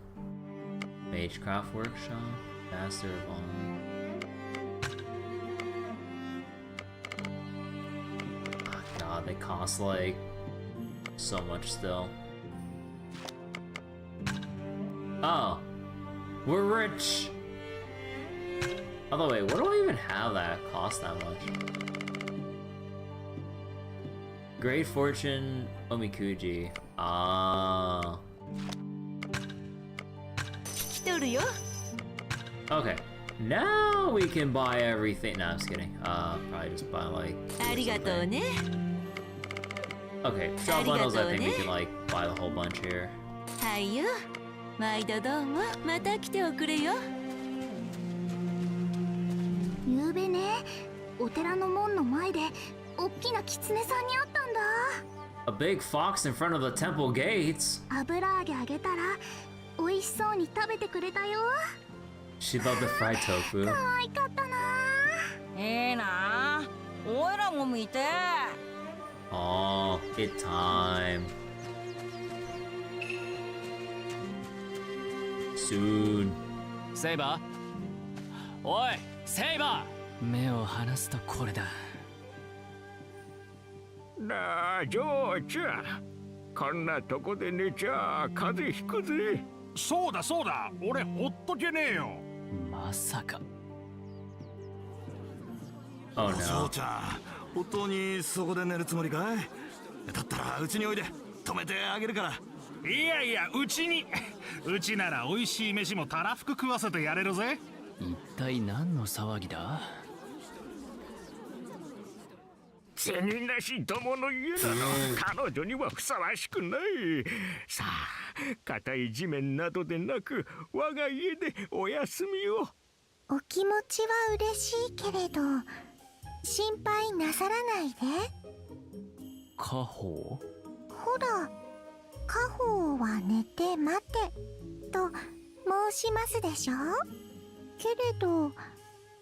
Magecraft Workshop. Master of All. Oh, God, they cost like so much still. Oh. We're rich! Although, wait, what do I even have that cost that much? Great Fortune Omikuji. Ah. 来とるよ。 Okay. Now we can buy everything. No, I'm just kidding. Probably just buy like. ありがとうね。 Okay, shop bundles. I think we can like buy the whole bunch here. はいよ。毎度どうもまた来ておくれよ。ゆうべね、お寺の門の前でおっきな狐さんに会ったんだ。 A big fox in front of the temple gates. 油揚げあげたら美味しそうに食べてくれたよ。 She loved the fried tofu. 可愛かったな。なあ、おいらも見て。 Oh, it time. Soon. セイバー、おいセイバー、目を離すとこれだ。なあ、ジョーちゃん。こんなとこで寝ちゃ風邪ひくぜ。そうだそうだ、俺ほっとけねえよ。まさか。Oh そう no. ちゃん、本当にそこで寝るつもりかい？だったらうちにおいで、止めてあげるから。いやいや、うちに。うちなら美味しい飯もたらふく食わせてやれるぜ。一体何の騒ぎだ？銭なしどもの家なの。彼女にはふさわしくない。さあ、硬い地面などでなく我が家でお休みを。お気持ちは嬉しいけれど心配なさらないで。家宝？ほら、家宝は寝て待てと申しますでしょ。けれど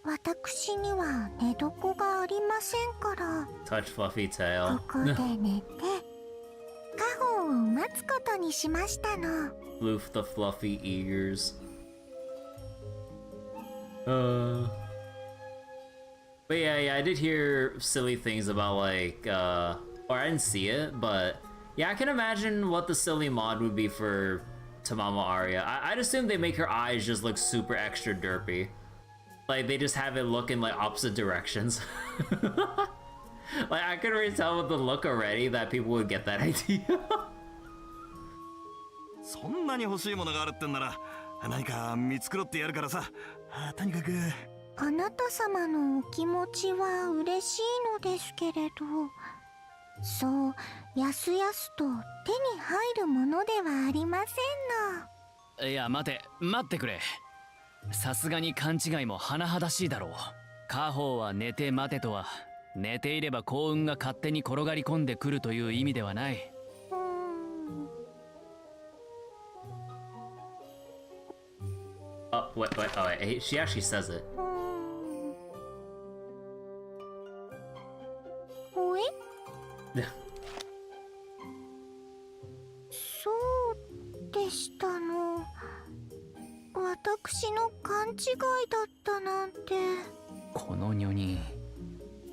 私には寝床がありませんから、 Touch fluffy tail. ここで寝て家宝を待つことにしましたの。 Floof the fluffy ears. But yeah, I did hear silly things about like, or I didn't see it, but yeah, I can imagine what the silly mod would be for Tamama Arya. I'd assume they make her eyes just look super extra derpy. Like, they just have it look in like opposite directions. Like, I could already tell with the look already that people would get that idea. そんなに欲しいものがあるってんなら何か見繕ってやるからさ。とにかく。あなた様のお気持ちは嬉しいのですけれど、そうやすやすと手に入るものではありませんの。いや待ってくれ。さすがに勘違いも甚だしいだろう。家宝は寝て待てとは、寝ていれば幸運が勝手に転がり込んでくるという意味ではない。Oh, wait, she actually says it. おえそうでしたの。私の勘違いだったなんて。この女人、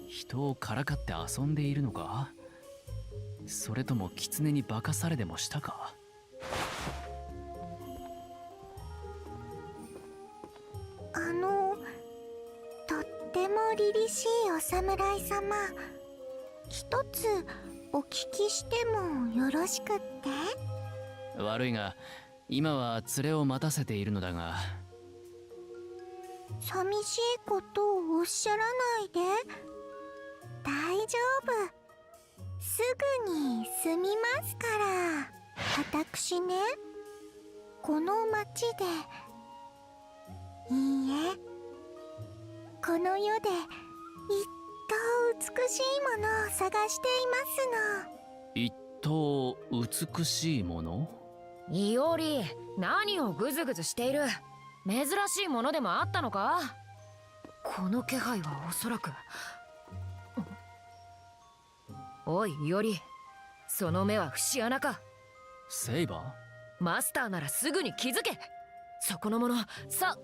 人をからかって遊んでいるのか？それとも狐に化かされでもしたか？とっても凛々しいお侍様、一つお聞きしてもよろしくって？悪いが、今は連れを待たせているのだが。寂しいことをおっしゃらないで。大丈夫。すぐに済みますから。私ね、この町で、いいえ、この世で一等美しいものを探していますの。一等美しいもの？いおり、何をグズグズしている。珍しいものでもあったのか？この気配はおそらく。おいいおり、その目は節穴か？セイバー？マスターならすぐに気づけ。そこのもの、さ。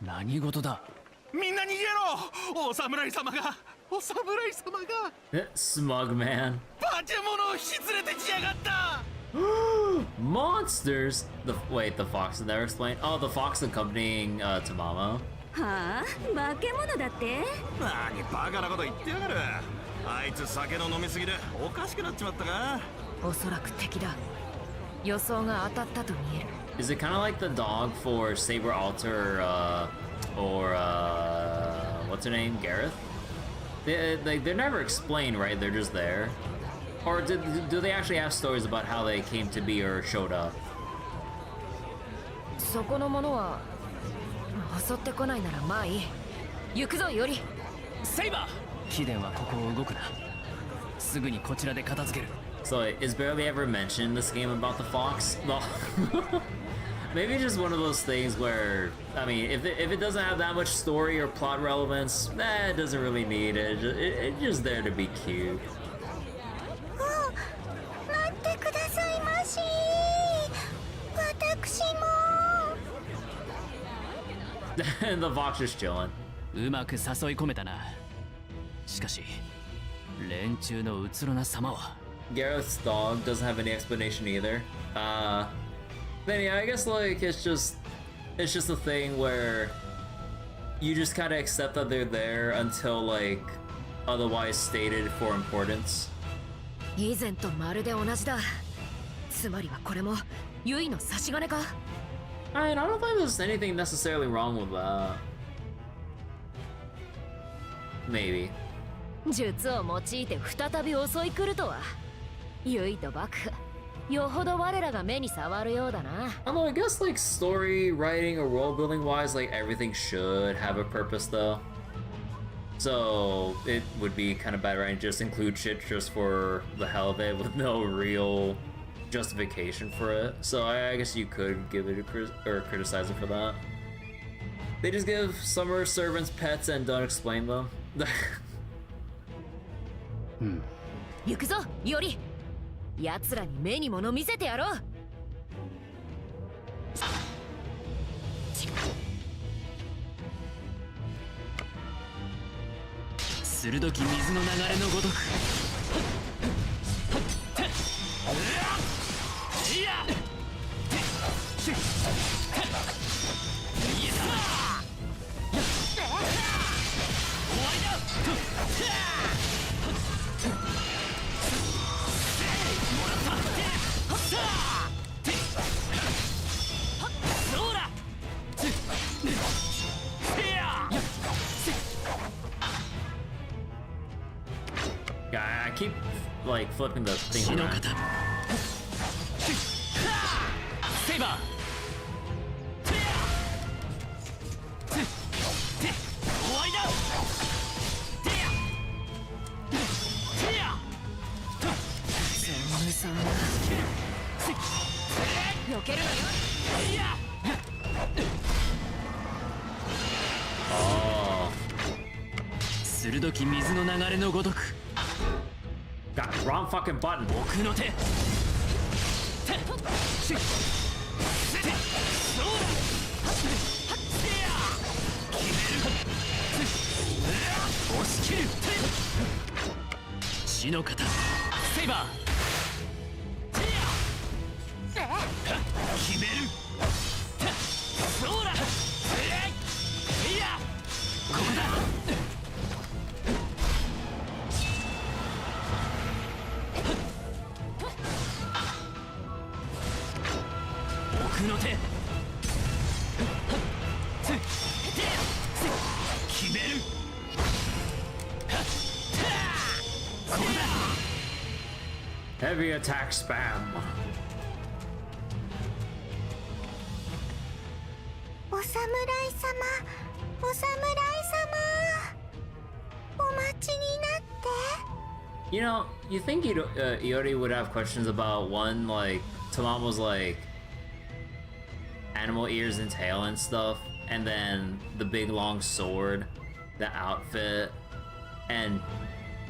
何事だ？みんな逃げろ！お侍様がSmug man. 化け物を引き連れてきやがった！ Monsters! Wait, the fox never explained? Oh, the fox accompanying Tamamo. はあ、化け物だって？何バカなこと言ってやがる。あいつ酒の飲みすぎでおかしくなっちまったか？おそらく敵だ。予想が当たったと見える。Is it kind of like the dog for Saber Alter or what's her name? Gareth? They're never explained, right? They're just there. Or do they actually have stories about how they came to be or showed up? そこのものは襲ってこないならまあいい。行くぞより。セイバー！貴殿はここを動くな。すぐにこちらで片付ける。So is barely ever mentioned in this game about the fox? No. Maybe just one of those things where, I mean, if it doesn't have that much story or plot relevance, it doesn't really need it. It's just there to be cute. 待ってくださいまし。私も。And the fox is chilling. うまく誘い込めたな。しかし連中のうつろな様は。 Gareth's dog doesn't have any explanation either. Then yeah, I guess like it's just a thing where you just kind of accept that they're there until like otherwise stated for importance. 以前とまるで同じだ。つまりはこれもユイの差し金か？ I mean, I don't think there's anything necessarily wrong with that. Maybe. 術を用いて再び襲い来るとは。ユイと幕府、よほど我らが目に触るようだな。I don't know, I guess like story writing or world building wise, like everything should have a purpose though. So it would be kind of bad, right? Just include shit just for the hell of it with no real justification for it. So I guess you could give it or criticize it for that. They just give summer servants pets and don't explain them. 行くぞより。奴らに目に物見せてやろう。鋭き水の流れのごとく。I keep like flipping the thing around. セイバー！終わりだ！ムさん避けるのよ。鋭き水の流れのごとく。 God, wrong fucking button. 奥の手。押し切る。血の型。セイバー。決める。そうだ。いや。ここだ。 奥の手決める。ここだ。 Heavy attack spam. お侍様、お侍様、お待ちになって。 You know, you think Iori would have questions about one, like, Tamamo's, like, animal ears and tail and stuff, and then the big long sword, the outfit, and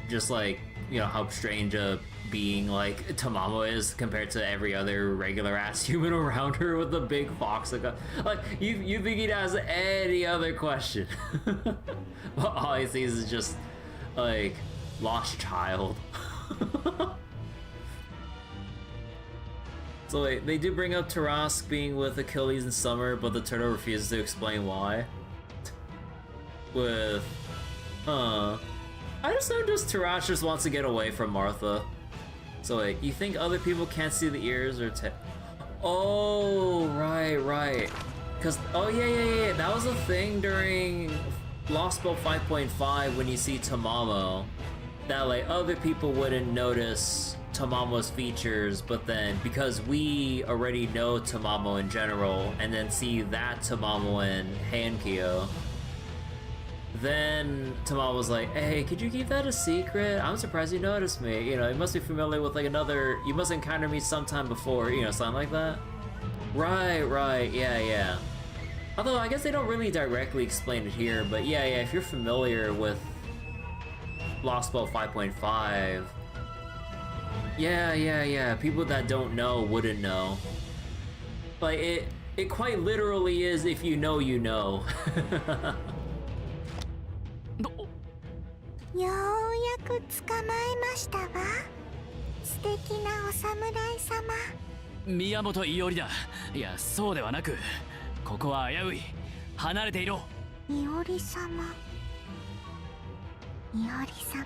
just, like, you know, how strange a being, like, Tamamo is compared to every other regular-ass human around her with the big fox. Like, you think he'd ask any other question. But all he sees is just, like, lost child. So wait, they do bring up Tarask being with Achilles in summer, but the turtle refuses to explain why. I just know Tarask just wants to get away from Martha. So wait, you think other people can't see the ears or Oh, right. Cause, oh yeah, that was a thing during Lost Boat 5.5 when you see Tamamo. That like other people wouldn't notice Tamamo's features, but then because we already know Tamamo in general and then see that Tamamo in Hankyo, then Tamamo was like, hey, could you keep that a secret? I'm surprised you noticed me. You know, you must be familiar with like another, you must encounter me sometime before, you know, something like that. Right, yeah. Although I guess they don't really directly explain it here, but yeah, if you're familiar with Lost Boat 5.5, yeah, people that don't know wouldn't know. Like, it quite literally is if you know, you know. ようやく捕まえましたわ。素敵なお侍様。宮本伊織だ。いや、そうではなく、ここは危うい。離れていろ。伊織様。伊織様。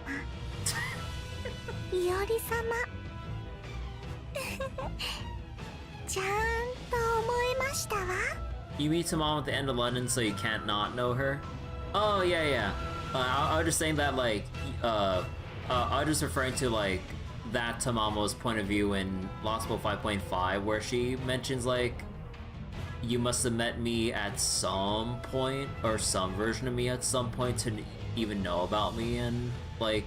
伊織様。ちゃんと思いましたわ。You meet Tamamo at the end of London, so you can't not know her? Oh, yeah. I was just saying that, like, I was just referring to, like, that Tamamo's point of view in Lost Boat 5.5, where she mentions, like, you must have met me at some point, or some version of me at some point to even know about me and, like,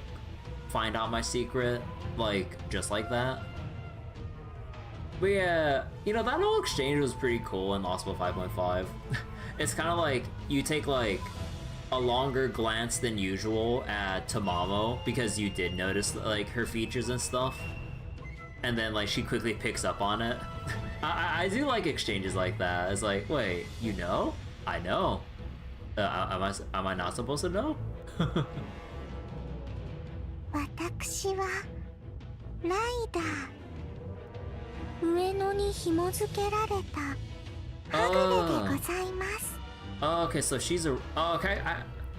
find out my secret, like, just like that. But yeah, you know, that whole exchange was pretty cool in Lost Boat 5.5. It's kind of like, you take, like, a longer glance than usual at Tamamo because you did notice like her features and stuff, and then like she quickly picks up on it. I do like exchanges like that. It's like, wait, you know? I know. Am I not supposed to know? 私はライダー。上野に紐付けられたはぐれでございます。Oh, okay, so she's a... Oh, okay,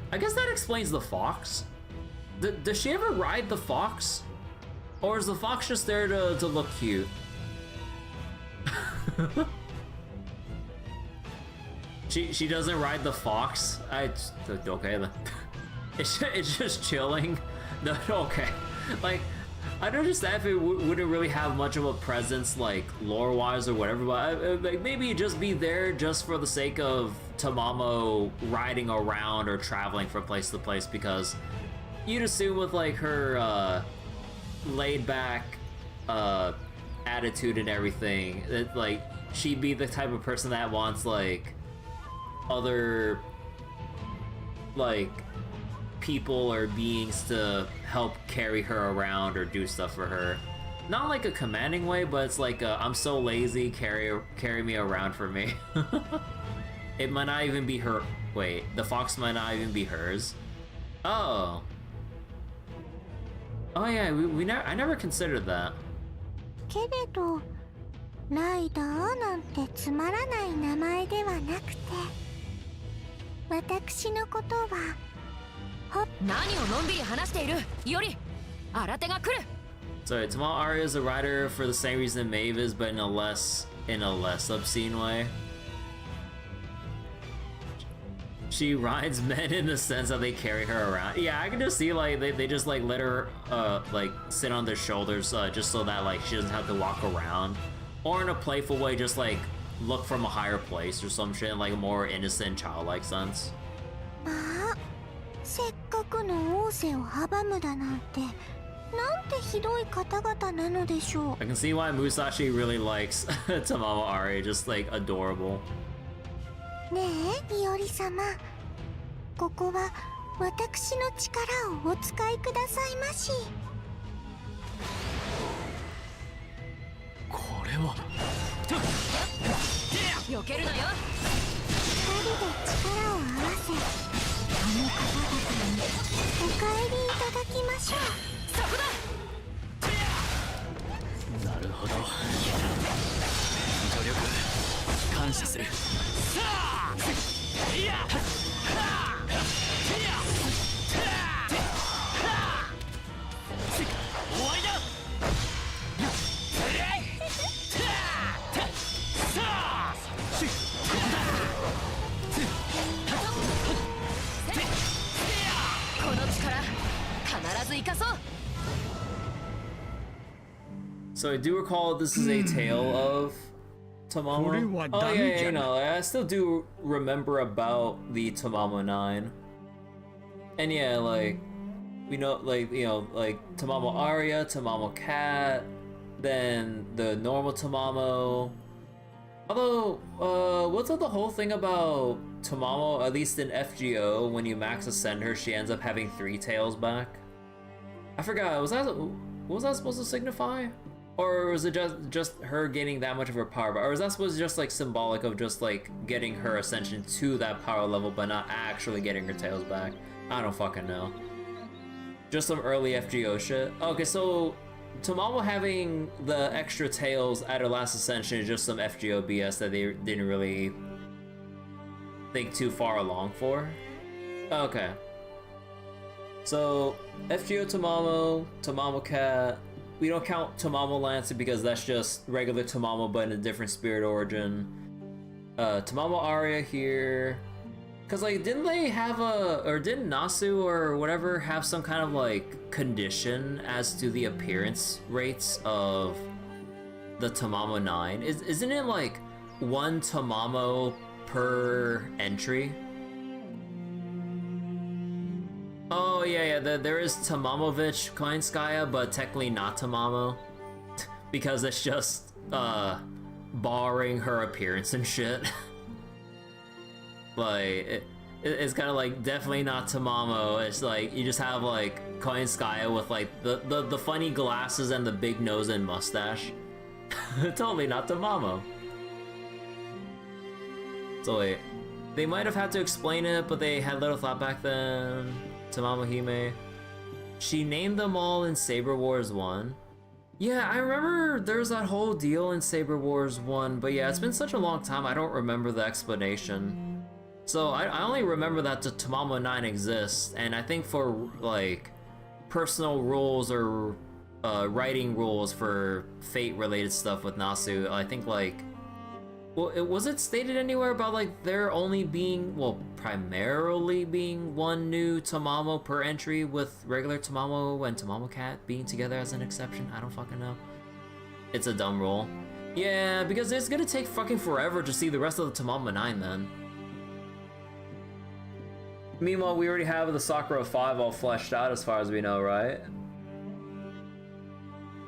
I guess that explains the fox. Does she ever ride the fox? Or is the fox just there to look cute? She doesn't ride the fox? Okay then. It's just chilling? No, okay. Like, I don't understand if it wouldn't really have much of a presence, like, lore-wise or whatever, but like, maybe it'd just be there just for the sake of Tamamo riding around or traveling from place to place, because you'd assume with, like, her, laid-back, attitude and everything, that, like, she'd be the type of person that wants, like, other, like, people or beings to help carry her around or do stuff for her. Not like a commanding way, but it's like I'm so lazy, carry me around for me. It might not even be her. Wait, the fox might not even be hers. Oh yeah, I never considered that. けれどライダーなんてつまらない名前ではなくて、私のことは何をのんびり話しているより新手が来る。 Sorry, Tamamo Aria is a writer for the same reason Maeve is, but in a less obscene way. She rides men in the sense that they carry her around. Yeah, I can just see like they just like let her like sit on their shoulders just so that like she doesn't have to walk around, or in a playful way just like look from a higher place or some shit in like a more innocent, childlike sense. まあ、せっかくの王政を阻むだなんて、なんてひどい方々なのでしょう。I can see why Musashi really likes Tamamo Aria, just like adorable. ねえ、日和様。ここは私の力をお使いくださいまし。これは避けるなよ。二人で力を合わせ、あの方々にお帰りいただきましょう。そこだ。なるほど。努力感謝する。さあいや終わりだ。この力必ず生かそう。 So I do recall this is a tale of Tamamo. Oh yeah, no, I still do remember about the Tamamo 9. And yeah, like we know, like, you know, like Tamamo Aria, Tamamo Cat, then the normal Tamamo. Although, what's up the whole thing about Tamamo, at least in FGO, when you max ascend her, she ends up having 3 tails back? I forgot, what was that supposed to signify? Or was it just her gaining that much of her power? Or was that supposed to just like symbolic of just like getting her ascension to that power level but not actually getting her tails back? I don't fucking know. Just some early FGO shit. Okay, so Tamamo having the extra tails at her last ascension is just some FGO BS that they didn't really think too far along for. Okay. So FGO Tamamo, Tamamo Cat. We don't count Tamamo Lancer because that's just regular Tamamo but in a different spirit origin. Tamamo Aria here. Cause like didn't they have or didn't Nasu or whatever have some kind of like condition as to the appearance rates of the Tamamo 9? Isn't it like 1 Tamamo per entry? Oh yeah, there is Tamamovich Koinskaya, but technically not Tamamo. Because it's just, barring her appearance and shit. Like, it's kind of like, definitely not Tamamo. It's like, you just have like Koinskaya with like, the funny glasses and the big nose and mustache. Totally not Tamamo. So wait, they might have had to explain it, but they had little thought back then. Tamamo Hime. She named them all in Saber Wars 1. Yeah, I remember there's that whole deal in Saber Wars 1, but yeah, it's been such a long time I don't remember the explanation. So I only remember that the Tamamo 9 exists, and I think for like personal rules or writing rules for fate related stuff with Nasu, I think like, well, was it stated anywhere about like there only being, well, primarily being 1 new Tamamo per entry with regular Tamamo and Tamamo Cat being together as an exception? I don't fucking know. It's a dumb rule. Yeah, because it's gonna take fucking forever to see the rest of the Tamamo 9 then. Meanwhile, we already have the Sakura 5 all fleshed out as far as we know, right?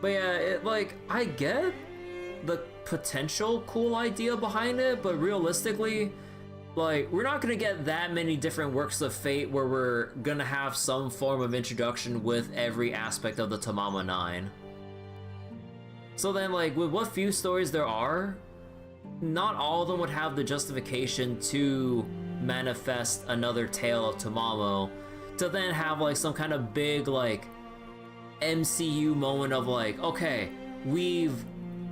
But yeah, it like, I get the potential cool idea behind it, but realistically, like, we're not gonna get that many different works of fate where we're gonna have some form of introduction with every aspect of the Tamamo 9. So then, like, with what few stories there are, not all of them would have the justification to manifest another tale of Tamamo to then have like some kind of big like MCU moment of like, okay, we've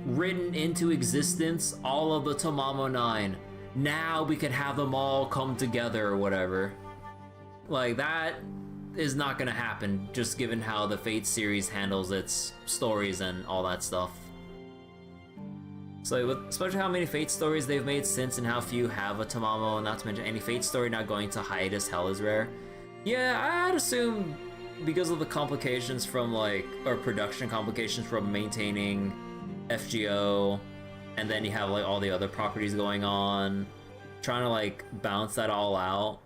written into existence all of the Tamamo 9. Now we can have them all come together or whatever. Like, that is not gonna happen, just given how the Fate series handles its stories and all that stuff. So, especially how many Fate stories they've made since and how few have a Tamamo, not to mention any Fate story not going to hiatus hell is rare. Yeah, I'd assume because of the complications from like, or production complications from maintaining FGO, and then you have like all the other properties going on. Trying to like balance that all out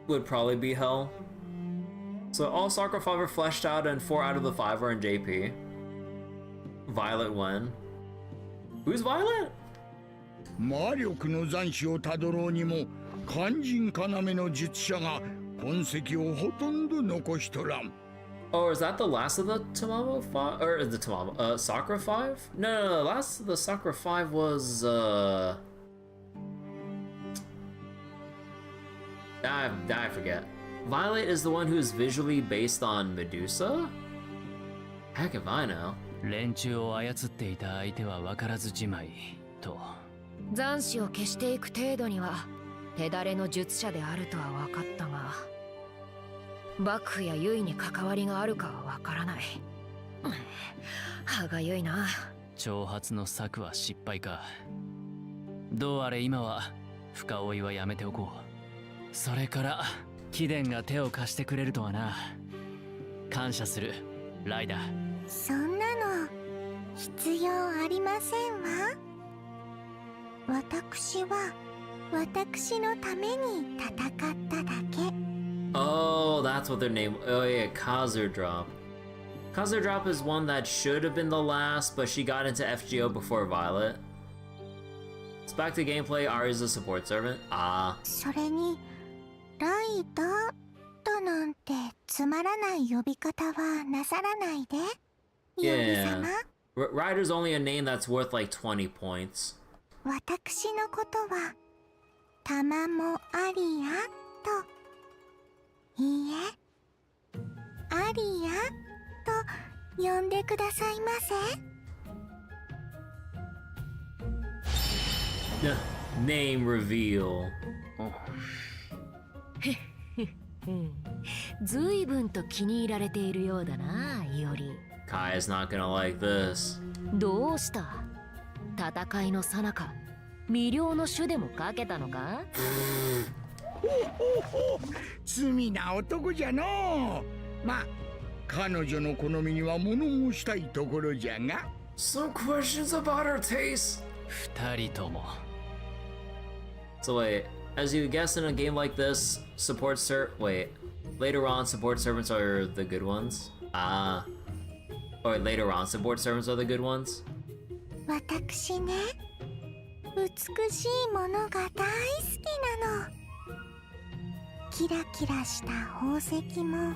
would probably be hell. So all Sakura 5 are fleshed out and 4 out of the 5 are in JP. Violet won. Who's Violet? 魔力の残滓をたどろうにも肝心要の術者が痕跡をほとんど残しとらん。 Oh, is that the last of the Tamamo 5? Or the Tamamo, Sakura 5? No, the last of the Sakura 5 was, I forget. Violet is the one who's visually based on Medusa? Heck if I know. 連中を操っていた相手は分からずじまいと。残滓を消していく程度には手だれの術者であるとは分かったが、幕府や優位に関わりがあるかは分からない。歯がゆいな。挑発の策は失敗か。どうあれ今は深追いはやめておこう。それから貴殿が手を貸してくれるとはな。感謝するライダー。そんなの必要ありませんわ。私は私のために戦っただけ。 Oh, that's what their name. Oh yeah, Kazur Drop. Kazur Drop is one that should have been the last, but she got into FGO before Violet. It's back to gameplay. Ari's a support servant. Ah. それにライダーとなんてつまらない呼び方はなさらないで。Yeah. Ryder's only a name that's worth like 20 points. 私のことはたまもアリアと、いいえ、アリアと呼んでくださいませ。Name reveal. ずいぶんと気に入られているようだな、イオリ。Kaya's not gonna like this. どうした？戦いの最中、魅了の種でもかけたのか？罪な男じゃのう。まあ彼女の好みには物申したいところじゃが。 Some questions about her taste. 二人とも。 So wait, as you guess in a game like this, later on support servants are the good ones? Ah. Or later on support servants are the good ones? 私ね、美しいものが大好きなの。キラキラした宝石も、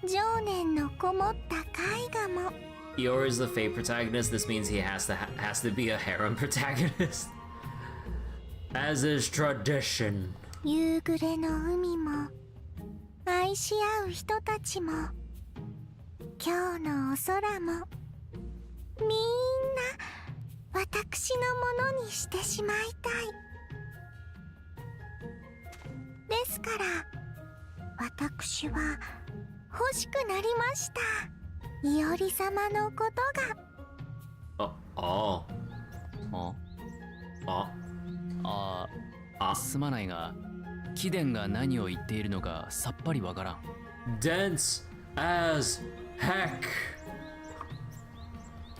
情念のこもった絵画も。Eeyore is the Fate protagonist. This means he has to be a harem protagonist. As is tradition. 夕暮れの海も、愛し合う人たちも、今日のお空も、みんな私のものにしてしまいたい。ですから私は欲しくなりました。いおり様のことが。すまないが、貴殿が何を言っているのかさっぱりわからん。Dense as heck.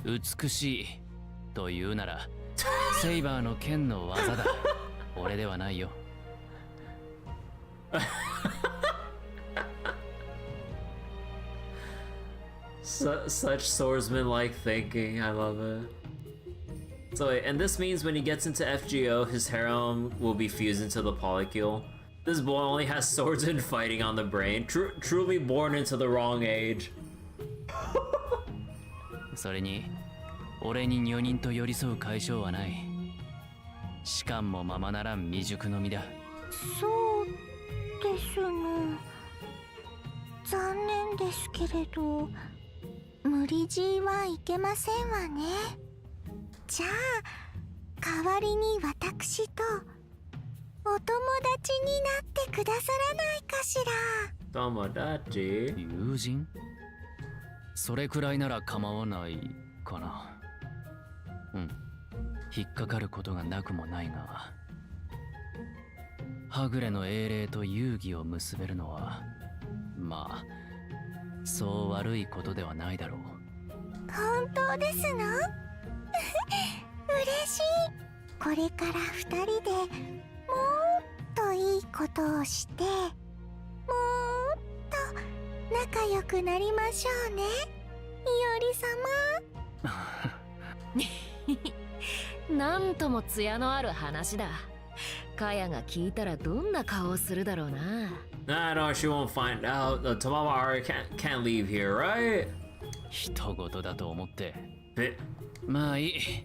美しいというならセイバーの剣の技だ。俺ではないよ。Such swordsman-like thinking. I love it. So wait, and this means when he gets into FGO, his harem will be fused into the polycule. This boy only has swords and fighting on the brain. Truly born into the wrong age. それに俺に女人と寄り添う解消はない。士官もままならん未熟の身だ。そうですの。残念ですけれど、無理強いはいけませんわね。じゃあ代わりに私とお友達になってくださらないかしら。友達？友人？それくらいなら構わないかな。うん、引っかかることがなくもないが、はぐれの英霊と遊戯を結べるのはまあそう悪いことではないだろう。本当ですの？嬉しい。これから2人でもっといいことをしてもっと仲良くなりましょうね、いおり様。なんとも艶のある話だ。カヤが聞いたらどんな顔をするだろうな。Nah, no, she won't find out. Tamama Ari can't leave here, right? 人事だと思って。 Bit. まあいい。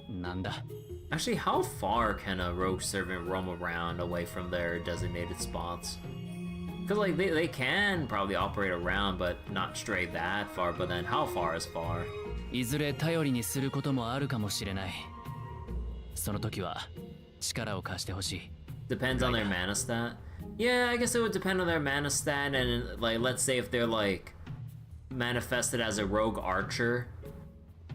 なんだ。 Actually, how far can a rogue servant roam around away from their designated spots? Because, like, they can probably operate around, but not stray that far. But then, how far is far? いずれ頼りにすることもあるかもしれない。その時は力を貸してほしい。 Depends on their mana stat. Yeah, I guess it would depend on their mana stat, and like, let's say if they're like manifested as a rogue archer,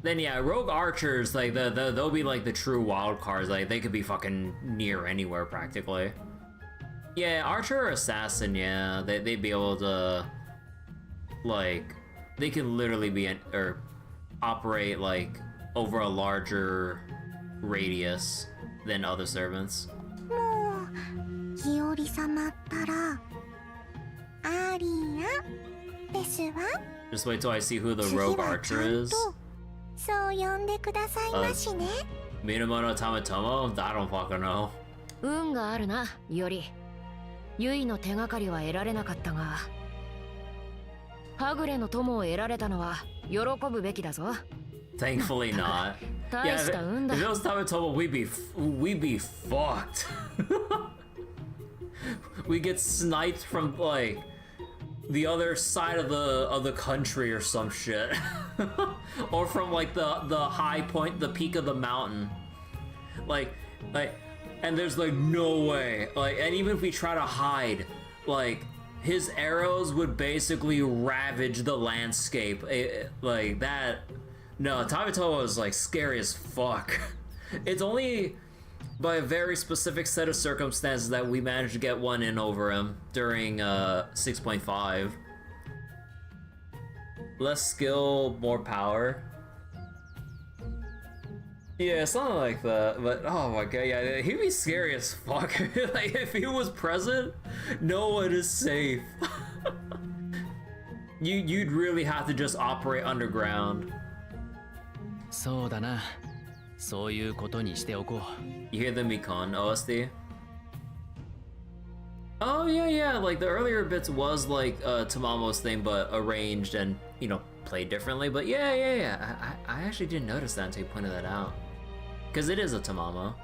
then yeah, rogue archers like they'll be like the true wild cards. Like they could be fucking near anywhere practically. Yeah, archer or assassin. Yeah, they'd be able to like they can literally be or operate like over a larger radius than other servants. もういおり様ったらアリアですわ。 Just wait till I see who the rogue archer is. そう呼んでくださいましね。Minamoto Tamatomo? I don't fucking know. 運があるな、より。ユイの手がかりは得られなかったが、はぐれの友を得られたのは喜ぶべきだぞ。Thankfully not. 大した運だ。If it was Tamatomo, we'd be fucked. We get sniped from like the other side of the country or some shit. Or from like the high point, the peak of the mountain. Like and there's like no way. Like, and even if we try to hide, like his arrows would basically ravage the landscape. Like that. No, Tamatomo is like scary as fuck. It's only by a very specific set of circumstances that we managed to get one in over him during 6.5. Less skill, more power. Yeah, something like that. But oh my god, yeah, he'd be scary as fuck. Like if he was present, no one is safe. You'd really have to just operate underground. そうだな。そういうことにしておこう。 You hear the Mikon OST? Oh yeah, like the earlier bits was like Tamamo's thing, but arranged and, you know, played differently. But yeah. I actually didn't notice that until you pointed that out. Because it is a Tamamo.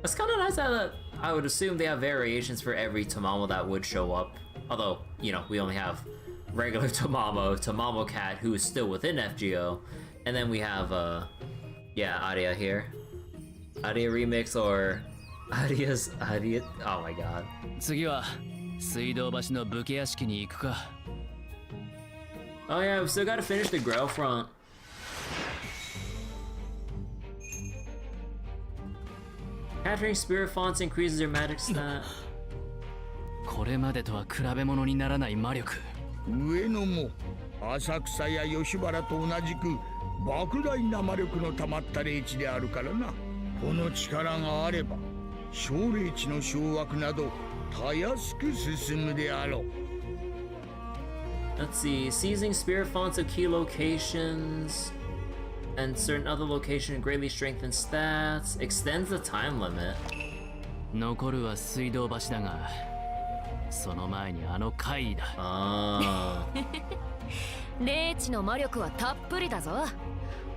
It's kind of nice that I would assume they have variations for every Tamamo that would show up. Although, you know, we only have regular Tamamo Cat, who is still within FGO. And then we have, yeah, Aria here. Aria remix or Aria. Oh my god. 次は水道橋の武家屋敷に行くか。 Oh yeah, we still gotta finish the Grail front. Capturing spirit fonts increases your magic stat. これまでとは比べ物にならない魔力。上野も浅草や吉原と同じく莫大な魔力の溜まった霊地であるからな。この力があれば小霊地の掌握などたやすく進むであろう。 Let's see, seizing spirit fonts of key locations and certain other locations greatly strengthens stats, extends the time limit. 残るは水道橋だが、その前にあの怪異だ。ああ。霊地の魔力はたっぷりだぞ。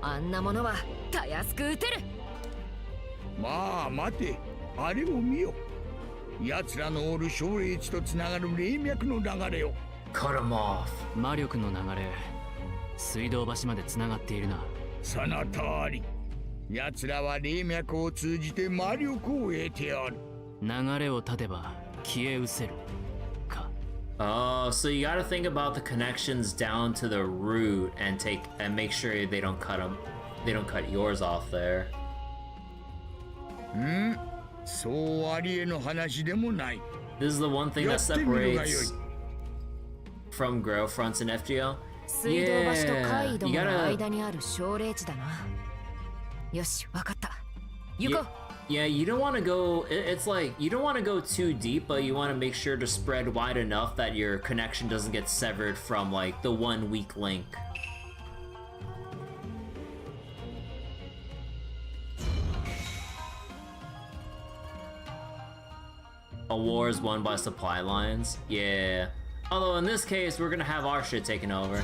あんなものはたやすく撃てる。まあ待て、あれを見よ。奴らのおる小霊地とつながる霊脈の流れを。 Cut him off. 魔力の流れ、水道橋までつながっているな。その通り。奴らは霊脈を通じて魔力を得ておる。流れを断てば消え失せる。か。Oh, so you gotta think about the connections down to the root and make sure they don't cut yours off there. そうありえの話でもない。 This is the one thing that separates from Grail fronts in FGO. 水道橋と海道の間にある小霊地だな。よし、わかった。行こう。Yeah, you don't want to go. It's like you don't want to go too deep, but you want to make sure to spread wide enough that your connection doesn't get severed from like the one weak link. A war is won by supply lines. Yeah. Although in this case, we're gonna have our shit taken over.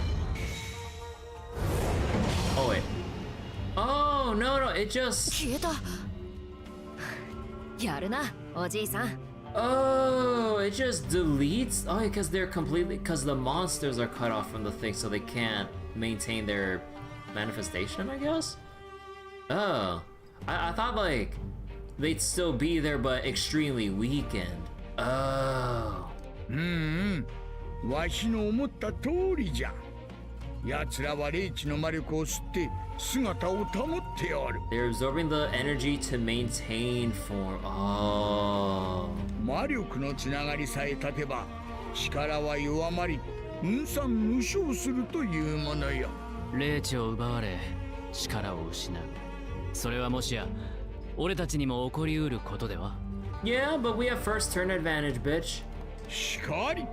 Oh wait. Oh no, it just. 消えた。やるな、おじいさん。Oh, it just deletes? Oh, because they're completely... Because the monsters are cut off from the thing, so they can't maintain their manifestation, I guess? Oh. I thought, like, they'd still be there, but extremely weakened. Oh. わしの思った通りじゃ。奴らは霊地の魔力を吸って姿を保っておる。They're absorbing the energy to maintain form. Oh. 魔力のつながりさえ立てば力は弱まり無産無傷するというものよ。霊地を奪われ力を失う。それはもしや俺たちにも起こりうることでは？ Yeah, but we have first turn advantage, bitch. しかり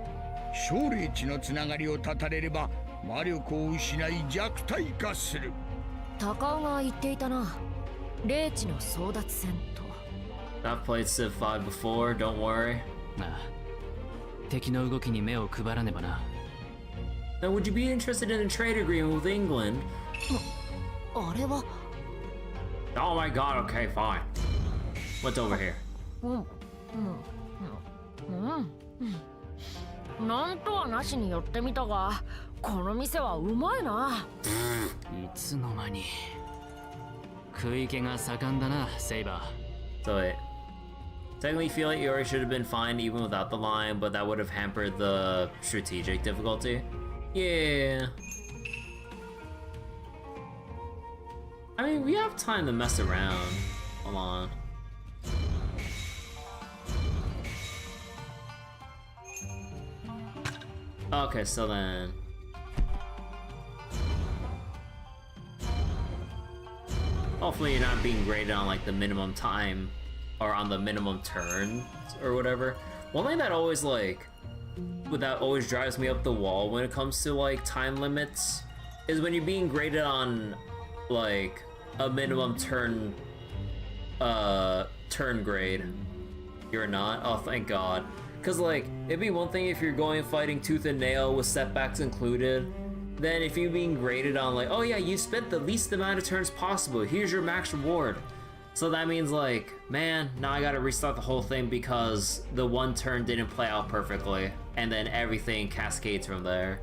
小霊地のつながりを断たれれば魔力を失い弱体化する。高尾が言っていたな。霊地の争奪戦と。I've played Civ 5 before, don't worry. ああ、敵の動きに目を配らねばな。Now, would you be interested in a trade agreement with England? あれは。Oh my god, okay, fine. What's over here? なんとはなしに寄ってみたが、この店はうまいな。いつの間に。食い気が盛んだな、セイバー。So wait. Technically feel like you already should have been fine even without the line, but that would have hampered the strategic difficulty. Yeah. I mean, we have time to mess around. Hold on. Okay, so then... Hopefully you're not being graded on like the minimum time or on the minimum turn or whatever. One thing that always always drives me up the wall when it comes to like time limits is when you're being graded on like a minimum turn grade. You're not? Oh, thank God. Cause like, it'd be one thing if you're going fighting tooth and nail with setbacks included. Then if you're being graded on like, oh yeah, you spent the least amount of turns possible, here's your max reward. So that means like, man, now I gotta restart the whole thing because the one turn didn't play out perfectly. And then everything cascades from there.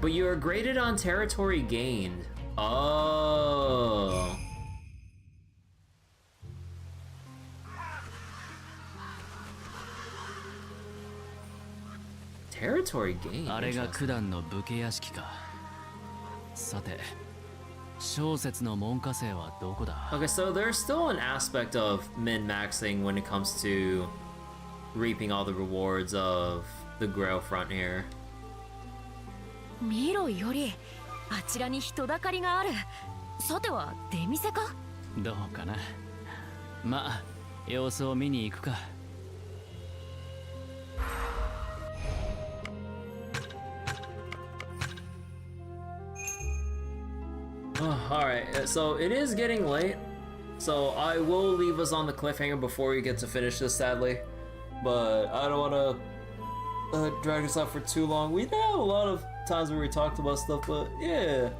But you are graded on territory gained. Oh. Territory gained. あれが九段の武家屋敷か。さて、小説の門下生はどこだ？ Okay, so there's still an aspect of min-maxing when it comes to reaping all the rewards of the Grail front here. 見ろより、あちらに人だかりがある。さては出店か？どうかな。まあ、様子を見に行くか。Alright, so it is getting late, so I will leave us on the cliffhanger before we get to finish this, sadly. But I don't want to drag this out for too long. We have a lot of times where we talked about stuff, but yeah,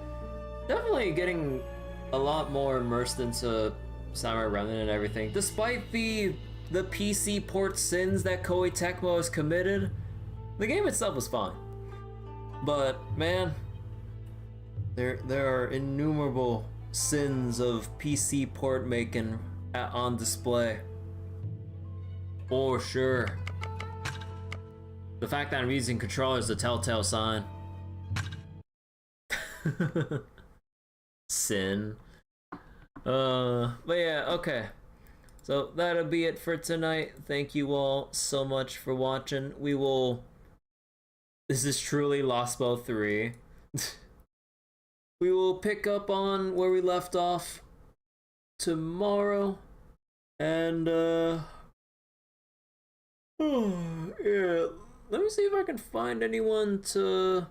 definitely getting a lot more immersed into Samurai Remnant and everything. Despite the PC port sins that Koei Tecmo has committed, the game itself was fine. But man, there are innumerable sins of PC port making on display. For sure. The fact that I'm using controllers is a telltale sign. Sin. But yeah, okay. So that'll be it for tonight. Thank you all so much for watching. This is truly Lost Bow 3. we will pick up on where we left off tomorrow, and yeah, let me see if I can find anyone to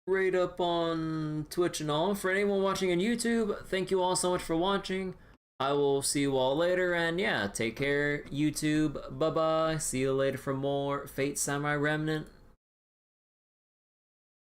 rate up on Twitch and all. For anyone watching on YouTube, thank you all so much for watching. I will see you all later, and yeah, take care, YouTube. Bye bye. See you later for more Fate Samurai Remnant.